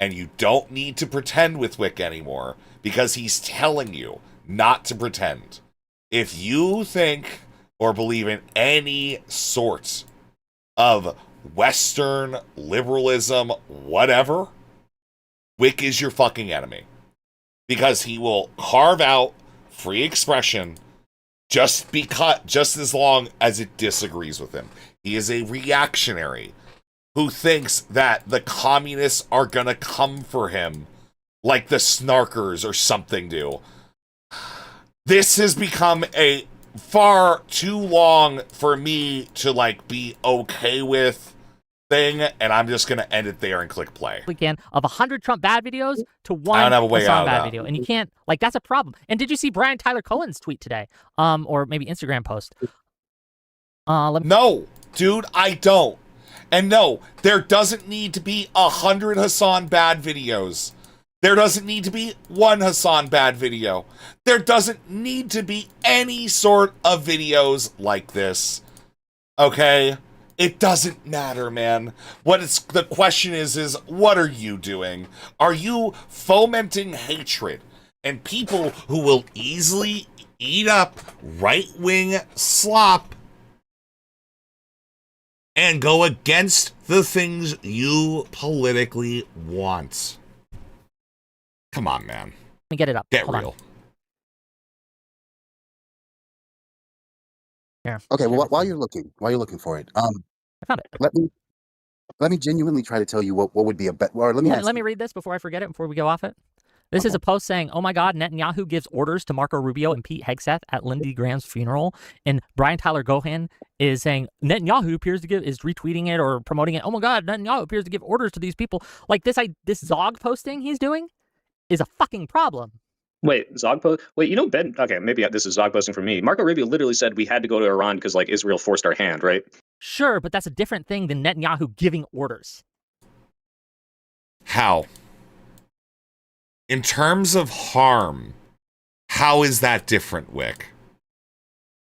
And you don't need to pretend with Wick anymore because he's telling you not to pretend. If you think or believe in any sort of Western liberalism, whatever, Wick is your fucking enemy. Because he will carve out free expression just as long as it disagrees with him. He is a reactionary who thinks that the communists are gonna come for him like the snarkers or something do. This has become a far too long for me to be okay with thing, and I'm just gonna end it there and click play. We can of 100 Trump bad videos to I one don't have a way Hassan out of bad that. video, and you can't that's a problem. And did you see Brian Tyler Cohen's tweet today, or maybe Instagram post? No, dude, I don't. And no, there doesn't need to be 100 Hassan bad videos. There doesn't need to be one Hassan bad video. There doesn't need to be any sort of videos like this. Okay? It doesn't matter, man. The question is what are you doing? Are you fomenting hatred and people who will easily eat up right-wing slop and go against the things you politically want? Come on, man. Let me get it up. Get Hold on. real. Here. Okay, well, while you're looking for it, I found it. Let me genuinely try to tell you what would be a bet. Or let me read this before I forget it, before we go off it. This is a post saying, "Oh my God, Netanyahu gives orders to Marco Rubio and Pete Hegseth at Lindsey Graham's funeral." And Brian Tyler Cohen is saying Netanyahu is retweeting it or promoting it. Oh my God, Netanyahu appears to give orders to these people. Like this Zog posting he's doing is a fucking problem. Wait, Wait, Ben? Okay, maybe this is Zog posting for me. Marco Rubio literally said we had to go to Iran because like Israel forced our hand, right? Sure, but that's a different thing than Netanyahu giving orders. How? In terms of harm, how is that different, Wick?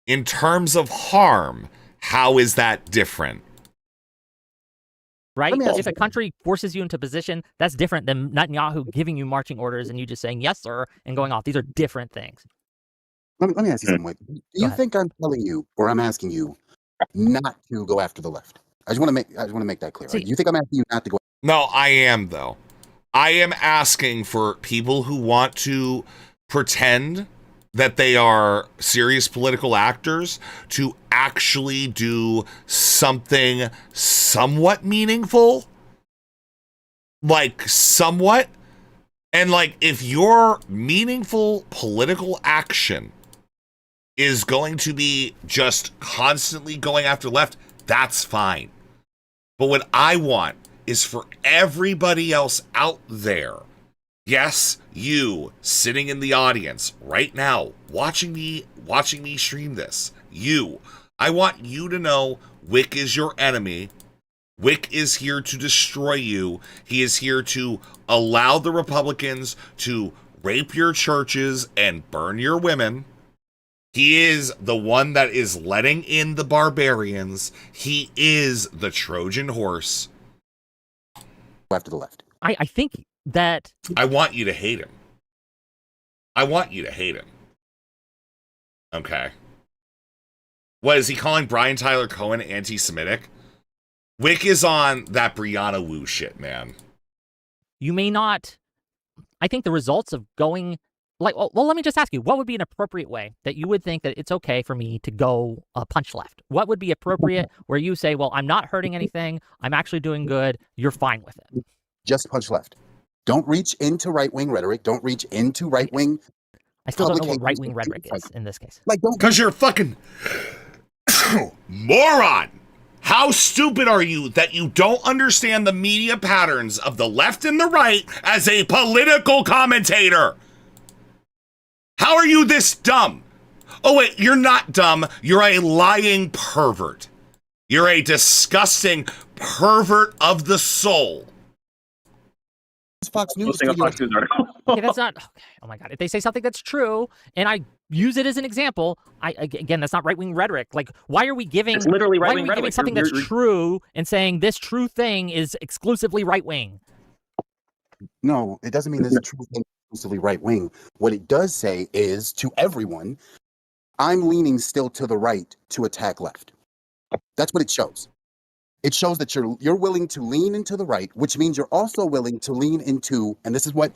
In terms of harm, how is that different? Right? If a country forces you into a position, that's different than Netanyahu giving you marching orders and you just saying, yes, sir, and going off. These are different things. Let me ask you something, Wick. Do you think I'm telling you, or I'm asking you, not to go after the left? I just want to make that clear. Right? Do you think I'm asking you not to go? No, I am though. I am asking for people who want to pretend that they are serious political actors to actually do something somewhat meaningful. Like, somewhat. And, like, if your meaningful political action is going to be just constantly going after left, that's fine. But what I want is for everybody else out there, yes, you sitting in the audience right now, watching me stream this, I want you to know Wick is your enemy. Wick is here to destroy you. He is here to allow the Republicans to rape your churches and burn your women. He is the one that is letting in the barbarians. He is the Trojan horse. After the left. I think that... I want you to hate him. I want you to hate him. Okay. What, is he calling Brian Tyler Cohen anti-Semitic? Wick is on that Brianna Wu shit, man. You may not... I think the results of going... well, let me just ask you, what would be an appropriate way that you would think that it's okay for me to go punch left? What would be appropriate where you say, well, I'm not hurting anything, I'm actually doing good, you're fine with it? Just punch left. Don't reach into right-wing rhetoric. Don't reach into right-wing... I still don't know what right-wing rhetoric is in this case. Like, don't... Because you're a fucking moron! How stupid are you that you don't understand the media patterns of the left and the right as a political commentator? How are you this dumb? Oh, wait, you're not dumb. You're a lying pervert. You're a disgusting pervert of the soul. Fox News. Okay, that's not... Okay, oh my God. If they say something that's true, and I use it as an example, again, that's not right-wing rhetoric. Like, why are we giving... It's literally right-wing why are we giving rhetoric. something that's true and saying this true thing is exclusively right-wing? No, it doesn't mean this true thing is exclusively right-wing. What it does say is, to everyone, I'm leaning still to the right to attack left. That's what it shows. It shows that you're willing to lean into the right, which means you're also willing to lean into, and this is what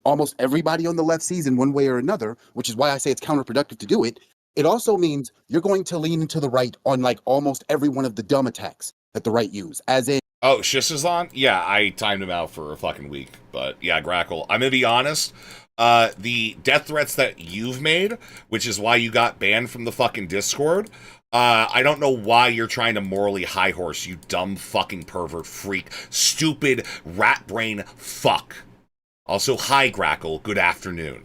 almost everybody on the left sees in one way or another, which is why I say it's counterproductive to do it. It also means you're going to lean into the right on like almost every one of the dumb attacks that the right use, as in... Oh, Shish is on? Yeah, I timed him out for a fucking week. But yeah, Grackle, I'm gonna be honest. The death threats that you've made, which is why you got banned from the fucking Discord, I don't know why you're trying to morally high horse, you dumb fucking pervert freak, stupid rat brain fuck. Also, hi Grackle, good afternoon.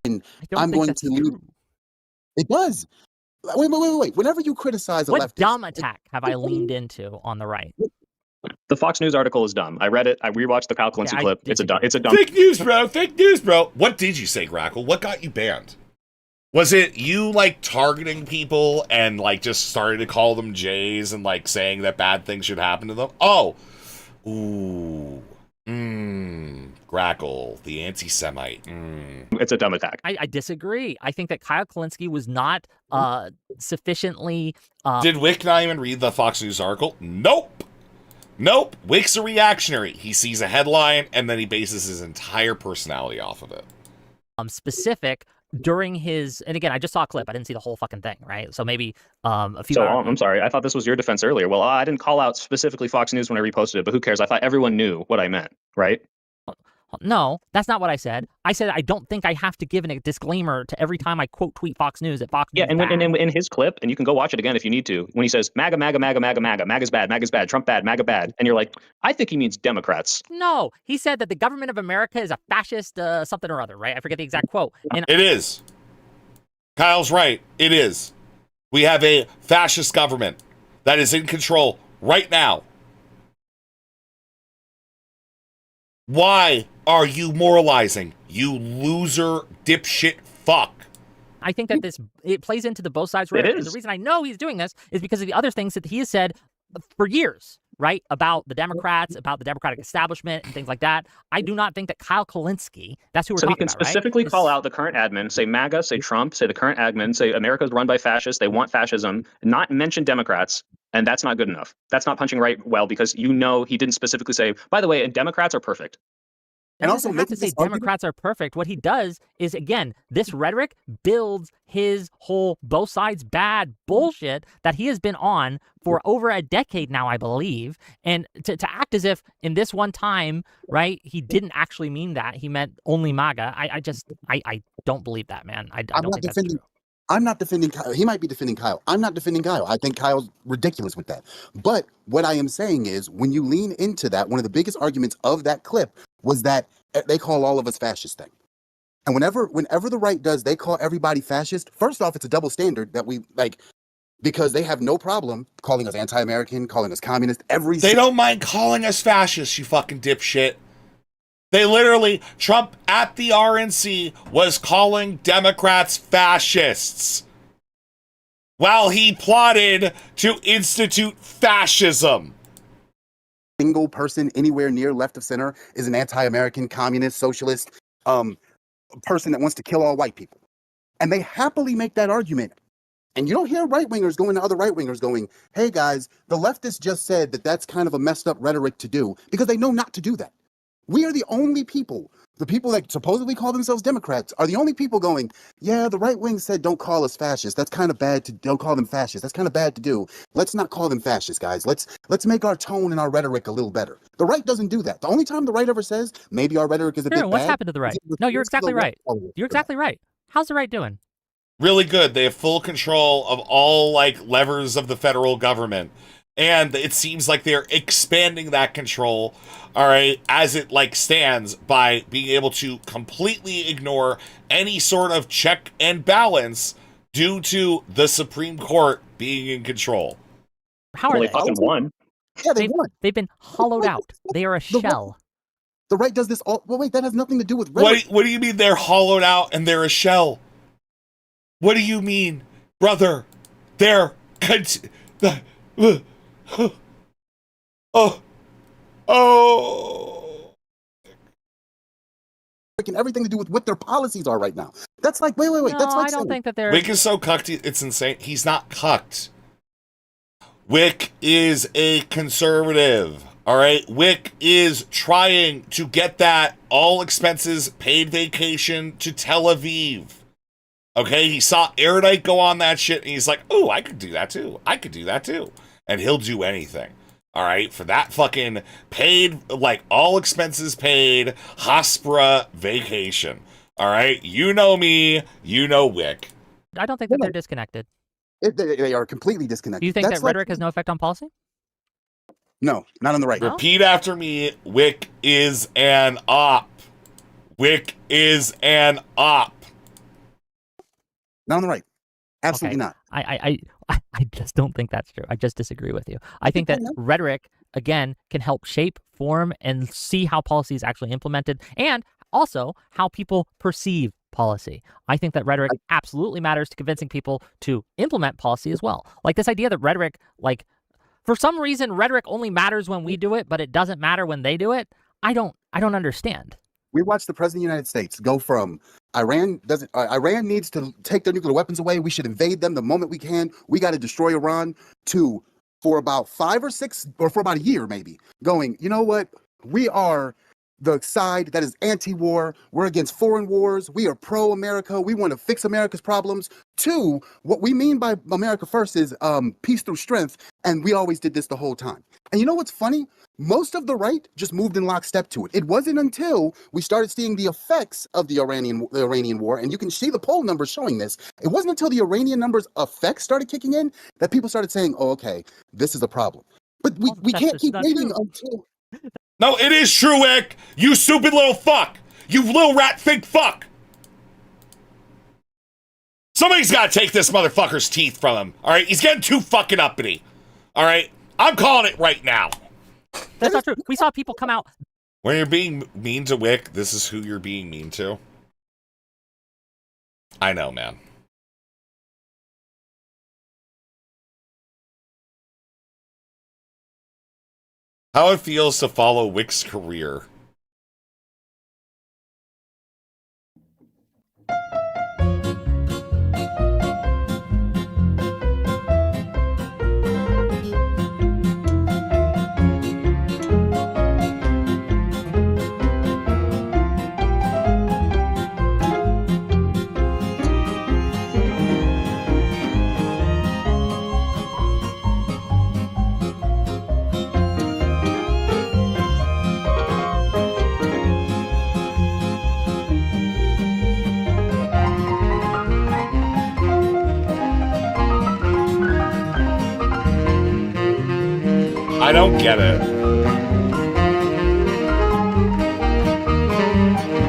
I'm going to leave. It does. Wait. Whenever you criticize a what leftist, dumb attack have I leaned into on the right? The Fox News article is dumb. I read it. I rewatched the Kyle Clancy clip. It's a dumb. Fake news, bro. Fake news, bro. What did you say, Grackle? What got you banned? Was it you, like, targeting people and, like, just started to call them Jays and, like, saying that bad things should happen to them? Oh. Ooh. Grackle, the anti-Semite. It's a dumb attack. I disagree. I think that Kyle Kalinske was not sufficiently... Did Wick not even read the Fox News article? Nope. Wick's a reactionary. He sees a headline and then he bases his entire personality off of it. Specific during his, and again, I just saw a clip. I didn't see the whole fucking thing, right? So maybe a few. So I'm sorry. I thought this was your defense earlier. Well, I didn't call out specifically Fox News when I reposted it, but who cares? I thought everyone knew what I meant, right? No, that's not what I said. I said I don't think I have to give a disclaimer to every time I quote tweet Fox News at Fox Yeah, News. and in his clip, and you can go watch it again if you need to, when he says MAGA, MAGA, MAGA, MAGA, MAGA, MAGA's bad, Trump bad, MAGA bad, and you're like, I think he means Democrats. No, he said that the government of America is a fascist something or other, right? I forget the exact quote. And It is. Kyle's right. It is. We have a fascist government that is in control right now. Why are you moralizing, you loser dipshit fuck? I think that it plays into the both sides rhetoric. And the reason I know he's doing this is because of the other things that he has said for years, right? About the Democrats, about the Democratic establishment and things like that. I do not think that Kyle Kulinski, that's who we're So he talking can about, right? specifically call out the current admin, say MAGA, say Trump, say the current admin, say America's run by fascists, they want fascism, not mention Democrats, and that's not good enough. That's not punching right well because he didn't specifically say, by the way, and Democrats are perfect. And also have to say Democrats are perfect. What he does is, again, this rhetoric builds his whole both sides bad bullshit that he has been on for over a decade now, I believe. And to act as if in this one time, right, he didn't actually mean that. He meant only MAGA. I don't believe that, man. I don't think that's true. I'm not defending Kyle. He might be defending Kyle. I'm not defending Kyle. I think Kyle's ridiculous with that. But what I am saying is when you lean into that, one of the biggest arguments of that clip was that they call all of us fascist thing. And whenever the right does, they call everybody fascist. First off, it's a double standard that we like because they have no problem calling us anti-American, calling us communist. They don't mind calling us fascists, you fucking dipshit. They literally, Trump at the RNC was calling Democrats fascists while he plotted to institute fascism. Single person anywhere near left of center is an anti-American, communist, socialist person that wants to kill all white people. And they happily make that argument. And you don't hear right-wingers going to other right-wingers going, hey guys, the leftists just said that that's kind of a messed up rhetoric to do because they know not to do that. We are the only people, the people that supposedly call themselves Democrats are the only people going, yeah, the right wing said don't call us fascists. That's kind of bad to don't call them fascists. That's kind of bad to do. Let's not call them fascists, guys. Let's make our tone and our rhetoric a little better. The right doesn't do that. The only time the right ever says maybe our rhetoric is a bit What's bad. happened to the right? No, you're exactly right. You're exactly right. How's the right doing? Really good. They have full control of all levers of the federal government. And it seems like they're expanding that control, all right, as it stands by being able to completely ignore any sort of check and balance due to the Supreme Court being in control. How are they? Fucking won. Yeah, they won. They've been hollowed out. They are a shell. The right does this all. Well, wait, that has nothing to do with rhetoric. What do you mean they're hollowed out and they're a shell? What do you mean, brother? They're and everything to do with what their policies are right now. That's like, wait. No, that's like I don't think that they're. Wick is so cucked, it's insane. He's not cucked. Wick is a conservative. All right, Wick is trying to get that all expenses paid vacation to Tel Aviv. Okay, he saw Erudite go on that shit, and he's like, "Oh, I could do that too. I could do that too." And he'll do anything. All right, for that fucking paid, all expenses paid, Hospra vacation. All right, you know me, you know Wick. I don't think that they're disconnected. They are completely disconnected. Do you think that rhetoric has no effect on policy? No, not on the right. Repeat after me. Wick is an op. Wick is an op. Not on the right. Absolutely not. I just don't think that's true. I just disagree with you. I think that rhetoric, again, can help shape, form, and see how policy is actually implemented, and also how people perceive policy. I think that rhetoric absolutely matters to convincing people to implement policy as well. Like this idea that rhetoric, for some reason, rhetoric only matters when we do it, but it doesn't matter when they do it. I don't understand. We watched the president of the United States go from Iran needs to take their nuclear weapons away. We should invade them the moment we can. We got to destroy Iran to, for about 5 or 6, or for about a year maybe, going, you know what? We are the side that is anti-war. We're against foreign wars. We are pro-America. We want to fix America's problems. 2, what we mean by America first is peace through strength, and we always did this the whole time. And you know what's funny? Most of the right just moved in lockstep to it. It wasn't until we started seeing the effects of the Iranian war, and you can see the poll numbers showing this. It wasn't until the Iranian numbers effects started kicking in that people started saying, "Oh, okay, this is a problem." But we can't keep waiting until. No, it is true, Wick. You stupid little fuck. You little rat fig fuck. Somebody's got to take this motherfucker's teeth from him. All right, he's getting too fucking uppity. All right, I'm calling it right now. That's not true. We saw people come out. When you're being mean to Wick, this is who you're being mean to. I know, man. How it feels to follow Wick's career. I don't get it.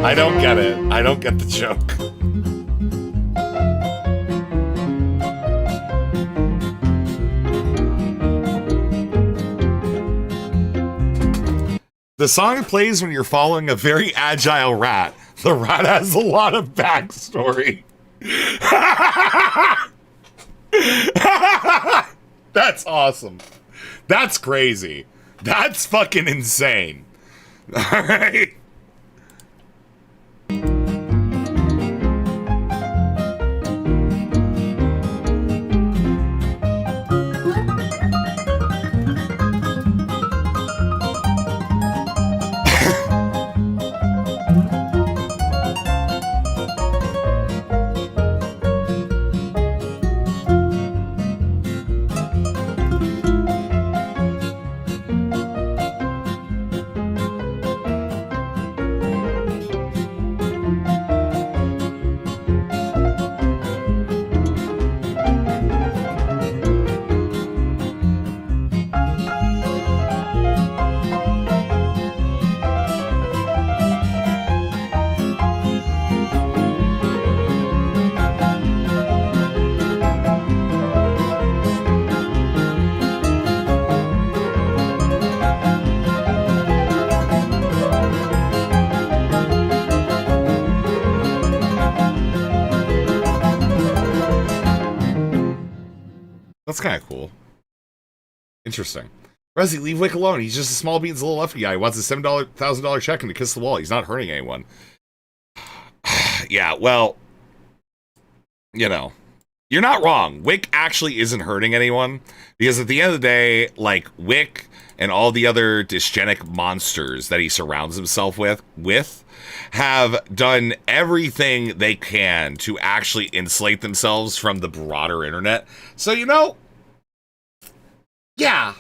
I don't get it. I don't get the joke. The song plays when you're following a very agile rat. The rat has a lot of backstory. That's awesome. That's crazy. That's fucking insane. All right. That's kind of cool. Interesting. Resi, leave Wick alone. He's just a small beans little lefty guy. He wants a $7,000 check and to kiss the wall. He's not hurting anyone. Yeah, well, you know, you're not wrong. Wick actually isn't hurting anyone because at the end of the day, like, Wick and all the other dysgenic monsters that he surrounds himself with have done everything they can to actually insulate themselves from the broader internet. So, you know, yeah,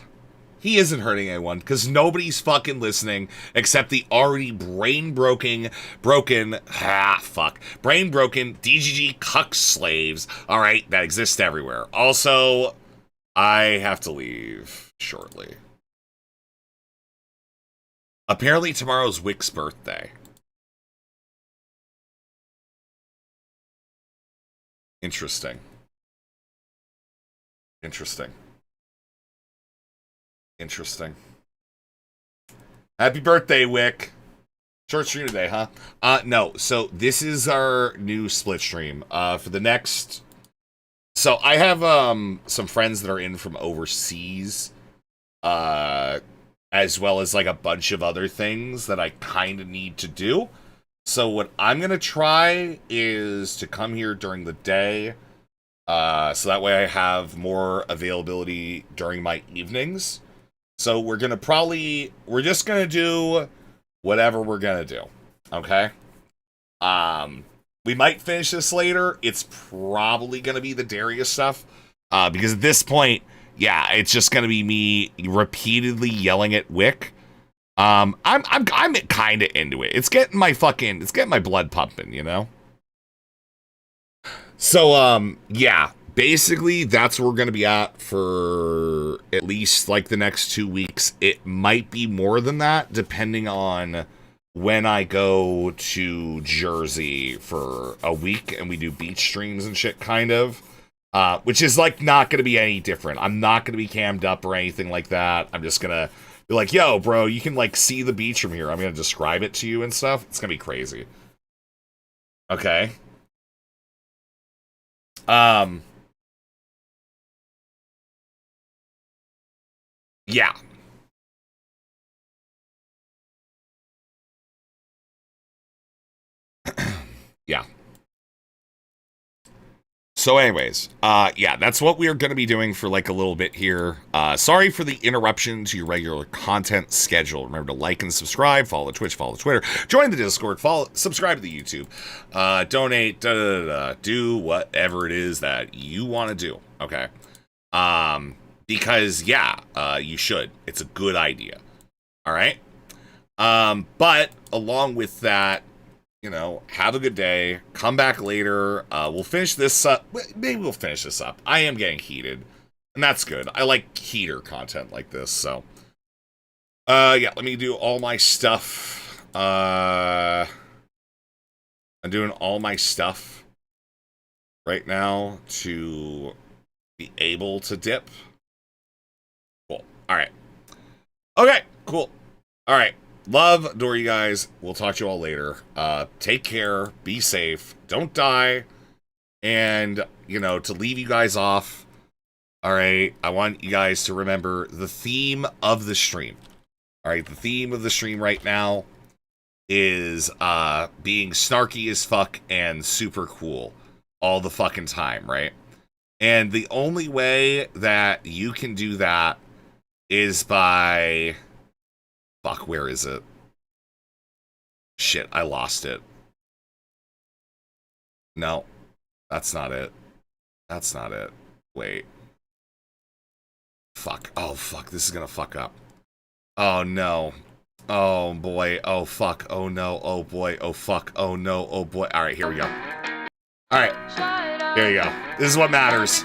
he isn't hurting anyone because nobody's fucking listening except the already brain-broken DGG cuck slaves, all right, that exist everywhere. Also, I have to leave shortly. Apparently tomorrow's Wick's birthday. Interesting. Happy birthday, Wick. Short stream today, huh? No. So this is our new split stream. For the next... So I have some friends that are in from overseas. As well as like a bunch of other things that I kind of need to do. So what I'm going to try is to come here during the day. So that way I have more availability during my evenings. So we're just going to do whatever we're gonna do. Okay? We might finish this later. It's probably gonna be the Darius stuff. Because at this point, yeah, it's just gonna be me repeatedly yelling at Wick. I'm kind of into it. It's getting my blood pumping, you know? So, yeah, basically that's where we're going to be at for at least like the next 2 weeks. It might be more than that depending on when I go to Jersey for a week and we do beach streams and shit, kind of. Which is like not going to be any different. I'm not going to be cammed up or anything like that. I'm just going to be like, yo, bro, you can like see the beach from here. I'm going to describe it to you and stuff. It's going to be crazy. Okay. Yeah. Yeah. So anyways, yeah, that's what we are going to be doing for like a little bit here. Sorry for the interruption to your regular content schedule. Remember to like and subscribe, follow the Twitch, follow the Twitter, join the Discord, subscribe to the YouTube, donate, do whatever it is that you want to do. Okay. Because yeah, you should. It's a good idea. All right. But along with that, you know, have a good day. Come back later. We'll finish this up. Maybe we'll finish this up. I am getting heated, and that's good. I like heater content like this, so. Yeah, let me do all my stuff. I'm doing all my stuff right now to be able to dip. Cool. All right. Okay, cool. All right. Love, adore you guys. We'll talk to you all later. Take care. Be safe. Don't die. And, you know, to leave you guys off, all right, I want you guys to remember the theme of the stream. All right, the theme of the stream right now is being snarky as fuck and super cool all the fucking time, right? And the only way that you can do that is by... Fuck, where is it? Shit, I lost it. No, that's not it. That's not it. Wait. Fuck. Oh, fuck. This is gonna fuck up. Oh, no. Oh, boy. Oh, fuck. Oh, no. Oh, boy. Oh, fuck. Oh, no. Oh, boy. All right, here we go. All right. There you go. This is what matters.